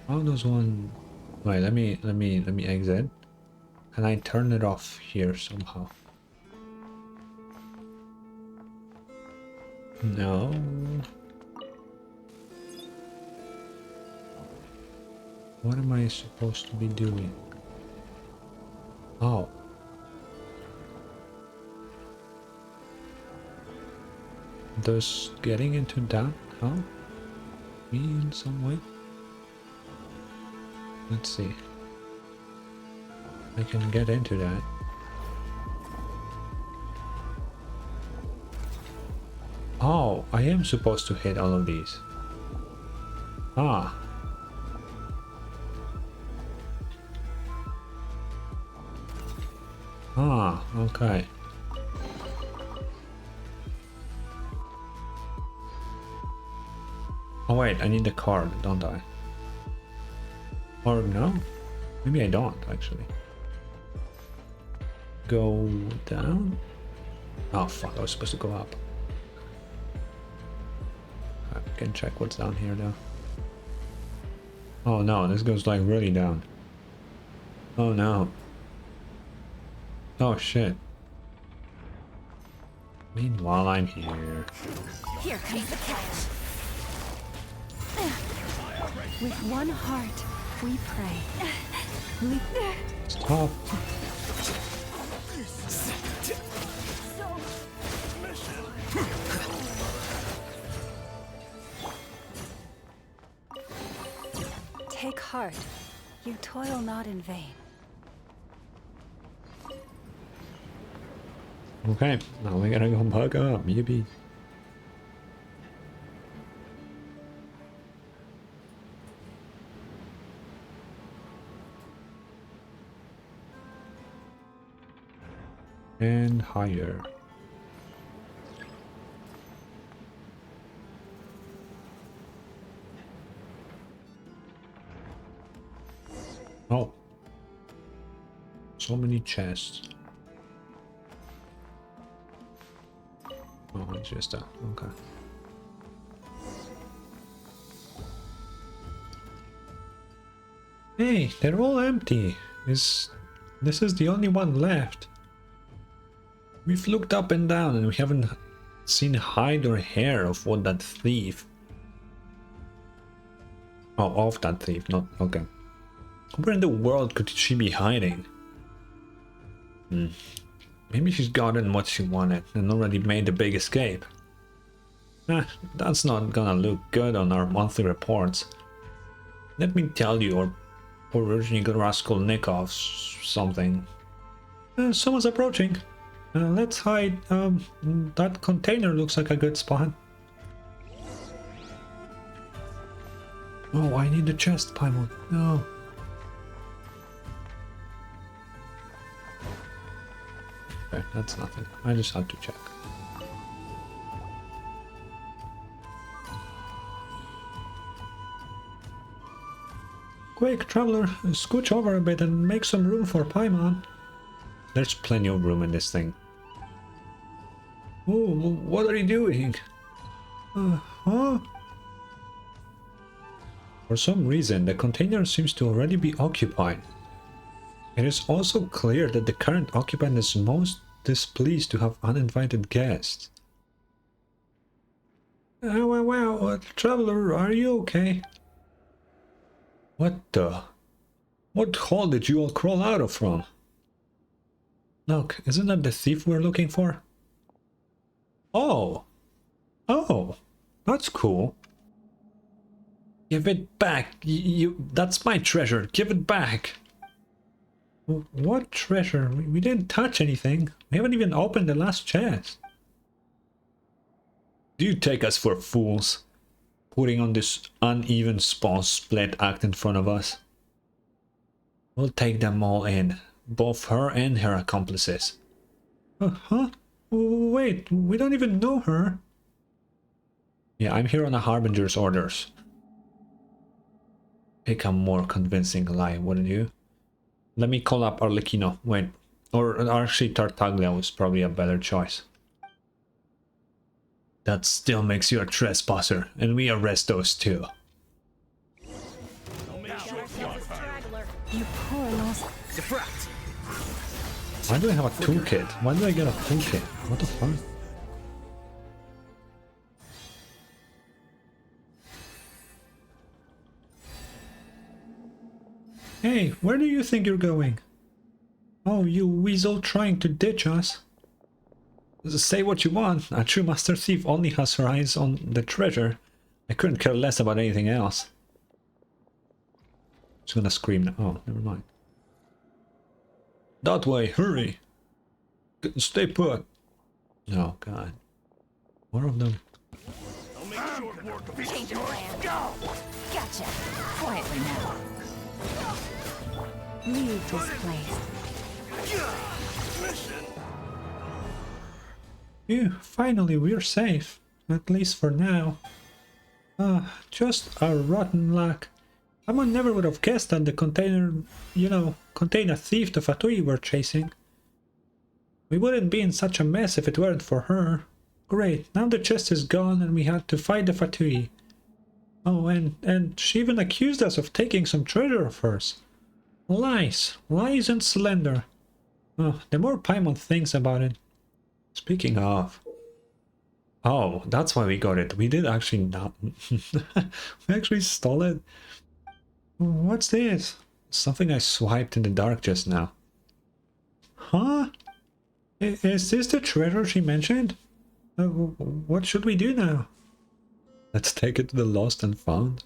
B: How does one... Wait, let me exit. Can I turn it off here somehow? No. What am I supposed to be doing? Oh. Does getting into that help me in some way? Let's see. I can get into that.
A: Oh, I am supposed to hit all of these. Ah. Ah, okay. Oh wait, I need the card, don't I? Or no? Maybe I don't, actually. Go down? Oh fuck, I was supposed to go up. I can check what's down here though. Oh no, this goes like really down. Oh no. Oh shit. Meanwhile, I'm here.
D: Here comes the catch.
B: With one heart, we pray.
A: Stop.
B: Take heart. You toil not in vain.
A: Okay, now we gotta go back up, yippee. And higher. Oh. So many chests. Oh, it's just that. Okay. Hey, they're all empty. This is the only one left. We've looked up and down and we haven't seen hide or hair of what that thief. Oh, of that thief, not okay. Where in the world could she be hiding? Maybe she's gotten what she wanted and already made a big escape. That's not gonna look good on our monthly reports. Let me tell you, or originally Raskolnikov's something. Someone's approaching. Let's hide. That container looks like a good spot. Oh, I need the chest, Paimon. No. Okay, that's nothing. I just had to check. Quick, traveler, scooch over a bit and make some room for Paimon. There's plenty of room in this thing. Oh, what are you doing? Huh? For some reason, the container seems to already be occupied. It is also clear that the current occupant is most displeased to have uninvited guests. Wow, traveler, are you okay? What the? What hole did you all crawl out of from? Look, isn't that the thief we're looking for? Oh! Oh! That's cool. Give it back! That's my treasure! Give it back! What treasure? We didn't touch anything. We haven't even opened the last chest. Do you take us for fools? Putting on this uneven spawn split act in front of us? We'll take them all in. Both her and her accomplices. Huh? Wait, we don't even know her. Yeah, I'm here on a Harbinger's orders. Pick a more convincing lie, wouldn't you? Let me call up Arlecchino. Wait. Or actually Tartaglia was probably a better choice. That still makes you a trespasser, and we arrest those too.
B: You poor lost.
C: Defract.
A: Why do I have a toolkit? Why do I get a toolkit? What the fuck? Hey, where do you think you're going? Oh, you weasel trying to ditch us. Say what you want. A true master thief only has her eyes on the treasure. I couldn't care less about anything else. She's gonna scream now. Oh, never mind. That way, hurry! Stay put! Oh, God. More of them.
C: I'll make short work of
D: Change of plan. Gotcha. Quietly now. Leave this place.
C: mission.
A: Phew, finally we're safe. At least for now. Just our rotten luck. Someone never would have guessed that the container, contained a thief the Fatui were chasing. We wouldn't be in such a mess if it weren't for her. Great, now the chest is gone and we had to fight the Fatui. Oh, and she even accused us of taking some treasure of hers. Lies and slender. Oh, the more Paimon thinks about it. Speaking of... Oh, that's why we got it. We did actually not... we actually stole it. What's this? Something I swiped in the dark just now. Huh? Is this the treasure she mentioned? What should we do now? Let's take it to the lost and found.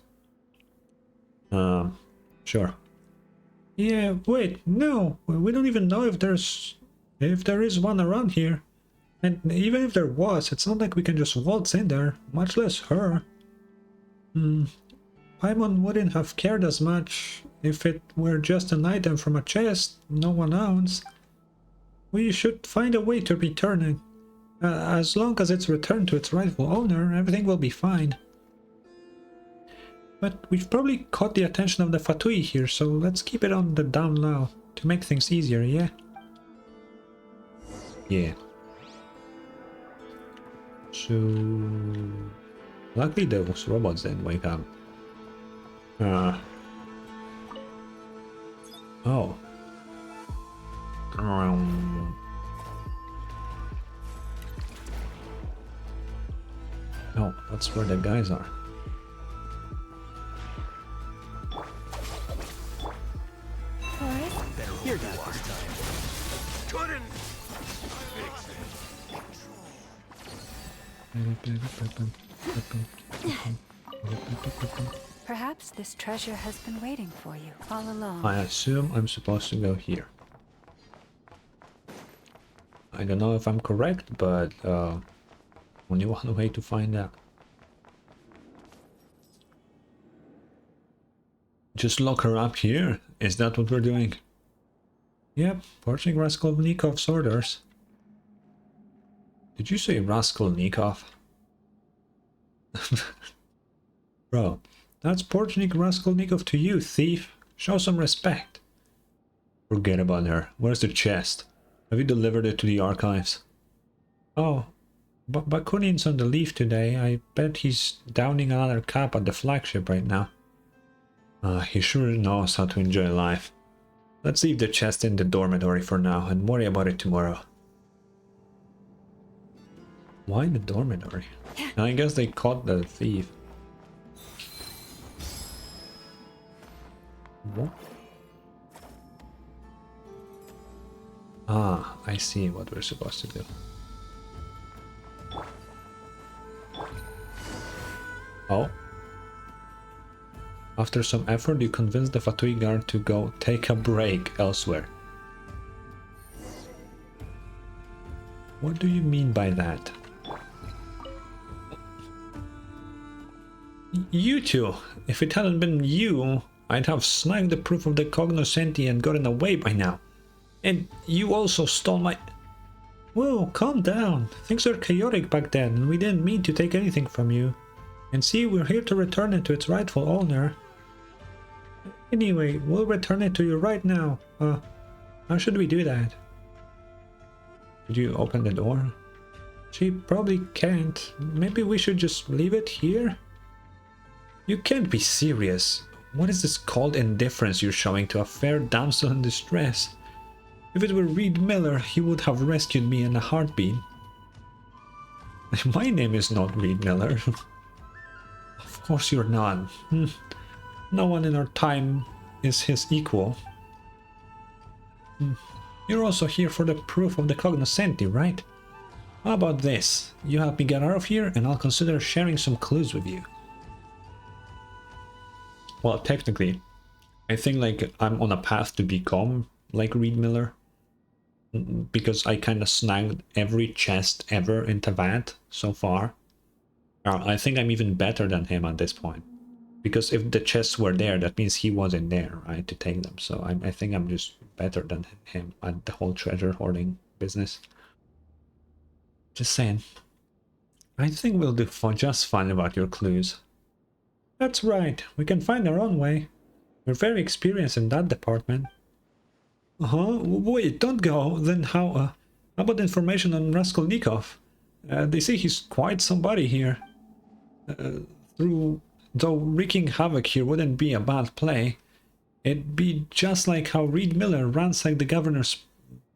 A: Sure. Yeah, wait, no. We don't even know if there is one around here. And even if there was, it's not like we can just waltz in there, much less her. Paimon wouldn't have cared as much if it were just an item from a chest no one owns. We should find a way to return it. As long as it's returned to its rightful owner, everything will be fine. But we've probably caught the attention of the Fatui here, so let's keep it on the down low to make things easier, yeah? Yeah. So... luckily those robots didn't wake up. Oh. Oh, that's where the guys are.
C: Better hear that this time. Couldn't fix it.
B: Perhaps this treasure has been waiting for you all along.
A: I assume I'm supposed to go here. I don't know if I'm correct, but only one way to find out. Just lock her up here? Is that what we're doing? Yep, forcing Raskolnikov's orders. Did you say Raskolnikov? Bro, that's Porchnik Raskolnikov to you, thief. Show some respect. Forget about her. Where's the chest? Have you delivered it to the archives? Oh, but Bakunin's on the leave today. I bet he's downing another cup at the flagship right now. He sure knows how to enjoy life. Let's leave the chest in the dormitory for now and worry about it tomorrow. Why the dormitory? I guess they caught the thief. What? Ah, I see what we're supposed to do. Oh. After some effort, you convince the Fatui guard to go take a break elsewhere. What do you mean by that? You two! If it hadn't been you, I'd have snagged the proof of the cognoscenti and gotten away by now. And you also stole my... Whoa, calm down. Things were chaotic back then, and we didn't mean to take anything from you. And see, we're here to return it to its rightful owner. Anyway, we'll return it to you right now. How should we do that? Could you open the door? She probably can't. Maybe we should just leave it here? You can't be serious. What is this cold indifference you're showing to a fair damsel in distress? If it were Reed Miller, he would have rescued me in a heartbeat. My name is not Reed Miller. Of course you're not. No one in our time is his equal. You're also here for the proof of the cognoscenti, right? How about this? You help me get out of here and I'll consider sharing some clues with you. Well, technically, I think like I'm on a path to become like Reed Miller. Because I kind of snagged every chest ever in Teyvat so far. I think I'm even better than him at this point. Because if the chests were there, that means he wasn't there, right, to take them. So I think I'm just better than him at the whole treasure hoarding business. Just saying. I think we'll do just fine about your clues. That's right, we can find our own way. We're very experienced in that department. Wait, don't go. Then how about information on Raskolnikov? They say he's quite somebody here. Though wreaking havoc here wouldn't be a bad play. It'd be just like how Reed Miller ransacked the governor's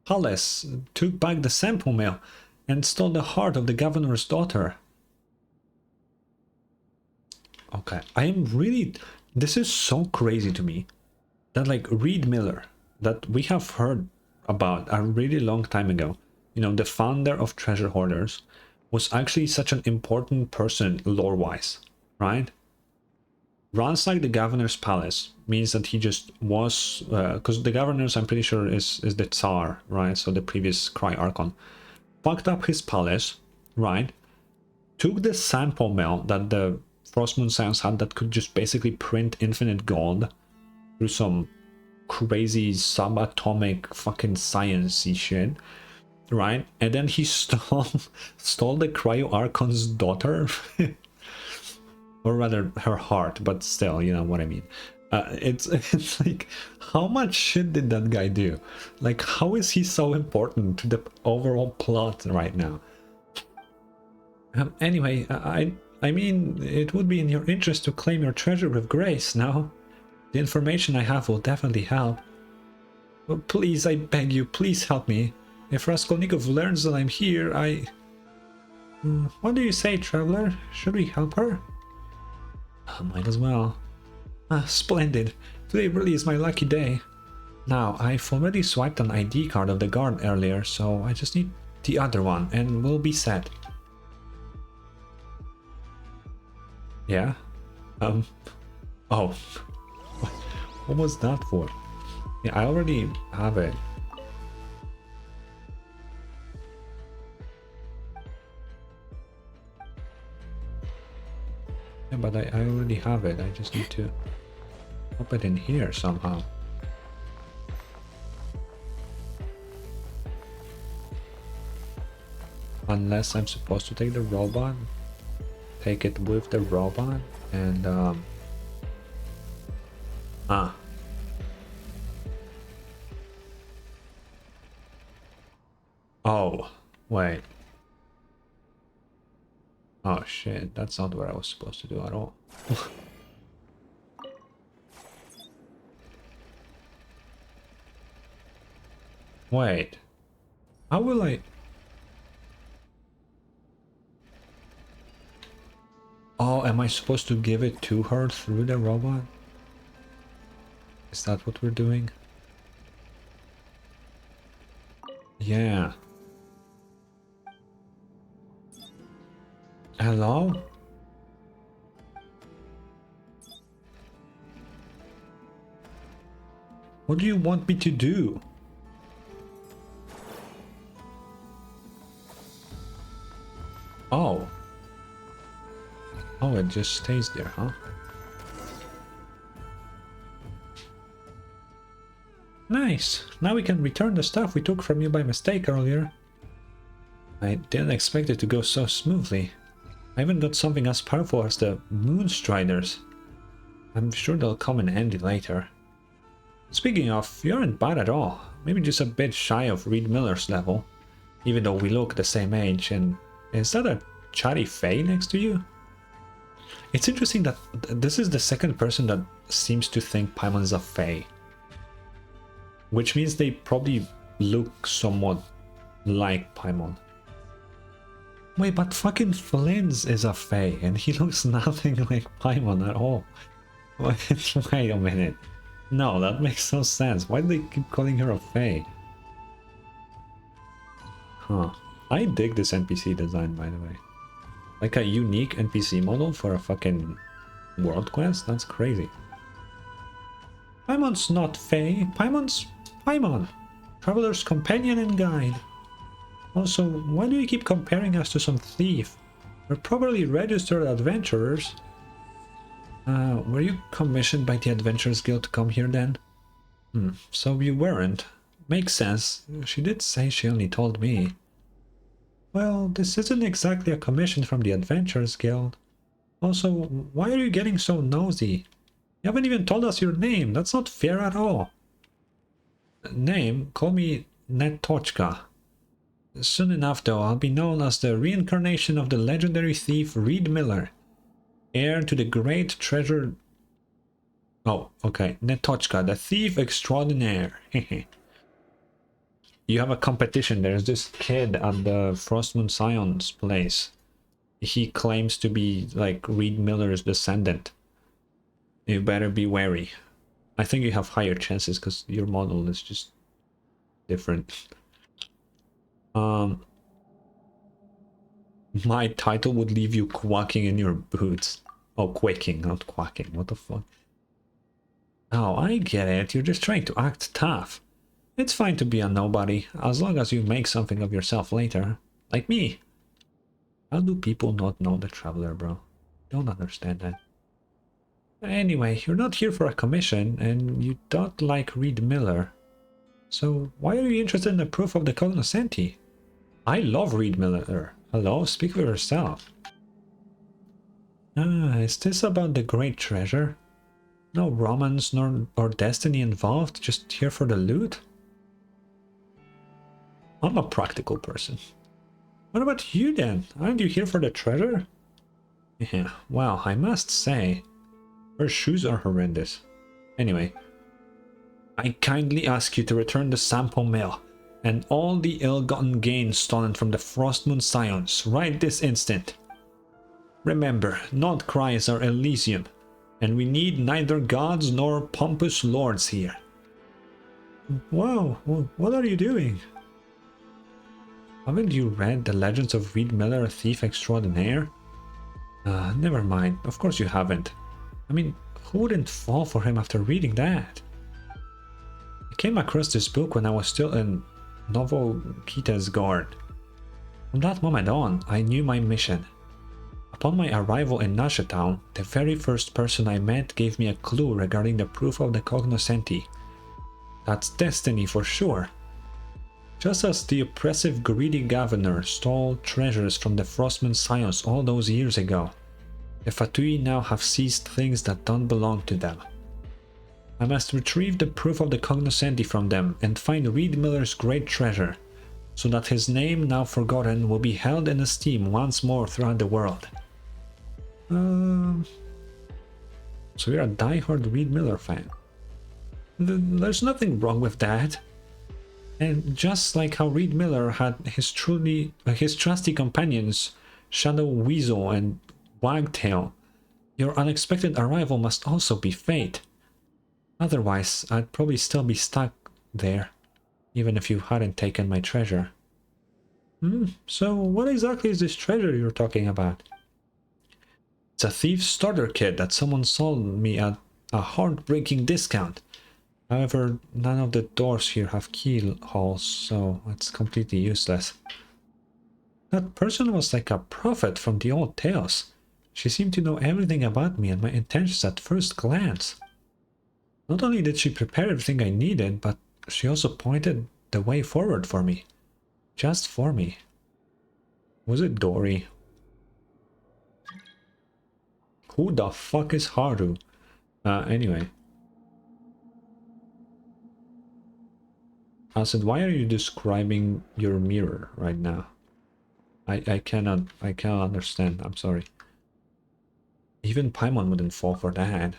A: palace, took back the sample mill, and stole the heart of the governor's daughter. Okay, I am really... This is so crazy to me. That like Reed Miller, that we have heard about a really long time ago, you know, the founder of Treasure Hoarders, was actually such an important person lore-wise, right? Ransack the governor's palace means that he just was, because the governor's, I'm pretty sure, is the Tsar, right? So the previous Krai Archon. Fucked up his palace, right? Took the sample mill that the Frostmoon Science had that could just basically print infinite gold through some crazy subatomic fucking sciencey shit, right? And then he stole the Cryo Archon's daughter. Or rather her heart, but still, you know what I mean. It's like, how much shit did that guy do? Like, how is he so important to the overall plot right now? Anyway, I mean, it would be in your interest to claim your treasure with grace, no? The information I have will definitely help. Well, please, I beg you, please help me. If Raskolnikov learns that I'm here, What do you say, traveler? Should we help her? Might as well. Splendid. Today really is my lucky day. Now, I've already swiped an ID card of the guard earlier, so I just need the other one, and we'll be set. Yeah? Oh. What was that for? Yeah, I already have it. Yeah, but I already have it. I just need to pop it in here somehow. Unless I'm supposed to take the robot. Take it with the robot and Oh, wait. Oh shit, that's not what I was supposed to do at all. Wait. How will I... Oh, am I supposed to give it to her through the robot? Is that what we're doing? Yeah. Hello? What do you want me to do? Oh. Oh, it just stays there, huh? Nice. Now we can return the stuff we took from you by mistake earlier. I didn't expect it to go so smoothly. I even got something as powerful as the Moonstriders. I'm sure they'll come in handy later. Speaking of, you aren't bad at all. Maybe just a bit shy of Reed Miller's level. Even though we look the same age. And is that a chatty Fae next to you? It's interesting that this is the second person that seems to think Paimon's a Fae. Which means they probably look somewhat like Paimon. Wait, but fucking Flynn's is a Fae, and he looks nothing like Paimon at all. Wait a minute. No, that makes no sense. Why do they keep calling her a Fae? Huh. I dig this NPC design, by the way. Like a unique NPC model for a fucking world quest? That's crazy. Paimon's not Fae. Paimon's Paimon. Traveler's companion and guide. Also, why do you keep comparing us to some thief? We're probably registered adventurers. Were you commissioned by the Adventurers Guild to come here then? So you weren't. Makes sense. She did say she only told me. Well, this isn't exactly a commission from the Adventurers Guild. Also, why are you getting so nosy? You haven't even told us your name. That's not fair at all. Name? Call me Nod-Krai. Soon enough, though, I'll be known as the reincarnation of the legendary thief Reed Miller, heir to the great treasure... Oh, okay. Nod-Krai, the thief extraordinaire. You have a competition. There's this kid at the Frostmoon Scion's place. He claims to be like Reed Miller's descendant. You better be wary. I think you have higher chances because your model is just different. My title would leave you quacking in your boots. Oh, quaking, not quacking. What the fuck? Oh, I get it. You're just trying to act tough. It's fine to be a nobody, as long as you make something of yourself later. Like me. How do people not know the Traveler, bro? Don't understand that. Anyway, you're not here for a commission, and you don't like Reed Miller. So, why are you interested in the proof of the cognoscenti? I love Reed Miller. Hello, speak for yourself. Ah, is this about the great treasure? No romance or destiny involved, just here for the loot? I'm a practical person. What about you then? Aren't you here for the treasure? Yeah, well, I must say, her shoes are horrendous. Anyway, I kindly ask you to return the sample mail and all the ill-gotten gains stolen from the Frostmoon Scions right this instant. Remember, Nod-Krai is our Elysium, and we need neither gods nor pompous lords here. Wow, what are you doing? Haven't you read The Legends of Reed Miller, a Thief Extraordinaire? Never mind, of course you haven't. I mean, who wouldn't fall for him after reading that? I came across this book when I was still in Novokita's guard. From that moment on, I knew my mission. Upon my arrival in Nashatown, the very first person I met gave me a clue regarding the proof of the cognoscenti. That's destiny for sure. Just as the oppressive, greedy governor stole treasures from the Frostmoon Scions all those years ago, the Fatui now have seized things that don't belong to them. I must retrieve the proof of the cognoscenti from them and find Reed Miller's great treasure, so that his name, now forgotten, will be held in esteem once more throughout the world. So you're a die-hard Reed Miller fan. There's nothing wrong with that. And just like how Reed Miller had his trusty companions, Shadow Weasel and Wagtail, your unexpected arrival must also be fate. Otherwise, I'd probably still be stuck there, even if you hadn't taken my treasure. So what exactly is this treasure you're talking about? It's a thief's starter kit that someone sold me at a heartbreaking discount. However, none of the doors here have keyholes, so it's completely useless. That person was like a prophet from the old tales. She seemed to know everything about me and my intentions at first glance. Not only did she prepare everything I needed, but she also pointed the way forward for me. Just for me. Was it Dory? Who the fuck is Haru? Anyway. Acid, why are you describing your mirror right now? I cannot understand, I'm sorry. Even Paimon wouldn't fall for that.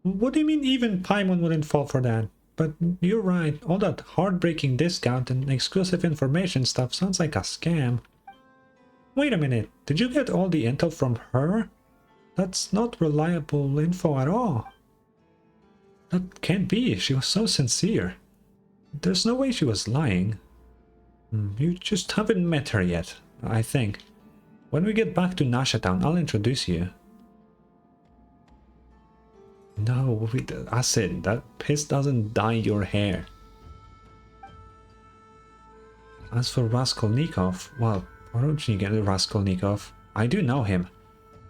A: What do you mean even Paimon wouldn't fall for that? But you're right, all that heartbreaking discount and exclusive information stuff sounds like a scam. Wait a minute, did you get all the intel from her? That's not reliable info at all. That can't be, she was so sincere. There's no way she was lying. You just haven't met her yet, I think. When we get back to Nashatown, I'll introduce you. No, with acid, that piss doesn't dye your hair. As for Raskolnikov, well, why don't you get Raskolnikov? I do know him.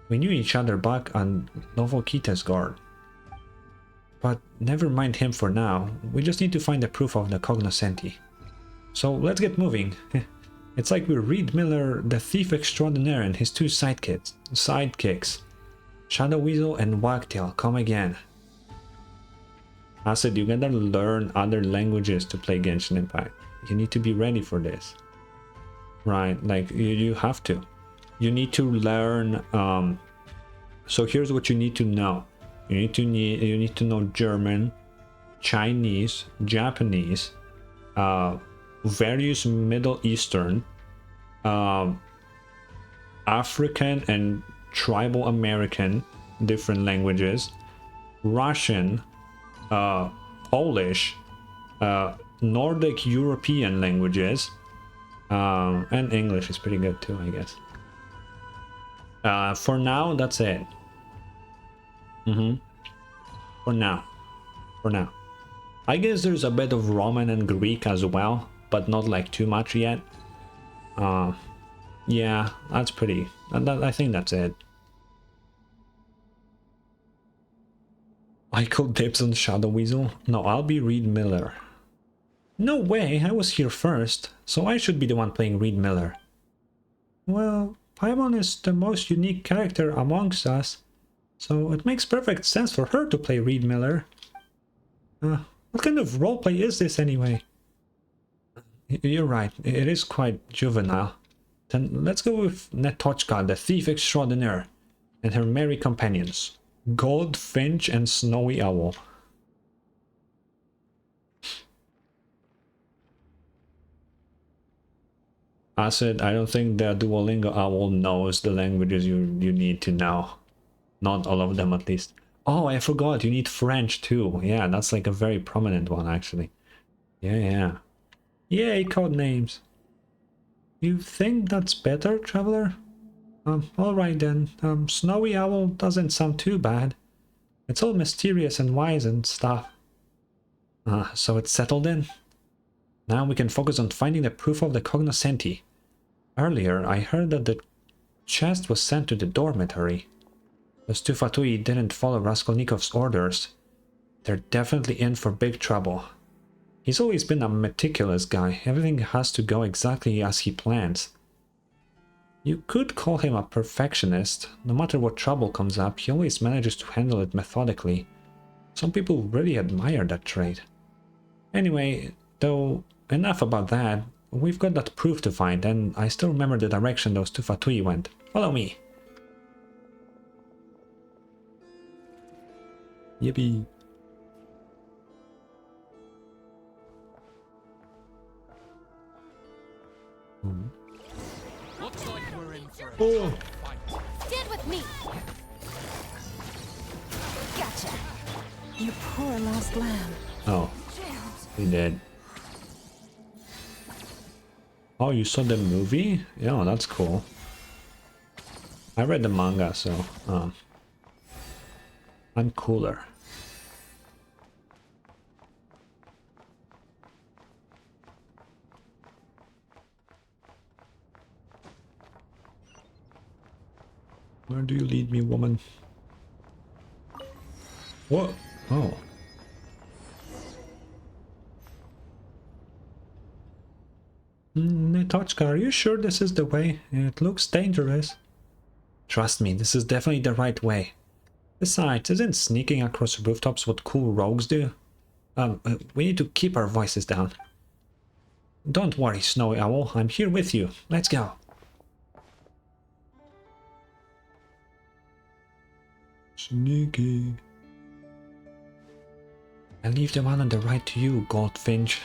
A: We knew each other back on Novokita's guard. But never mind him for now. We just need to find the proof of the cognoscenti. So let's get moving. It's like we're Reed Miller, the thief extraordinaire, and his two sidekicks. Shadow Weasel and Wagtail, come again. I said you gotta learn other languages to play Genshin Impact. You need to be ready for this. Right, like you have to. You need to learn, so here's what you need to know. You need to know German, Chinese, Japanese, various Middle Eastern, African and tribal American different languages, Russian, Polish, Nordic European languages, and English is pretty good too, I guess. For now, that's it. For now. I guess there's a bit of Roman and Greek as well, but not like too much yet. Yeah, that's pretty. I think that's it. I call dibs on Shadow Weasel? No, I'll be Reed Miller. No way, I was here first, so I should be the one playing Reed Miller. Well, Paimon is the most unique character amongst us, so it makes perfect sense for her to play Reed Miller. What kind of roleplay is this anyway? You're right, it is quite juvenile. Then let's go with Netochka, the thief extraordinaire, and her merry companions, Goldfinch and Snowy Owl. Acid, I don't think the Duolingo owl knows the languages you need to know. Not all of them, at least. Oh, I forgot, you need French too. Yeah, that's like a very prominent one, actually. Yeah. Yay, code names. You think that's better, Traveler? Alright then. Snowy Owl doesn't sound too bad. It's all mysterious and wise and stuff. So it's settled in? Now we can focus on finding the proof of the cognoscenti. Earlier, I heard that the chest was sent to the dormitory. Those two Fatui didn't follow Raskolnikov's orders. They're definitely in for big trouble. He's always been a meticulous guy. Everything has to go exactly as he plans. You could call him a perfectionist. No matter what trouble comes up, he always manages to handle it methodically. Some people really admire that trait. Anyway, though, enough about that. We've got that proof to find, and I still remember the direction those two Fatui went. Follow me. Yippee.
C: Looks like we're in for
A: Oh!
D: Stand with me. Gotcha.
B: You poor lost lamb.
A: Oh. He did. Oh, you saw the movie? Yeah, that's cool. I read the manga, so I'm cooler. Where do you lead me, woman? What? Oh. Netochka, are you sure this is the way? It looks dangerous. Trust me, this is definitely the right way. Besides, isn't sneaking across rooftops what cool rogues do? We need to keep our voices down. Don't worry, Snowy Owl, I'm here with you. Let's go. Sneaky. I leave the one on the right to you, Goldfinch.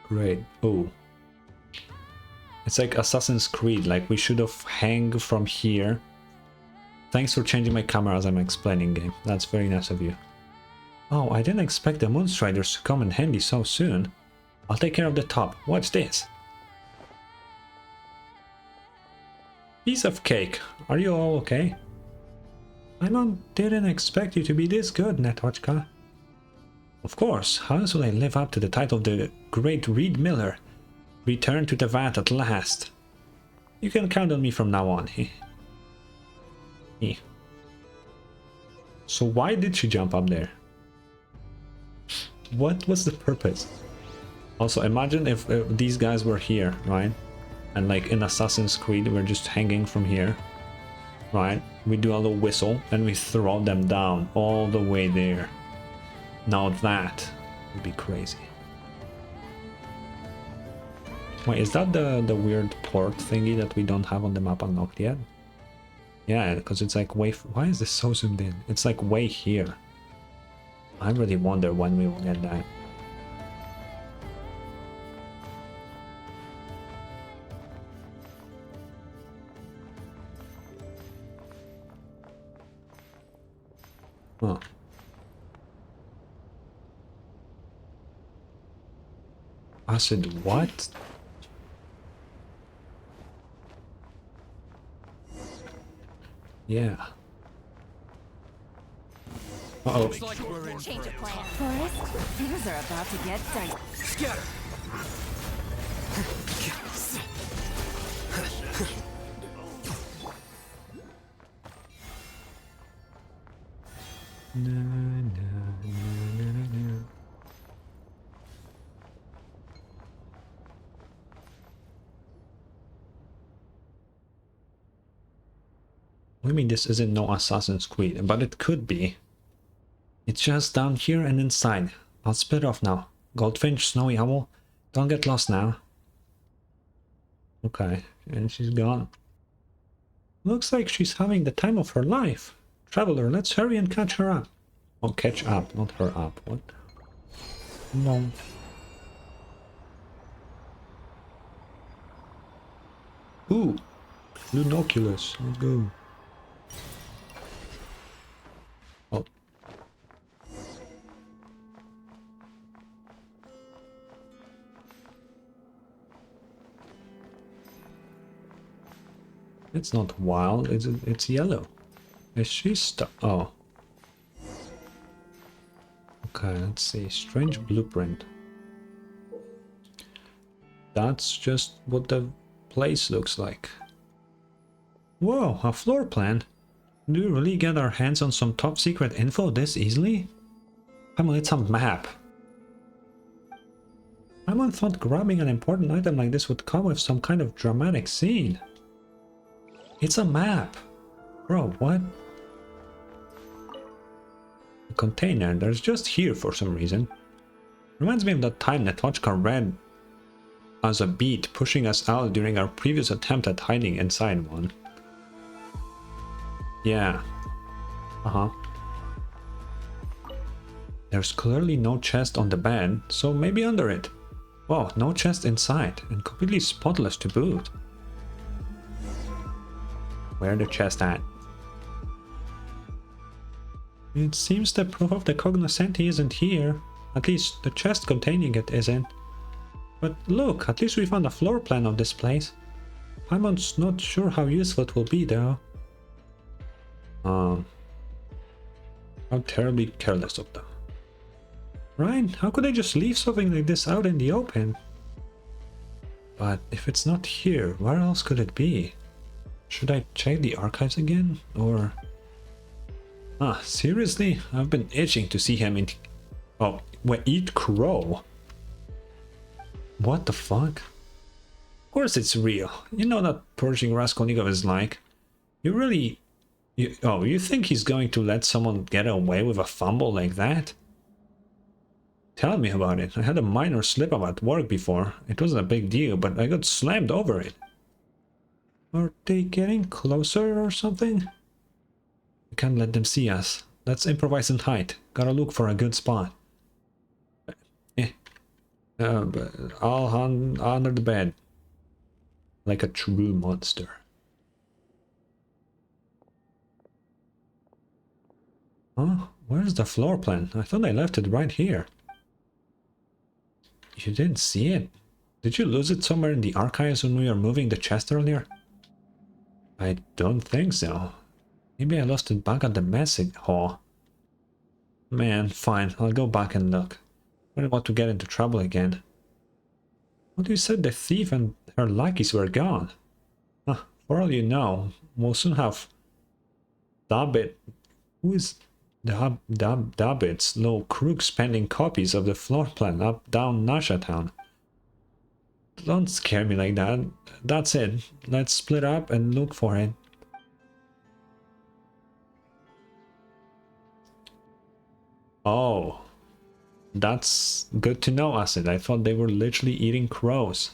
A: Great. Oh. It's like Assassin's Creed, like we should have hang from here. Thanks for changing my camera as I'm explaining game. That's very nice of you. Oh, I didn't expect the Moonstriders to come in handy so soon. I'll take care of the top. Watch this. Piece of cake. Are you all okay? Didn't expect you to be this good, Netochka. Of course, how else will I live up to the title of the great Reed Miller? Return to the vat at last. You can count on me from now on. So why did she jump up there? What was the purpose? Also, imagine if these guys were here, right? And like in Assassin's Creed, we're just hanging from here, right? We do a little whistle and we throw them down all the way there. Now that would be crazy. Wait, is that the weird port thingy that we don't have on the map unlocked yet? Yeah, because it's like way... Why is this so zoomed in? It's like way here. I really wonder when we will get that. Huh. Acid what? Yeah. Uh-oh.
C: Looks like we're in
D: Change
C: for
D: of
C: it.
D: plan. Forrest, things are about to get dicey.
C: Scatter.
A: Na, na, na. I mean, this isn't no Assassin's Creed, but it could be. It's just down here and inside. I'll split off now. Goldfinch, Snowy Owl, don't get lost now. Okay, and she's gone. Looks like she's having the time of her life. Traveler, let's hurry and catch her up. Oh, catch up, not her up. What? No. Ooh, Lunoculus. Let's go. Oh. It's not wild, it's yellow. Is she stuck? Oh. Okay, let's see. Strange blueprint. That's just what the place looks like. Whoa, a floor plan? Do we really get our hands on some top secret info this easily? I mean, it's a map. I once thought grabbing an important item like this would come with some kind of dramatic scene. It's a map. Bro, what? A container, there's just here for some reason. Reminds me of that time Nod-Krai read as a beat, pushing us out during our previous attempt at hiding inside one. Yeah. Uh-huh. There's clearly no chest on the bed, so maybe under it. Whoa, no chest inside, and completely spotless to boot. Where the chest at? It seems the proof of the cognoscenti isn't here. At least the chest containing it isn't. But look, at least we found a floor plan of this place. I'm not sure how useful it will be though. How terribly careless of them. Right? How could they just leave something like this out in the open? But if it's not here, where else could it be? Should I check the archives again? Or... Ah, seriously? I've been itching to see him in... Oh, wait, eat crow? What the fuck? Of course it's real. You know that Pershing Raskolnikov is like. You really... You think he's going to let someone get away with a fumble like that? Tell me about it. I had a minor slip-up at work before. It wasn't a big deal, but I got slammed over it. Are they getting closer or something? We can't let them see us. Let's improvise and hide. Gotta look for a good spot. I'll hunt under the bed. Like a true monster. Huh? Where's the floor plan? I thought I left it right here. You didn't see it? Did you lose it somewhere in the archives when we were moving the chest earlier? I don't think so. Maybe I lost it back at the message hall. Man, fine, I'll go back and look. I don't want to get into trouble again. What you said the thief and her lackeys were gone? Huh, For all you know, we'll soon have Dabbit. Who is Dabbit's little crook spending copies of the floor plan up down Nasha Town? Don't scare me like that. That's it. Let's split up and look for it. Oh. That's good to know, Acid. I thought they were literally eating crows.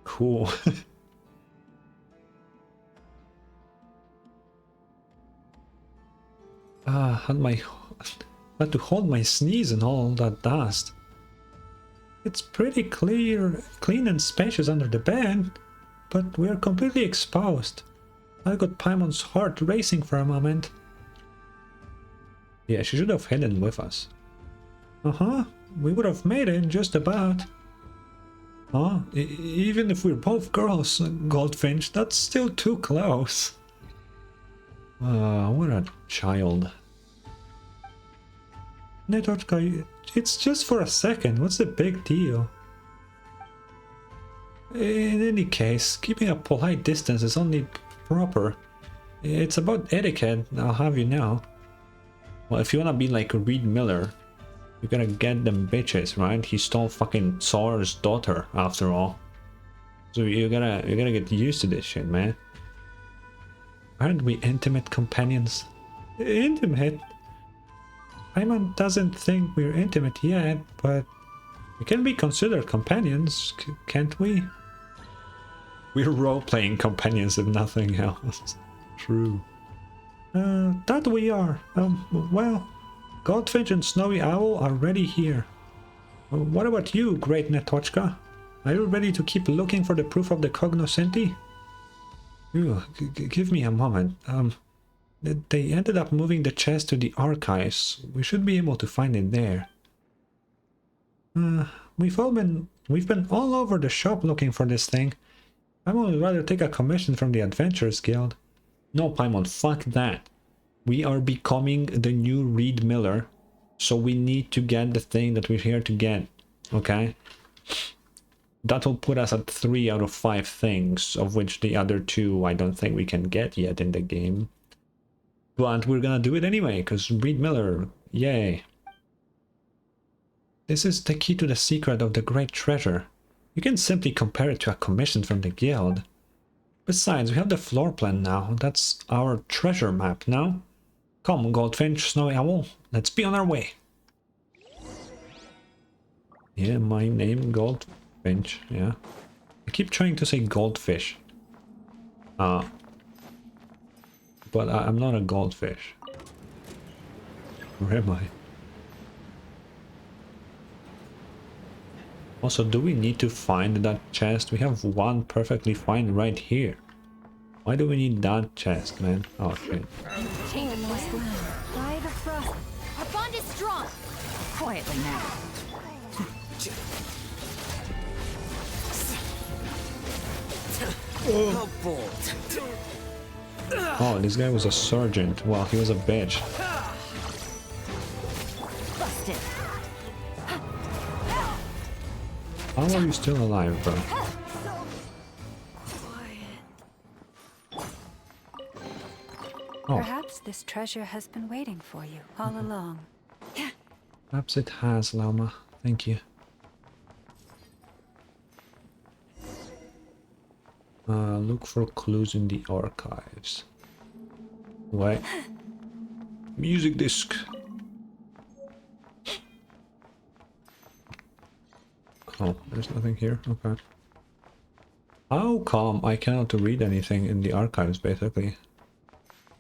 A: Cool. Had to hold my sneeze and all that dust. It's pretty clean and spacious under the bed, but we're completely exposed. I got Paimon's heart racing for a moment. Yeah, she should have hidden with us. We would have made it, just about. Even if we're both girls, Goldfinch, that's still too close. What a child. Nod-Krai, it's just for a second, what's the big deal? In any case, keeping a polite distance is only proper. It's about etiquette, I'll have you know. Well, if you wanna be like Reed Miller, you gotta get them bitches, right? He stole fucking Sawyer's daughter, after all. So you gotta get used to this shit, man. Aren't we intimate companions? Intimate? Paimon doesn't think we're intimate yet, but we can be considered companions, can't we? We're role-playing companions if nothing else. True. That we are. Well, Goldfinch and Snowy Owl are already here. What about you, great Netochka? Are you ready to keep looking for the proof of the cognoscenti? Give me a moment. They ended up moving the chest to the archives. We should be able to find it there. We've been all over the shop looking for this thing. I would rather take a commission from the Adventurers Guild. No, Paimon, fuck that. We are becoming the new Reed Miller, so we need to get the thing that we're here to get, okay? That will put us at 3 out of 5 things, of which the other 2 I don't think we can get yet in the game. But we're gonna do it anyway, because Reed Miller, yay. This is the key to the secret of the great treasure. You can simply compare it to a commission from the guild. Besides, we have the floor plan now. That's our treasure map now. Come, Goldfinch, Snowy Owl, let's be on our way. Yeah, my name, Goldfinch, yeah. I keep trying to say goldfish. But I'm not a goldfish. Where am I? Also, do we need to find that chest? We have one perfectly fine right here. Why do we need that chest, man? Oh, shit.
D: Change of plan. By the frost. Our bond is strong. Quietly now.
C: How bold.
A: Oh, this guy was a sergeant. Wow, he was a bitch.
D: Busted.
A: How are you still alive, bro? Oh,
B: Perhaps this treasure has been waiting for you all along.
A: perhaps it has, Llama. Thank you. Look for clues in the archives. Wait. Music disc. Oh, there's nothing here. Okay. How come I cannot read anything in the archives, basically?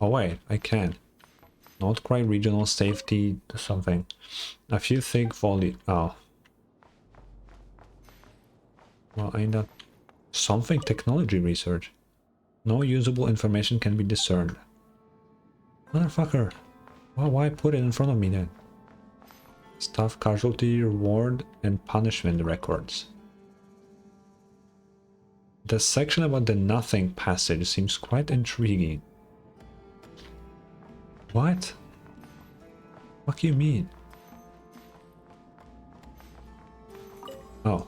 A: Oh wait, I can. Nod-Krai regional safety something. A few thick volume. Oh. Well, ain't that something? Technology research. No usable information can be discerned. Motherfucker. Well, why put it in front of me then? Staff casualty, reward, and punishment records. The section about the nothing passage seems quite intriguing. What? What do you mean? Oh.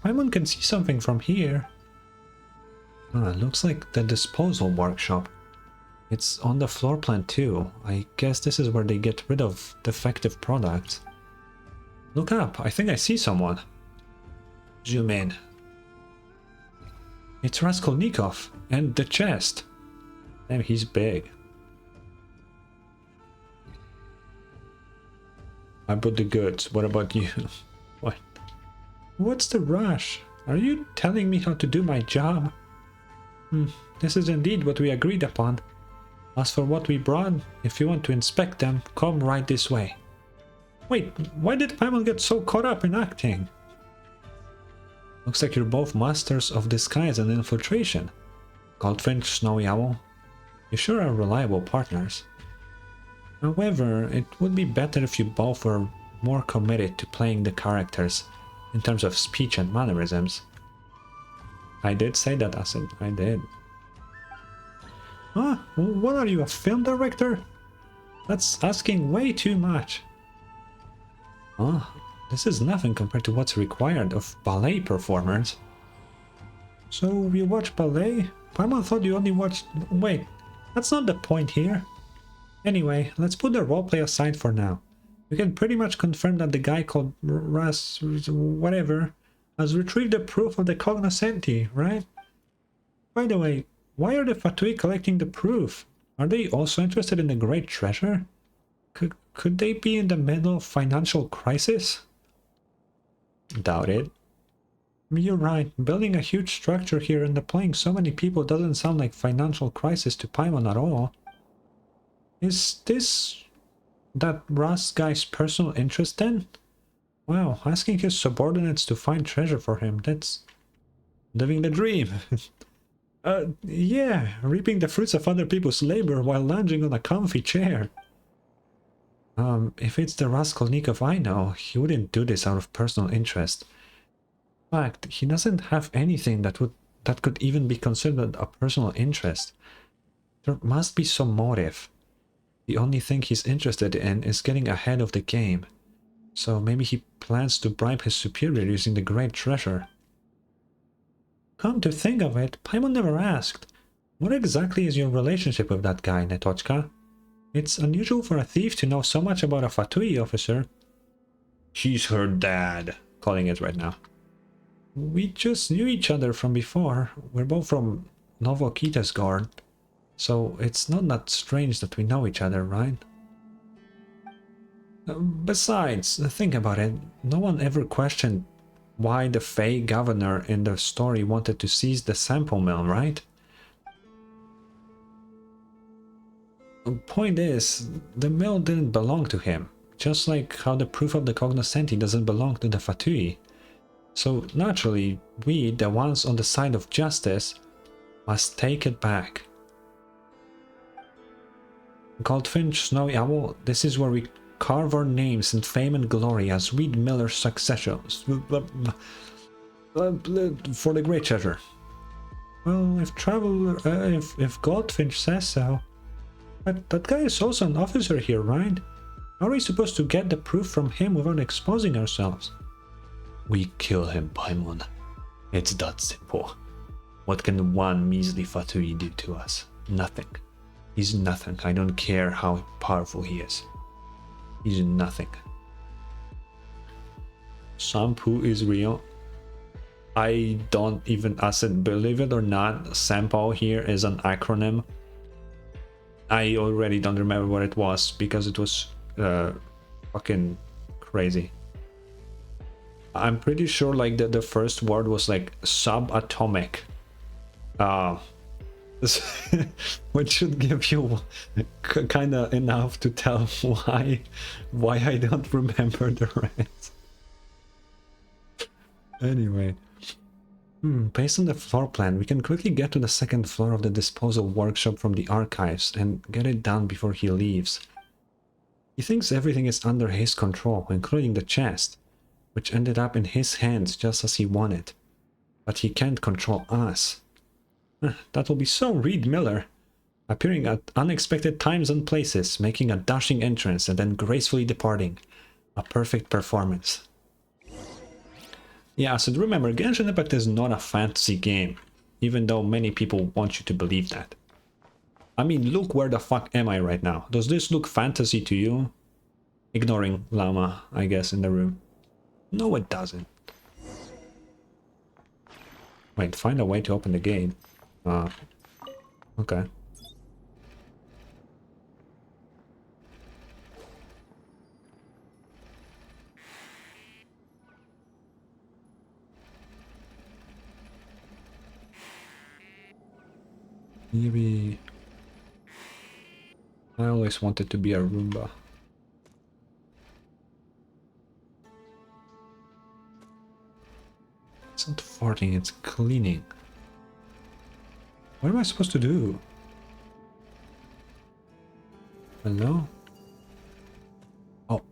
A: Paimon can see something from here. Looks like the disposal workshop. It's on the floor plan too. I guess this is where they get rid of defective products. Look up, I think I see someone. Zoom in. It's Raskolnikov and the chest. Damn, he's big. I bought the goods. What about you? What? What's the rush? Are you telling me how to do my job? This is indeed what we agreed upon. As for what we brought, if you want to inspect them, come right this way. Wait, why did Paimon get so caught up in acting? Looks like you're both masters of disguise and infiltration. Goldfinch, Snowy Owl, you sure are reliable partners. However, it would be better if you both were more committed to playing the characters in terms of speech and mannerisms. I did say that, Acid. I did. What are you, a film director? That's asking way too much. This is nothing compared to what's required of ballet performers. So you watch ballet? Paimon thought you only watched... Wait, that's not the point here. Anyway, let's put the roleplay aside for now. We can pretty much confirm that the guy called whatever has retrieved the proof of the cognoscenti, right? By the way, why are the Fatui collecting the proof? Are they also interested in the great treasure? Could they be in the middle of financial crisis? Doubt it. You're right, building a huge structure here and deploying so many people doesn't sound like financial crisis to Paimon at all. Is this that Rust guy's personal interest then? Wow, asking his subordinates to find treasure for him, that's living the dream. Yeah, reaping the fruits of other people's labor while lounging on a comfy chair. If it's the Raskolnikov I know, he wouldn't do this out of personal interest. In fact, he doesn't have anything that could even be considered a personal interest. There must be some motive. The only thing he's interested in is getting ahead of the game. So maybe he plans to bribe his superior using the great treasure. Come to think of it, Paimon never asked. What exactly is your relationship with that guy, Netochka? It's unusual for a thief to know so much about a Fatui officer. He's her dad, calling it right now. We just knew each other from before. We're both from Novokitesgard. So it's not that strange that we know each other, right? Besides, think about it. No one ever questioned why the Fey governor in the story wanted to seize the sample mill, right? The point is, the mill didn't belong to him, just like how the proof of the cognoscenti doesn't belong to the Fatui. So naturally, we, the ones on the side of justice, must take it back. Goldfinch, Snowy Owl, this is where we carve our names in fame and glory as Reed Miller's successors for the great treasure. Well, if Goldfinch says so. But that guy is also an officer here, right? How are we supposed to get the proof from him without exposing ourselves? We kill him, Paimon. It's that simple. What can one measly Fatui do to us? Nothing. He's nothing. I don't care how powerful he is. He's nothing. Sampu is real. I don't even, believe it or not, Sampo here is an acronym. I already don't remember what it was because it was fucking crazy. I'm pretty sure like the first word was like subatomic. Which should give you kind of enough to tell why I don't remember the rest. Anyway, based on the floor plan, we can quickly get to the second floor of the disposal workshop from the archives and get it done before he leaves. He thinks everything is under his control, including the chest, which ended up in his hands just as he wanted. But he can't control us. That will be so Reed Miller, appearing at unexpected times and places, making a dashing entrance and then gracefully departing. A perfect performance. Yeah, so remember, Genshin Impact is not a fantasy game, even though many people want you to believe that. I mean, look where the fuck am I right now? Does this look fantasy to you? Ignoring Llama, I guess, in the room. No, it doesn't. Wait, find a way to open the gate. Okay. Maybe... I always wanted to be a Roomba. It's not farting, it's cleaning. What am I supposed to do? Hello? Oh.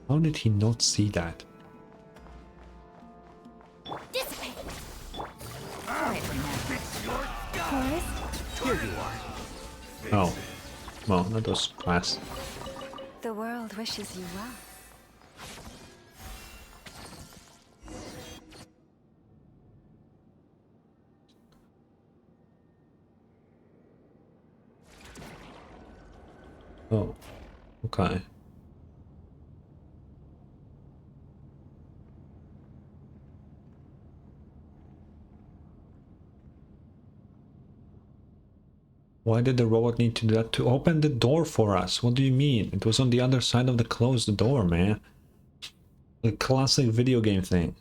A: How did he not see that?
D: Dissipate. Quietly now. Forest?
C: Here you are.
A: Oh. Well, that was class.
B: The world wishes you well.
A: Oh. Okay. Why did the robot need to do that? To open the door for us? What do you mean? It was on the other side of the closed door, man. The classic video game thing.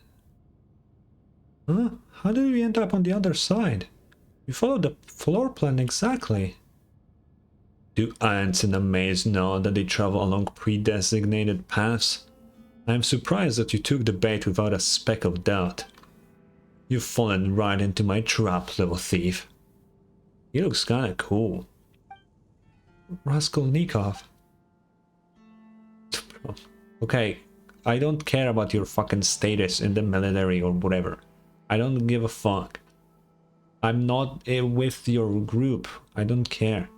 A: Huh? How did we end up on the other side? We followed the floor plan exactly. Do ants in a maze know that they travel along pre-designated paths? I am surprised that you took the bait without a speck of doubt. You've fallen right into my trap, little thief. He looks kinda cool. Raskolnikov. Okay, I don't care about your fucking status in the military or whatever. I don't give a fuck. I'm not with your group. I don't care.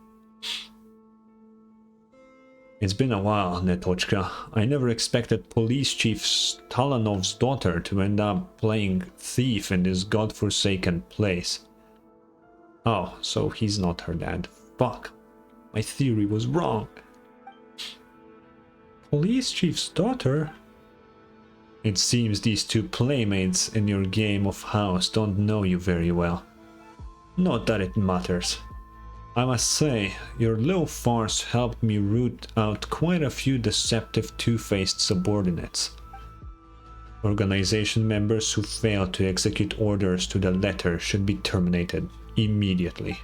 A: It's been a while, Netochka. I never expected Police Chief Stalanov's daughter to end up playing thief in this godforsaken place. Oh, so he's not her dad. Fuck. My theory was wrong. Police Chief's daughter? It seems these two playmates in your game of house don't know you very well. Not that it matters. I must say, your little farce helped me root out quite a few deceptive two-faced subordinates. Organization members who fail to execute orders to the letter should be terminated immediately.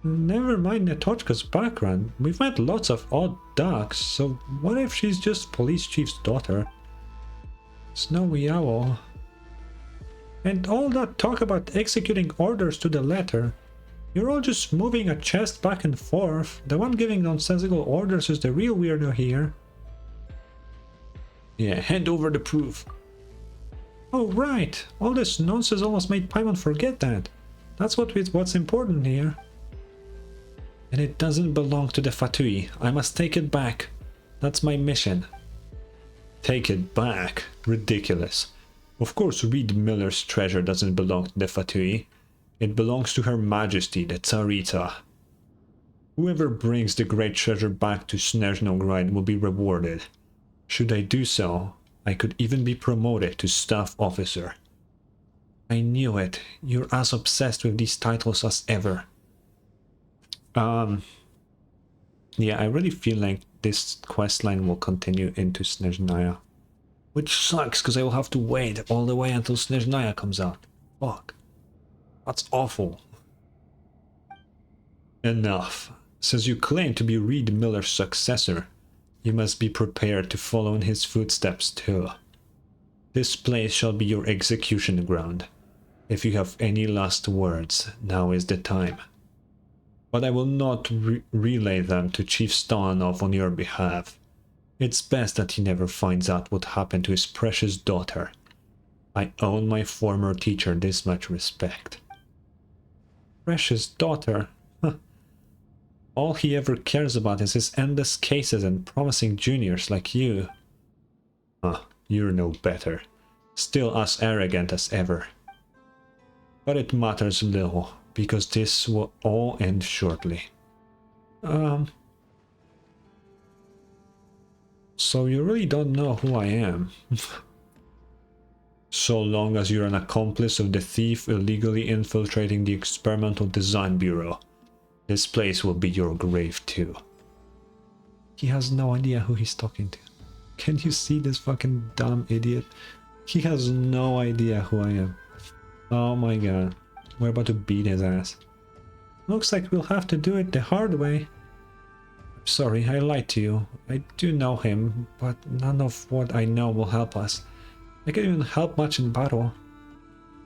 A: Never mind Netochka's background. We've met lots of odd ducks, so what if she's just Police Chief's daughter? Snowy Owl. And all that talk about executing orders to the letter. You're all just moving a chest back and forth. The one giving nonsensical orders is the real weirdo here. Yeah, hand over the proof. Oh right, all this nonsense almost made Paimon forget that. That's what's important here. And it doesn't belong to the Fatui. I must take it back. That's my mission. Take it back? Ridiculous. Of course Reed Miller's treasure doesn't belong to the Fatui. It belongs to Her Majesty, the Tsarita. Whoever brings the great treasure back to Nod-Krai will be rewarded. Should I do so, I could even be promoted to staff officer. I knew it. You're as obsessed with these titles as ever. Yeah, I really feel like this questline will continue into Snezhnaya. Which sucks, because I will have to wait all the way until Snezhnaya comes out. Fuck. That's awful. Enough. Since you claim to be Reed Miller's successor, you must be prepared to follow in his footsteps too. This place shall be your execution ground. If you have any last words, now is the time. But I will not relay them to Chief Stalanov on your behalf. It's best that he never finds out what happened to his precious daughter. I owe my former teacher this much respect. Precious daughter? Huh. All he ever cares about is his endless cases and promising juniors like you. You're no better. Still as arrogant as ever. But it matters little, because this will all end shortly. So you really don't know who I am. So long as you're an accomplice of the thief illegally infiltrating the Experimental Design Bureau, this place will be your grave too. He has no idea who he's talking to. Can you see this fucking dumb idiot? He has no idea who I am. Oh my god. We're about to beat his ass. Looks like we'll have to do it the hard way. I'm sorry, I lied to you. I do know him, but none of what I know will help us. I can't even help much in battle.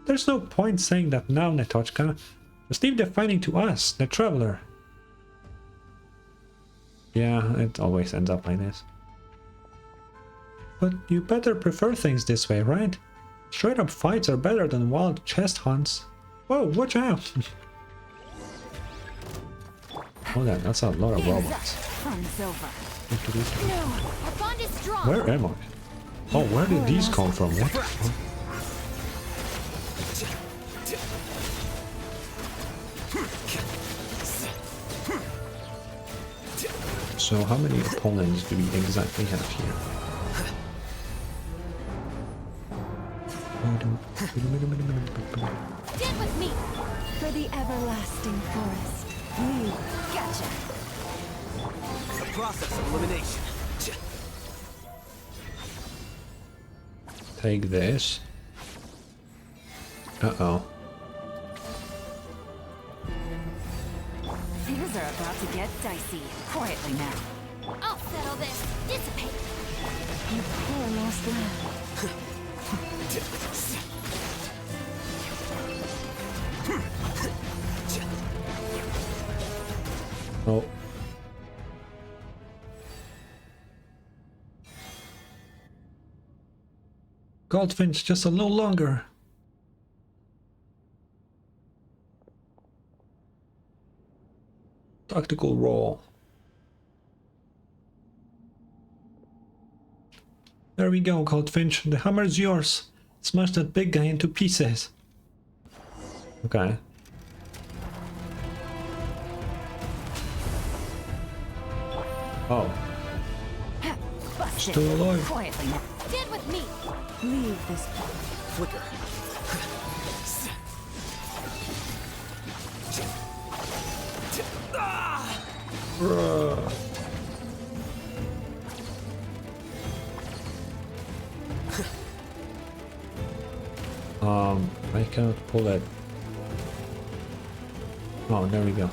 A: There's no point saying that now, Netochka. Just leave the fighting to us, the Traveler. Yeah, it always ends up like this. But you better prefer things this way, right? Straight up fights are better than wild chest hunts. Whoa, watch out! Oh, that's a lot of robots. Where am I? Oh, where did these come from? What the fuck? So how many opponents do we exactly have here?
D: Stand with me for the everlasting forest. Leave. Gotcha.
C: The process of elimination.
A: Take this. Uh-oh.
D: Things are about to get dicey. Quietly now. I'll settle this. Dissipate. You poor lost lamb.
A: Oh. Goldfinch, just a little longer. Tactical roll. There we go, Goldfinch. The hammer's yours. Smash that big guy into pieces. Okay. Oh. Still alive.
D: Quietly now. Stand with me. Leave this
C: Flicker.
A: Bruh. I cannot pull it. Oh, there we go.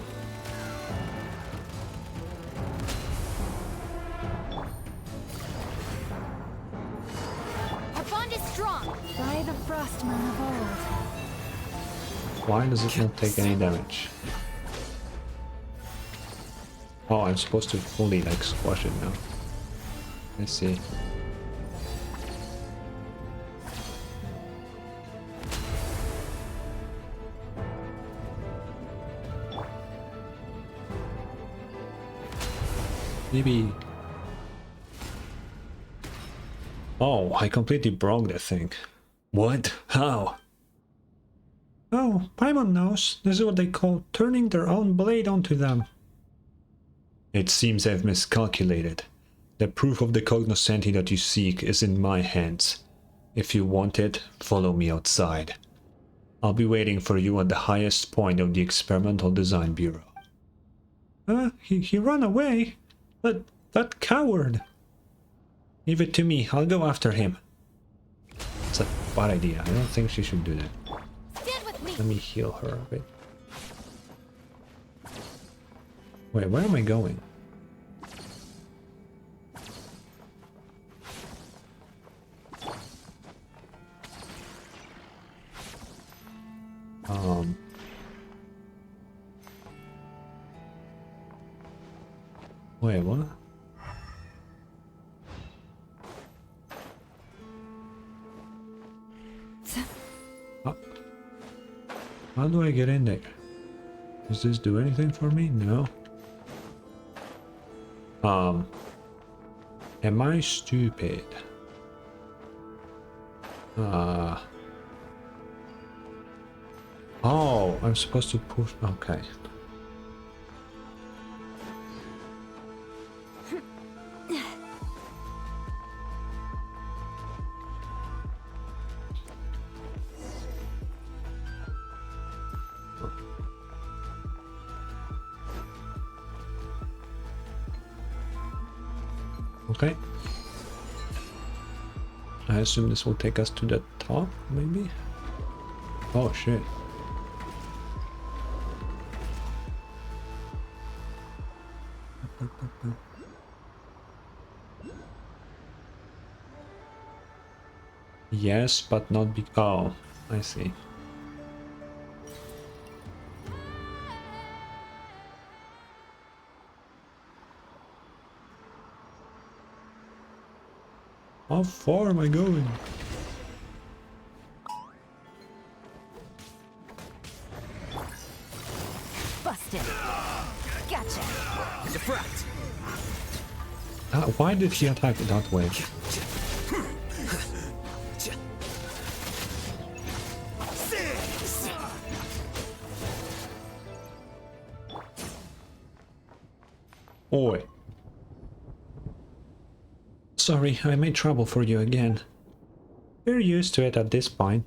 D: Our bond is strong. By the frostman of old.
A: Why does it not take any damage? Oh, I'm supposed to fully like squash it now. I see. Maybe. Oh, I completely broke that thing. What? How? Oh, Paimon knows. This is what they call turning their own blade onto them. It seems I've miscalculated. The proof of the cognoscenti that you seek is in my hands. If you want it, follow me outside. I'll be waiting for you at the highest point of the Experimental Design Bureau. He ran away? But that coward! Leave it to me, I'll go after him. It's a bad idea, I don't think she should do that.
D: Stand with me.
A: Let me heal her a bit. Wait, where am I going? Wait, what? How do I get in there? Does this do anything for me? No. Am I stupid? Oh, I'm supposed to push. Okay. Okay. I assume this will take us to the top, maybe? Oh shit. Yes, but not be— oh, I see. How far am I going?
D: Busted. Gotcha.
C: Deflect.
A: Why did he attack that way? Oi. Sorry, I made trouble for you again. We're used to it at this point.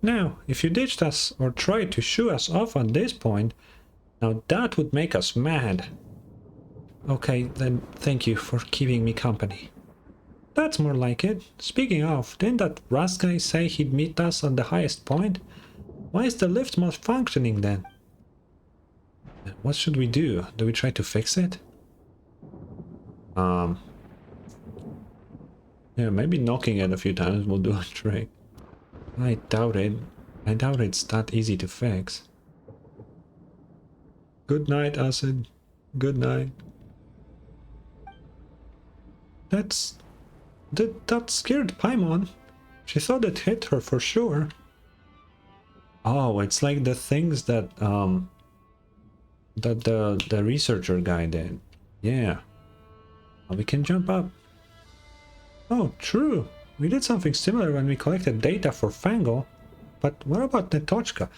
A: Now, if you ditched us or tried to shoo us off at this point, now that would make us mad. Okay, then thank you for keeping me company. That's more like it. Speaking of, didn't that Rust guy say he'd meet us at the highest point? Why is the lift malfunctioning then? What should we do? Do we try to fix it? Yeah, maybe knocking it a few times will do a trick. I doubt it. I doubt it's that easy to fix. Good night, Acid. Good night. That scared Paimon. She thought it hit her for sure. Oh, it's like the things that the researcher guy did. Yeah. We can jump up. Oh, true. We did something similar when we collected data for Fangle. But what about Netochka?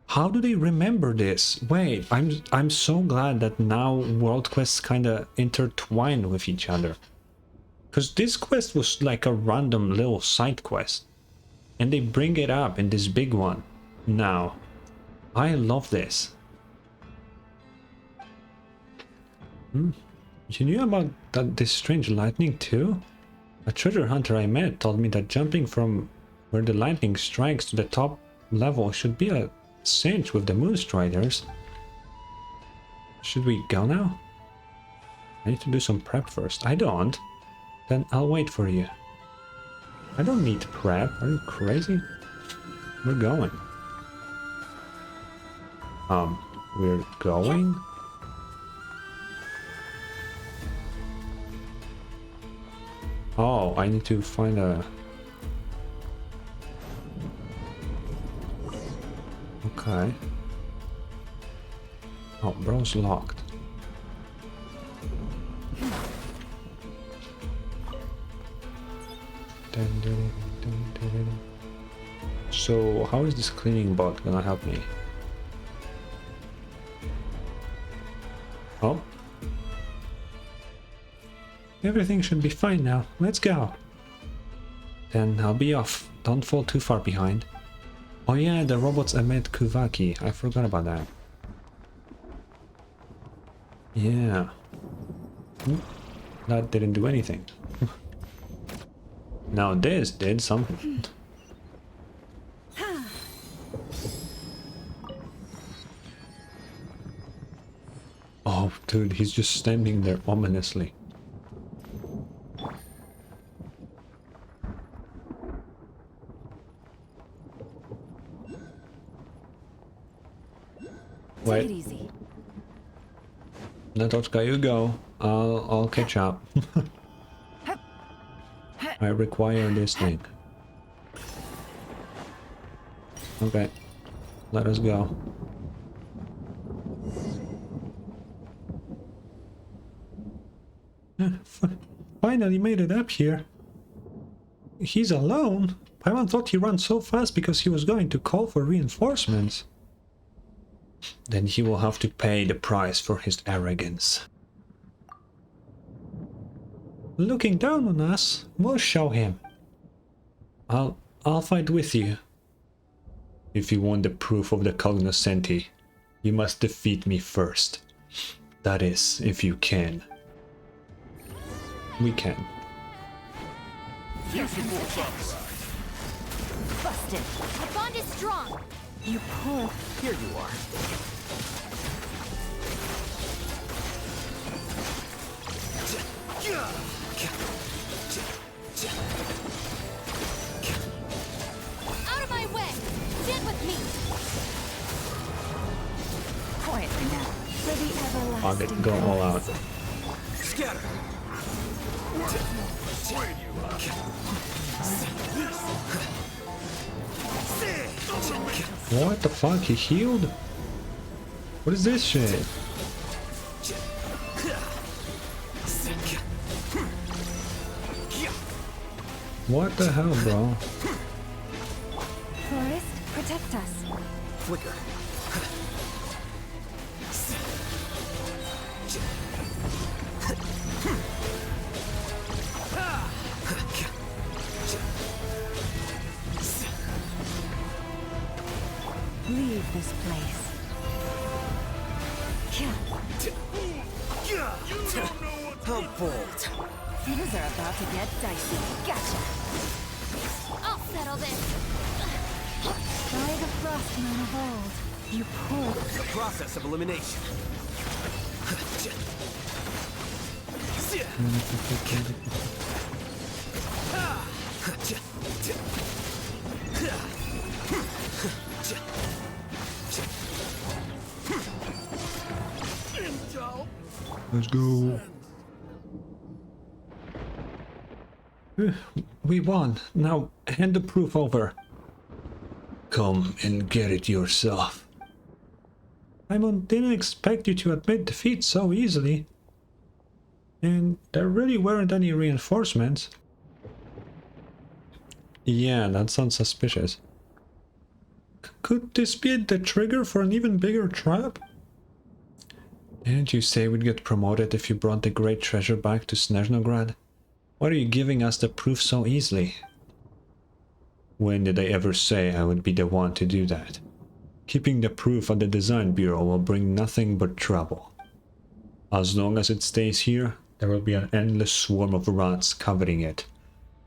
A: How do they remember this? Wait, I'm so glad that now world quests kind of intertwine with each other. Because this quest was like a random little side quest. And they bring it up in this big one. Now, I love this. You knew about this strange lightning too? A treasure hunter I met told me that jumping from where the lightning strikes to the top level should be a cinch with the Moonstriders. Should we go now? I need to do some prep first. I don't. Then I'll wait for you. I don't need prep. Are you crazy? We're going. We're going? Oh, I need to find a... Okay. Oh, bro's locked. So, how is this cleaning bot gonna help me? Oh. Everything should be fine now. Let's go. Then I'll be off. Don't fall too far behind. Oh yeah, the robots emit Kuvaki. I forgot about that. Yeah. That didn't do anything. Now this did something. Oh, dude, he's just standing there ominously.
D: Take it easy.
A: Natochka, you go. I'll catch up. I require this thing. Okay, let us go. Finally made it up here. He's alone? Paimon thought he ran so fast because he was going to call for reinforcements. Then he will have to pay the price for his arrogance. Looking down on us, we'll show him. I'll fight with you. If you want the proof of the cognoscenti, you must defeat me first. That is, if you can. We can.
D: Busted. The bond is strong. You poor.
C: Here you are.
D: Out of my way. Stand with me. Quietly now.
B: For the
A: I'll
B: everlasting
A: go all out.
C: Scatter.
A: What the fuck? He healed? What is this shit? What the hell, bro?
B: Forest, protect us.
C: Flicker.
B: Leave this place.
C: How bold.
D: Things are about to get dicey. Gotcha. I'll settle this.
B: By the Frostmoon of old, you poor.
C: The process of elimination.
A: Let's go. We won. Now hand the proof over. Come and get it yourself. Paimon didn't expect you to admit defeat so easily. And there really weren't any reinforcements. Yeah, that sounds suspicious. Could this be the trigger for an even bigger trap? Didn't you say we'd get promoted if you brought the great treasure back to Snezhnograd? Why are you giving us the proof so easily? When did I ever say I would be the one to do that? Keeping the proof at the design bureau will bring nothing but trouble. As long as it stays here, there will be an endless swarm of rats covering it,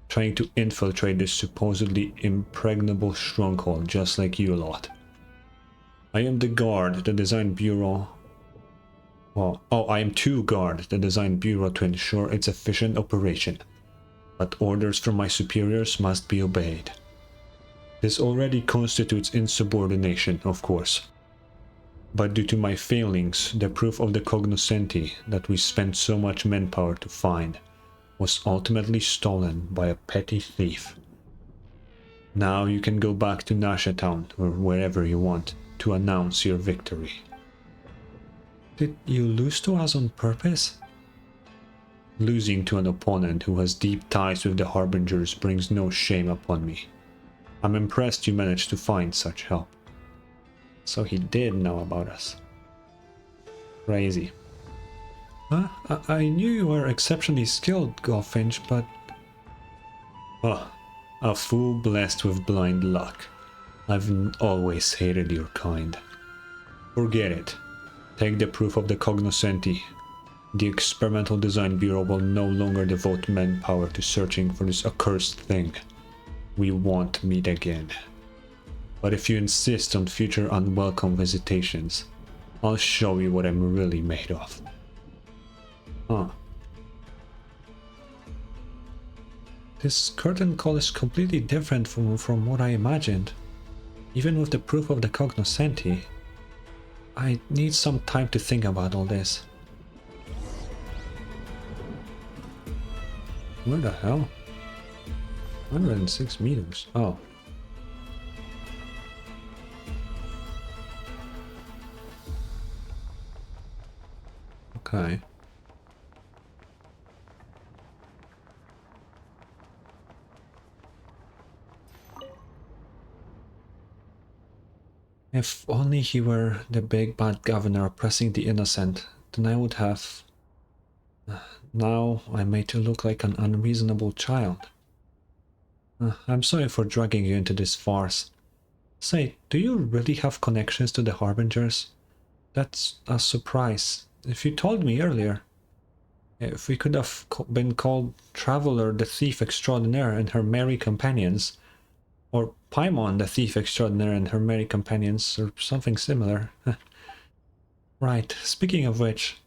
A: trying to infiltrate this supposedly impregnable stronghold just like you lot. I am the guard the design bureau... I am to guard the design bureau to ensure its efficient operation, but orders from my superiors must be obeyed. This already constitutes insubordination, of course. But due to my failings, the proof of the cognoscenti that we spent so much manpower to find was ultimately stolen by a petty thief. Now you can go back to Nasha Town or wherever you want to announce your victory. Did you lose to us on purpose? Losing to an opponent who has deep ties with the Harbingers brings no shame upon me. I'm impressed you managed to find such help. So he did know about us. Crazy. Huh? I knew you were exceptionally skilled, Goldfinch, but... a fool blessed with blind luck. I've always hated your kind. Forget it. Take the proof of the cognoscenti. The Experimental Design Bureau will no longer devote manpower to searching for this accursed thing. We won't meet again. But if you insist on future unwelcome visitations, I'll show you what I'm really made of. Huh. This curtain call is completely different from what I imagined. Even with the proof of the cognoscenti, I need some time to think about all this. Where the hell? 106 meters. Oh. Okay. If only he were the big bad governor oppressing the innocent, then I would have... Now I made to look like an unreasonable child. I'm sorry for dragging you into this farce. Say, do you really have connections to the Harbingers? That's a surprise. If you told me earlier, if we could have been called Traveler the Thief Extraordinaire and her merry companions, or Paimon the Thief Extraordinaire and her merry companions, or something similar. Right, speaking of which,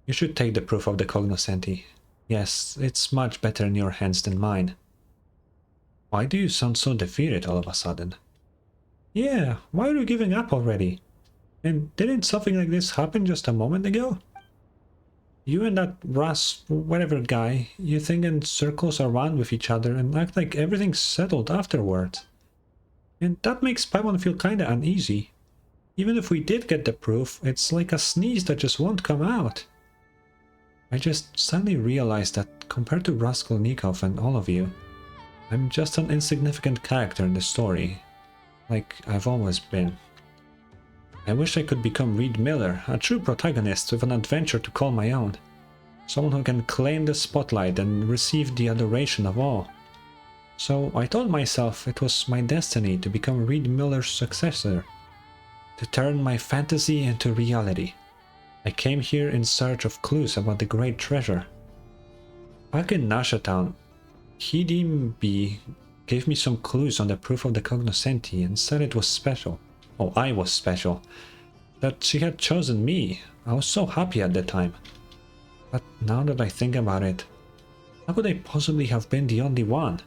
A: you should take the proof of the cognoscenti. Yes, it's much better in your hands than mine. Why do you sound so defeated all of a sudden? Yeah, why are you giving up already? And didn't something like this happen just a moment ago? You and that Russ, whatever guy, you think in circles around with each other and act like everything's settled afterwards. And that makes Paimon feel kinda uneasy. Even if we did get the proof, it's like a sneeze that just won't come out. I just suddenly realized that compared to Raskolnikov and all of you, I'm just an insignificant character in the story, like I've always been. I wish I could become Reed Miller, a true protagonist with an adventure to call my own. Someone who can claim the spotlight and receive the adoration of all. So I told myself it was my destiny to become Reed Miller's successor, to turn my fantasy into reality. I came here in search of clues about the great treasure. Back in Nashatown, Hidimbi gave me some clues on the proof of the cognoscenti and said it was special. Oh, I was special. That she had chosen me. I was so happy at the time. But now that I think about it, how could I possibly have been the only one?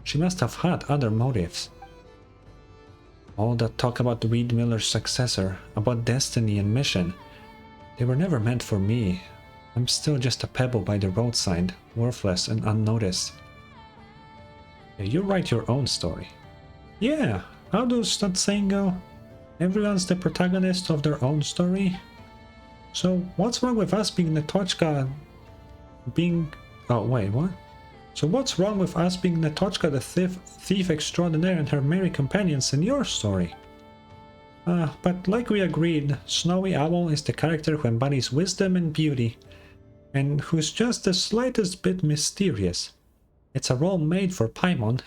A: She must have had other motives. All that talk about Reed Miller's successor, about destiny and mission, they were never meant for me. I'm still just a pebble by the roadside, worthless and unnoticed. You write your own story. Yeah, how does that saying go? Everyone's the protagonist of their own story? So what's wrong with us being Netochka being... Oh wait, what? So what's wrong with us being Netochka the thief extraordinaire and her merry companions in your story? But like we agreed, Snowy Owl is the character who embodies wisdom and beauty, and who's just the slightest bit mysterious. It's a role made for Paimon.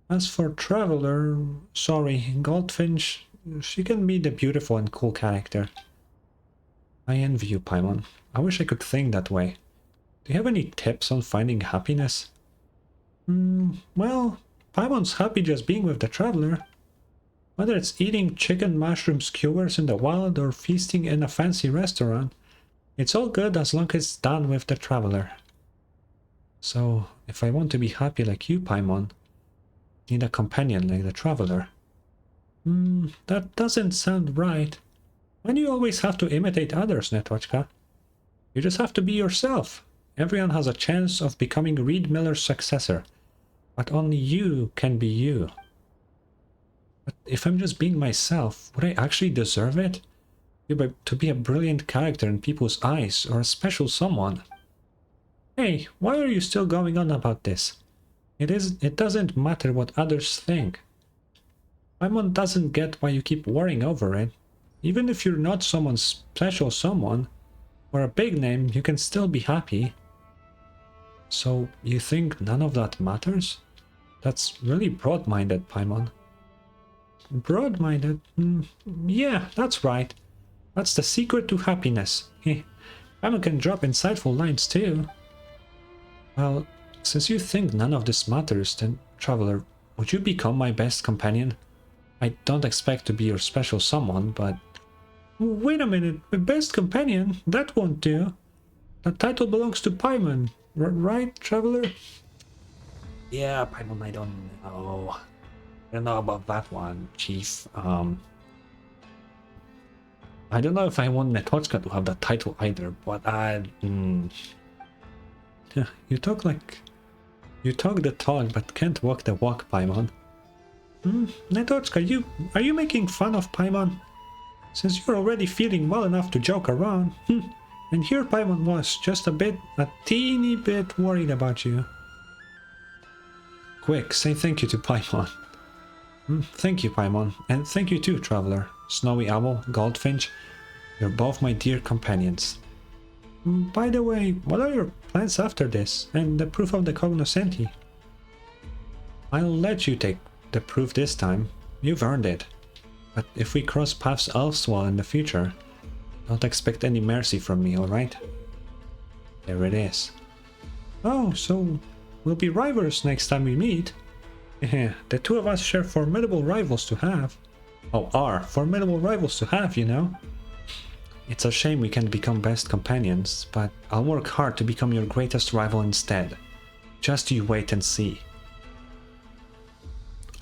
A: As for Traveler, sorry, Goldfinch, she can be the beautiful and cool character. I envy you, Paimon. I wish I could think that way. Do you have any tips on finding happiness? Well, Paimon's happy just being with the Traveler. Whether it's eating chicken mushroom skewers in the wild or feasting in a fancy restaurant, it's all good as long as it's done with the Traveler. So, if I want to be happy like you, Paimon, need a companion like the Traveler. That doesn't sound right. Why do you always have to imitate others, Netochka? You just have to be yourself. Everyone has a chance of becoming Reed Miller's successor, but only you can be you. But if I'm just being myself, would I actually deserve it? To be a brilliant character in people's eyes, or a special someone? Hey, why are you still going on about this? It doesn't matter what others think. Paimon doesn't get why you keep worrying over it. Even if you're not someone's special someone, or a big name, you can still be happy. So, you think none of that matters? That's really broad-minded, Paimon. Broad-minded? Yeah, that's right. That's the secret to happiness. Paimon can drop insightful lines too. Well, since you think none of this matters, then, Traveler, would you become my best companion? I don't expect to be your special someone, but... Wait a minute, best companion? That won't do. That title belongs to Paimon, right, Traveler? Yeah, Paimon, I don't know. I don't know about that one, Chief. I don't know if I want Netochka to have that title either, but Yeah, you talk the talk, but can't walk the walk, Paimon. Netochka, are you making fun of Paimon? Since you're already feeling well enough to joke around, and here Paimon was, just a teeny bit worried about you. Quick, say thank you to Paimon. Thank you, Paimon. And thank you too, Traveler. Snowy Owl, Goldfinch, you're both my dear companions. By the way, what are your plans after this, and the proof of the cognoscenti? I'll let you take the proof this time. You've earned it. But if we cross paths elsewhere in the future, don't expect any mercy from me, alright? There it is. Oh, so we'll be rivals next time we meet? Yeah, the two of us share formidable rivals to have. Oh, are formidable rivals to have, you know? It's a shame we can't become best companions, but I'll work hard to become your greatest rival instead. Just you wait and see.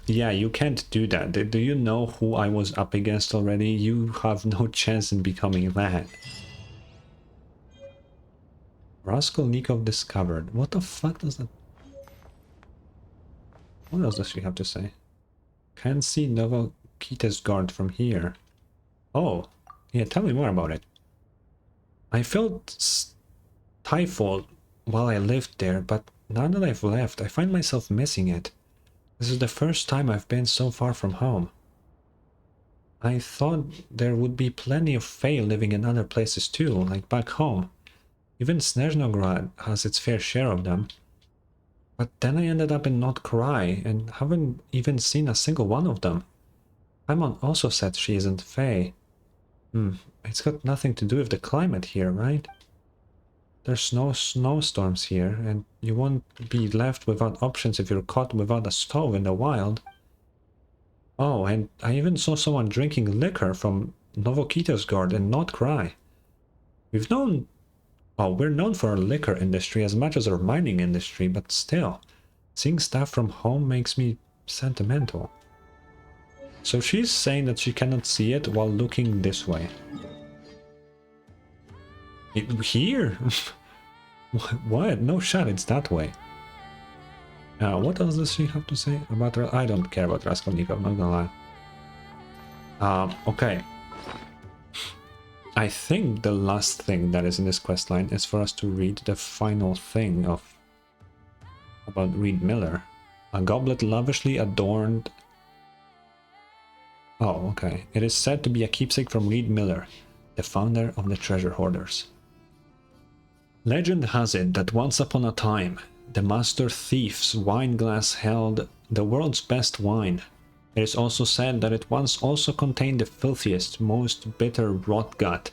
A: Yeah, you can't do that. Do you know who I was up against already? You have no chance in becoming that. Raskolnikov discovered. What the fuck does that... What else does she have to say? Can't see Novokita's guard from here. Oh, yeah, tell me more about it. I felt stifled while I lived there, but now that I've left, I find myself missing it. This is the first time I've been so far from home. I thought there would be plenty of Fae living in other places too, like back home. Even Snezhnograd has its fair share of them. But then I ended up in Nod-Krai and haven't even seen a single one of them. Paimon also said she isn't Fae. It's got nothing to do with the climate here, right? There's no snowstorms here, and you won't be left without options if you're caught without a stove in the wild. Oh, and I even saw someone drinking liquor from Novokita's guard in Nod-Krai. We're known for our liquor industry as much as our mining industry, but still, seeing stuff from home makes me sentimental. So she's saying that she cannot see it while looking this way. Here? What? No shot, it's that way. What else does she have to say about her? I don't care about Raskolnikov, I'm not gonna lie. Okay. I think the last thing that is in this questline is for us to read the final thing about Reed Miller. A goblet lavishly adorned... Oh, okay. It is said to be a keepsake from Reed Miller, the founder of the Treasure Hoarders. Legend has it that once upon a time, the master thief's wine glass held the world's best wine. It is also said that it once also contained the filthiest, most bitter rotgut,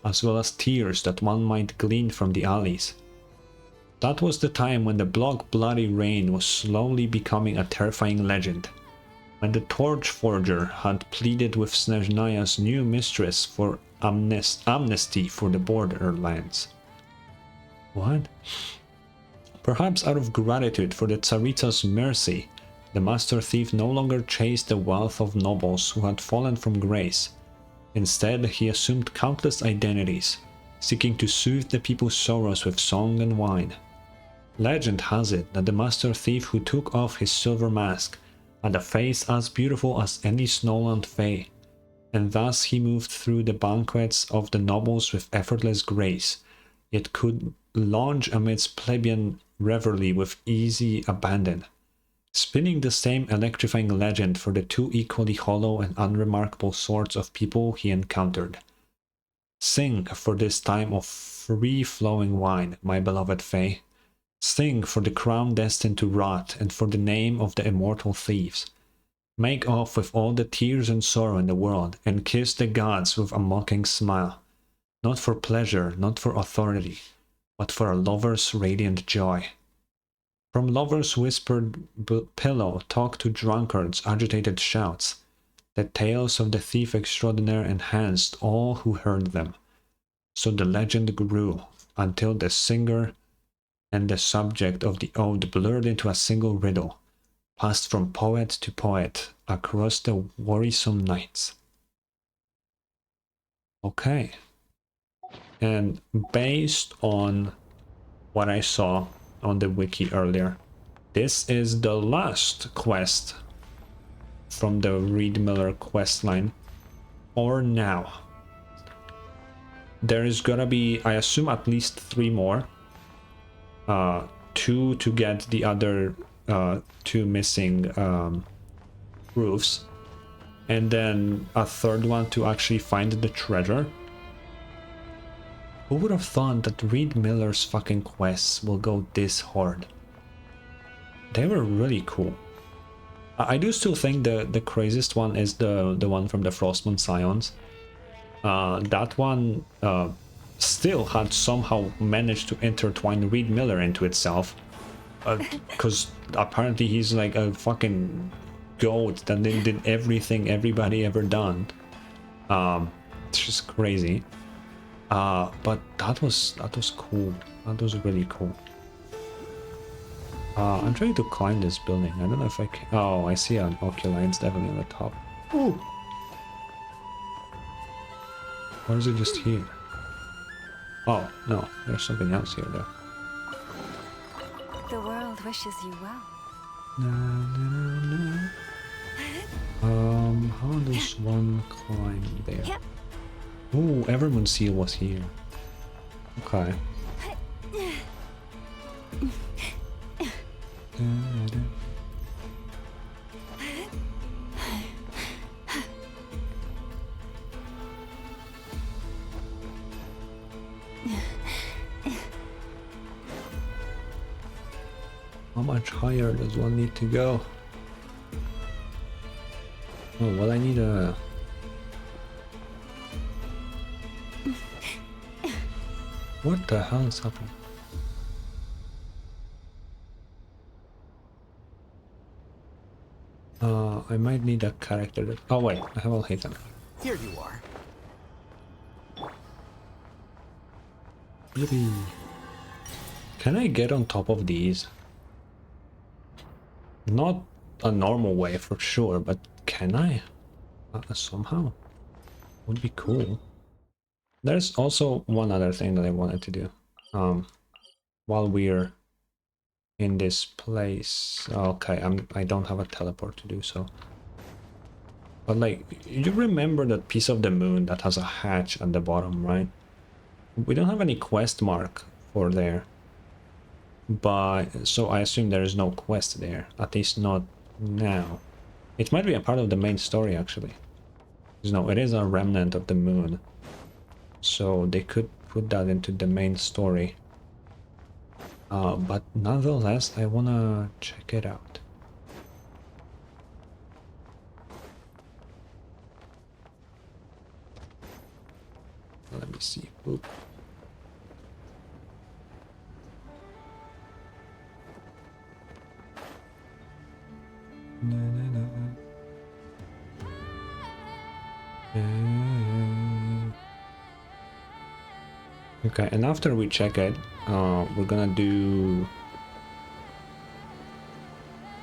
A: as well as tears that one might glean from the alleys. That was the time when the Block Bloody Rain was slowly becoming a terrifying legend, when the Torch Forger had pleaded with Snezhnaya's new mistress for amnesty for the borderlands. What? Perhaps out of gratitude for the Tsaritsa's mercy, the master thief no longer chased the wealth of nobles who had fallen from grace. Instead, he assumed countless identities, seeking to soothe the people's sorrows with song and wine. Legend has it that the master thief who took off his silver mask had a face as beautiful as any Snowland fae, and thus he moved through the banquets of the nobles with effortless grace, yet could lounge amidst plebeian revelry with easy abandon, spinning the same electrifying legend for the two equally hollow and unremarkable sorts of people he encountered. Sing for this time of free-flowing wine, my beloved Fae. Sing for the crown destined to rot and for the name of the immortal thieves. Make off with all the tears and sorrow in the world and kiss the gods with a mocking smile. Not for pleasure, not for authority, but for a lover's radiant joy. From lovers' whispered pillow talk to drunkards' agitated shouts. The tales of the thief extraordinaire enhanced all who heard them. So the legend grew, until the singer and the subject of the ode blurred into a single riddle, passed from poet to poet across the worrisome nights. Okay. And based on what I saw on the wiki earlier, this is the last quest from the Reed Miller questline for now. There is gonna be, I assume, at least 3 more. 2 to get the other 2 missing roofs, and then a third one to actually find the treasure. Who would have thought that Reed Miller's fucking quests will go this hard? They were really cool. I do still think the craziest one is the one from the Frostmourne Scions. That one still had somehow managed to intertwine Reed Miller into itself, because apparently he's like a fucking goat that did everything everybody ever done. It's just crazy. But that was cool. That was really cool. I'm trying to climb this building. I don't know if I can. Oh, I see an oculi. It's definitely on the top. Ooh. Or is it just here? Oh, no. There's something else here, though.
B: The world wishes you well.
A: Na, na, na, na. How does one climb there? Ooh, Evermoon Seal was here. Okay. How much higher does one need to go? Oh, well, I need a... What the hell is happening? I might need a character that... Oh wait, I have all hit them.
C: Here you are.
A: Yippee. Can I get on top of these? Not a normal way for sure, but can I? Somehow. Would be cool. There's also one other thing that I wanted to do. While we're in this place. Okay, I don't have a teleport to do so. But like, you remember that piece of the moon that has a hatch at the bottom, right? We don't have any quest mark for there. But so I assume there is no quest there, at least not now. It might be a part of the main story actually. No, it is a remnant of the moon. So they could put that into the main story. But nonetheless, I wanna check it out. Let me see. Oop. Na, na, na. Okay, and after we check it, we're gonna do...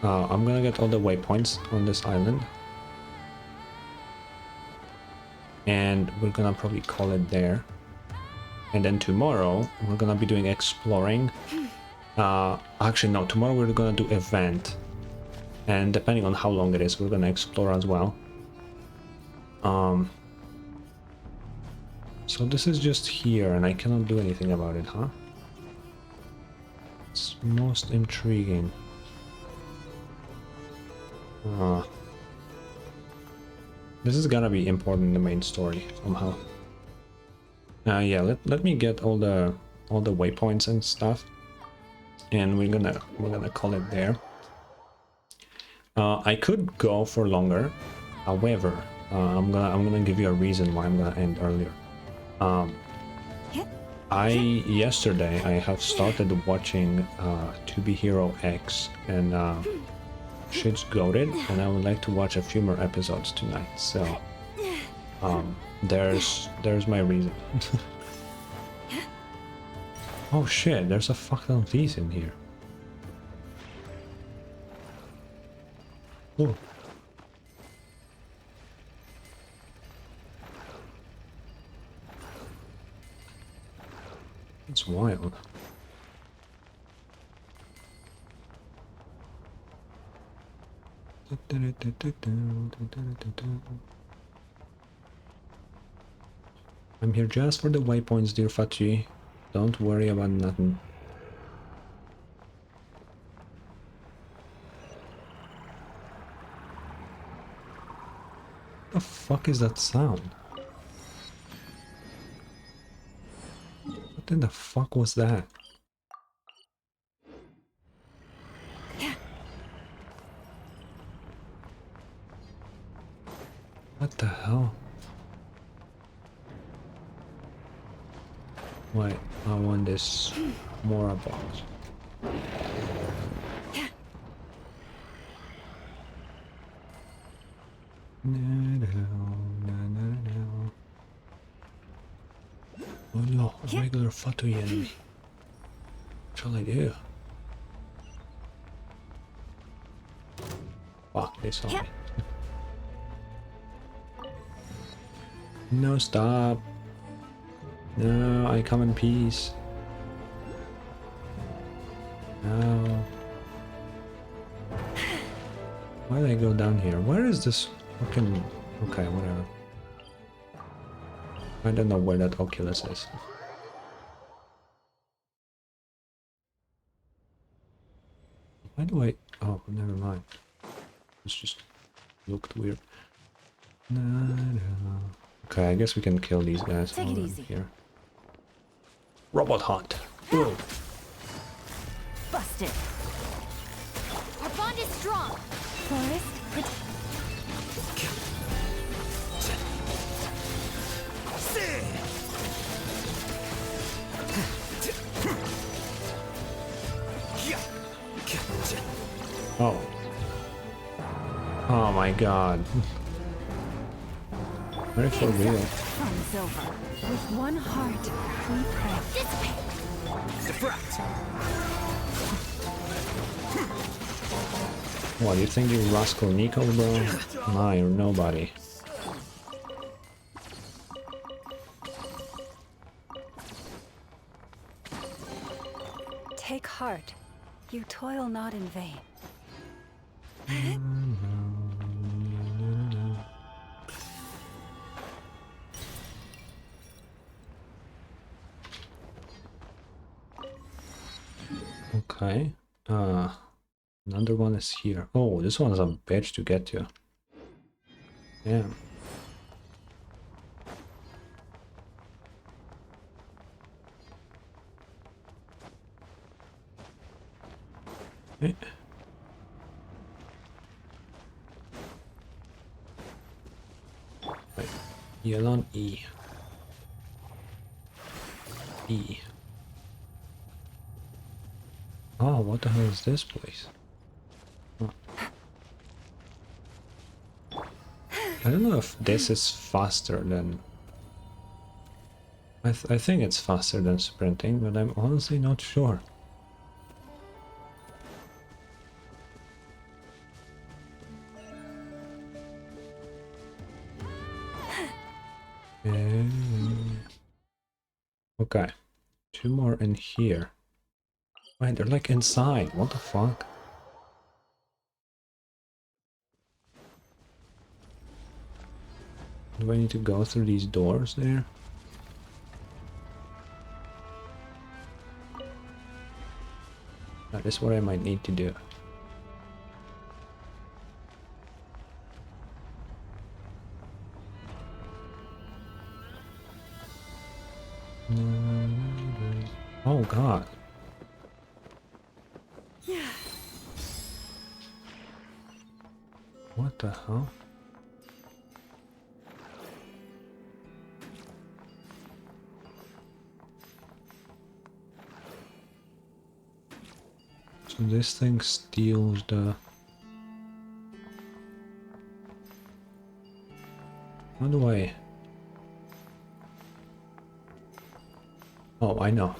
A: I'm gonna get all the waypoints on this island. And we're gonna probably call it there. And then tomorrow, we're gonna be doing exploring. Actually, no, tomorrow we're gonna do event. And depending on how long it is, we're gonna explore as well. So this is just here, and I cannot do anything about it, huh? It's most intriguing. This is gonna be important in the main story somehow. Yeah, let me get all the waypoints and stuff, and we're gonna call it there. I could go for longer, however, I'm gonna give you a reason why I'm gonna end earlier. Yesterday I have started watching To Be Hero X, and shit's goated, and I would like to watch a few more episodes tonight. So there's my reason. Oh shit, there's a fuck ton of these in here. Oh. It's wild. I'm here just for the waypoints, dear Fachi. Don't worry about nothing. the fuck is that sound? What in the fuck was that? What the hell? Wait, I want this Mora box. Oh no, a regular Fatui enemy. What shall I do? Fuck, they saw me. No, stop. No, I come in peace. No. Why did I go down here? Where is this fucking... Okay, whatever. I don't know where that Oculus is. Why do I... Oh, never mind. This just looked weird. No. Okay, I guess we can kill these guys.
D: Take it easy.
A: Here. Robot hunt. Whoa.
D: Busted. Our bond is strong. Forest.
A: Oh. Oh my god. Very for real.
D: Fun is over. With one heart, we pray. Dissipate.
C: Deflect.
A: What, you think you're Rascal Nico, bro? Nah, you're nobody.
B: Take heart. You toil not in vain.
A: Okay. Another one is here. Oh, this one's a bitch to get to. Damn. Okay. Wait. Yellow E. E. Oh, what the hell is this place? Huh. I don't know if this is faster than... I think it's faster than sprinting, but I'm honestly not sure. Okay, two more in here. Wait, they're like inside. What the fuck? Do I need to go through these doors there? That is what I might need to do. Oh god. What the hell? So this thing steals the... How do I... Oh, I know.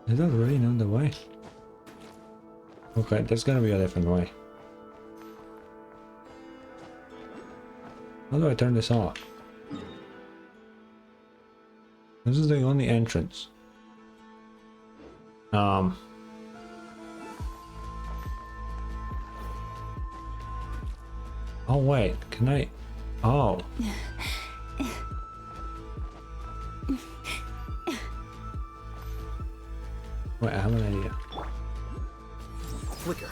A: Is that really not the way? Okay, there's gonna be a different way. How do I turn this off? This is the only entrance. Oh wait, can I... Oh. Wait, I have an idea.
C: Flicker.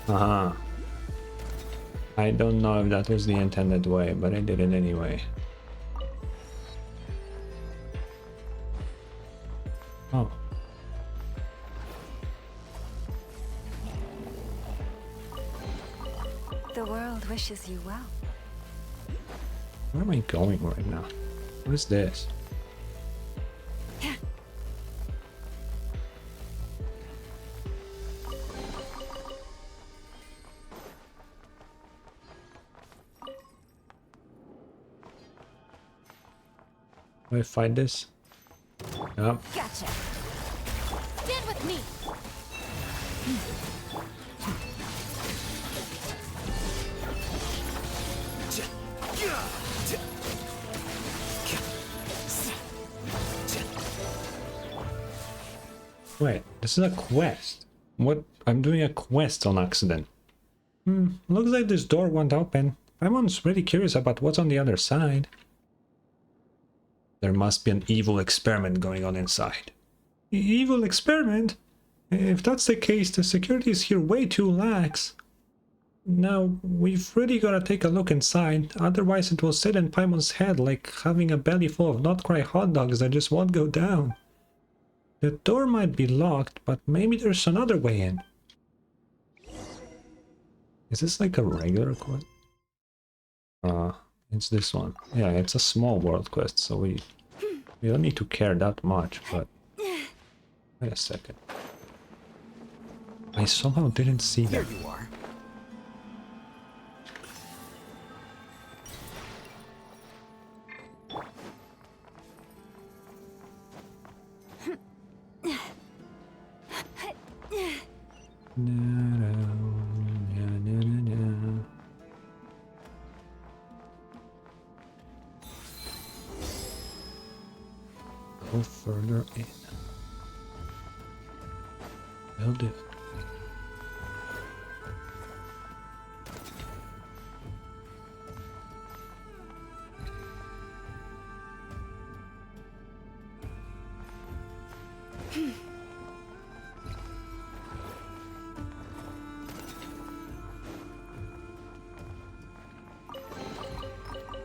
A: Uh-huh. I don't know if that was the intended way, but I did it anyway. Oh.
B: The world wishes you well.
A: Where am I going right now? What is this? Do I find this? Yep.
D: Gotcha. Stand with me.
A: Wait, this is a quest. What? I'm doing a quest on accident. Looks like this door won't open. I'm really curious about what's on the other side. There must be an evil experiment going on inside. Evil experiment? If that's the case, the security is here way too lax. Now, we've really gotta take a look inside, otherwise it will sit in Paimon's head like having a belly full of Nod-Krai hot dogs that just won't go down. The door might be locked, but maybe there's another way in. Is this like a regular quest? It's this one. Yeah, it's a small world quest, so we don't need to care that much, but... Wait a second. I somehow didn't see
C: There
A: that.
C: you are.
A: Go further in. Will do.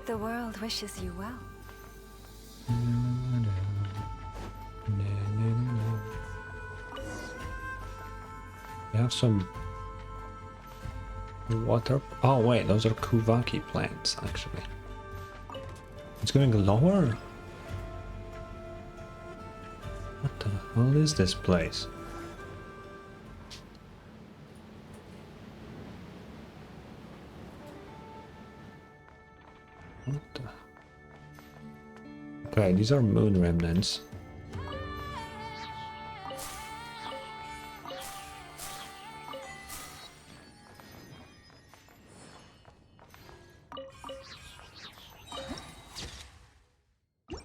B: The world wishes you well.
A: We have some water. Oh wait, those are Kuvaki plants actually. It's going lower? What the hell is this place? What the... Okay, these are moon remnants.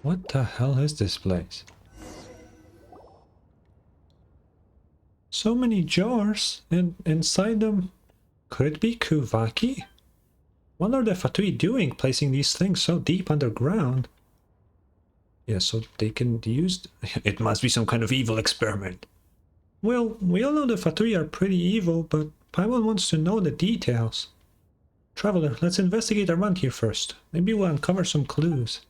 A: What the hell is this place? So many jars, and inside them, could it be Kuvaki? What are the Fatui doing placing these things so deep underground? Yeah, so they can use... It must be some kind of evil experiment. Well, we all know the Fatui are pretty evil, but Paimon wants to know the details. Traveler, let's investigate around here first. Maybe we'll uncover some clues.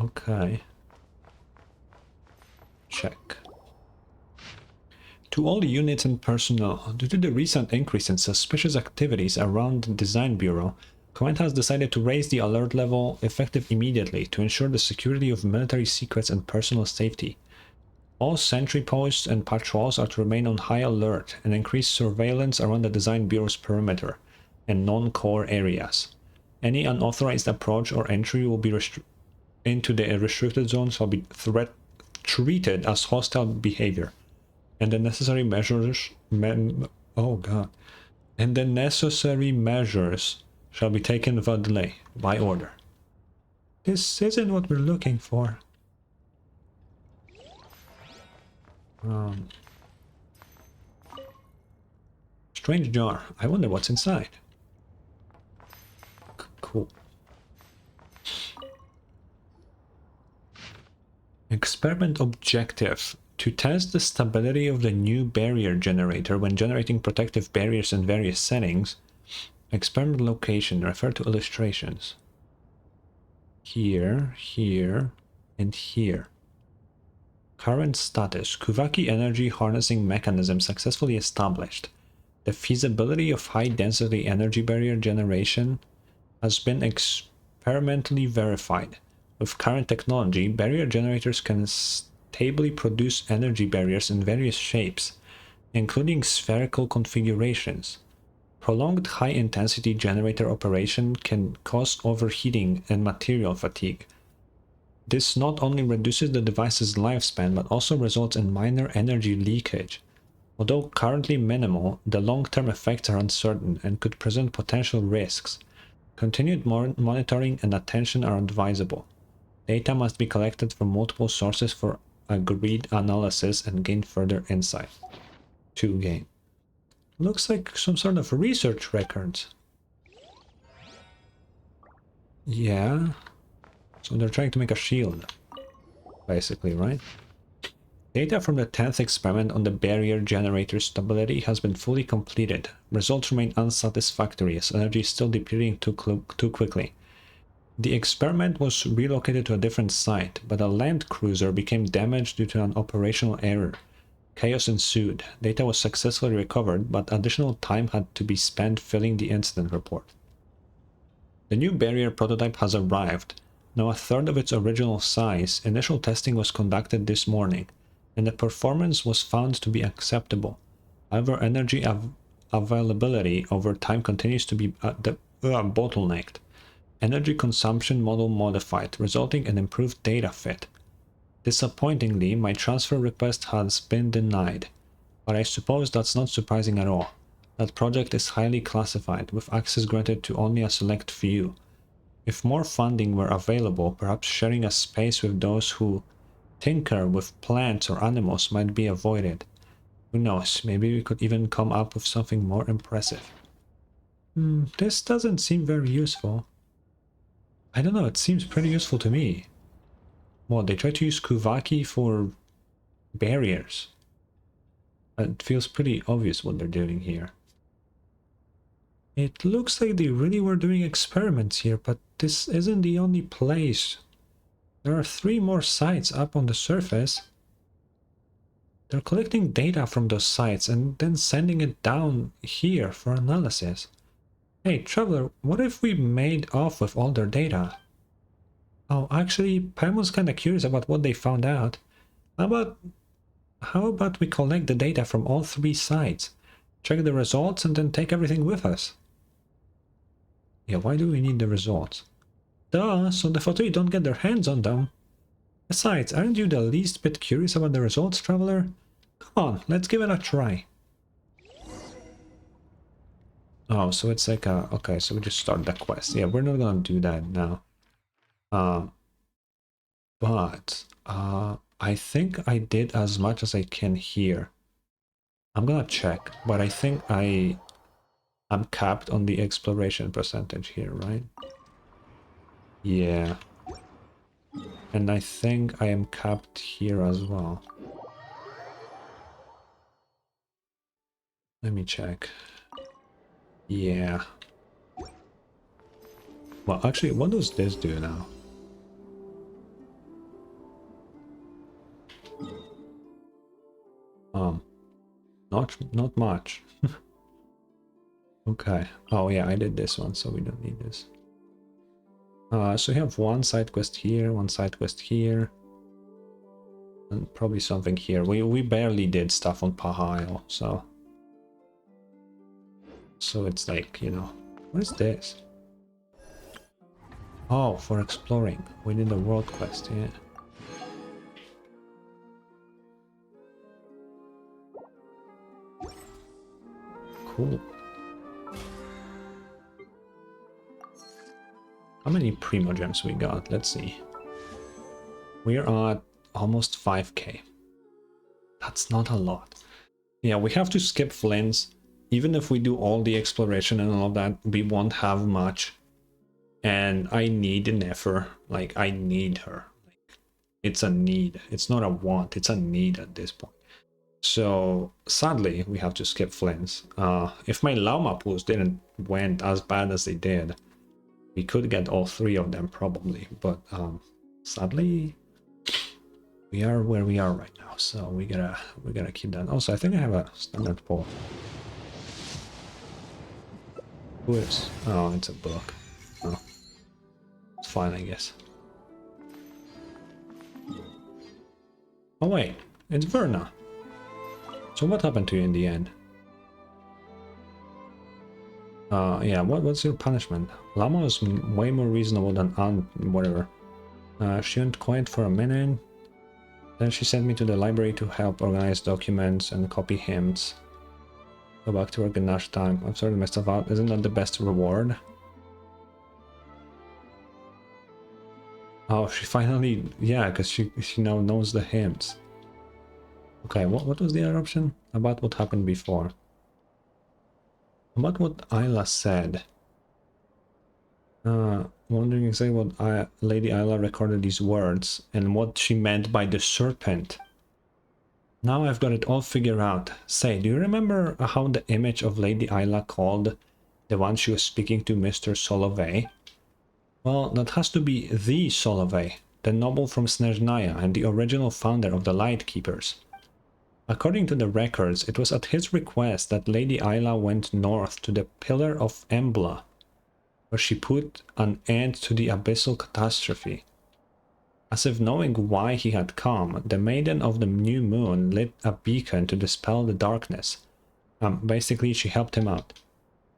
A: Okay. Check. To all units and personnel, due to the recent increase in suspicious activities around the Design Bureau, Command has decided to raise the alert level effective immediately to ensure the security of military secrets and personal safety. All sentry posts and patrols are to remain on high alert and increase surveillance around the Design Bureau's perimeter and non-core areas. Any unauthorized approach or entry will be into the restricted zones shall be treated as hostile behavior, and the necessary measures shall be taken without delay by order. This isn't what we're looking for. strange jar. I wonder what's inside. Cool. Experiment objective. To test the stability of the new barrier generator when generating protective barriers in various settings. Experiment location. Refer to illustrations. Here, here, and here. Current status. Kuvaki energy harnessing mechanism successfully established. The feasibility of high-density energy barrier generation has been experimentally verified. With current technology, barrier generators can stably produce energy barriers in various shapes, including spherical configurations. Prolonged high-intensity generator operation can cause overheating and material fatigue. This not only reduces the device's lifespan, but also results in minor energy leakage. Although currently minimal, the long-term effects are uncertain and could present potential risks. Continued monitoring and attention are advisable. Data must be collected from multiple sources for agreed analysis and gain further insight. To gain. Looks like some sort of research records. Yeah. So they're trying to make a shield, basically, right? Data from the 10th experiment on the barrier generator stability has been fully completed. Results remain unsatisfactory as energy is still depleting too quickly. The experiment was relocated to a different site, but a land cruiser became damaged due to an operational error. Chaos ensued. Data was successfully recovered, but additional time had to be spent filling the incident report. The new barrier prototype has arrived. Now a third of its original size, initial testing was conducted this morning, and the performance was found to be acceptable. However, energy availability over time continues to be bottlenecked. Energy consumption model modified, resulting in improved data fit. Disappointingly, my transfer request has been denied, but I suppose that's not surprising at all. That project is highly classified, with access granted to only a select few. If more funding were available, perhaps sharing a space with those who tinker with plants or animals might be avoided. Who knows, maybe we could even come up with something more impressive. This doesn't seem very useful. I don't know, it seems pretty useful to me. Well, they try to use Kuvaki for barriers. It feels pretty obvious what they're doing here. It looks like they really were doing experiments here, but this isn't the only place. There are 3 more sites up on the surface. They're collecting data from those sites and then sending it down here for analysis. Hey, Traveler, what if we made off with all their data? Oh, actually, Pam was kinda curious about what they found out. How about we collect the data from all 3 sites, check the results, and then take everything with us? Yeah, why do we need the results? Duh, so the Fatui don't get their hands on them. Besides, aren't you the least bit curious about the results, Traveler? Come on, let's give it a try. Oh, so it's like a... Okay, so we just start the quest. Yeah, we're not gonna do that now. I think I did as much as I can here. I'm gonna check, but I think I'm capped on the exploration percentage here, right? Yeah. And I think I am capped here as well. Let me check. Yeah. Well, actually, what does this do now? Not much. Okay. Oh yeah, I did this one, so we don't need this. So we have one side quest here, one side quest here, and probably something here. We barely did stuff on Paha Isle, so it's like, you know, what is this? Oh, for exploring. We did a world quest, yeah. Cool. How many Primo Gems we got? Let's see. We're at almost 5k. That's not a lot. Yeah, we have to skip Flynn's even if we do all the exploration and all of that, we won't have much. And I need Nefer. Like, I need her. It's a need. It's not a want. It's a need at this point. So sadly, we have to skip Flynn's. If my llama pools didn't went as bad as they did, we could get all three of them probably. But sadly, we are where we are right now. So we gotta keep that. Also, I think I have a standard poll. Who is? Oh, it's a book. Oh, it's fine, I guess. Oh wait, it's Verna. So what happened to you in the end? Yeah, what's your punishment? Llama was way more reasonable than Aunt, whatever. She went quiet for a minute. Then she sent me to the library to help organize documents and copy hymns. Go back to work in Nash time. I've sorted myself out. Isn't that the best reward? Oh, she finally... Yeah, because she now knows the hymns. Okay, what was the other option? About what happened before. About what Isla said. Wondering exactly what Lady Isla recorded these words and what she meant by the serpent. Now I've got it all figured out. Say, do you remember how the image of Lady Isla called the one she was speaking to Mr. Solovey? Well, that has to be the Solovey, the noble from Snezhnaya and the original founder of the Light Keepers. According to the records, it was at his request that Lady Isla went north to the Pillar of Embla, where she put an end to the abyssal catastrophe. As if knowing why he had come, the Maiden of the New Moon lit a beacon to dispel the darkness. Basically, she helped him out.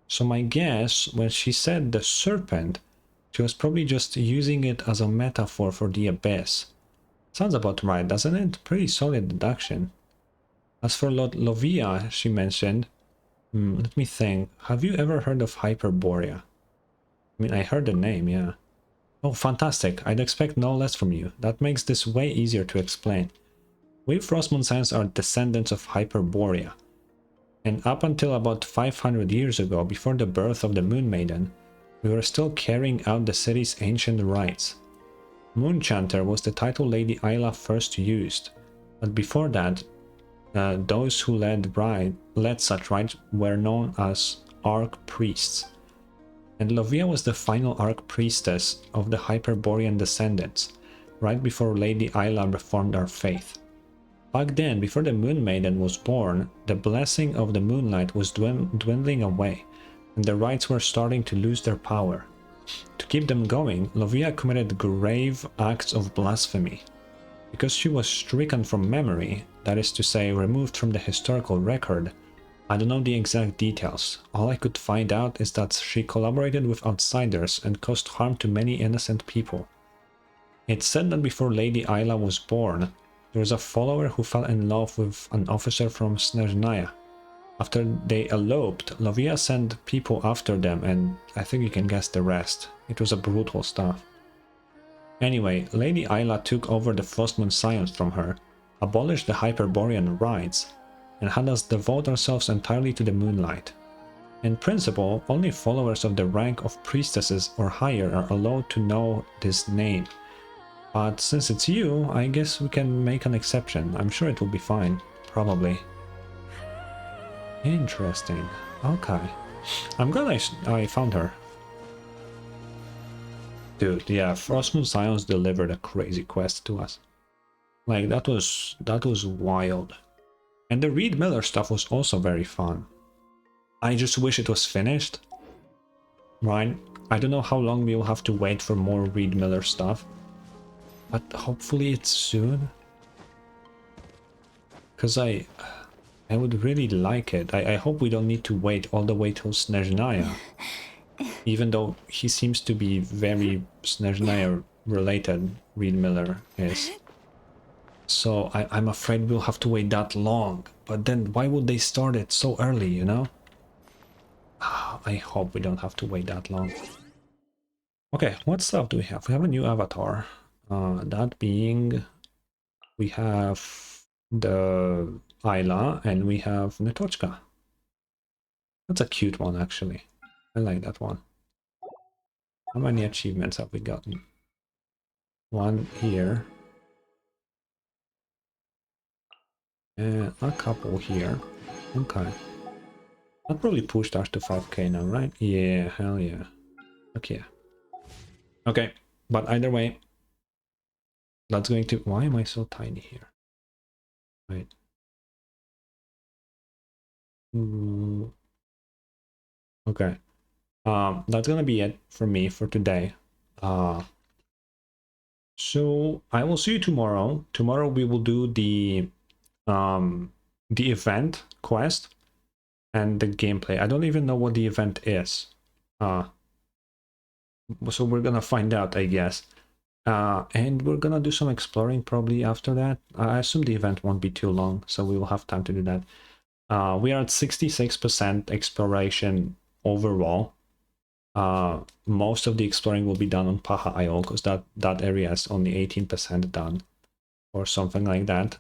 A: So my guess, when she said the serpent, she was probably just using it as a metaphor for the abyss. Sounds about right, doesn't it? Pretty solid deduction. As for Lovia, she mentioned, let me think, have you ever heard of Hyperborea? I mean, I heard the name, yeah. Oh, fantastic, I'd expect no less from you. That makes this way easier to explain. We Frostmoon Science are descendants of Hyperborea. And up until about 500 years ago, before the birth of the Moon Maiden, we were still carrying out the city's ancient rites. Moonchanter was the title Lady Isla first used, but before that, those who led such rites were known as Archpriests. And Lovia was the final Archpriestess of the Hyperborean descendants, right before Lady Isla reformed our faith. Back then, before the Moon Maiden was born, the blessing of the moonlight was dwindling away, and the rites were starting to lose their power. To keep them going, Lovia committed grave acts of blasphemy. Because she was stricken from memory, that is to say, removed from the historical record, I don't know the exact details. All I could find out is that she collaborated with outsiders and caused harm to many innocent people. It's said that before Lady Isla was born, there was a follower who fell in love with an officer from Snezhnaya. After they eloped, Lovia sent people after them, and I think you can guess the rest. It was a brutal stuff. Anyway, Lady Isla took over the Frostmoon Science from her, abolished the Hyperborean rites, and had us devote ourselves entirely to the moonlight. In principle, only followers of the rank of priestesses or higher are allowed to know this name. But since it's you, I guess we can make an exception. I'm sure it will be fine. Probably. Interesting. Okay. I'm glad I found her. Dude, yeah, Frostmoon Science delivered a crazy quest to us. Like, that was wild. And the Reed Miller stuff was also very fun. I just wish it was finished. Right? I don't know how long we will have to wait for more Reed Miller stuff. But hopefully it's soon. Because I would really like it. I hope we don't need to wait all the way till Snezhnaya. Even though he seems to be very Snezhnaya related, Reed Miller is. So I'm afraid we'll have to wait that long. But then why would they start it so early, you know? I hope we don't have to wait that long. Okay, what stuff do we have? We have a new avatar. That being, we have the Isla and we have Netochka. That's a cute one, actually. I like that one. How many achievements have we gotten? One here. And a couple here. Okay. That probably pushed us to 5k now, right? Yeah, hell yeah. Okay. Okay, but either way, that's going to... Why am I so tiny here? Right. Okay. That's gonna be it for me for today. So I will see you tomorrow. Tomorrow we will do the event quest and the gameplay. I don't even know what the event is. So we're gonna find out, I guess. And we're gonna do some exploring probably after that. I assume the event won't be too long, so we will have time to do that. We are at 66% exploration overall. Most of the exploring will be done on Paha Isle because that area is only 18% done or something like that.